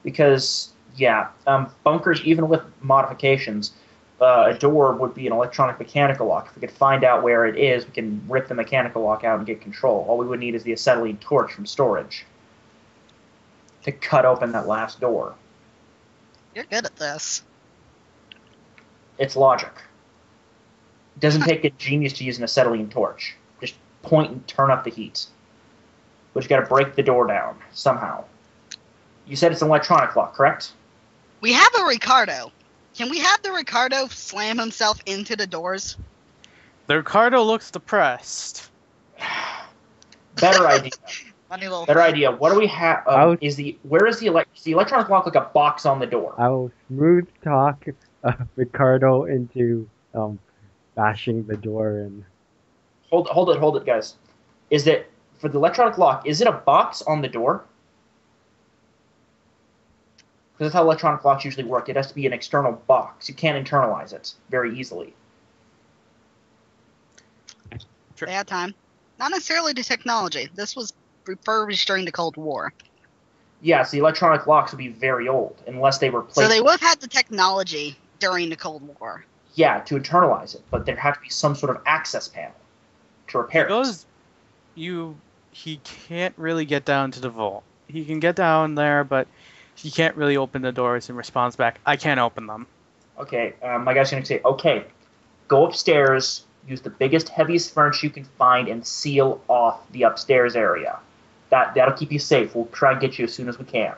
Because bunkers, even with modifications, a door would be an electronic mechanical lock. If we could find out where it is, we can rip the mechanical lock out and get control. All we would need is the acetylene torch from storage to cut open that last door. You're good at this. It's logic. It doesn't take a genius to use an acetylene torch. Just point and turn up the heat. We just got to break the door down somehow. You said it's an electronic lock, correct? We have a Ricardo. Can we have the Ricardo slam himself into the doors? The Ricardo looks depressed. Better idea. Funny little Better idea. What do we have? I'll- Where is the electronic lock like a box on the door? I will smooth talk Ricardo into bashing the door in. Hold it, guys. Is it for the electronic lock? Is it a box on the door? Because that's how electronic locks usually work. It has to be an external box. You can't internalize it very easily. They had time. Not necessarily the technology. This was refurbished during the Cold War. Yes, the electronic locks would be very old unless they were So placed. they would have had the technology during the Cold War. Yeah, to internalize it, but there had to be some sort of access panel to repair He can't really get down to the vault. He can get down there, but he can't really open the doors and responds back, I can't open them. it. Okay, my guy's going to say, okay, go upstairs, use the biggest, heaviest furniture you can find, and seal off the upstairs area. That'll keep you safe. We'll try and get you as soon as we can.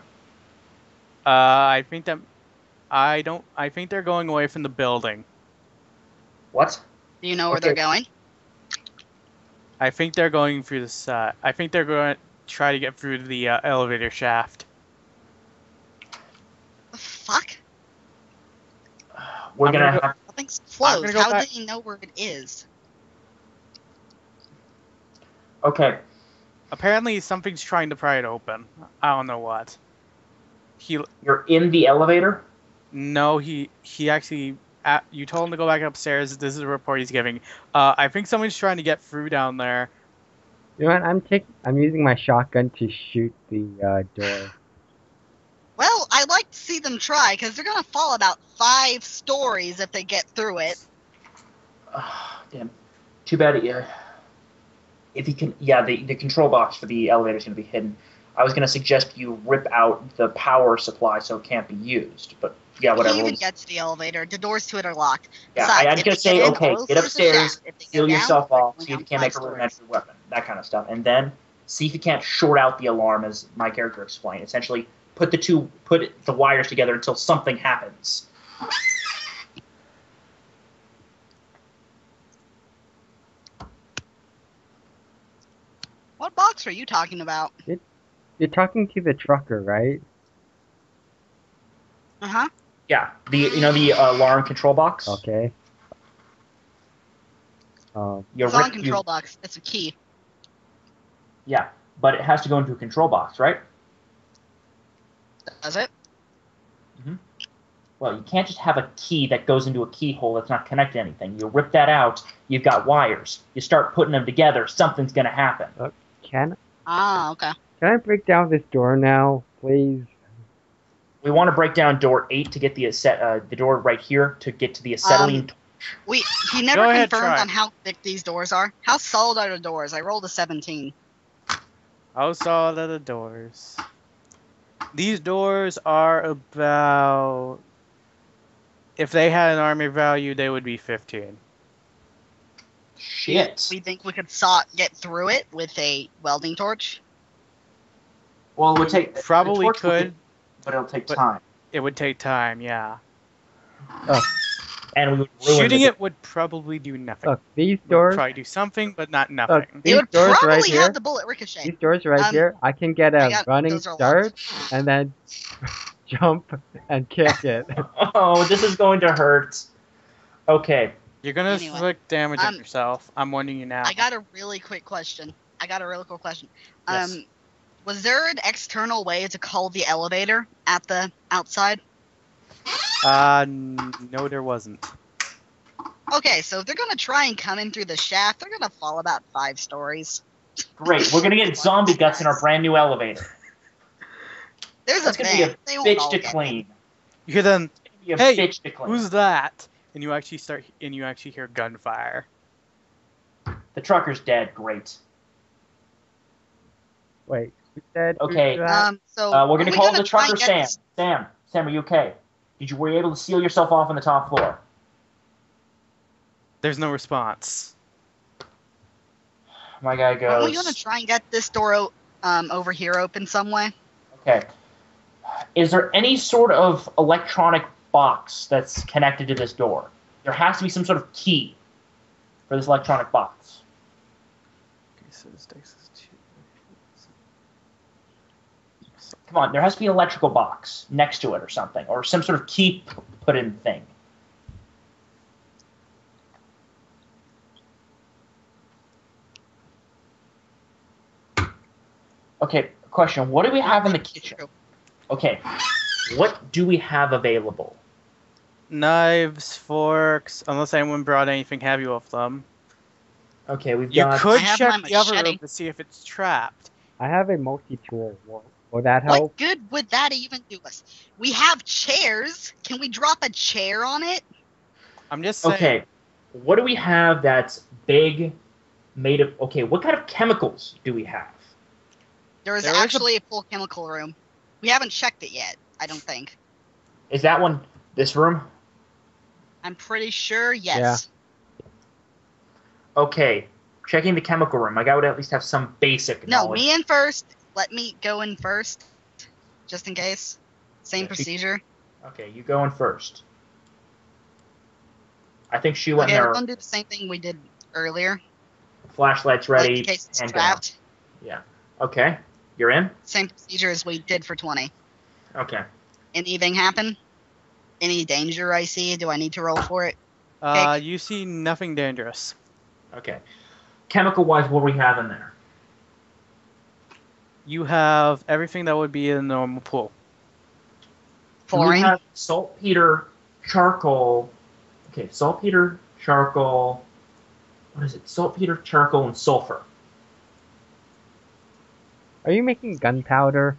I think they're going away from the building. What? Do you know where Okay. they're going? I think they're going through the side. I think they're going to try to get through the elevator shaft. The fuck? We're I'm gonna gonna go- have. Nothing's I'm closed. gonna go How back- do you know where it is? Okay. Apparently, something's trying to pry it open. I don't know what. You're in the elevator. No, he actually. You told him to go back upstairs. This is a report he's giving. I think someone's trying to get through down there. You know what? I'm using my shotgun to shoot the door. Well, I'd like to see them try, because they're gonna fall about 5 stories if they get through it. Damn. Too bad. If you can, yeah, the control box for the elevator is going to be hidden. I was going to suggest you rip out the power supply so it can't be used, but yeah, You whatever. can't even get to the elevator. The doors to it are locked. Yeah, Besides, I was if going they to say, get in, okay, close get the upstairs, shaft. If they go seal down, yourself they're off, going see if down you can't 5 make a stories. rudimentary weapon, that kind of stuff, and then see if you can't short out the alarm, as my character explained. Essentially, put the wires together until something happens. What box are you talking about? You're talking to the trucker, right? Uh-huh. Yeah, the alarm control box. Okay. You It's on rip- you- control box. It's a key. Yeah, but it has to go into a control box, right? Does it? Well, you can't just have a key that goes into a keyhole that's not connected to anything. You rip that out, you've got wires. You start putting them together, something's going to happen. Can Ah, okay. I break down this door now, please? We want to break down door 8 to get the door right here to get to the acetylene. He never Go ahead, confirmed try. on how thick these doors are. How solid are the doors? I rolled a 17. How solid are the doors? These doors are about. If they had an army value, they would be 15. Shit. We think we could get through it with a welding torch? Well, it would take. Probably the torch would could. get- but it'll take but- time. It would take time, yeah. And we would ruin Shooting the- it would probably do nothing. Look, these Would doors. probably do something, but not nothing. These It would doors probably right here. have the bullet ricochet. These doors right Um, here. I can get I a got- running those are start locked. and then jump and kick it. Oh, this is going to hurt. Okay. You're gonna Anyway, inflict damage on um, yourself. I'm warning you now. I got a really quick question. Yes. Was there an external way to call the elevator at the outside? No, there wasn't. Okay, so if they're gonna try and come in through the shaft, they're gonna fall about 5 stories. Great. We're going to get zombie guts in our brand new elevator. There's That's a going to be van. a They won't bitch all to get in. clean. You hear then, Be a Hey, bitch to clean. who's that? And you actually hear gunfire. The trucker's dead. Great. Wait, who said? who's Okay. that? So We're going are to we call gonna the try and trucker get Sam. Sam, are you okay? Were you able to seal yourself off on the top floor? There's no response. My guy Are goes. we gonna try and get this door over here open some way? Okay. Is there any sort of electronic box that's connected to this door? There has to be some sort of key for this electronic box. Okay, so this takes us to. Come on, there has to be an electrical box next to it or something, or some sort of key put in thing. Okay, question. What do we have in the kitchen? Okay, what do we have available? Knives, forks, unless anyone brought anything heavy with them. Okay, we've You got. could I have check my the other machete. room to see if it's trapped. I have a multi-tool. Will that help? What good would that even do us? We have chairs. Can we drop a chair on it? I'm just saying. Okay, what do we have that's big, made of? Okay, what kind of chemicals do we have? There is There is a- actually a full chemical room. We haven't checked it yet. I don't think. Is that one this room? I'm pretty sure. Yes. Okay, checking the chemical room. My guy would at least have some basic No, knowledge. me in first. Let me go in first, just in case. Same Yeah, procedure. Okay, you go in first. I think she went Okay, there. we're gonna do the same thing we did earlier. Flashlights Like ready. in case it's handgun out. trapped. Yeah. Okay. You're in? Same procedure as we did for 20. Okay. Anything happen? Any danger I see? Do I need to roll for it? You see nothing dangerous. Okay. Chemical-wise, what do we have in there? You have everything that would be in a normal pool. Do we Fluorine? have saltpeter, charcoal. Okay, saltpeter, charcoal. What is it? Saltpeter, charcoal, and sulfur. Are you making gunpowder?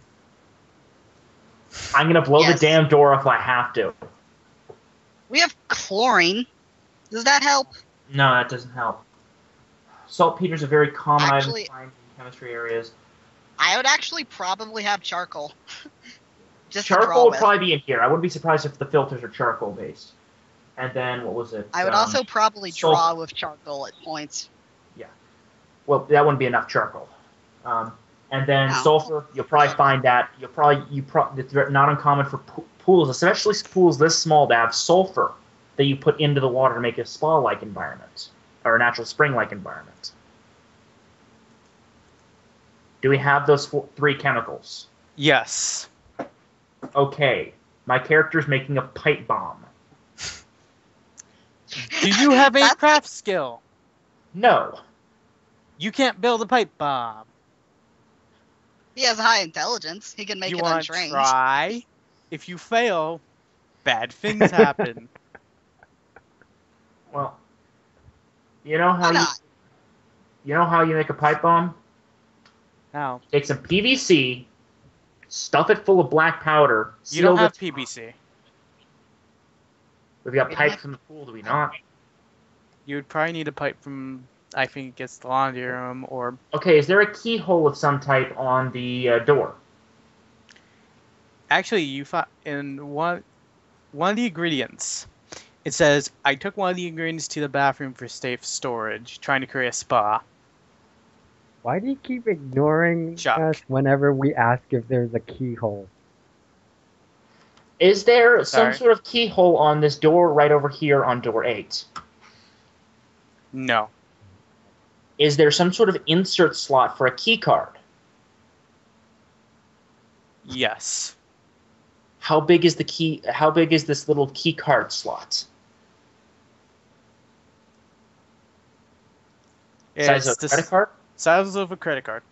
I'm gonna blow Yes. the damn door if I have to. We have chlorine. Does that help? No, that doesn't help. Saltpeter's a very common Actually- item to find in chemistry areas. I would actually probably have charcoal. Just to Charcoal draw would with. probably be in here. I wouldn't be surprised if the filters are charcoal based. And then what was it? I would also probably sulfur. draw with charcoal at points. Well, that wouldn't be enough charcoal. And then No. sulfur, you'll probably find that it's not uncommon for pools, especially pools this small, to have sulfur that you put into the water to make a spa-like environment or a natural spring-like environment. Do we have those three chemicals? Yes. Okay, my character's making a pipe bomb. Do you have a That's- craft skill? No. You can't build a pipe bomb. He has high intelligence. He can make You it want to untrained. try? If you fail, bad things happen. Well, you know how Why you not? make a pipe bomb? Now, Take some PVC, stuff it full of black powder. you don't seal have the top. PVC. We've got We don't pipes have- from the pool, do we not? You would probably need a pipe from, I think it gets the laundry room, or Okay, is there a keyhole of some type on the door? actually, you find in one of the ingredients. It says, "I took one of the ingredients to the bathroom for safe storage, trying to create a spa." Why do you keep ignoring Chuck. us whenever we ask if there's a keyhole? Is there some Sorry. sort of keyhole on this door right over here on door 8? No. Is there some sort of insert slot for a key card? Yes. How big is this little key card slot? Size It's of the a credit card? size of a credit card.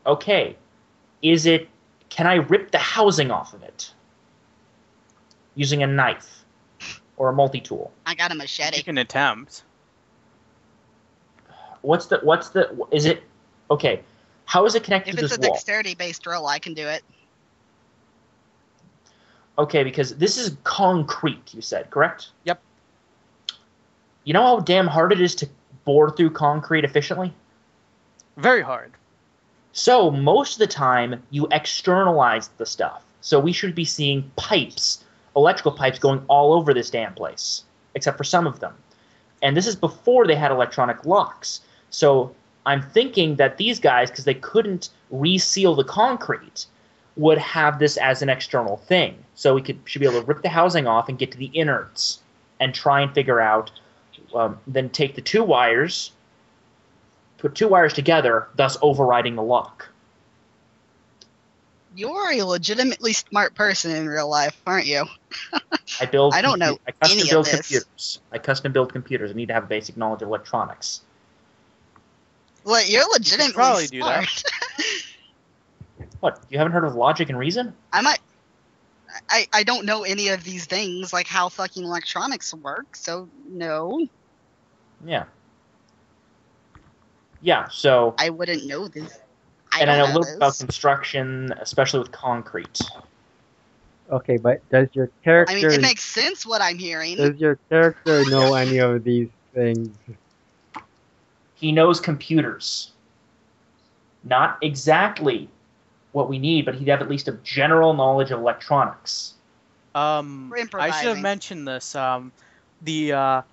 Okay. Can I rip the housing off of it? Using a knife or a multi-tool? I got a You machete. can attempt. Okay. How is it connected If to it's a this wall? dexterity-based roll, I can do it. Okay, because this is concrete, you said, correct? Yep. You know how damn hard it is to bore through concrete efficiently? Very hard. So, most of the time, you externalize the stuff. So we should be seeing pipes, electrical pipes going all over this damn place, except for some of them. And this is before they had electronic locks. So I'm thinking that these guys, because they couldn't reseal the concrete, would have this as an external thing. So we should be able to rip the housing off and get to the innards and try and figure out, then take the two wires, put two wires together, thus overriding the lock. You're a legitimately smart person in real life, aren't you? I don't know I custom any of build this. computers. I custom build computers. I need to have a basic knowledge of electronics. Well, you're legitimately probably do that. smart. What? You haven't heard of logic and reason? I don't know any of these things, like how fucking electronics work, so no, Yeah. Yeah. So, I wouldn't know this. and I know a little this. bit about construction, especially with concrete. Okay, but does your character I mean, it makes sense what I'm hearing. does your character know any of these things? He knows computers. Not exactly what we need, but he'd have at least a general knowledge of electronics. We're I should have improvising. mentioned this. The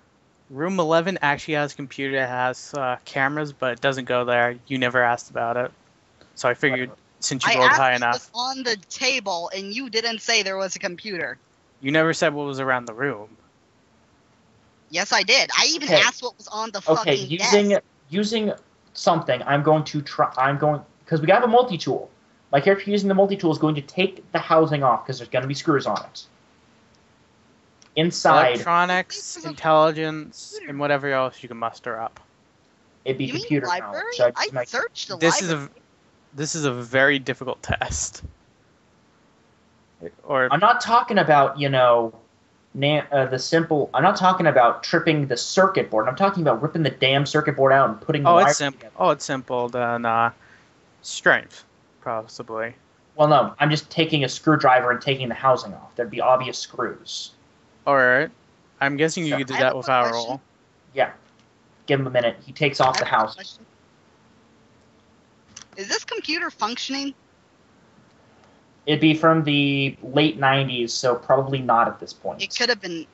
room 11 actually has a computer that has cameras, but it doesn't go there. You never asked about it, so I figured since you I rolled asked high if enough, it was on the table, and you didn't say there was a computer. you never said what was around the room. Yes, I did. I even Okay. asked what was on the Okay, fucking desk. using something, I'm going to try. Because we have a multi-tool. My character using the multi-tool is going to take the housing off because there's going to be screws on it. Inside, Electronics, intelligence, and whatever else you can muster up. it'd be You mean computer library? knowledge. So I my- searched the This library. is a very difficult test. Or I'm not talking about, the simple. I'm not talking about tripping the circuit board. I'm talking about ripping the damn circuit board out and putting the oh, wires it's simple. together. Oh, it's simple. Then strength, possibly. Well, no, I'm just taking a screwdriver and taking the housing off. There'd be obvious screws. All right. I'm guessing you So- could do I have that a without a question. roll. Yeah. Give him a minute. He takes off the I have a housing. question. Is this computer functioning? It'd be from the late 90s, so probably not at this point. It could have been.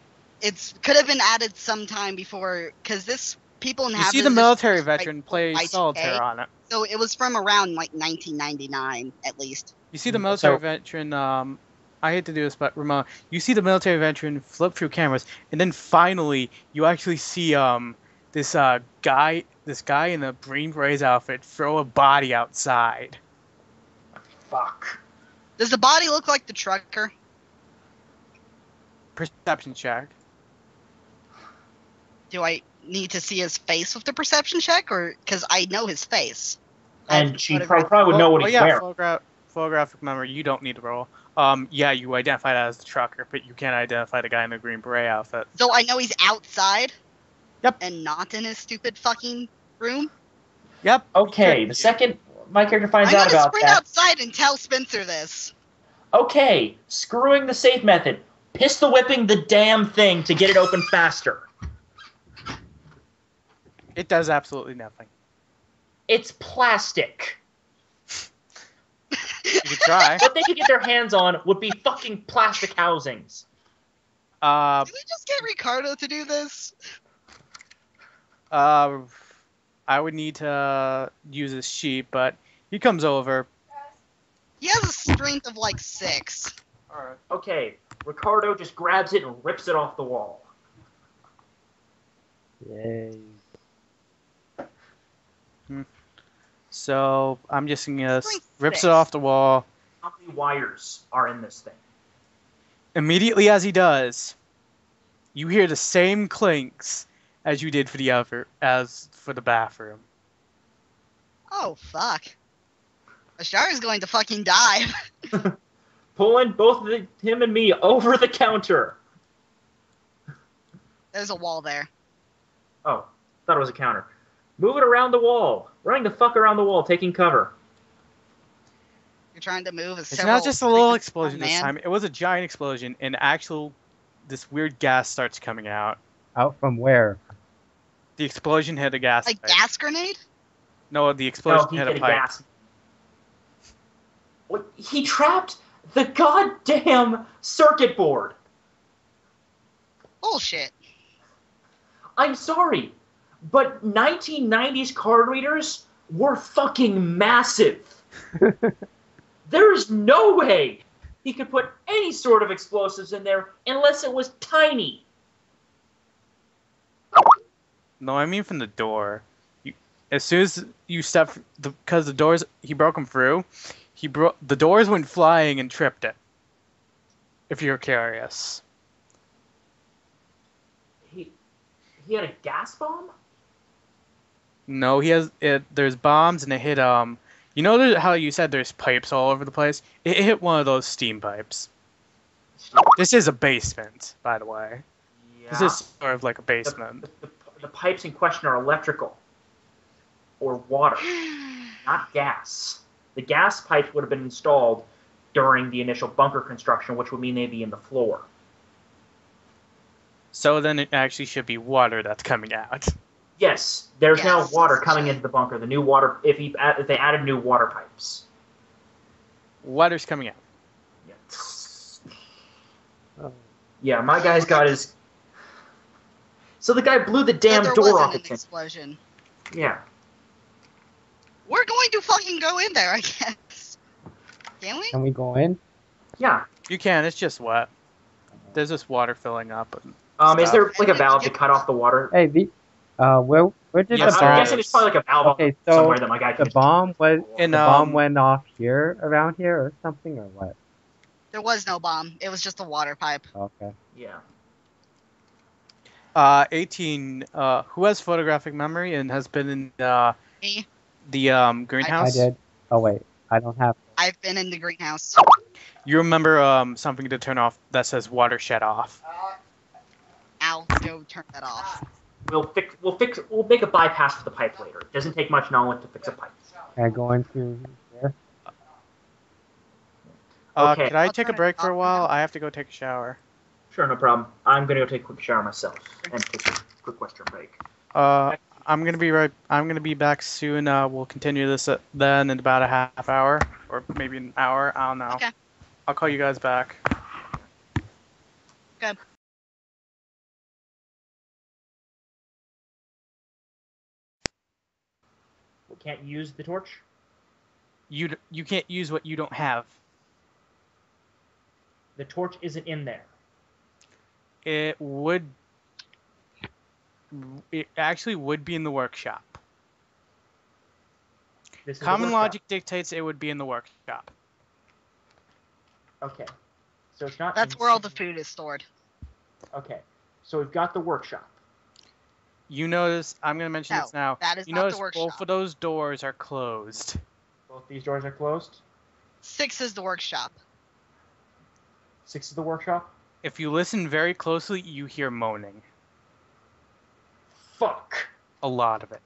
Could have been added sometime before, because this people You inhabit. see the this military was, like, veteran play Y2K. solitaire on it. So it was from around like 1999 at least. You see the military So- veteran. I hate to do this, but Ramon, you see the military veteran flip through cameras, and then finally you actually see this guy in a Green Berets outfit throw a body outside. Fuck. Does the body look like the trucker? Perception check. Do I need to see his face with the perception check, or because I know his face? And she photographed- probably would know what he's yeah, wearing. photographic memory. You don't need to roll. Yeah, you identified as the trucker, but you can't identify the guy in the Green Beret outfit. So I know he's outside. Yep. And not in his stupid fucking room. Yep. Okay, Good. the second my character finds I'm out gonna about sprint that. outside and tell Spencer this. Okay, screwing the safe method. Pistol whipping the damn thing to get it open faster. It does absolutely nothing. It's plastic. You could try. What they could get their hands on would be fucking plastic housings. Uh, Did we just get Ricardo to do this? I would need to use his sheet, but he comes over. He has a strength of like 6. Alright. Okay, Ricardo just grabs it and rips it off the wall. Yay. So I'm just gonna Strength rips it 6. off the wall. How many wires are in this thing? Immediately as he does, you hear the same clinks as you did for the other, as for the bathroom. Oh fuck. Ashar is going to fucking die. Pulling both him and me over the counter. There's a wall there. Oh, thought it was a counter. Move it around the wall. Running the fuck around the wall, taking cover. You're trying to move. It's not just a little explosion this time. It was a giant explosion, and this weird gas starts coming out. Out from where? The explosion hit a gas Like pipe. gas grenade? No, the explosion No, he hit hit a a pipe. gas. What? He trapped the goddamn circuit board. Bullshit. I'm sorry, but 1990s card readers were fucking massive. There's no way he could put any sort of explosives in there unless it was tiny. No, I mean from the door. As soon as you step, because the doors, he broke them through. The doors went flying and tripped it. If you're curious. He had a gas bomb? No, he has it. There's bombs and it hit. You know how you said there's pipes all over the place? It hit one of those steam pipes. This is a basement, by the way. Yeah. This is sort of like a basement. The pipes in question are electrical. Or water, not gas. The gas pipes would have been installed during the initial bunker construction, which would mean they'd be in the floor. So then it actually should be water that's coming out. Yes, there's now Yes. water coming into the bunker. The new water, if they added new water pipes. Water's coming out. Yeah. Oh. Yeah, my guy's got his. So the guy blew the damn there door wasn't off an the thing. explosion. Yeah. We're going to fucking go in there, I guess. Can we? Can we go in? Yeah. You can. It's just wet. There's just water filling up. Is there like a And then valve to you- cut off the water? Hey, where Where did Yes, the there I'm bomb? guessing it's probably like a valve Okay, so somewhere that my guy can the bomb was In, the bomb um, went off here, around here, or something, or what? There was no bomb. It was just a water pipe. Okay. Yeah. 18. Who has photographic memory and has been in Me, the I greenhouse? did. Oh wait, I don't have. I've been in the greenhouse. You remember something to turn off that says water shut off. I'll go turn that off. We'll make a bypass for the pipe later. It doesn't take much knowledge to fix a pipe. Can I go into here? Okay. Could I I'll take a turn it break for a off while? now. I have to go take a shower. Sure, no problem. I'm gonna go take a quick shower myself and take a quick restroom break. I'm gonna be back soon. We'll continue this then in about a half hour or maybe an hour. I don't know. Okay. I'll call you guys back. Good. We can't use the torch. You can't use what you don't have. The torch isn't in there. It actually would be in the workshop. This is the Common workshop. logic dictates it would be in the workshop. Okay. So it's not. That's where all the food is stored. Okay. So we've got the workshop. You notice, I'm going to mention No, this now. that is You not the notice workshop. both of those doors are closed. Both these doors are closed. 6 is the workshop. 6 is the workshop. If you listen very closely, you hear moaning. Fuck. A lot of it.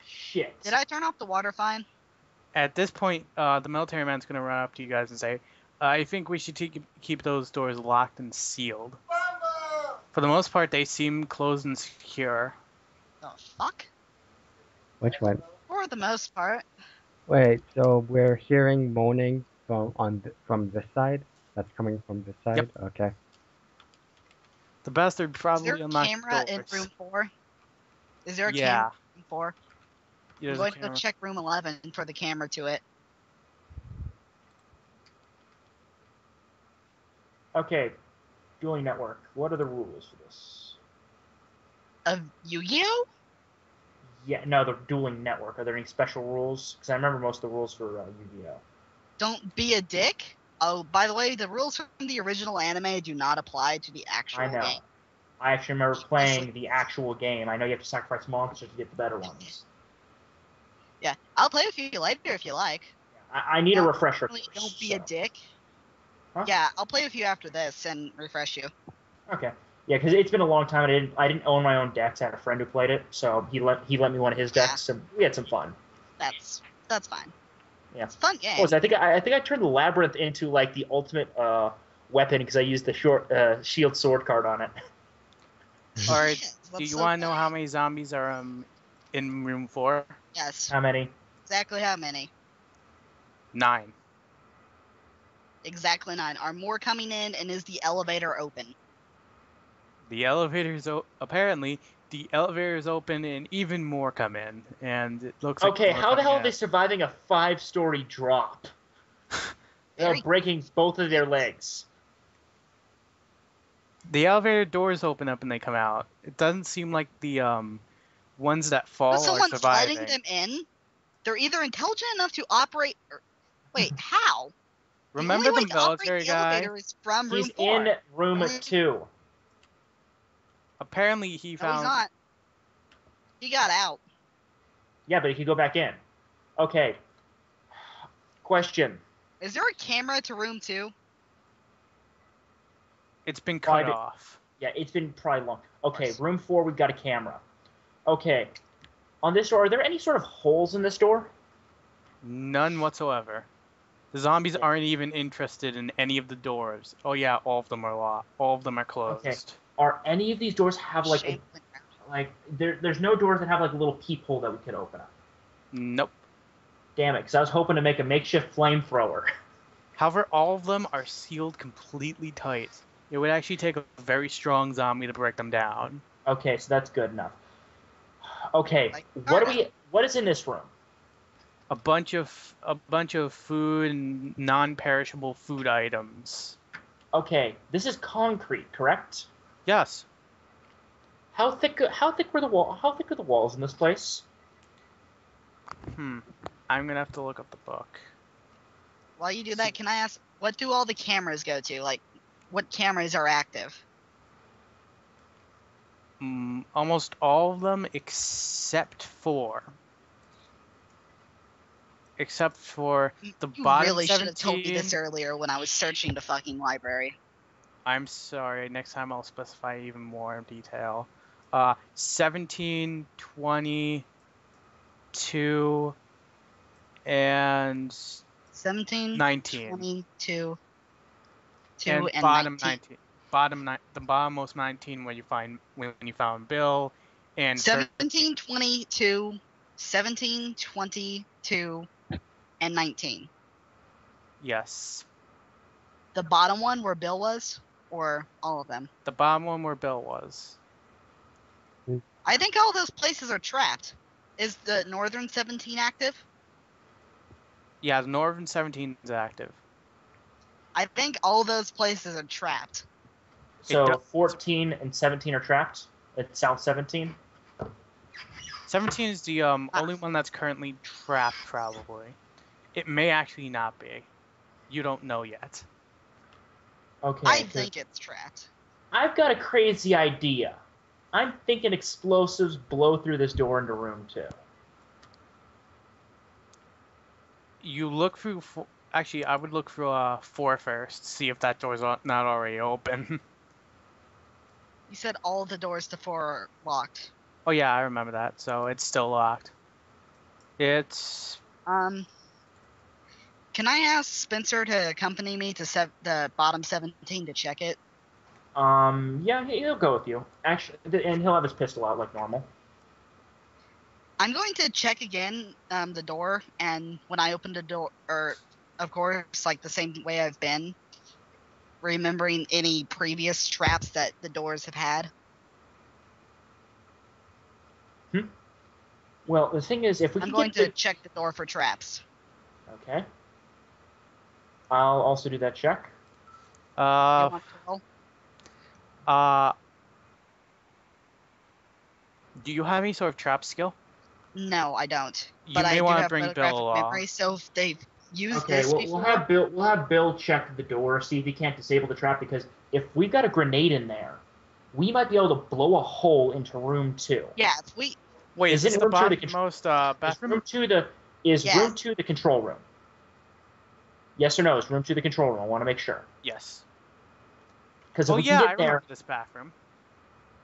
Shit. Did I turn off the water fine? At this point, the military man's going to run up to you guys and say, I think we should keep those doors locked and sealed. For the most part, they seem closed and secure. The fuck? Which one? For the most part. Wait, so we're hearing moaning from this side? That's coming from this side? Yep. Okay. The best are Is probably there a unlocked camera in doors. room 4? Is there a Yeah. camera in room 4? I'm There's a going to camera. go check room 11 for the camera to it. Okay. Dueling network. What are the rules for this? Of Yu-Gi-Oh? Yeah. No, the dueling network. Are there any special rules? Because I remember most of the rules for Yu-Gi-Oh. Don't be a dick. Oh, by the way, the rules from the original anime do not apply to the actual I know. game. I actually remember playing the actual game. I know you have to sacrifice monsters to get the better ones. Yeah, I'll play with you later if you like. I need a refresher. Really, First, don't be a so. dick. Huh? Yeah, I'll play with you after this and refresh you. Okay. Yeah, because it's been a long time. I didn't own my own decks. I had a friend who played it, so he let me one of his decks, and we had some fun. That's fine. Yeah. It's a fun game. What was it? I think I turned the labyrinth into like the ultimate weapon because I used the short shield sword card on it. Alright, Yes, do that's you so want to know funny. how many zombies are in room 4? Yes, How many? exactly how many? 9. Exactly 9. Are more coming in, and is the elevator open? The elevator's apparently the elevator is open and even more come in, and it looks like Okay, more how the hell are coming they out. surviving a 5-story drop? They're Very- breaking both of their legs. The elevator doors open up and they come out. It doesn't seem like the ones that fall But are someone's surviving. letting them in. They're either intelligent enough to operate. Wait, how? Remember the only the way to operate military the guy? elevator is from room He's 4. in room Only- 2. Apparently he No, he's found. not. He got out. Yeah, but he could go back in. Okay. Question. Is there a camera to room 2? It's been Why cut did- off. Yeah, it's been probably long. Okay, Nice. room 4, we've got a camera. Okay. On this door, are there any sort of holes in this door? None whatsoever. The zombies aren't even interested in any of the doors. Oh yeah, all of them are locked. All of them are closed. Okay. Are any of these doors have like Shame. there's no doors that have like a little peephole that we could open up? Nope. Damn it, because I was hoping to make a makeshift flamethrower. However, all of them are sealed completely tight. It would actually take a very strong zombie to break them down. Okay, so that's good enough. Okay, Like, what is in this room? A bunch of food and non-perishable food items. Okay, this is concrete, correct? Yes. How thick were the wall? How thick are the walls in this place? I'm gonna have to look up the book. While you do that, can I ask, what do all the cameras go to? Like, what cameras are active? Almost all of them except for the You bottom really should have told me 17. this earlier when I was searching the fucking library. I'm sorry. Next time I'll specify even more detail. 17, 22, and 17, 19. 22, 2, and and bottom 19. 19. The bottommost 19 when you found Bill, and 17, 22, 17, 22, and 19. yes, The bottom one where Bill was, or all of them? the bottom one where Bill was. I think all those places are trapped. Is the northern 17 active? Yeah, the Northern 17 is active. I think all those places are trapped. So does- 14 and 17 are trapped at South 17. 17 is the only one that's currently trapped, probably. It may actually not be. You don't know yet. Okay. I 'cause think it's trapped. I've got a crazy idea. I'm thinking explosives blow through this door into room 2. You look through. Actually, I would look through 4 first, see if that door's not already open. You said all the doors to 4 are locked. Oh yeah, I remember that. So it's still locked. It's Can I ask Spencer to accompany me to the bottom 17 to check it? Yeah, he'll go with you. Actually, and he'll have his pistol out like normal. I'm going to check again the door, and when I open the door, or of course, like the same way I've been, remembering any previous traps that the doors have had. Well, the thing is, if we I'm can going get to check the door for traps. Okay. I'll also do that check. You want to roll? Do you have any sort of trap skill? No, I don't. You But may I do wanna have bring photographic Bill along. memory, so if they've used Okay, this we'll before, have Bill check the door, see if he can't disable the trap, because if we've got a grenade in there, we might be able to blow a hole into room 2. yeah, if we Wait, Is is it this the room two the bottommost Is bathroom? room 2 the Yes. room 2 the control room? Yes or no? Is room 2 the control room? I want to make sure. Yes. Because if Oh we yeah, can I get there, remember this bathroom.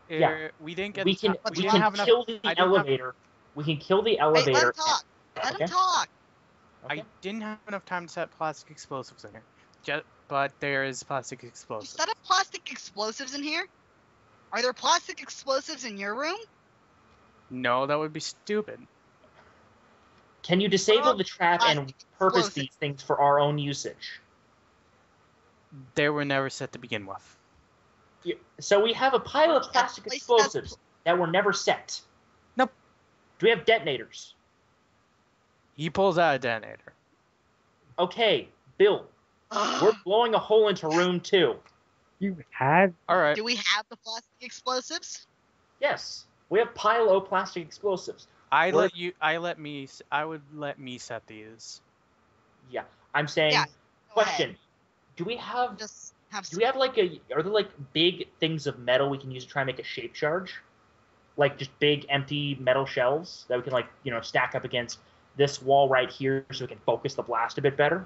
Yeah. We didn't get. we can we we didn't can have enough. kill the I didn't have- elevator. We can kill the wait, elevator. let him talk. Let Okay. him talk. Okay. I didn't have enough time to set plastic explosives in here. But there is plastic You explosives. set up plastic explosives in here? Are there plastic explosives in your room? No, that would be stupid. Can you disable Oh, the trap and plastic purpose explosive. these things for our own usage? They were never set to begin with. So we have a pile of That plastic place explosives that were never set. Nope. Do we have detonators? He pulls out a detonator. Okay, Bill, we're blowing a hole into room 2. You had All right. Do we have the plastic explosives? Yes, we have pile of plastic explosives. I We're- would let me set these. Yeah, I'm saying. Yeah, Go Question: ahead. Do we have Just have Do we have are there like big things of metal we can use to try and make a shape charge? Like just big empty metal shells that we can stack up against this wall right here so we can focus the blast a bit better?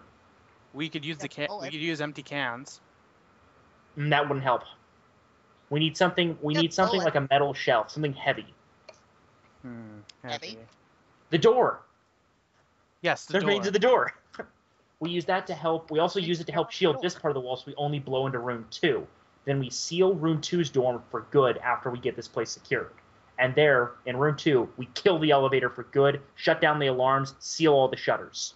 We could use Yeah, we could use empty cans. That wouldn't help. We need something bullet. like a metal shelf, something heavy. Heavy? The door. Yes, the The door. remains of the door. We use that to help. We also It's use it to help the shield door. this part of the wall, so we only blow into room 2. Then we seal room 2's door for good after we get this place secured. And there, in room 2, we kill the elevator for good, shut down the alarms, seal all the shutters.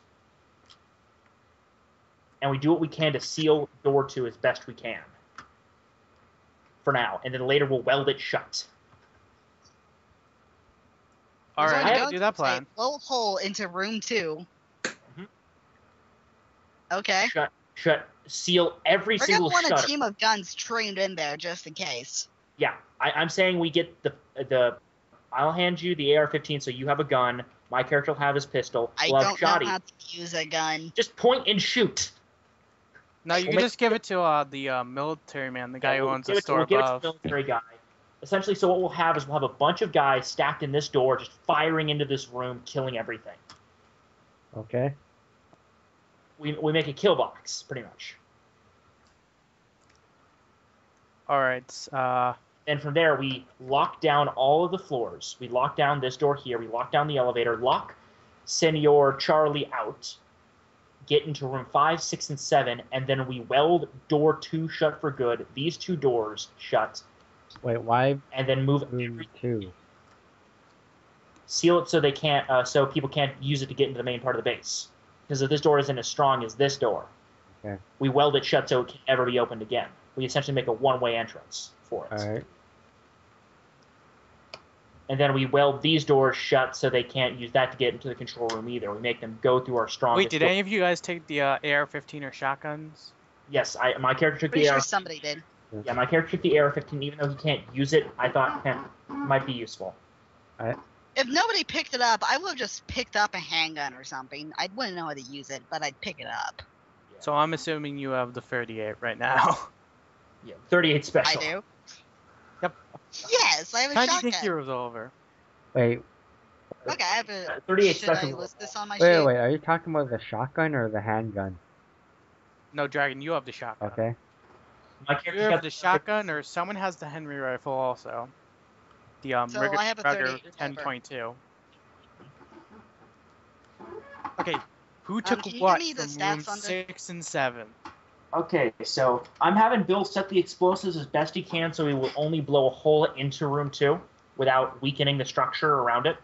And we do what we can to seal door 2 as best we can. For now. And then later we'll weld it shut. All So right, I'm I going do to that say plan. blow a hole into room 2. Mhm. Okay. Shut. Seal every We're single gonna want shutter. a team of guns trained in there just in case. Yeah, I'm saying we get the. I'll hand you the AR-15, so you have a gun. My character will have his pistol. I We'll have don't know Shoddy. how to use a gun. Just point and shoot. No, you We'll can make- just give it to the military man, the guy who owns the store We'll give it to above. the military guy. Essentially, so what we'll have is we'll have a bunch of guys stacked in this door, just firing into this room, killing everything. Okay. We make a kill box, pretty much. All right. And from there, we lock down all of the floors. We lock down this door here. We lock down the elevator. Lock Senor Charlie out. Get into room 5, 6, and 7. And then we weld door 2 shut for good. These 2 doors shut. Wait, why And then move room 2? seal it so they can't, so people can't use it to get into the main part of the base. Because if this door isn't as strong as this door, Okay. we weld it shut so it can never be opened again. We essentially make a one-way entrance for it. Alright. And then we weld these doors shut so they can't use that to get into the control room either. We make them go through our strongest. Wait, did any of you guys take the AR-15 or shotguns? Yes, my character took Pretty the sure AR. somebody did. Yeah, my character took the AR-15, even though he can't use it. I thought might be useful. If nobody picked it up, I would have just picked up a handgun or something. I wouldn't know how to use it, but I'd pick it up. Yeah. So I'm assuming you have the 38 right now. Yeah, 38 special. I do. Yep. Yes, I have a How do you shotgun. think your revolver? Wait, Okay, I have a. 38 Should I special. list this on my wait, sheet? wait, are you talking about the shotgun or the handgun? No, Dragon, you have the shotgun. Okay. My You character have got the shotgun, or someone has the Henry rifle also. The So Ruger, I have a Ruger 38 revolver. 10.2. Okay, who took can you what give me the from stats room on the- 6 and 7? Okay, so I'm having Bill set the explosives as best he can so he will only blow a hole into room 2 without weakening the structure around it.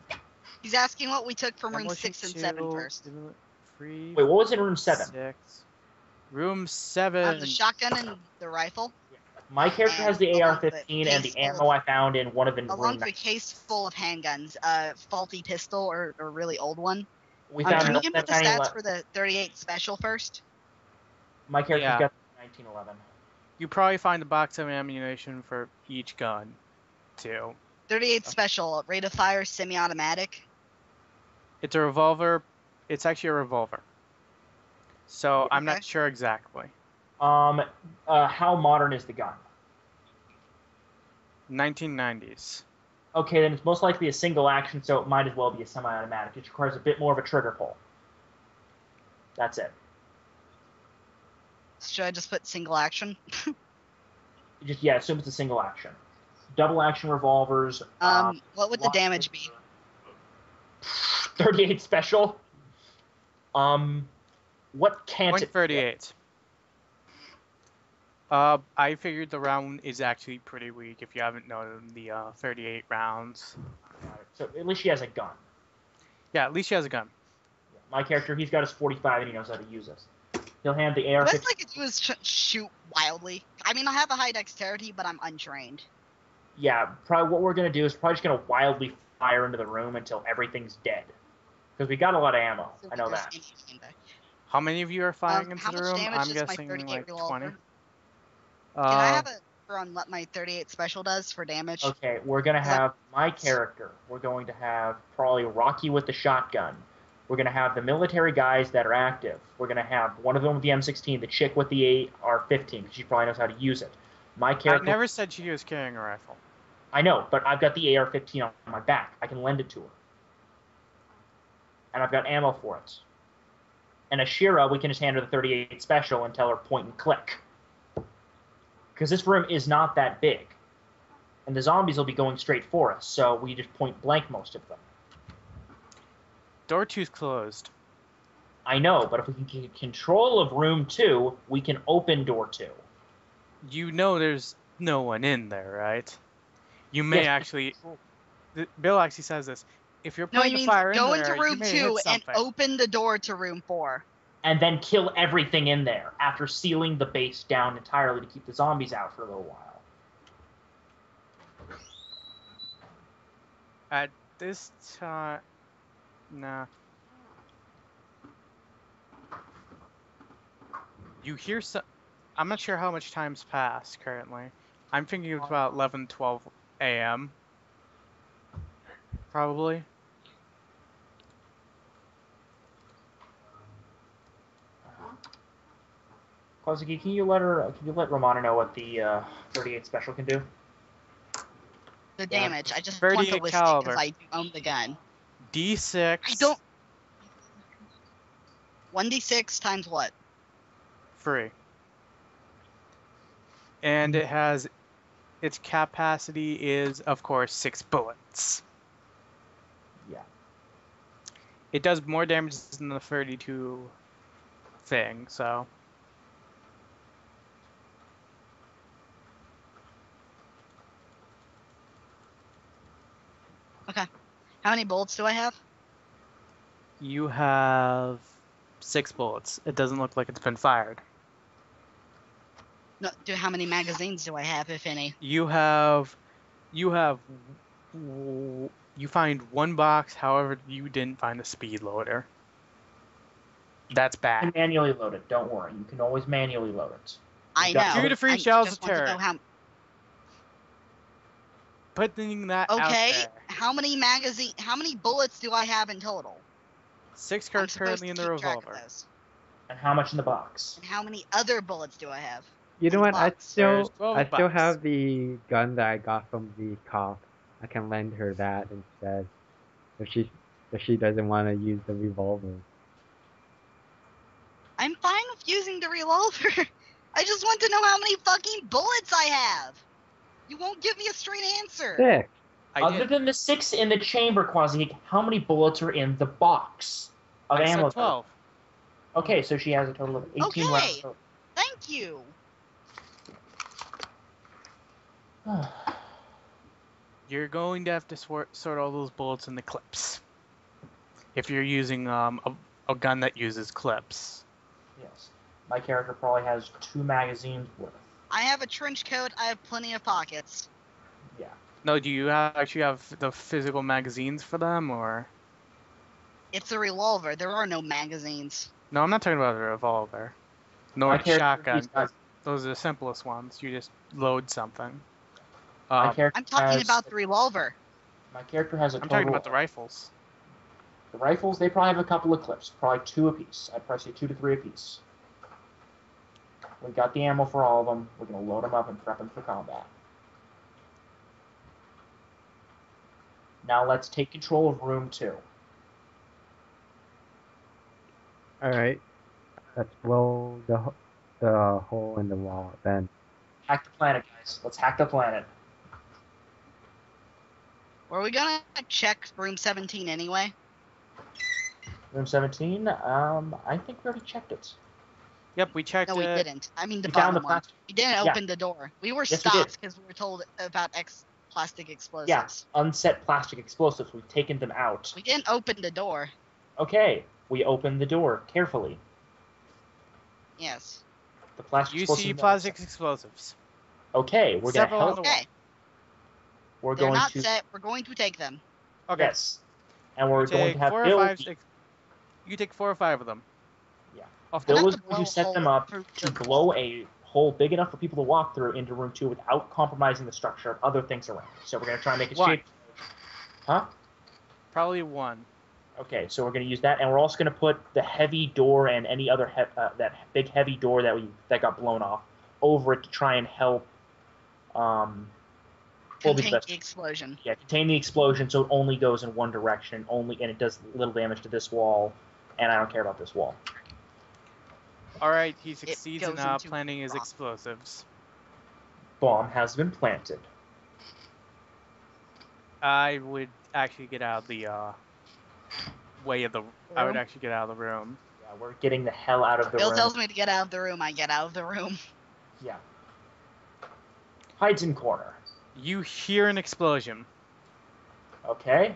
He's asking what we took from room Demolition 6 and 7 2, first. 3, Wait, what was in room 7? 6. Room 7. The shotgun and the rifle, My character has the And along AR-15 the and the case full ammo I found in one of the along room. with a case full of handguns, faulty pistol or a really old one. We Can found you give me the that stats 911. for the 38 special first? My character's Yeah. got 1911. You probably find a box of ammunition for each gun, too. 38 special, rate of fire, semi-automatic. It's a revolver. It's actually a revolver. So I'm Okay. not sure exactly. How modern is the gun? 1990s. Okay, then it's most likely a single action, so it might as well be a semi-automatic. It requires a bit more of a trigger pull. That's it. Should I just put single action? Assume it's a single action. Double action revolvers. What would the damage be? 38 special. What can't Point it? 38. I figured the round is actually pretty weak if you haven't known the 38 rounds. So at least she has a gun. Yeah, at least she has a gun. My character, he's got his 45 and he knows how to use it. He'll hand the The best AR-15. I could do is shoot wildly. I mean, I have a high dexterity, but I'm untrained. Yeah, probably what we're gonna do is probably just gonna wildly fire into the room until everything's dead. Because we got a lot of ammo. I know that. How many of you are firing into how the much room? damage I'm does my guessing 38 like revolver? 20. Can I have a number on what my 38 special does for damage? Okay, we're gonna have my character. We're going to have probably Rocky with the shotgun. We're gonna have the military guys that are active. We're gonna have one of them with the M16, the chick with the AR-15, because she probably knows how to use it. My I character. never said she was carrying a rifle. I know, but I've got the AR-15 on my back. I can lend it to her. And I've got ammo for it. And Ashira, we can just hand her the 38 special and tell her point and click. Because this room is not that big. And the zombies will be going straight for us, so we just point blank most of them. Door 2's closed. I know, but if we can get control of room 2, we can open door 2. You know there's no one in there, right? You may Yes. actually... Bill actually says this. If you're No, he putting a means fire go in there, into you room may 2 hit and something. open the door to room 4. And then kill everything in there after sealing the base down entirely to keep the zombies out for a little while. At this time... Nah. You hear some... I'm not sure how much time's passed currently, I'm thinking it's about 11, 12 a.m. Probably. Kozuki, can you let Romana know what the 38 special can do? The Yeah. damage. I just want to 38 list it caliber. because I do own the gun. D6. I don't. 1d6 times what? Free. And it has its capacity is, of course, 6 bullets. Yeah. It does more damage than the 32 thing, so. How many bullets do I have? You have 6 bullets. It doesn't look like it's been fired. No, how many magazines do I have, if any? You find 1 box, however, you didn't find a speed loader. That's You can bad. manually load it. Don't worry. You can always manually load it. I got know. 2 to 3 I shells just a want to turn. know how. Putting that out Okay, there. how many bullets do I have in total? 6 I'm supposed currently to in the keep track of revolver. those. And how much in the box? And how many other bullets do I have? You know in the what? box? There's 12 I still bucks. have the gun that I got from the cop. I can lend her that instead, if she doesn't want to use the revolver. I'm fine with using the revolver. I just want to know how many fucking bullets I have. You won't give me a straight answer. 6. I Other did. than the 6 in the chamber, Quasi, how many bullets are in the box of I ammo? said 12. Okay, so she has a total of 18 Okay. rounds. Thank you. You're going to have to sort all those bullets into clips. If you're using a gun that uses clips. Yes. My character probably has 2 magazines worth. I have a trench coat. I have plenty of pockets. Yeah. No, do you actually have the physical magazines for them, or? It's a revolver. There are no magazines. No, I'm not talking about a revolver. Nor My a character, shotgun, he's got- 'cause those are the simplest ones. You just load something. My character I'm talking has, about the revolver. My character has a I'm total. talking about the rifles. The rifles, they probably have a couple of clips, probably 2 apiece. I'd probably say 2 to 3 apiece. We got the ammo for all of them. We're gonna load them up and prep them for combat. Now let's take control of room 2. Alright. Let's blow the hole in the wall then. Hack the planet, guys. Let's hack the planet. Were we gonna check room 17 anyway? Room 17. I think we already checked it. Yep, we checked No, we it. didn't. I mean the We found bottom the one. plastic. We didn't Yeah. open the door. We were Yes, we stopped did. because we were told about plastic explosives. Yeah, unset plastic explosives. We've taken them out. We didn't open the door. Okay, we opened the door carefully. Yes. The plastic You explosives see never plastic set. explosives. Okay, we're gonna Several on help. the wall. Okay. We're They're going not to set. We're going to take them. Okay. yes, and we're You going take to have 4 or Bill. 5. You take 4 or 5 of them. Yeah. Off Bill Enough is to going blow to a set them hole up through to the blow wall. a hole big enough for people to walk through into room 2 without compromising the structure of other things around. So we're gonna try and make it One. shape. Huh? Probably 1. Okay, so we're going to use that, and we're also going to put the heavy door and any other that big heavy door that got blown off over it to try and help. What would be the Contain best? the explosion. Yeah, contain the explosion so it only goes in one direction, and it does little damage to this wall, and I don't care about this wall. Alright, he succeeds in goes into planting his rock. explosives. Bomb has been planted. I would actually get out of the way of the. I would Room? actually get out of the room. Yeah, we're getting the hell out of the Bill room. tells me to get out of the room. I get out of the room. Yeah. Hides in corner. You hear an explosion. Okay.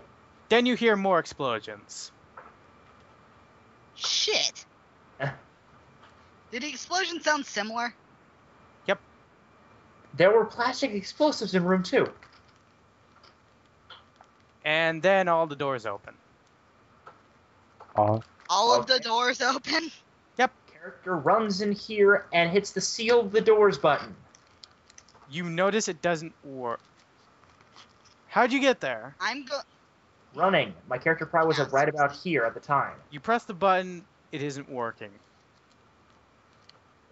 Then you hear more explosions. Shit. Did the explosion sound similar? There were plastic explosives in room 2. And then all the doors open. All All of the Okay. doors open? Character runs in here and hits the seal of the doors button. You notice it doesn't work. How'd you get there? Running. My character probably was right about here at the time. You press the button, it isn't working.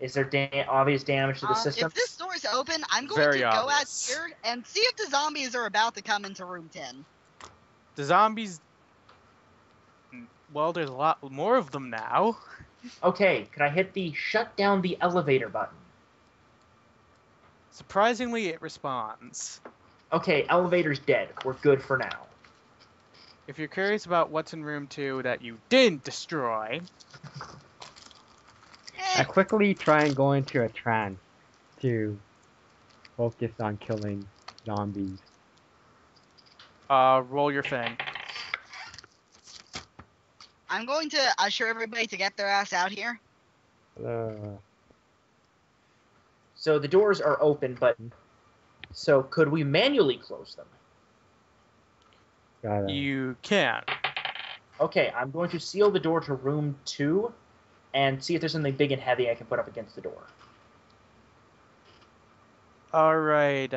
Is there obvious damage to the system? If this door is open, I'm going Very to go out obvious. here and see if the zombies are about to come into room 10. The zombies. Well, there's a lot more of them now. Okay, can I hit the shut down the elevator button? Surprisingly, it responds. Okay, elevator's dead. We're good for now. If you're curious about what's in room 2 that you didn't destroy, I quickly try and go into a trance to focus on killing zombies. roll your thing. I'm going to usher everybody to get their ass out here. So the doors are open, but so could we manually close them? Gotta, You can. Okay, I'm going to seal the door to room 2 and see if there's something big and heavy I can put up against the door. Alright,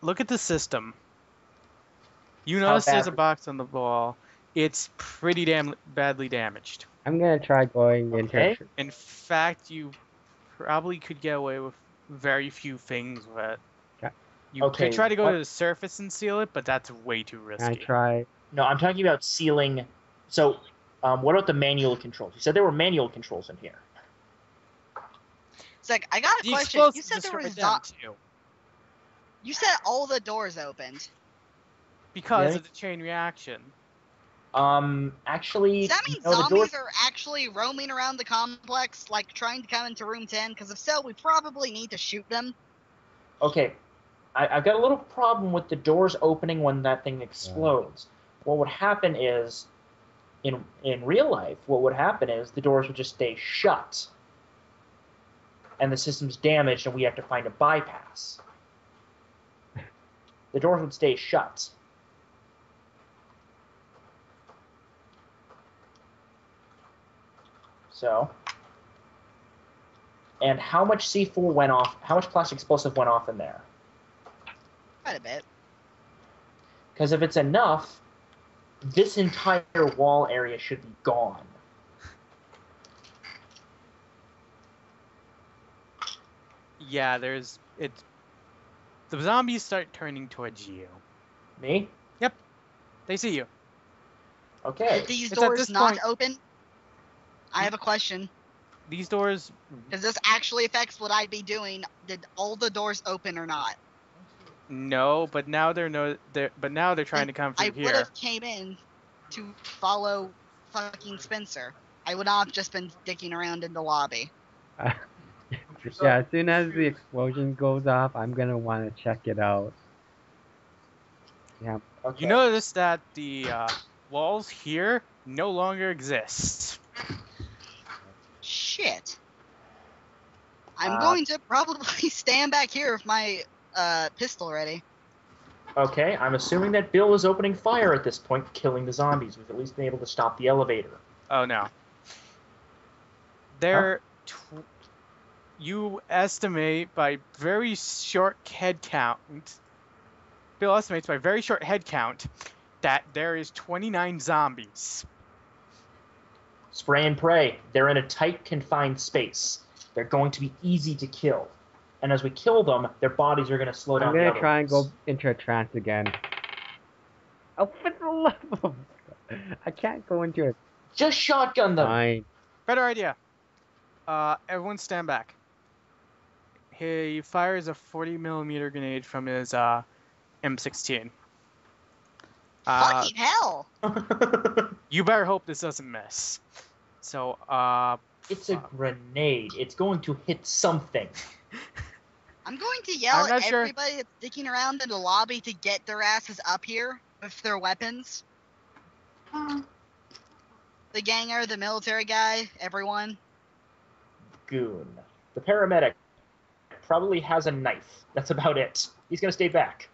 look at the system. You notice there's a bad- box on the wall. It's pretty badly damaged. I'm gonna try going Okay. into. In fact, you probably could get away with very few things with it. Okay. You Okay, could try to go what- to the surface and seal it, but that's way too Can I risky. try? No, I'm talking about sealing. So, what about the manual controls? You said there were manual controls in here. It's like, I got a The question. explosive You said there destroyed was them too, You said all the doors opened. because Yeah. of the chain reaction. Actually, Does that mean no, the zombies door. are actually roaming around the complex, like trying to come into room 10? Because if so, we probably need to shoot them. Okay, I've got a little problem with the doors opening when that thing explodes. What would happen is, in real life, what would happen is the doors would just stay shut, and the system's damaged, and we have to find a bypass. The doors would stay shut. So, and how much C4 went off? How much plastic explosive went off in there? Quite a bit. Because if it's enough, this entire wall area should be gone. Yeah, the zombies start turning towards you. Me? They see you. Okay. Did these It's at doors this not point- open? I have a question. These doors. Does this actually affect what I'd be doing? Did all the doors open or not? No, but now they're trying to come I through would here. have came in to follow fucking Spencer. I would not have just been dicking around in the lobby. Yeah, as soon as the explosion goes off, I'm gonna want to check it out. Yeah, Okay. You notice that the walls here no longer exist. Shit. I'm Uh, going to probably stand back here with my pistol ready. Okay, I'm assuming that Bill is opening fire at this point, killing the zombies. We've at least been able to stop the elevator. Oh no. You estimate by very short head count. Bill estimates by very short head count that there is 29 zombies. Spray and pray. They're in a tight, confined space. They're going to be easy to kill. And as we kill them, their bodies are going to slow down. I'm the gonna other try and ones. go into a trance again. Oh, for the love of... I can't go into a... Just shotgun them. Fine. Better idea. Everyone stand back. He fires a 40mm grenade from his M16. Fucking hell! You better hope this doesn't miss. So, It's a grenade. It's going to hit something. I'm going to yell I'm not at sure. everybody that's sticking around in the lobby to get their asses up here with their weapons. The ganger, the military guy, everyone. Goon. The paramedic probably has a knife. That's about it. He's going to stay back.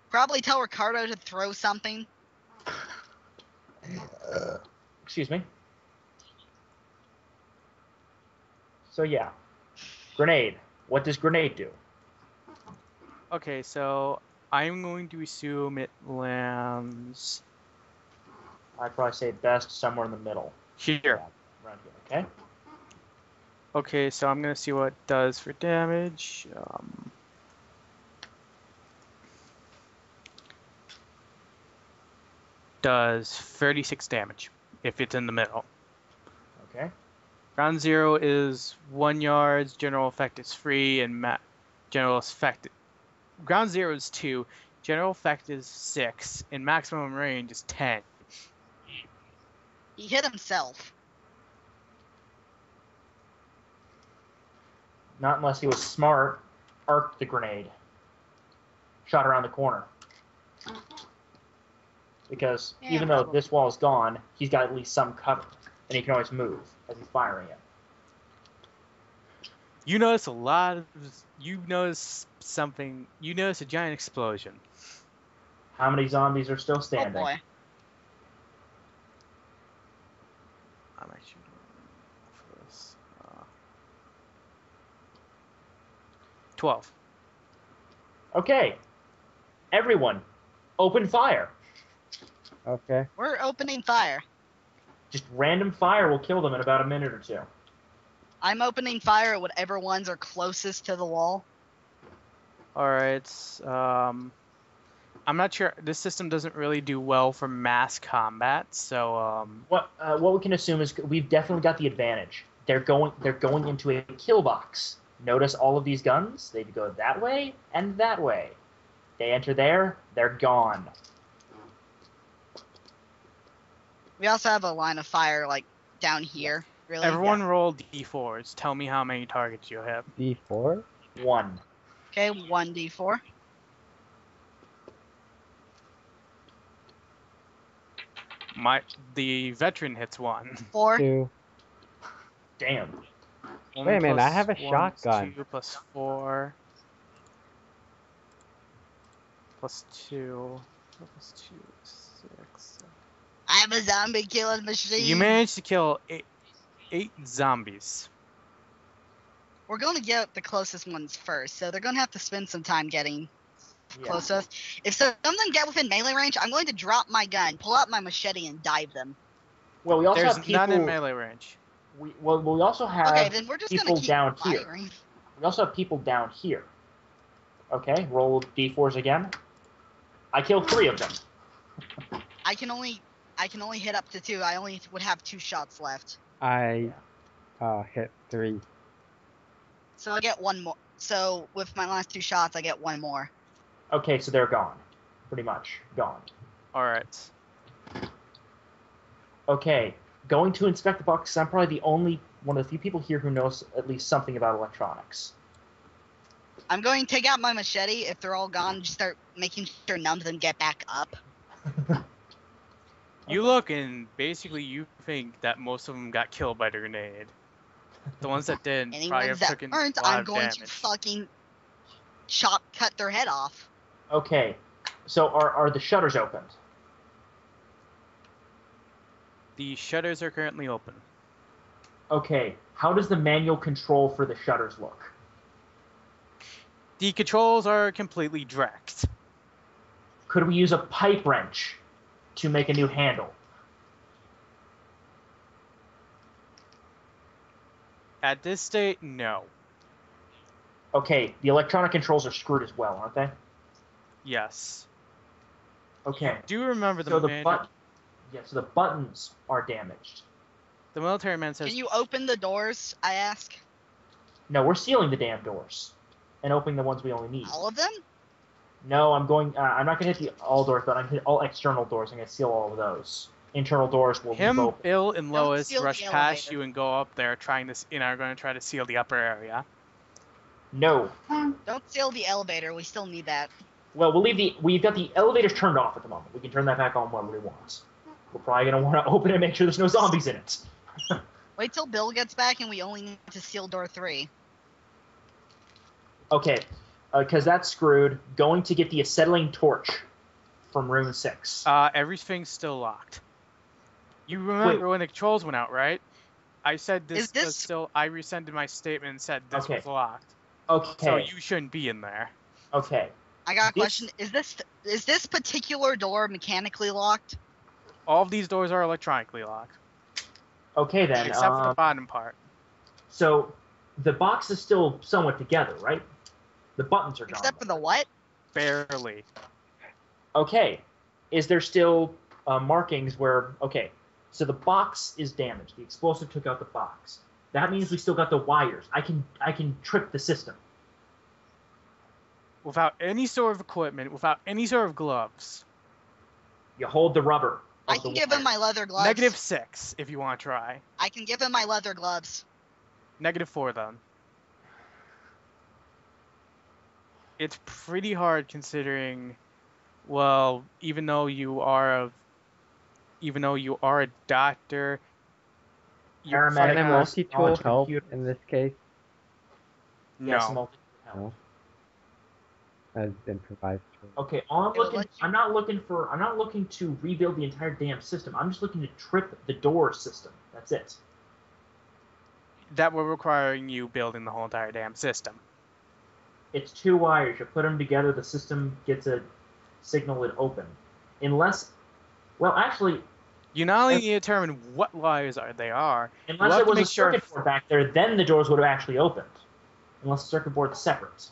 Probably tell Ricardo to throw something. Excuse me. So yeah, grenade. What does grenade do? Okay, so I'm going to assume it lands I'd probably say best somewhere in the middle. here. Yeah, around here. Okay. Okay, so I'm gonna see what it does for damage. Does 36 damage if it's in the middle. Okay. Ground zero is 1 yard. General effect is free, and general effect. Ground zero is 2. General effect is 6, and maximum range is 10. He hit himself. Not unless he was smart. Arced the grenade. Shot around the corner. Because Yeah, even though probably. this wall is gone, he's got at least some cover, and he can always move as he's firing it. You notice a lot of. You notice something. You notice a giant explosion. How many zombies are still Oh standing? boy. I'm actually going for this. 12. Okay. Everyone, open fire. Okay. We're opening fire. Just random fire will kill them in about a minute or two. I'm opening fire at whatever ones are closest to the wall. Alright, I'm not sure. This system doesn't really do well for mass combat, so What we can assume is we've definitely got the advantage. They're going into a kill box. Notice all of these guns? They go that way and that way. They enter there, they're gone. We also have a line of fire like down here. Really? everyone roll d4s. Tell me how many targets you have. D4? 1. Okay, 1d4. The veteran hits 1. 4. 2. Damn. Wait a minute, I have a 1 shotgun. 2 plus 4 plus 2 plus 2 6. I'm a zombie killing machine. You managed to kill 8 zombies. We're going to get the closest ones first, so they're going to have to spend some time getting Yeah. close to us. If some of them get within melee range, I'm going to drop my gun, pull out my machete, and dive them. Well, we also There's have people. none in melee range. We also have Okay, then we're just going people to keep down here. firing. We also have people down here. Okay, roll d4s again. I killed 3 of them. I can only hit up to 2. I only would have 2 shots left. I hit 3. So I get 1 more. So with my last 2 shots, I get 1 more. Okay, so they're gone. Pretty much gone. Alright. Okay, going to inspect the box. I'm probably the only one of the few people here who knows at least something about electronics. I'm going to take out my machete. If they're all gone, just start making sure none of them get back up. You look and basically you think that most of them got killed by the grenade. The ones that didn't probably Anyone have that taken aren't, a lot I'm of going to damage. fucking cut their head off. Okay, so are the shutters opened? The shutters are currently open. Okay, how does the manual control for the shutters look? The controls are completely direct. Could we use a pipe wrench to make a new handle? At this state, no. Okay, the electronic controls are screwed as well, aren't they? Yes. Okay, Do you remember the so the manual? so the buttons are damaged. The military man says, Can you open the doors? I ask. No, we're sealing the damn doors and opening the ones we only need. All of them? No, I'm going. I'm not going to hit the all doors, but I'm going to hit all external doors. I'm going to seal all of those. Internal doors will leave him, open. Bill, and Don't Lois seal rush the past elevator. you and go up there trying to, are going to try to seal the upper area. No. Don't seal the elevator. We still need that. Well, we've got the elevators turned off at the moment. We can turn that back on whenever we want. We're probably going to want to open it and make sure there's no zombies in it. Wait till Bill gets back and we only need to seal door 3. Okay, because that's screwed. Going to get the acetylene torch from room 6. Everything's still locked. You remember when the controls went out, right? I said this Is this- was still. I rescinded my statement and said this Okay. was locked. Okay. So you shouldn't be in there. Okay. I got a This- question. Is this particular door mechanically locked? All of these doors are electronically locked, Okay then. except for the bottom part. So the box is still somewhat together, right? The buttons are gone. Except for the what? Barely. Okay. Is there still markings where? Okay. So the box is damaged. The explosive took out the box. That means we still got the wires. I can trip the system. Without any sort of equipment, without any sort of gloves. You hold the rubber. I can give him my leather gloves. -6 if you want to try. I can give him my leather gloves. -4 then. It's pretty hard considering, well, even though you are a doctor, you're Paramedic. Can a fighting multi-tool knowledge help computer. in this case Yes, no. multi-help. as improvised tool? Okay, all I'm It will looking. let you- I'm not looking to rebuild the entire damn system. I'm just looking to trip the door system. That's it. That will require you building the whole entire damn system. It's 2 wires. You put them together, the system gets a signal it open. Unless, well, actually, You not only need to determine what wires they are, unless We'll have there to was a make sure- circuit board back there, then the doors would have actually opened. Unless the circuit board is separate.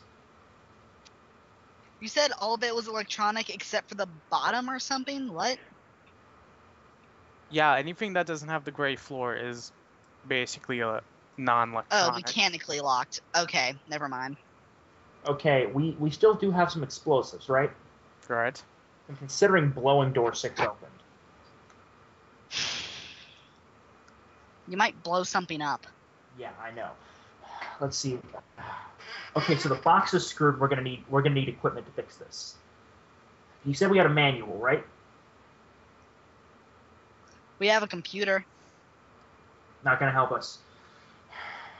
You said all of it was electronic except for the bottom or something? What? yeah, anything that doesn't have the gray floor is basically a non-electronic. Oh, mechanically locked. Okay, never mind. Okay, we still do have some explosives, right? Right? I'm considering blowing door 6 open. You might blow something up. Yeah, I know. Let's see. Okay, so the box is screwed. We're gonna need equipment to fix this. You said we had a manual, right? We have a computer. Not gonna help us.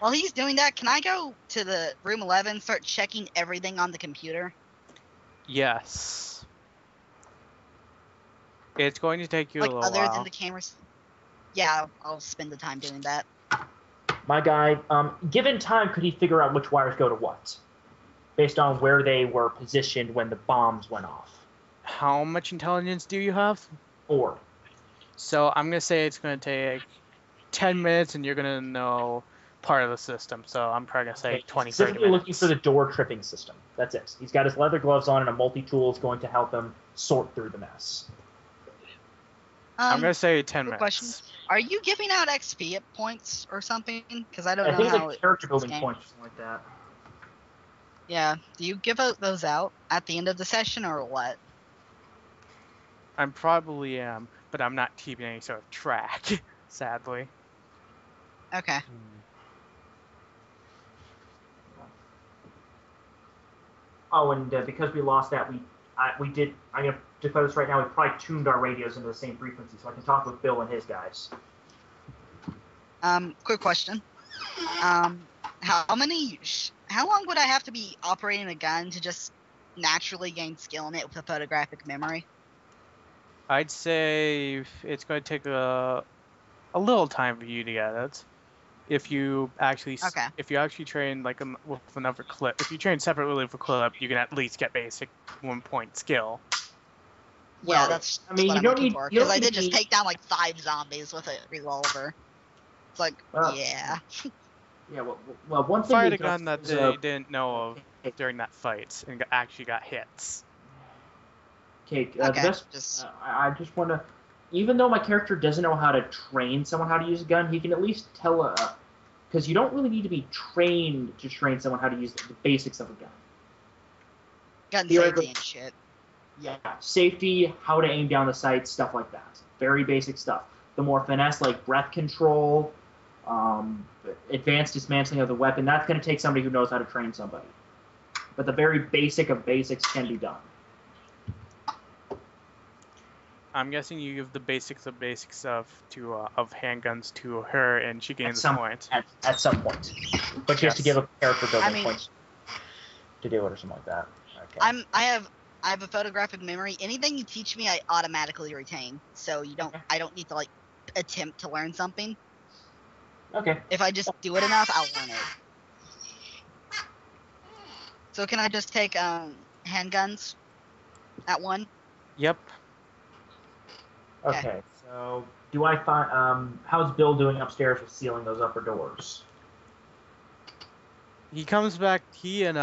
While he's doing that, can I go to the room 11, start checking everything on the computer? Yes. It's going to take you Like, a little other while. than the cameras? Yeah, I'll spend the time doing that. My guy, given time, could he figure out which wires go to what, based on where they were positioned when the bombs went off? How much intelligence do you have? 4. So I'm gonna say it's gonna take 10 minutes, and you're gonna know part of the system. So I'm probably gonna say Okay, 20, 30 specifically minutes. looking for the door tripping system. That's it. He's got his leather gloves on, and a multi-tool is going to help him sort through the mess. I'm gonna say 10 quick minutes. question. Are you giving out XP points or something? Because I don't I know think how it's like character building game. points or something like that. Yeah. Do you give out those out at the end of the session or what? I probably am, but I'm not keeping any sort of track, sadly. Okay. Oh, and because we lost that, we did. I'm gonna declare this right now. We probably tuned our radios into the same frequency, so I can talk with Bill and his guys. Quick question. How long would I have to be operating a gun to just naturally gain skill in it with a photographic memory? I'd say it's going to take a little time for you to get it. If you actually Okay. if you actually train like with another clip, if you train separately for clip, you can at least get basic 1-point skill. Well, Yeah, that's I mean, what you I'm don't looking need- for. you don't Because I need did to just be- take down like 5 zombies with a revolver. It's like, Well, yeah. Yeah, well, one thing Fired they a gun don't that is, they didn't know of during that fight and actually got hits. Okay, Okay, the best. just- I just want to. Even though my character doesn't know how to train someone how to use a gun, he can at least tell. Because you don't really need to be trained to train someone how to use the basics of a gun. Gun theoretically- safety and shit. Yeah, safety, how to aim down the sights, stuff like that. Very basic stuff. The more finesse, like breath control, advanced dismantling of the weapon, that's going to take somebody who knows how to train somebody. But the very basic of basics can be done. I'm guessing you give the basics of of handguns to her, and she gains some- a point. At some point. But you have to Yes. give a character building I mean- points to do it or something like that. Okay. I have a photographic memory. Anything you teach me, I automatically retain. So I don't need to like attempt to learn something. Okay. If I just do it enough, I'll learn it. So can I just take handguns at 1? Yep. Okay. So, do I find how's Bill doing upstairs with sealing those upper doors? He comes back. He and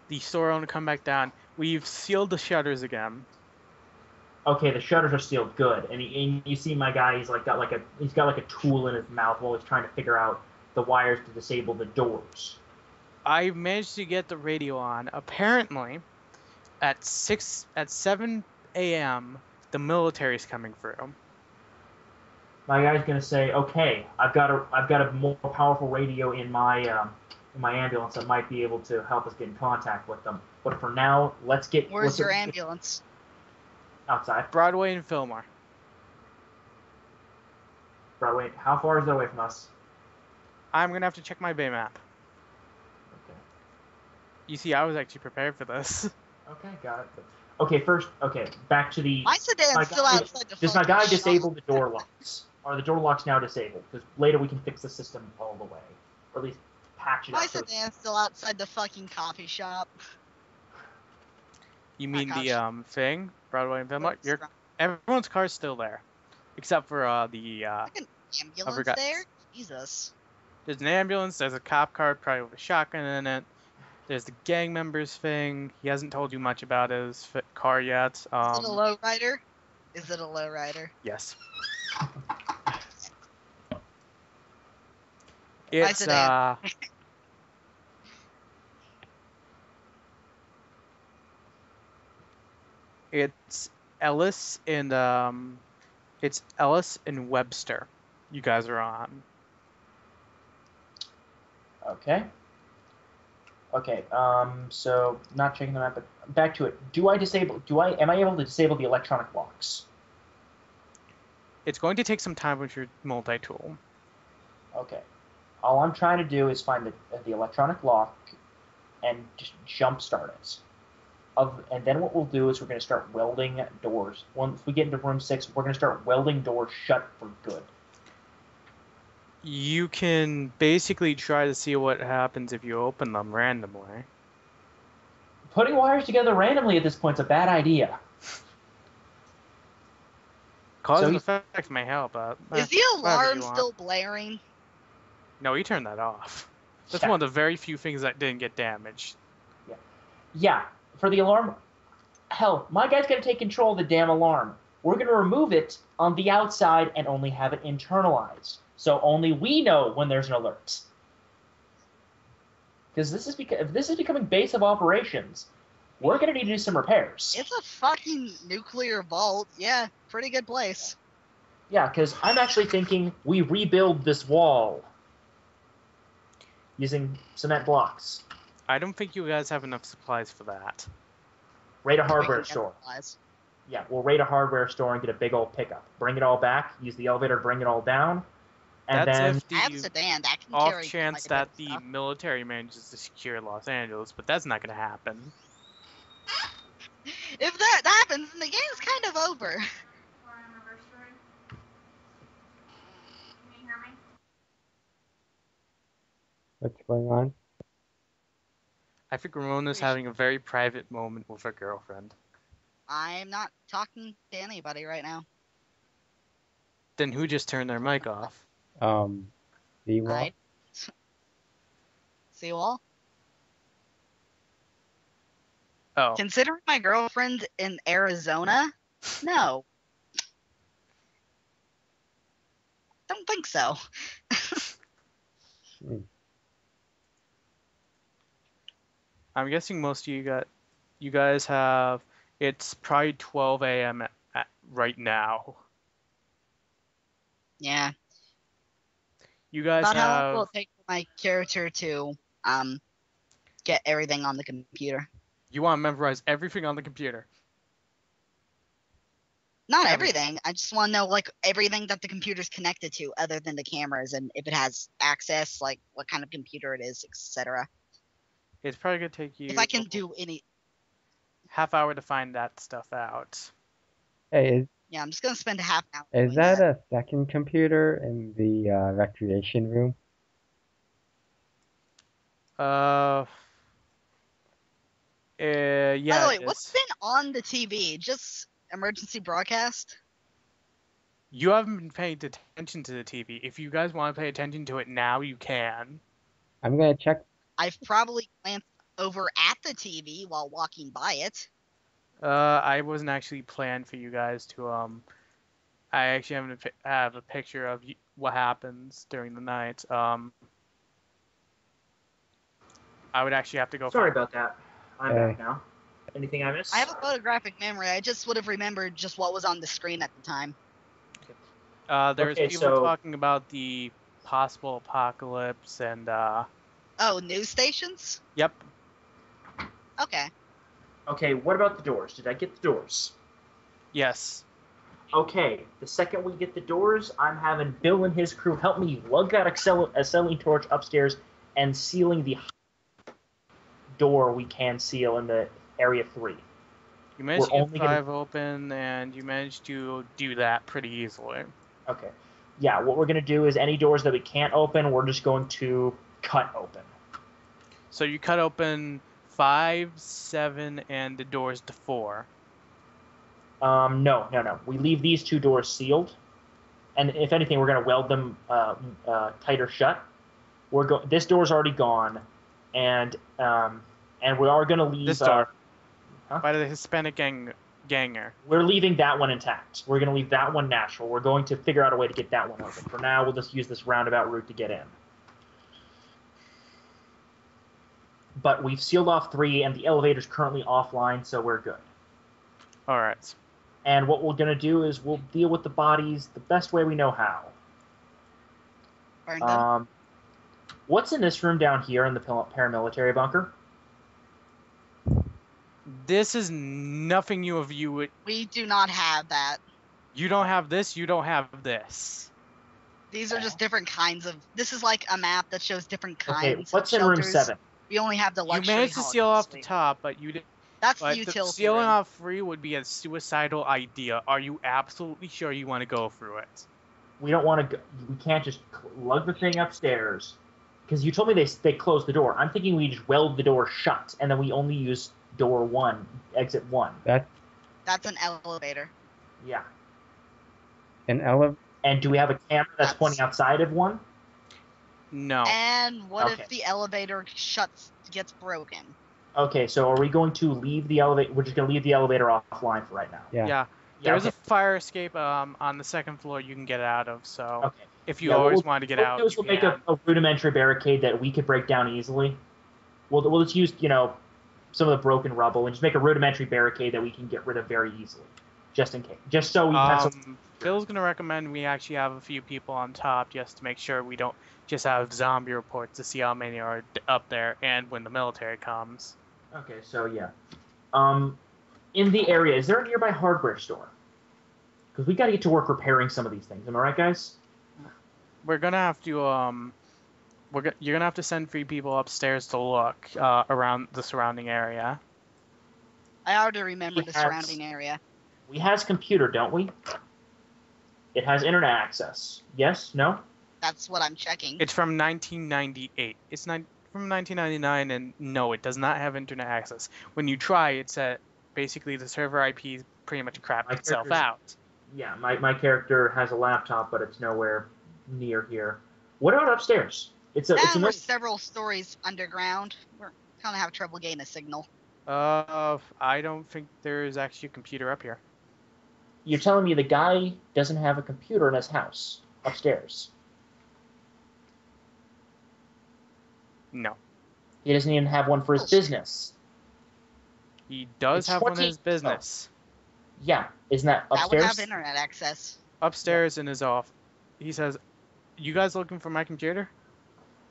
the store owner come back down. We've sealed the shutters again. Okay, the shutters are sealed. Good. And you see my guy. He's got like a tool in his mouth while he's trying to figure out the wires to disable the doors. I managed to get the radio on. Apparently, at 7 a.m., the military's coming through. My guy's gonna say, "Okay, I've got a more powerful radio in my ambulance that might be able to help us get in contact with them. But for now, let's get Where's your ambulance? outside. Broadway and Fillmore. Broadway. How far is that away from us? I'm gonna have to check my bay map. Okay. You see, I was actually prepared for this. Okay, got it. Okay, first, back to the. My sedan's still outside the Does my fucking guy shop. disable the door locks? Are the door locks now disabled? Because later we can fix the system all the way, or at least patch it My up. So sedan's still outside the fucking coffee shop. You mean gosh. the thing? Broadway and Fillmore? Everyone's car's still there. Except for the Fucking ambulance forgot. there? Jesus. There's there's an ambulance, there's a cop car probably with a shotgun in it. There's the gang members thing. He hasn't told you much about his car yet. Is it a lowrider? Is it a lowrider? Yes. My It's sedan. it's Ellis and Webster. You guys are on. Okay. Okay. So not checking the map, but back to it. Am I able to disable the electronic locks? It's going to take some time with your multi-tool. Okay. All I'm trying to do is find the electronic lock and just jump start it. And then what we'll do is we're going to start welding doors. Once we get into room 6, we're going to start welding doors shut for good. You can basically try to see what happens if you open them randomly. Putting wires together randomly at this point is a bad idea. Cause So and you- effect may help. Is the whatever alarm you want. still blaring? No, you turned that off. That's Yeah. one of the very few things that didn't get damaged. Yeah, for the alarm. Hell, my guy's going to take control of the damn alarm. We're going to remove it on the outside and only have it internalized. So only we know when there's an alert. Because if this is becoming base of operations, we're going to need to do some repairs. It's a fucking nuclear vault. Yeah, pretty good place. Yeah, because I'm actually thinking we rebuild this wall using cement blocks. I don't think you guys have enough supplies for that. Raid a hardware Freaking store. supplies. Yeah, we'll raid a hardware store and get a big old pickup. Bring it all back, use the elevator to bring it all down, and That's then... if I have a the sedan that can off carry chance quite a that bit the of stuff. military manages to secure Los Angeles, but that's not going to happen. If that happens, then the game's kind of over. Our anniversary. Can you hear me? What's going on? I think Ramona's having a very private moment with her girlfriend. I'm not talking to anybody right now. Then who just turned their mic off? Seawall? I Seawall? Oh, Considering my girlfriend in Arizona? No. Don't think so. I'm guessing most of you guys have. It's probably 12 a.m. Right now. Yeah. You guys About how long have. will it take for my character to get everything on the computer? You want to memorize everything on the computer. Not Everything. everything. I just want to know like everything that the computer's connected to, other than the cameras, and if it has access, like what kind of computer it is, etc. It's probably gonna take you If I can do any, half hour to find that stuff out. Hey, Yeah, I'm just gonna spend half an hour. Is doing that a second computer in the recreation room? Uh, By yeah, the way, it what's is. been on the TV? Just emergency broadcast? You haven't been paying attention to the TV. If you guys want to pay attention to it now, you can. I'm gonna check. I've probably glanced over at the TV while walking by it. I wasn't actually planned for you guys to I actually have a picture of what happens during the night. I would actually have to go. Sorry about that. I'm Hey. back now. Anything I missed? I have a photographic memory. I just would have remembered just what was on the screen at the time. There's Okay, people so- talking about the possible apocalypse and Oh, news stations? yep. Okay. Okay, what about the doors? Did I get the doors? Yes. Okay, the second we get the doors, I'm having Bill and his crew help me lug that acetylene torch upstairs and sealing the door we can seal in the area 3. You managed We're to only get gonna- 5 open, and you managed to do that pretty easily. Okay. Yeah, what we're going to do is any doors that we can't open, we're just going to cut open. So you cut open 5, 7, and the doors to 4. No. We leave these 2 doors sealed, and if anything, we're going to weld them tighter shut. This door's already gone, and we are going to leave This door. Huh? By the Hispanic ganger. We're leaving that one intact. We're going to leave that one natural. We're going to figure out a way to get that one open. For now, we'll just use this roundabout route to get in. But we've sealed off 3, and the elevator's currently offline, so we're good. Alright. And what we're going to do is we'll deal with the bodies the best way we know how. Burn them. What's in this room down here in the paramilitary bunker? This is nothing you We do not have that. You don't have this, you don't have this. These are just different kinds of. This is like a map that shows different Okay, kinds what's of in room shelters. 7? We only have the You luxury. managed to seal hall, off the top, but you didn't. That's the But the utility sealing room. off 3 would be a suicidal idea. Are you absolutely sure you want to go through it? We don't want to go. We can't just lug the thing upstairs. Because you told me they closed the door. I'm thinking we just weld the door shut, and then we only use door 1, exit 1. That's an elevator. Yeah. An elevator. And do we have a camera that's That's- pointing outside of 1? No. And what Okay. if the elevator gets broken? Okay, so are we going to leave the elevator? We're just going to leave the elevator offline for right now. Yeah. Yeah. Yeah, There's okay. a fire escape on the second floor you can get out of, so Okay. if you Yeah, always what want to get we'll out, do is you we'll make can. a rudimentary barricade that we could break down easily. We'll just use, some of the broken rubble and just make a rudimentary barricade that we can get rid of very easily. Just in case. Just so we have some... Phil's going to recommend we actually have a few people on top just to make sure we don't just have zombie reports to see how many are up there and when the military comes. Okay, so yeah. In the area, is there a nearby hardware store? Because we got to get to work repairing some of these things. Am I right, guys? We're going to have to, you're going to have to send 3 people upstairs to look around the surrounding area. I already remember the Yes. surrounding area. We has computer, don't we? It has internet access. Yes? No? That's what I'm checking. It's from 1998. It's not from 1999, and no, it does not have internet access. When you try, it's at basically the server IP pretty much crapped My itself character's- out. Yeah, my character has a laptop, but it's nowhere near here. What about upstairs? It's a And we're nice... several stories underground. We're kind of have trouble getting a signal. I don't think there is actually a computer up here. You're telling me the guy doesn't have a computer in his house upstairs? No. He doesn't even have one for his business. He does It's have one in his 20 business. Yeah, isn't that That would upstairs? have internet access. Upstairs in his off. He says, "You guys looking for my computer?"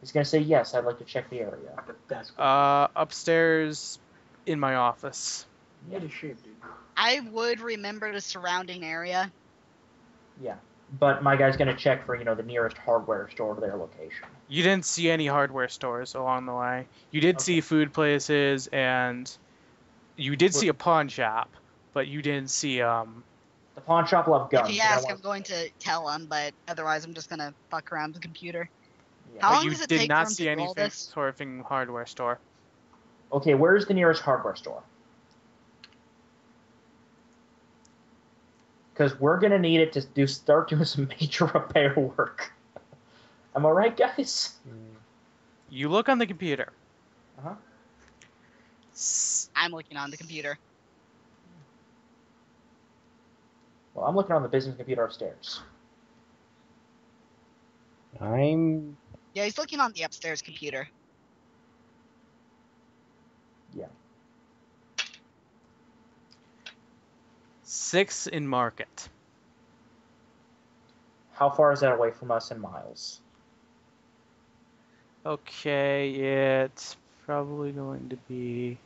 He's gonna say yes. I'd like to check the area. That's Upstairs in my office. Get a shape, dude. I would remember the surrounding area. Yeah, but my guy's gonna check for the nearest hardware store to their location. You didn't see any hardware stores along the way. You did see food places, and you did see a pawn shop, but you didn't see The pawn shop will have guns. If he You're gonna asks, wanna- I'm going to tell him, but otherwise, I'm just gonna fuck around with the computer. Yeah. How But long you does it did take not for him see to roll anything this? sort of thing hardware store. Okay, where's the nearest hardware store? Because we're gonna need it to start doing some major repair work. Am I right, guys? You look on the computer. Uh-huh. I'm looking on the computer. Well, I'm looking on the business computer upstairs. I'm Yeah, he's looking on the upstairs computer. Yeah. 6 in market. How far is that away from us in miles? Okay, it's probably going to be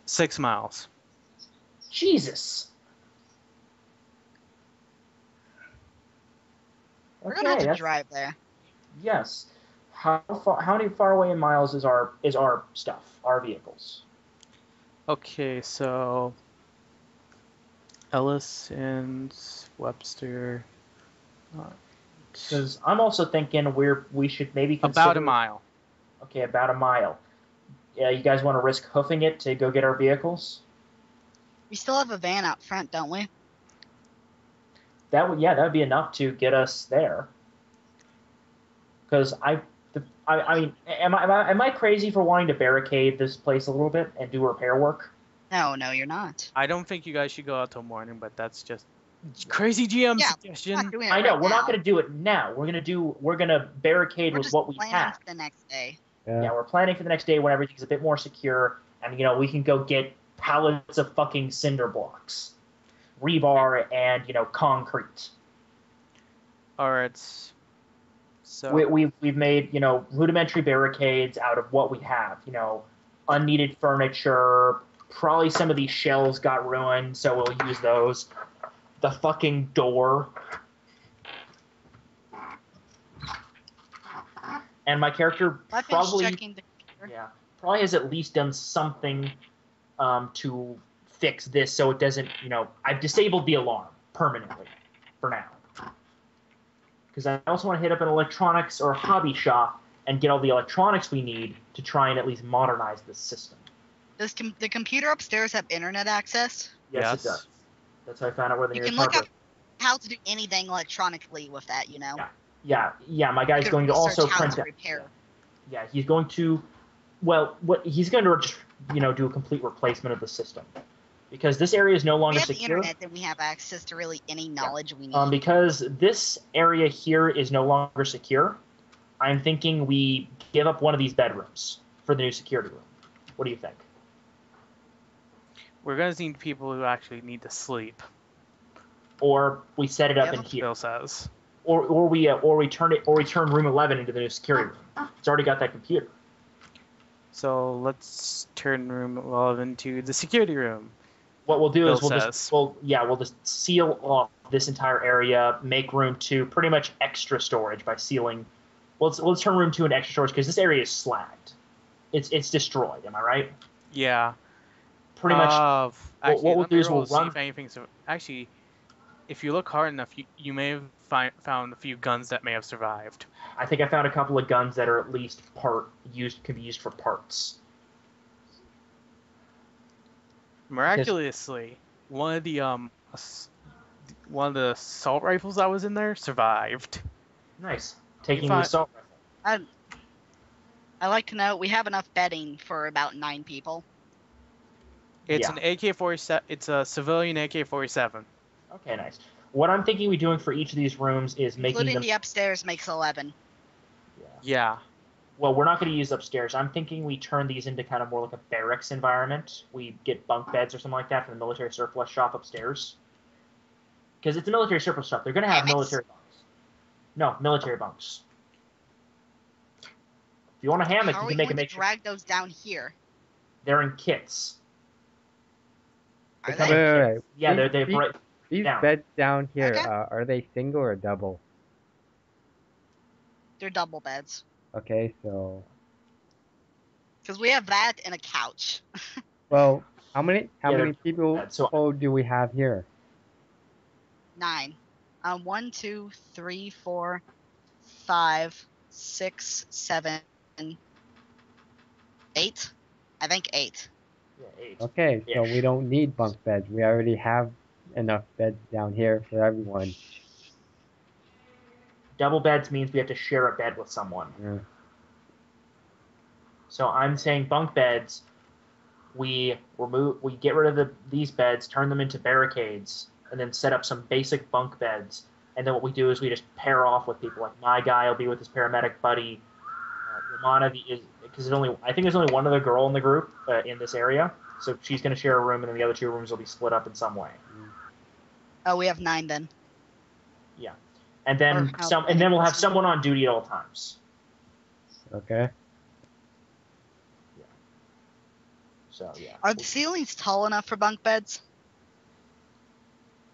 6 miles. Jesus. We're gonna have to that's- drive there. Yes. How far away in miles is our stuff, our vehicles? Okay, so Ellis and Webster. Because I'm also thinking we should maybe consider About a mile. Okay, about a mile. Yeah, you guys want to risk hoofing it to go get our vehicles? We still have a van out front, don't we? That would be enough to get us there. Because I mean, am I crazy for wanting to barricade this place a little bit and do repair work? No, you're not. I don't think you guys should go out till morning, but that's just crazy GM Yeah, We're suggestion. not doing it I know right we're not now. going to do it now. We're gonna barricade We're with just what we planning have. for the next day. Yeah, we're planning for the next day when everything's a bit more secure, and we can go get pallets of fucking cinder blocks, rebar, and concrete. Alright. So We've made rudimentary barricades out of what we have. Unneeded furniture. Probably some of these shelves got ruined, so we'll use those. The fucking door. And my character I finished probably checking the computer. probably has at least done something to fix this so it doesn't. I've disabled the alarm permanently for now. Because I also want to hit up an electronics or a hobby shop and get all the electronics we need to try and at least modernize this system. Does the computer upstairs have internet access? Yes, Yes. it does. That's how I found out where the You nearest can look hardware. up how to do anything electronically with that, Yeah. My guy's You going could to also research how print to out. repair. Yeah, he's going to. Well, he's going to just do a complete replacement of the system, because this area is no If we longer have the secure. internet, then we have access to really any knowledge we need. Because this area here is no longer secure, I'm thinking we give up one of these bedrooms for the new security room. What do you think? we're gonna need people who actually need to sleep, Or we set it up Yeah. in here, Bill says. or we turn room 11 into the new security room. It's already got that computer. So let's turn room 11 to the security room. What we'll do is Bill we'll says. just seal off this entire area, make room 2 pretty much extra storage by sealing. Let's turn room 2 into extra storage because this area is slagged. It's destroyed. Am I right? Yeah. Pretty much. Actually, what we'll let do me is we'll roll to see run- if anything's. Actually, if you look hard enough, you may have found a few guns that may have survived. I think I found a couple of guns that are at least can be used for parts. Miraculously, one of the assault rifles that was in there survived. Nice. Taking the find- assault rifle. I like to know we have enough bedding for about 9 people. It's Yeah. an AK-47. It's a civilian AK-47. Okay, nice. What I'm thinking we doing for each of these rooms is making Including them. the upstairs makes 11. Yeah. Yeah. Well, we're not going to use upstairs. I'm thinking we turn these into kind of more like a barracks environment. We get bunk beds or something like that from the military surplus shop upstairs. Because it's a military surplus shop. They're going to have Hammocks? military bunks. No, military bunks. If you want a hammock, How you are can we make going a to makeshift. drag those down here? They're in kits. Are They come they? in Wait. kits. Yeah, they're These- bright. These down. beds down here, Okay. are they single or double? They're double beds. Okay, so Because we have that and a couch. Well, how many Yeah, they're people bad, so- do we have here? 9. 1, 2, 3, 4, 5, 6, 7, 8. I think 8. Yeah, 8. Okay, so we Ish. don't need bunk beds. We already have enough beds down here for everyone. Double beds means we have to share a bed with someone. Yeah. So I'm saying bunk beds. We get rid of these beds, turn them into barricades, and then set up some basic bunk beds. And then what we do is we just pair off with people. Like my guy will be with his paramedic buddy. Romana is because I think there's only one other girl in the group in this area, so she's going to share a room, and then the other 2 rooms will be split up in some way. Oh, we have 9 then. Yeah, and then Or how and then we'll have many? someone on duty at all times. Okay. So yeah, Are the ceilings tall enough for bunk beds?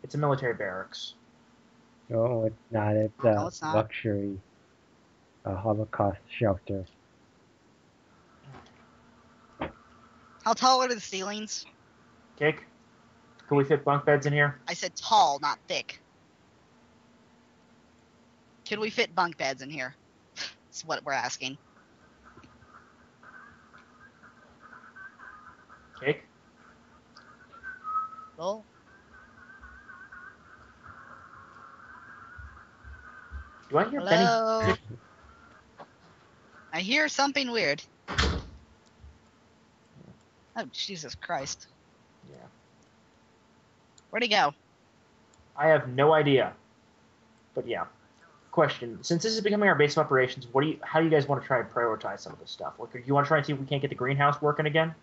it's a military barracks. No, it's not. It's a No, it's not. luxury, a Holocaust shelter. How tall are the ceilings? Kick, can we fit bunk beds in here? I said tall, not thick. Can we fit bunk beds in here? That's what we're asking. Kick. Well, Do I hear hello? Benny? I hear something weird. Oh, Jesus Christ. Yeah. Where'd he go? I have no idea. But yeah. Question: since this is becoming our base of operations, how do you guys want to try and prioritize some of this stuff? Like, do you want to try and see if we can't get the greenhouse working again?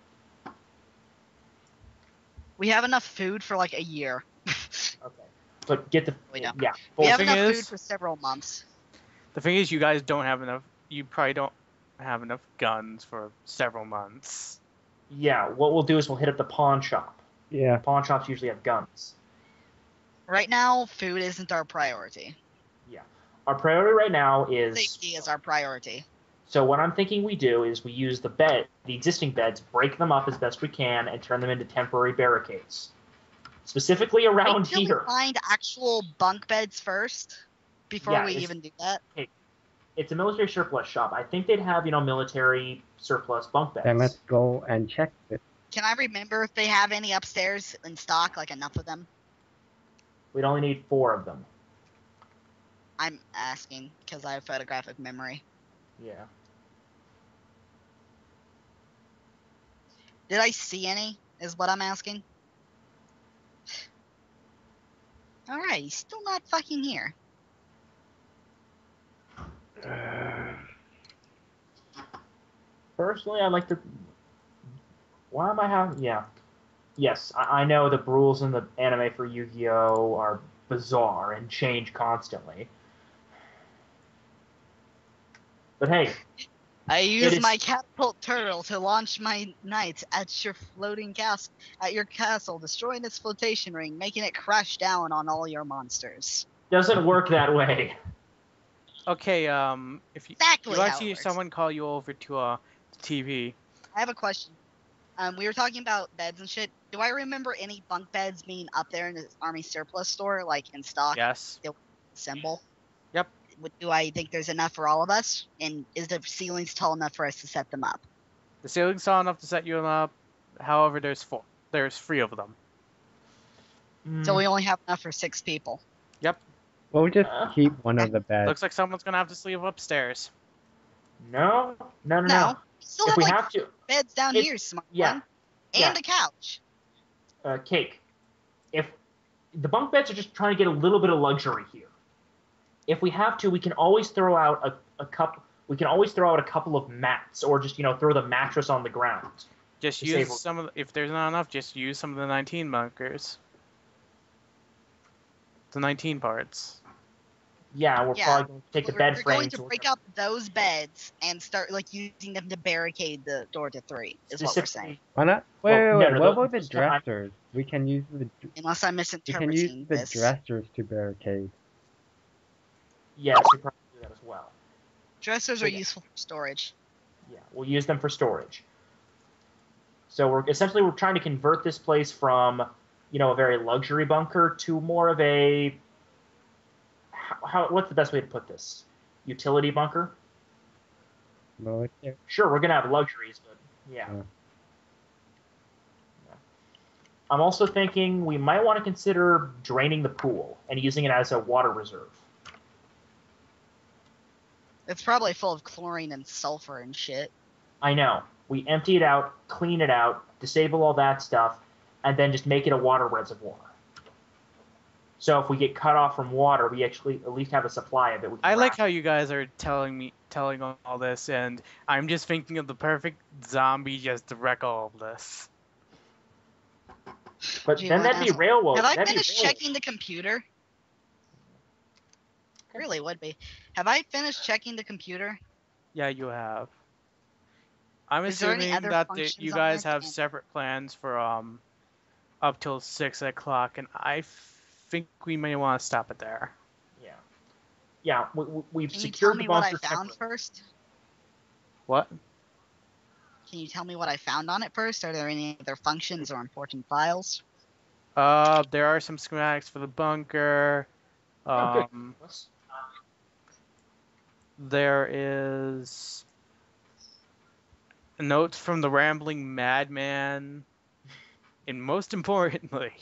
We have enough food for like a year. Okay. But get the We don't. yeah. We have thing enough is- food for several months. The thing is, you guys don't have enough. You probably don't have enough guns for several months. Yeah. What we'll do is we'll hit up the pawn shop. Yeah. Pawn shops usually have guns. Right now, food isn't our priority. Yeah. Our priority right now is Safety is our priority. So what I'm thinking we do is we use the existing beds, break them up as best we can, and turn them into temporary barricades. Specifically around Wait till here. we find actual bunk beds first before Yeah, we it's- even do that. It's a military surplus shop. I think they'd have, military surplus bunk beds. Then let's go and check it. Can I remember if they have any upstairs in stock, like enough of them? We'd only need 4 of them. I'm asking because I have photographic memory. Yeah. Did I see any? Is what I'm asking. Alright, he's still not fucking here. Personally, I like the. Why am I having? Yeah. Yes, I know the rules in the anime for Yu-Gi-Oh are bizarre and change constantly. But hey, I use is- my catapult turtle to launch my knights at your castle, destroying its flotation ring, making it crash down on all your monsters. doesn't work that way. Okay, if you Exactly you want how to it see works. someone call you over to TV. I have a question. We were talking about beds and shit. Do I remember any bunk beds being up there in the army surplus store, like in stock? Yes. Symbol. Yep. Do I think there's enough for all of us? And is the ceilings tall enough for us to set them up? The ceiling's tall enough to set you up. However, there's 4. There's 3 of them. So we only have enough for 6 people. We'll just keep one of the beds. Looks like someone's gonna have to sleep upstairs. No. No. We still If have we like have to, beds down if- here, smart yeah, one. And a couch. Cake. If the bunk beds are just trying to get a little bit of luxury here. If we have to, we can always throw out a couple. We can always throw out a couple of mats, or just throw the mattress on the ground. Just Disable. use some of the, if there's not enough, just use some of the 19 bunkers. The 19 parts. Yeah, we're Yeah. probably going to take the bed We're frame. going to break up those beds and start like using them to barricade the door to 3. Is what we're saying. Why not? Well, Wait. no, What no, about the those- no, I- dressers? We can use Unless I'm we can misinterpreting use the this. dressers to barricade. Yes, we probably do that as well. Dressers are Yeah. useful for storage. Yeah, we'll use them for storage. So we're trying to convert this place from, a very luxury bunker to more of a what's the best way to put this? Utility bunker? Military. Sure, we're gonna have luxuries, but yeah. Yeah. I'm also thinking we might want to consider draining the pool and using it as a water reserve. It's probably full of chlorine and sulfur and shit. I know. We empty it out, clean it out, disable all that stuff, and then just make it a water reservoir. So if we get cut off from water, we actually at least have a supply of it. I like how you guys are telling all this, and I'm just thinking of the perfect zombie just to wreck all of this. But Do you then wanna- that'd be railroad. Have I that'd be finished railroad. checking the computer? Really would be. Have I finished checking the computer? Yeah, you have. I'm Is there any assuming other that functions you on guys there? have separate plans for up till 6 o'clock, and I think we may want to stop it there. Yeah. Yeah, we've Can you tell secured me the what I bunker found separately. first? What? Can you tell me what I found on it first? Are there any other functions or important files? There are some schematics for the bunker. Oh, good. There is notes from the rambling madman, and most importantly,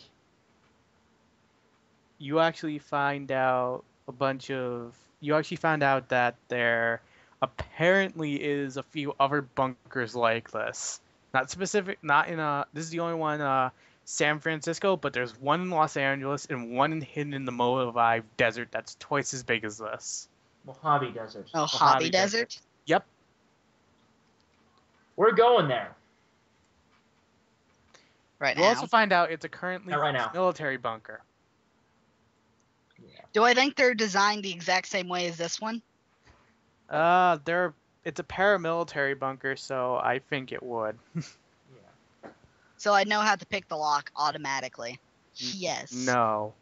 you actually find out that there apparently is a few other bunkers like this. This is the only one San Francisco, but there's one in Los Angeles and one hidden in the Mojave Desert that's twice as big as this. Mojave Desert. Oh, Mojave Hobby Desert. Desert? Yep. We're going there. Right You now. also find out it's a currently Not right now. military bunker. Yeah. Do I think they're designed the exact same way as this one? It's a paramilitary bunker, so I think it would. Yeah. So I know how to pick the lock automatically. Yes. No.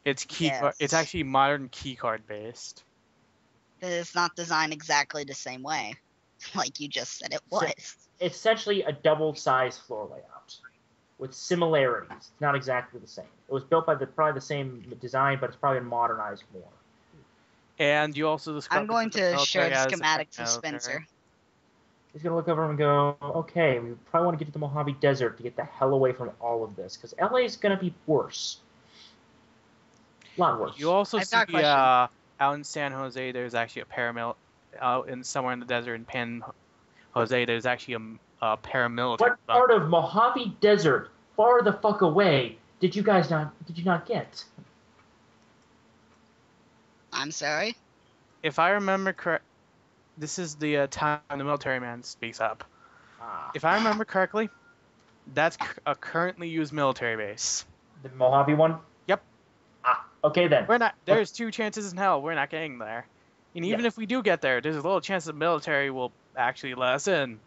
It's Yes. It's actually modern keycard based. It's not designed exactly the same way. Like you just said it was. It's essentially a double-sized floor layout with similarities. It's not exactly the same. It was built by probably the same design, but it's probably modernized more. And you also described I'm going the to military share the as schematic to military. Spencer. He's going to look over and go, okay, we probably want to get to the Mojave Desert to get the hell away from all of this, because LA is going to be worse. A lot worse. You also I've see got a question. out in San Jose, there's actually a paramil out in somewhere in the desert in Pan Jose. There's actually a paramilitary. What part of Mojave Desert, far the fuck away, did you not get? I'm sorry. If I remember correct, this is the time the military man speaks up. Ah, If I remember correctly, that's a currently used military base. the Mojave one? Yep. Ah, okay then. There's 2 chances in hell we're not getting there. And even if we do get there, there's a little chance the military will actually let us in.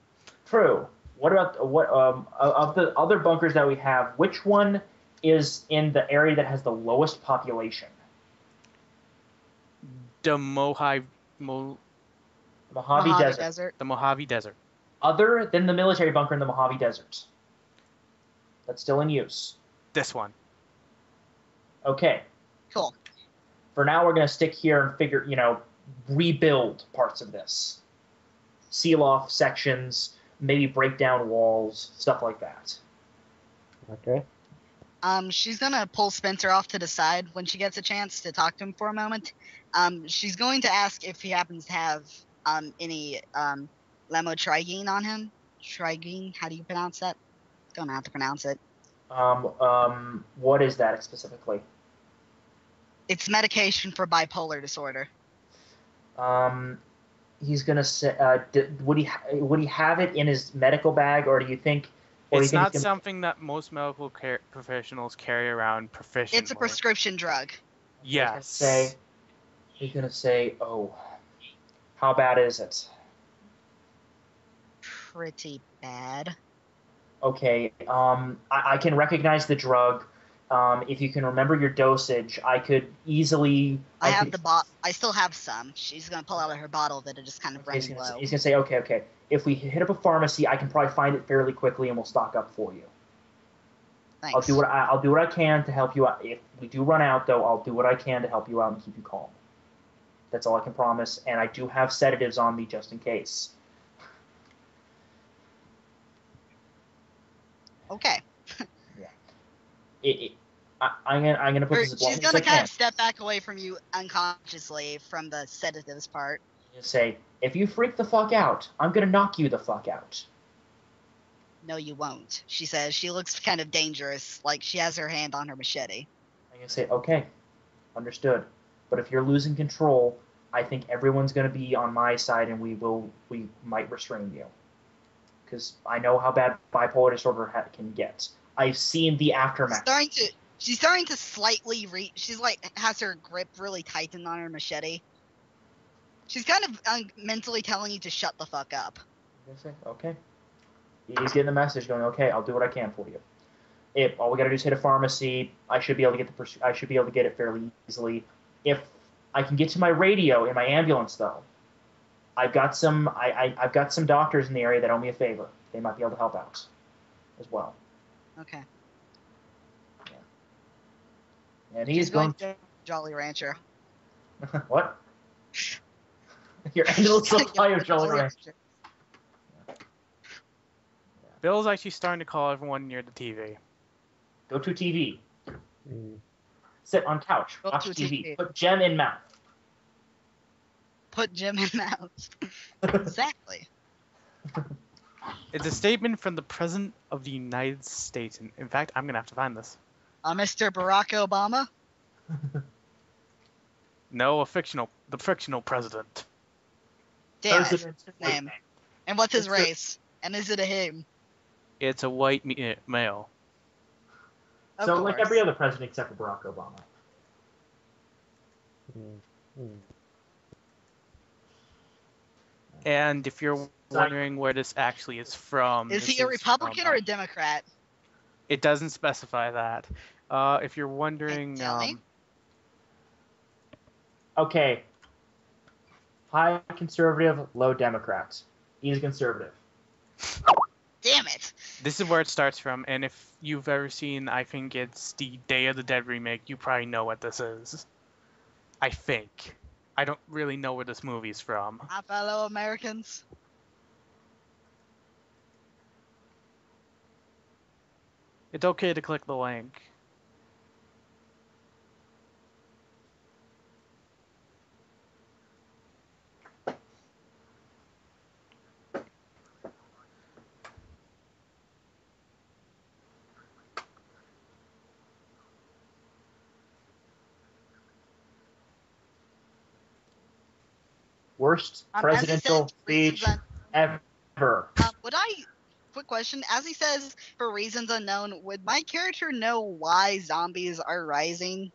True. What about of the other bunkers that we have? Which one is in the area that has the lowest population? The Mojave Desert. The Mojave Desert. Other than the military bunker in the Mojave Desert. That's still in use. This one. Okay. Cool. For now, we're going to stick here and figure, rebuild parts of this. Seal off sections, maybe break down walls, stuff like that. Okay. She's gonna pull Spencer off to the side when she gets a chance to talk to him for a moment. She's going to ask if he happens to have any lamotrigine on him. Trigine, how do you pronounce that? Don't know how to pronounce it. What is that specifically? It's medication for bipolar disorder. He's gonna say, would he have it in his medical bag, or do you think? It's not something that most medical professionals carry around proficiently. It's a prescription drug. Yes. He's gonna say, oh, how bad is it? Pretty bad. Okay, I can recognize the drug. If you can remember your dosage, I could easily. I still have some. She's gonna pull out of her bottle that are just kind of running low. He's gonna say, okay. If we hit up a pharmacy, I can probably find it fairly quickly, and we'll stock up for you. Thanks. I'll do what I can to help you out. If we do run out, though, I'll do what I can to help you out and keep you calm. That's all I can promise, and I do have sedatives on me just in case. Okay. I'm gonna put this as long She's as I gonna kind can. of step back away from you unconsciously from the sedatives part. You say, if you freak the fuck out, I'm gonna knock you the fuck out. No, you won't. She says. She looks kind of dangerous, like she has her hand on her machete. I'm gonna say, okay, understood. But if you're losing control, I think everyone's gonna be on my side, and we might restrain you. Because I know how bad bipolar disorder can get. I've seen the aftermath. She's starting to slightly she's like has her grip really tightened on her machete. She's kind of mentally telling you to shut the fuck up. I'm gonna say, okay. He's getting the message, going, okay, I'll do what I can for you. If all we gotta do is hit a pharmacy, I should be able to get it fairly easily. If I can get to my radio in my ambulance, though, I've got some doctors in the area that owe me a favor. They might be able to help out as well. Okay. And She's he's going to Jolly Rancher. What? Your endless supply of Jolly Rancher. Bill's actually starting to call everyone near the TV. Go to TV. Mm. Sit on couch. Go Watch to TV. TV. Put gem in mouth. Put Jim in mouth. Exactly. It's a statement from the President of the United States. In fact, I'm going to have to find this. Mr. Barack Obama? No, the fictional president. Damn it. President's Name. And what's his race? And is it a him? It's a white male. Of So, course. like every other president except for Barack Obama. Mm. Mm. And if you're wondering where this actually is from... Is he a Republican or a Democrat? It doesn't specify that. If you're wondering... Tell me. Okay. High conservative, low Democrats. He's a conservative. Damn it. This is where it starts from, and if you've ever seen, I think it's the Day of the Dead remake, you probably know what this is. I think. I don't really know where this movie's from. My fellow Americans. It's okay to click the link. Worst As he presidential said, for reasons speech ever. Quick question. As he says, for reasons unknown, would my character know why zombies are rising?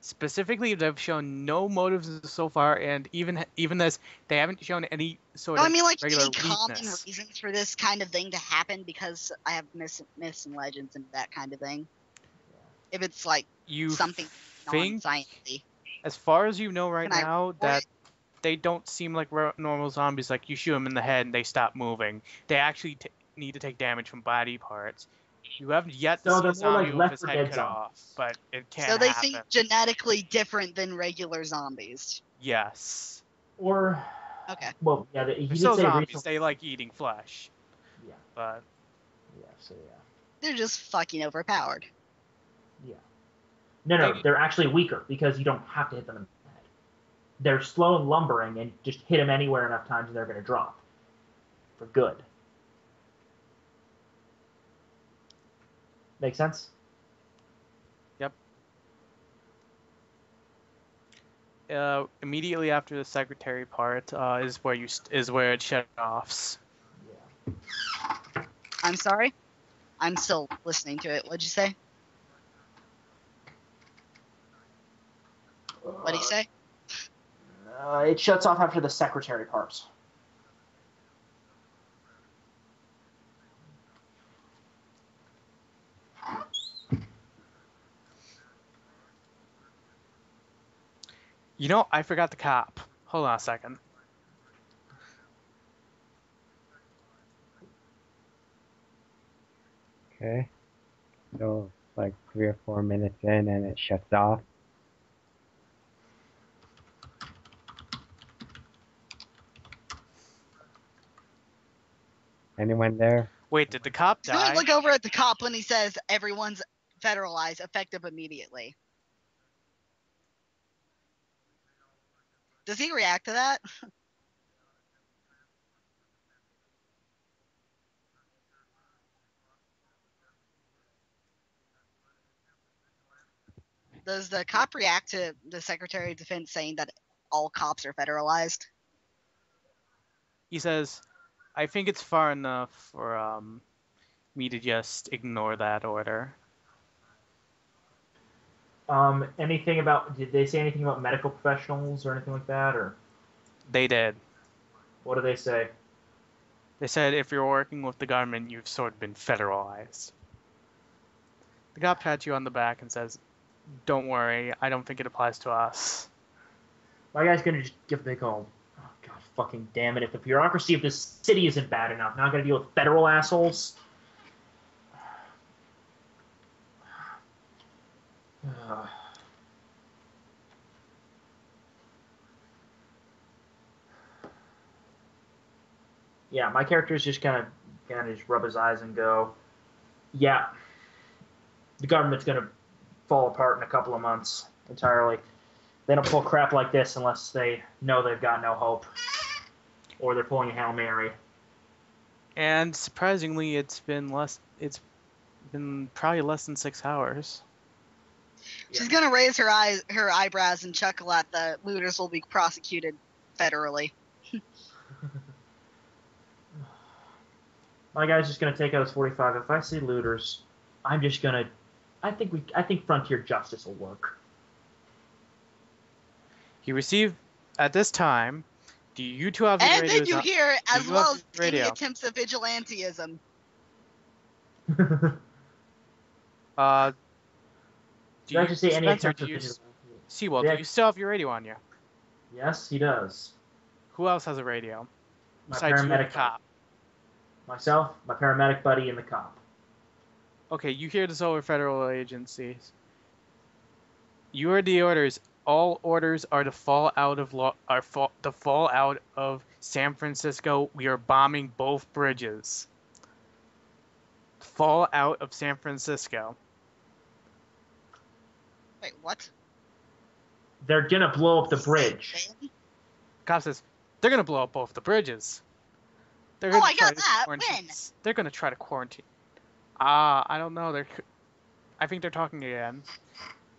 Specifically, they've shown no motives so far, and even this, they haven't shown any sort No, of I mean, like, regular any common weakness. reasons for this kind of thing to happen, because I have myths and legends and that kind of thing. If it's, like, You something think, non-sciencey. as far as you know right Can I now, report that it? they don't seem like normal zombies. Like, you shoot them in the head and they stop moving. They actually need to take damage from body parts. You haven't yet So to see they're a more zombie like with Left his 4 head Dead cut zombies. off, but it can So they happen. seem genetically different than regular zombies. Yes. Or, Okay. well, yeah, he They're did still say zombies. recently. They like eating flesh. Yeah, But so yeah. They're just fucking overpowered. Yeah. No, They- they're actually weaker because you don't have to hit them in the head. They're slow and lumbering, and just hit them anywhere enough times and they're going to drop. For good. Make sense? immediately after the secretary part is where it shut offs. Yeah. I'm sorry? I'm still listening to it. What'd you say? What'd he say? It shuts off after the secretary part. You know, I forgot the cop. Hold on a second. Okay. So like 3 or 4 minutes in, and it shuts off. Anyone there? Wait, did the cop Just gonna die? look over at the cop when he says everyone's federalized, effective immediately. Does he react to that? Does the cop react to the Secretary of Defense saying that all cops are federalized? He says, I think it's far enough for me to just ignore that order. Anything about? Did they say anything about medical professionals or anything like that, or They did. what do they say? They said if you're working with the government, you've sort of been federalized. The cop pats you on the back and says, don't worry, I don't think it applies to us. My guy's gonna just give a big old. Oh god, fucking damn it! If the bureaucracy of this city isn't bad enough, now I gotta deal with federal assholes. Yeah, my character is just kind of just rub his eyes and go, yeah, the government's gonna fall apart in a couple of months entirely. They don't pull crap like this unless they know they've got no hope, or they're pulling a Hail Mary. And surprisingly, it's been probably less than 6 hours. She's gonna raise her eyebrows and chuckle at the looters will be prosecuted federally. My guy's just gonna take out his 45. If I see looters, I'm just gonna. I think frontier justice will work. You receive, at this time, do you two have your And radios then you on? hear, as you well have as your radio? any attempts of vigilantism. Do Did I just say any Spencer, attempt do of you, vigilance? Seawell, Yeah. do you still have your radio on you? Yes, he does. Who else has a radio? My Besides you and the paramedic cop. Myself, my paramedic buddy, and the cop. Okay, you hear this over federal agencies. You heard the orders. All orders are to fall out of San Francisco. We are bombing both bridges. Fall out of San Francisco. Wait, what? They're gonna blow up the bridge. Cop says they're gonna blow up both the bridges. They're Oh, gonna I got try to that. quarantine- When? They're gonna try to quarantine. I don't know. I think they're talking again.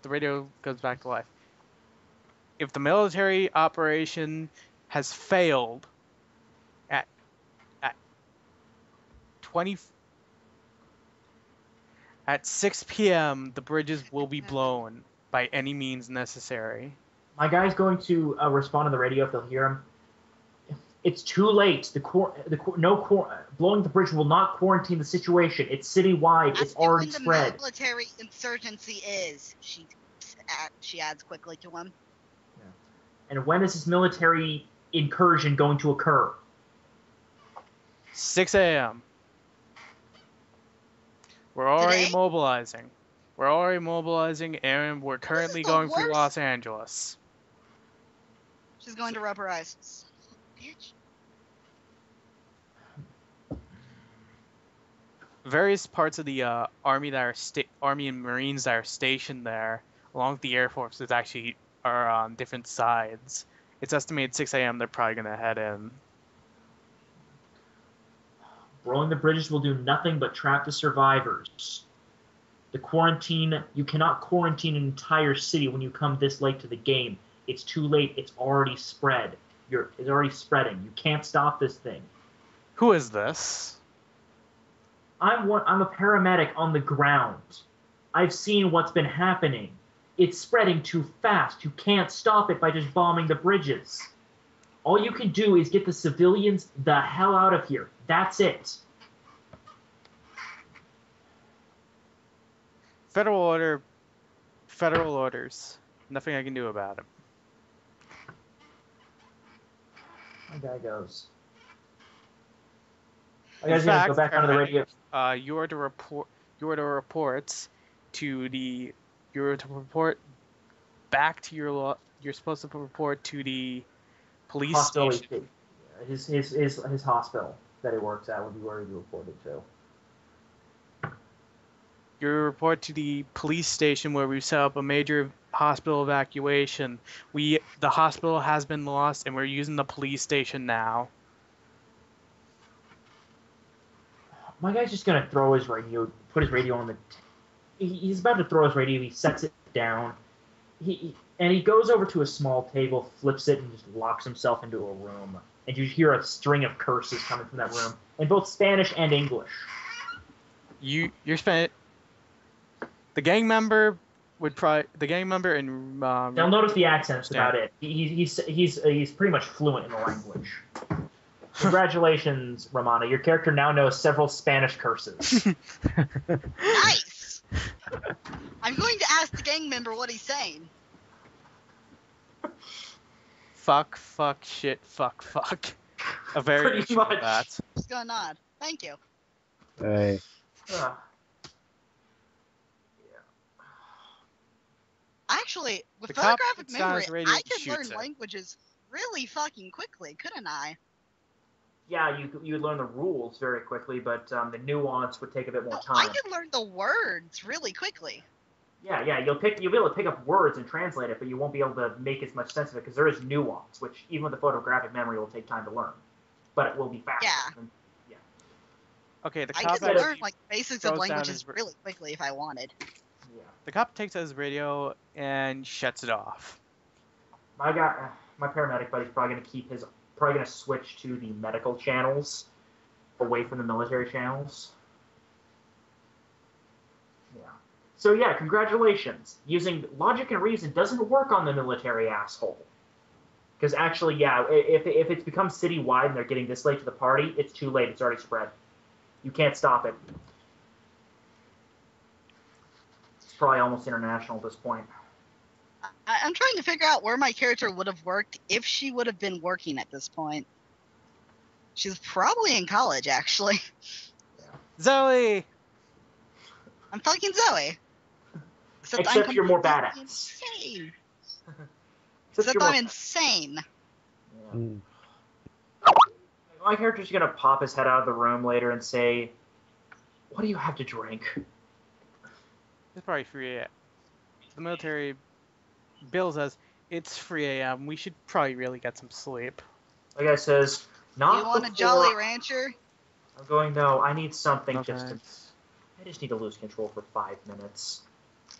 The radio goes back to life. If the military operation has failed at 20 at 6 p.m., the bridges will be blown by any means necessary. My guy's going to respond on the radio if they'll hear him. It's too late. Blowing the bridge will not quarantine the situation. It's citywide. It's already when spread. the military insurgency is. She adds quickly to him. And when is this military incursion going to occur? 6 a.m. We're already Today? mobilizing. And we're currently going through worst. Los Angeles. She's going to rub her eyes. Son of a bitch. Various parts of the army army and Marines that are stationed there, along with the Air Force, are on different sides. It's estimated 6 a.m. They're probably gonna head in. Blowing the bridges will do nothing but trap the survivors. You cannot quarantine an entire city when you come this late to the game. It's too late. It's already spread. It's already spreading. You can't stop this thing. Who is this? I'm a paramedic on the ground. I've seen what's been happening. It's spreading too fast. You can't stop it by just bombing the bridges. All you can do is get the civilians the hell out of here. That's it. Federal orders. Nothing I can do about it. My guy goes. I In guys gonna go fact, back onto the radio. You are to report. You are to report to the. You are to report back to your. You're supposed to report to the police Hospital. station. His hospital that he works at would be where he'd be reported to. You report to the police station where we set up a major hospital evacuation. The hospital has been lost, and we're using the police station now. My guy's just gonna throw his radio, put his radio on the. He's about to throw his radio. He sets it down. He goes over to a small table, flips it, and just locks himself into a room. And you hear a string of curses coming from that room in both Spanish and English. You're spent. The gang member would probably and They'll notice the accent. That's about it. He's pretty much fluent in the language. Congratulations, Romana. Your character now knows several Spanish curses. Nice! I'm going to ask the gang member what he's saying. fuck, shit, fuck. A variation Pretty much. of that. Just gonna nod. Thank you. Hey. Actually, with The cop photographic puts down memory, his radio I and could learn shoots it. languages really fucking quickly, couldn't I? Yeah, you would learn the rules very quickly, but the nuance would take a bit more No, time. I could learn the words really quickly. Yeah, you'll be able to pick up words and translate it, but you won't be able to make as much sense of it because there is nuance, which even with the photographic memory will take time to learn, but it will be faster. Yeah. Okay, the I cop could learn actually like basics throws of down languages his- really quickly if I wanted. The cop takes out his radio and shuts it off. My paramedic buddy's probably gonna switch to the medical channels, away from the military channels. Yeah. So yeah, congratulations. Using logic and reason doesn't work on the military asshole. Because actually, yeah, if it's become citywide and they're getting this late to the party, it's too late. It's already spread. You can't stop it. It's probably almost international at this point. I'm trying to figure out where my character would have worked if she would have been working at this point. She's probably in college, actually. Zoe! I'm fucking Zoe. Except I'm you're more completely badass. Insane. Except Except you're I'm more- insane. Yeah. Mm. My character's gonna pop his head out of the room later and say, "What do you have to drink?" It's probably 3 a.m. The military bill says it's 3 a.m. We should probably really get some sleep. The guy says, "Not You want a before-" Jolly Rancher? I'm going, "No, I need something No just to. thanks. I just need to lose control for 5 minutes.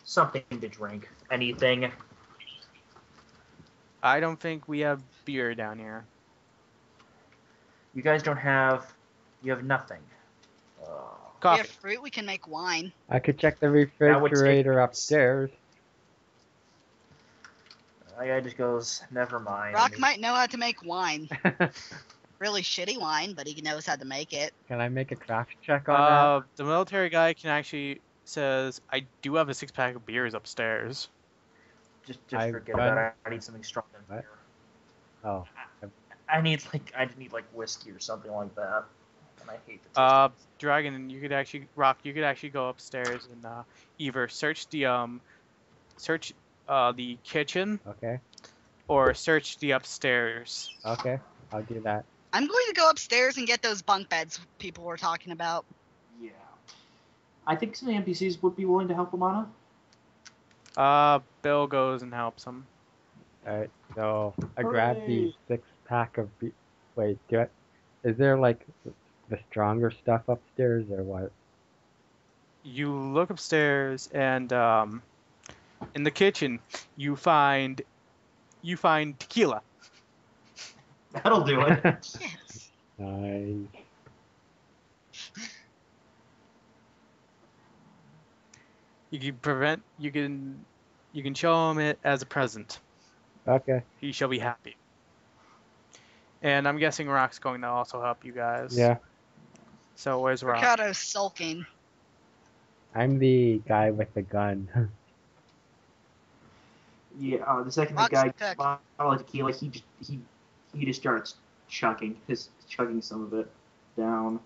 Something to drink. Anything." I don't think we have beer down here. You guys don't have. You have nothing. We Coffee. have fruit, we can make wine. I could check the would take refrigerator minutes. upstairs. The guy just goes, "Never mind." Rock might know how to make wine. Really shitty wine, but he knows how to make it. Can I make a craft check on The military guy can actually says, I do have a 6-pack of beers upstairs. Just I've forget done- about it. I need something strong than What? beer. that? Oh, I need like whiskey or something like that. And I hate the taste. Dragon, you could actually go upstairs and either search the kitchen okay. or search the upstairs. Okay. I'll do that. I'm going to go upstairs and get those bunk beds people were talking about. Yeah. I think some NPCs would be willing to help Amana. Bill goes and helps him. Alright, so I grab the Hooray. 6-pack of Wait, is there like the stronger stuff upstairs or what? You look upstairs and in the kitchen you find tequila. That'll do it. Yes. Nice. You can show him it as a present. Okay. He shall be happy. And I'm guessing Rock's going to also help you guys. Yeah. So where's Rock? Ricardo's sulking. I'm the guy with the gun. Yeah. The second the Rock's guy cook. bottle of tequila, he just starts chugging some of it down.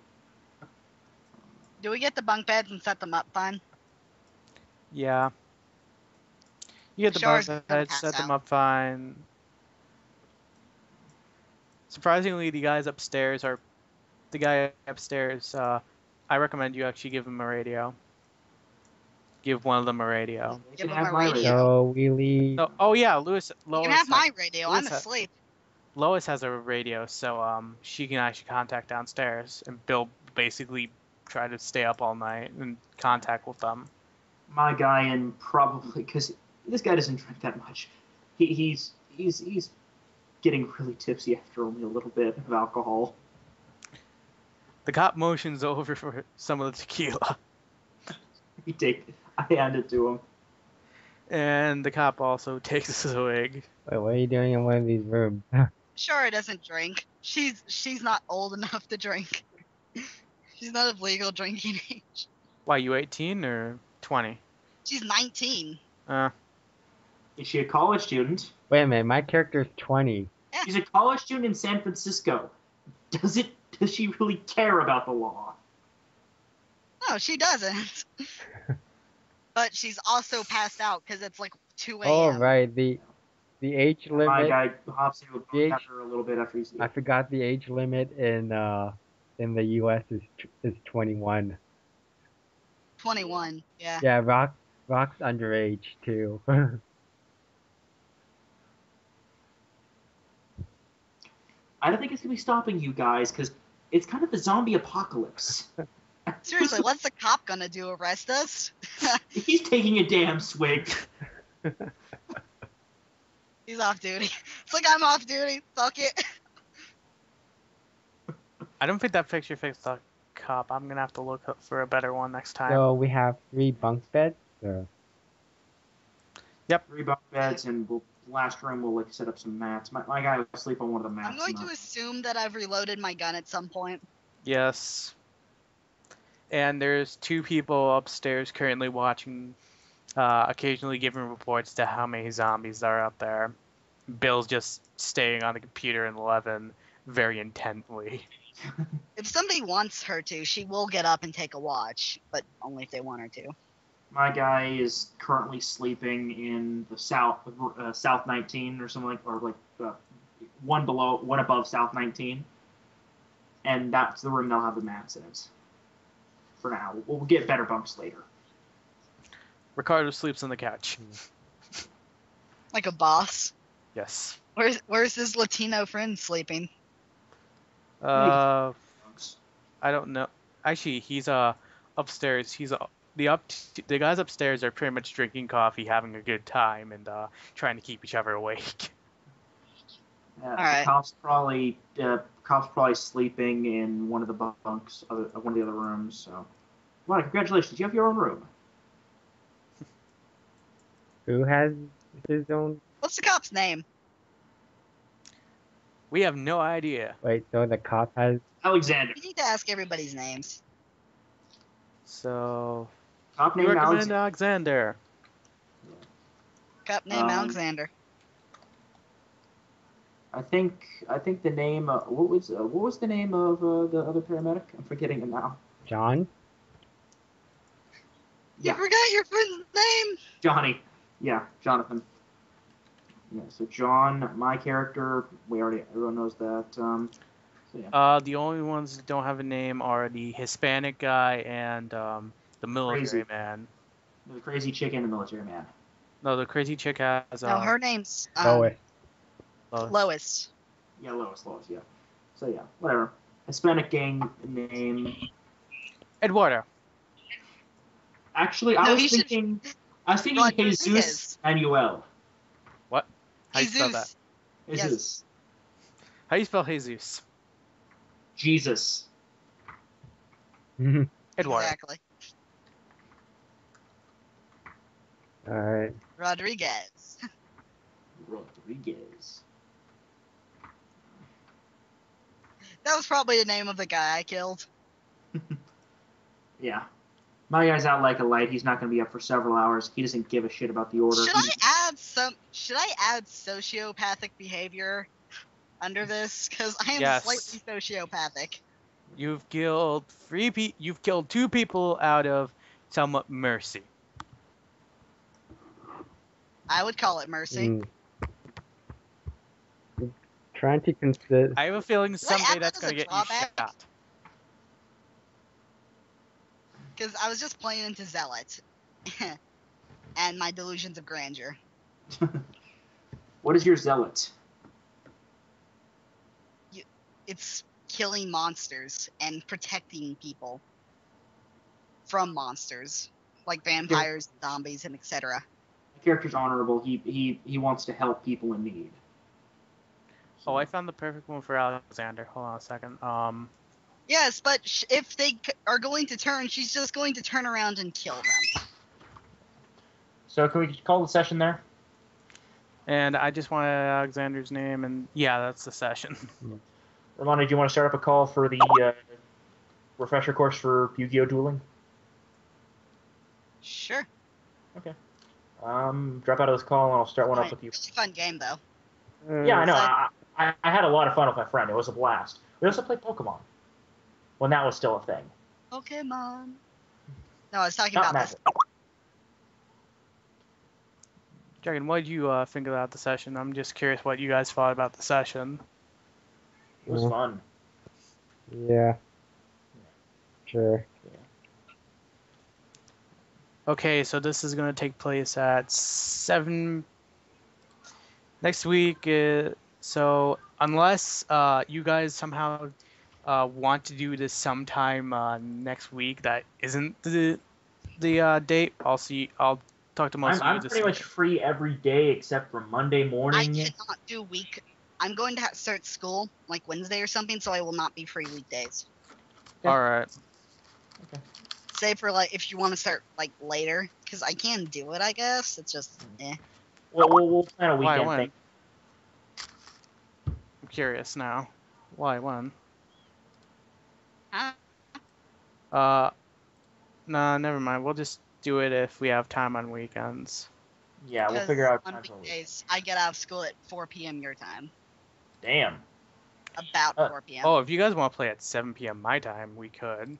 Do we get the bunk beds and set them up fine? Yeah. You get the Shar's bunk gonna beds, pass set them out. up fine. Surprisingly, the guy upstairs, I recommend you actually give him a radio. Give one of them a radio. They Give can them have a my radio. So we leave. No, oh yeah, Lois. You can have my radio. I'm Lois ha- asleep. Lois has a radio, so she can actually contact downstairs, and Bill basically try to stay up all night and contact with them. My guy, and probably because this guy doesn't drink that much. He's getting really tipsy after only a little bit of alcohol. The cop motions over for some of the tequila, I hand it to him. and the cop also takes a swig. Wait, what are you doing in one of these rooms? Shara doesn't drink. She's not old enough to drink. She's not of legal drinking age. Why, you 18 or 20? She's 19. Is she a college student? Wait a minute, my character's 20. She's a college student in San Francisco. Does she really care about the law? No, she doesn't. But she's also passed out because it's like 2 a.m. Oh, right, the age My limit. guy hops into a The age- bunk after a little bit after he's. I forgot the age limit in the U.S. is 21. 21. Yeah. Yeah, Rock's underage too. I don't think it's gonna be stopping you guys because it's kind of the zombie apocalypse. Seriously, what's the cop gonna do? Arrest us? He's taking a damn swig. He's off duty. It's like I'm off duty. Fuck it. I don't think that picture fits the cop. I'm gonna have to look up for a better one next time. So we have 3 bunk beds. Or... 3 bunk beds, and last room we'll like set up some mats. My guy will sleep on one of the mats. I'm going to assume that I've reloaded my gun at some point. Yes. And there's 2 people upstairs currently watching, occasionally giving reports to how many zombies are up there. Bill's just staying on the computer in 11 very intently. If somebody wants her to, she will get up and take a watch, but only if they want her to. My guy is currently sleeping in the South 19 or something one above South 19, and that's the room they'll have the mats in it. For now, we'll get better bunks later. Ricardo sleeps on the couch. Like a boss. Yes. Where's his Latino friend sleeping? I Bunks. don't know. Actually, he's upstairs. The guys upstairs are pretty much drinking coffee, having a good time, and trying to keep each other awake. Alright. Cops probably sleeping in one of the bunks, one of the other rooms. So, well, congratulations, you have your own room. Who has his own? What's the cop's name? We have no idea. Wait, so the cop has? Alexander. We need to ask everybody's names. So, Cop we name recommend Alexander. Alexander. Cop name Um, Alexander. I think the name. What was the name of the other paramedic? I'm forgetting it now. John? You Yeah, forgot your friend's name. Johnny. Yeah, Jonathan. Yeah, so John, my character, everyone knows that. So yeah. The only ones that don't have a name are the Hispanic guy and the military Crazy. man. The crazy chick and the military man. No, the crazy chick has No, her name's Lois. Lois. Yeah, Lois, yeah. So yeah, whatever. Hispanic gang name. Eduardo. Actually, No, I was he should- thinking Rodriguez. Jesus Manuel. How you spell that? Jesus. Jesus. How you spell Jesus? Jesus. Alright. Exactly. Rodriguez. Rodriguez. That was probably the name of the guy I killed. Yeah. My guy's out like a light. He's not going to be up for several hours. He doesn't give a shit about the order. Should I add sociopathic behavior? under this? Because I am Yes. slightly sociopathic. You've killed You've killed 2 people out of somewhat mercy. I would call it mercy. Mm. Trying to consider. I have a feeling I someday add that's that as gonna a get you drawback? shot. Because I was just playing into Zealot. And my delusions of grandeur. What is your zealot? It's killing monsters and protecting people from monsters. Like vampires, zombies, and etc. My character's honorable. He wants to help people in need. Oh, I found the perfect one for Alexander. Hold on a second. Yes, but if they are going to turn, she's just going to turn around and kill them. So can we call the session there? And I just wanted Alexander's name, and yeah, that's the session. Romano, do you want to start up a call for the refresher course for Yu-Gi-Oh! Dueling? Sure. Okay. Drop out of this call and I'll start one up with you. Really fun game, though. Yeah, I know. So- I had a lot of fun with my friend. It was a blast. We also played Pokemon when that was still a thing. Pokemon. No, I was talking Not about Magic. this. Dragon, what did you think about the session? I'm just curious what you guys thought about the session. It was fun. Yeah. Sure. Okay, so this is going to take place at 7 next week. So unless you guys somehow want to do this sometime next week that isn't the date, I'll talk to most of you I'm this pretty much week. free every day except for Monday I morning. cannot do week. I'm going to start school like Wednesday or something, so I will not be free weekdays. Okay. All right. Say for like if you want to start like later, because I can do it. I guess it's just We'll plan a Why, weekend when? thing. I'm curious now. Why, when? Huh? Nah, never mind. We'll just do it if we have time on weekends. Yeah, we'll Because figure out on times on the week. weekdays I get out of school at 4 p.m. your time. Damn. About 4 p.m. Oh, if you guys want to play at 7 p.m. my time, we could.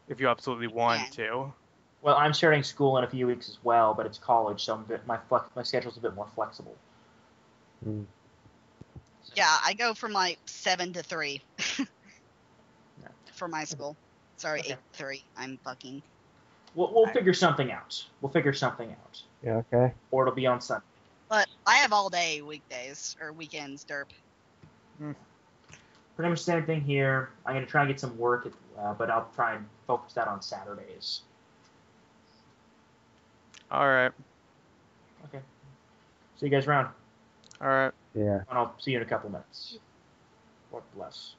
If you absolutely want to. Well, I'm starting school in a few weeks as well, but it's college, so my schedule's a bit more flexible. Mm. Yeah, I go from like 7 to 3 for my school. Sorry, Okay. 8 to 3. I'm fucking. We'll figure something out. Yeah, okay. Or it'll be on Sunday. But I have all day weekdays or weekends, derp. Pretty much the same thing here. I'm going to try and get some work, but I'll try and focus that on Saturdays. Alright. Okay. See you guys around. Alright. Yeah. And I'll see you in a couple minutes. Lord bless.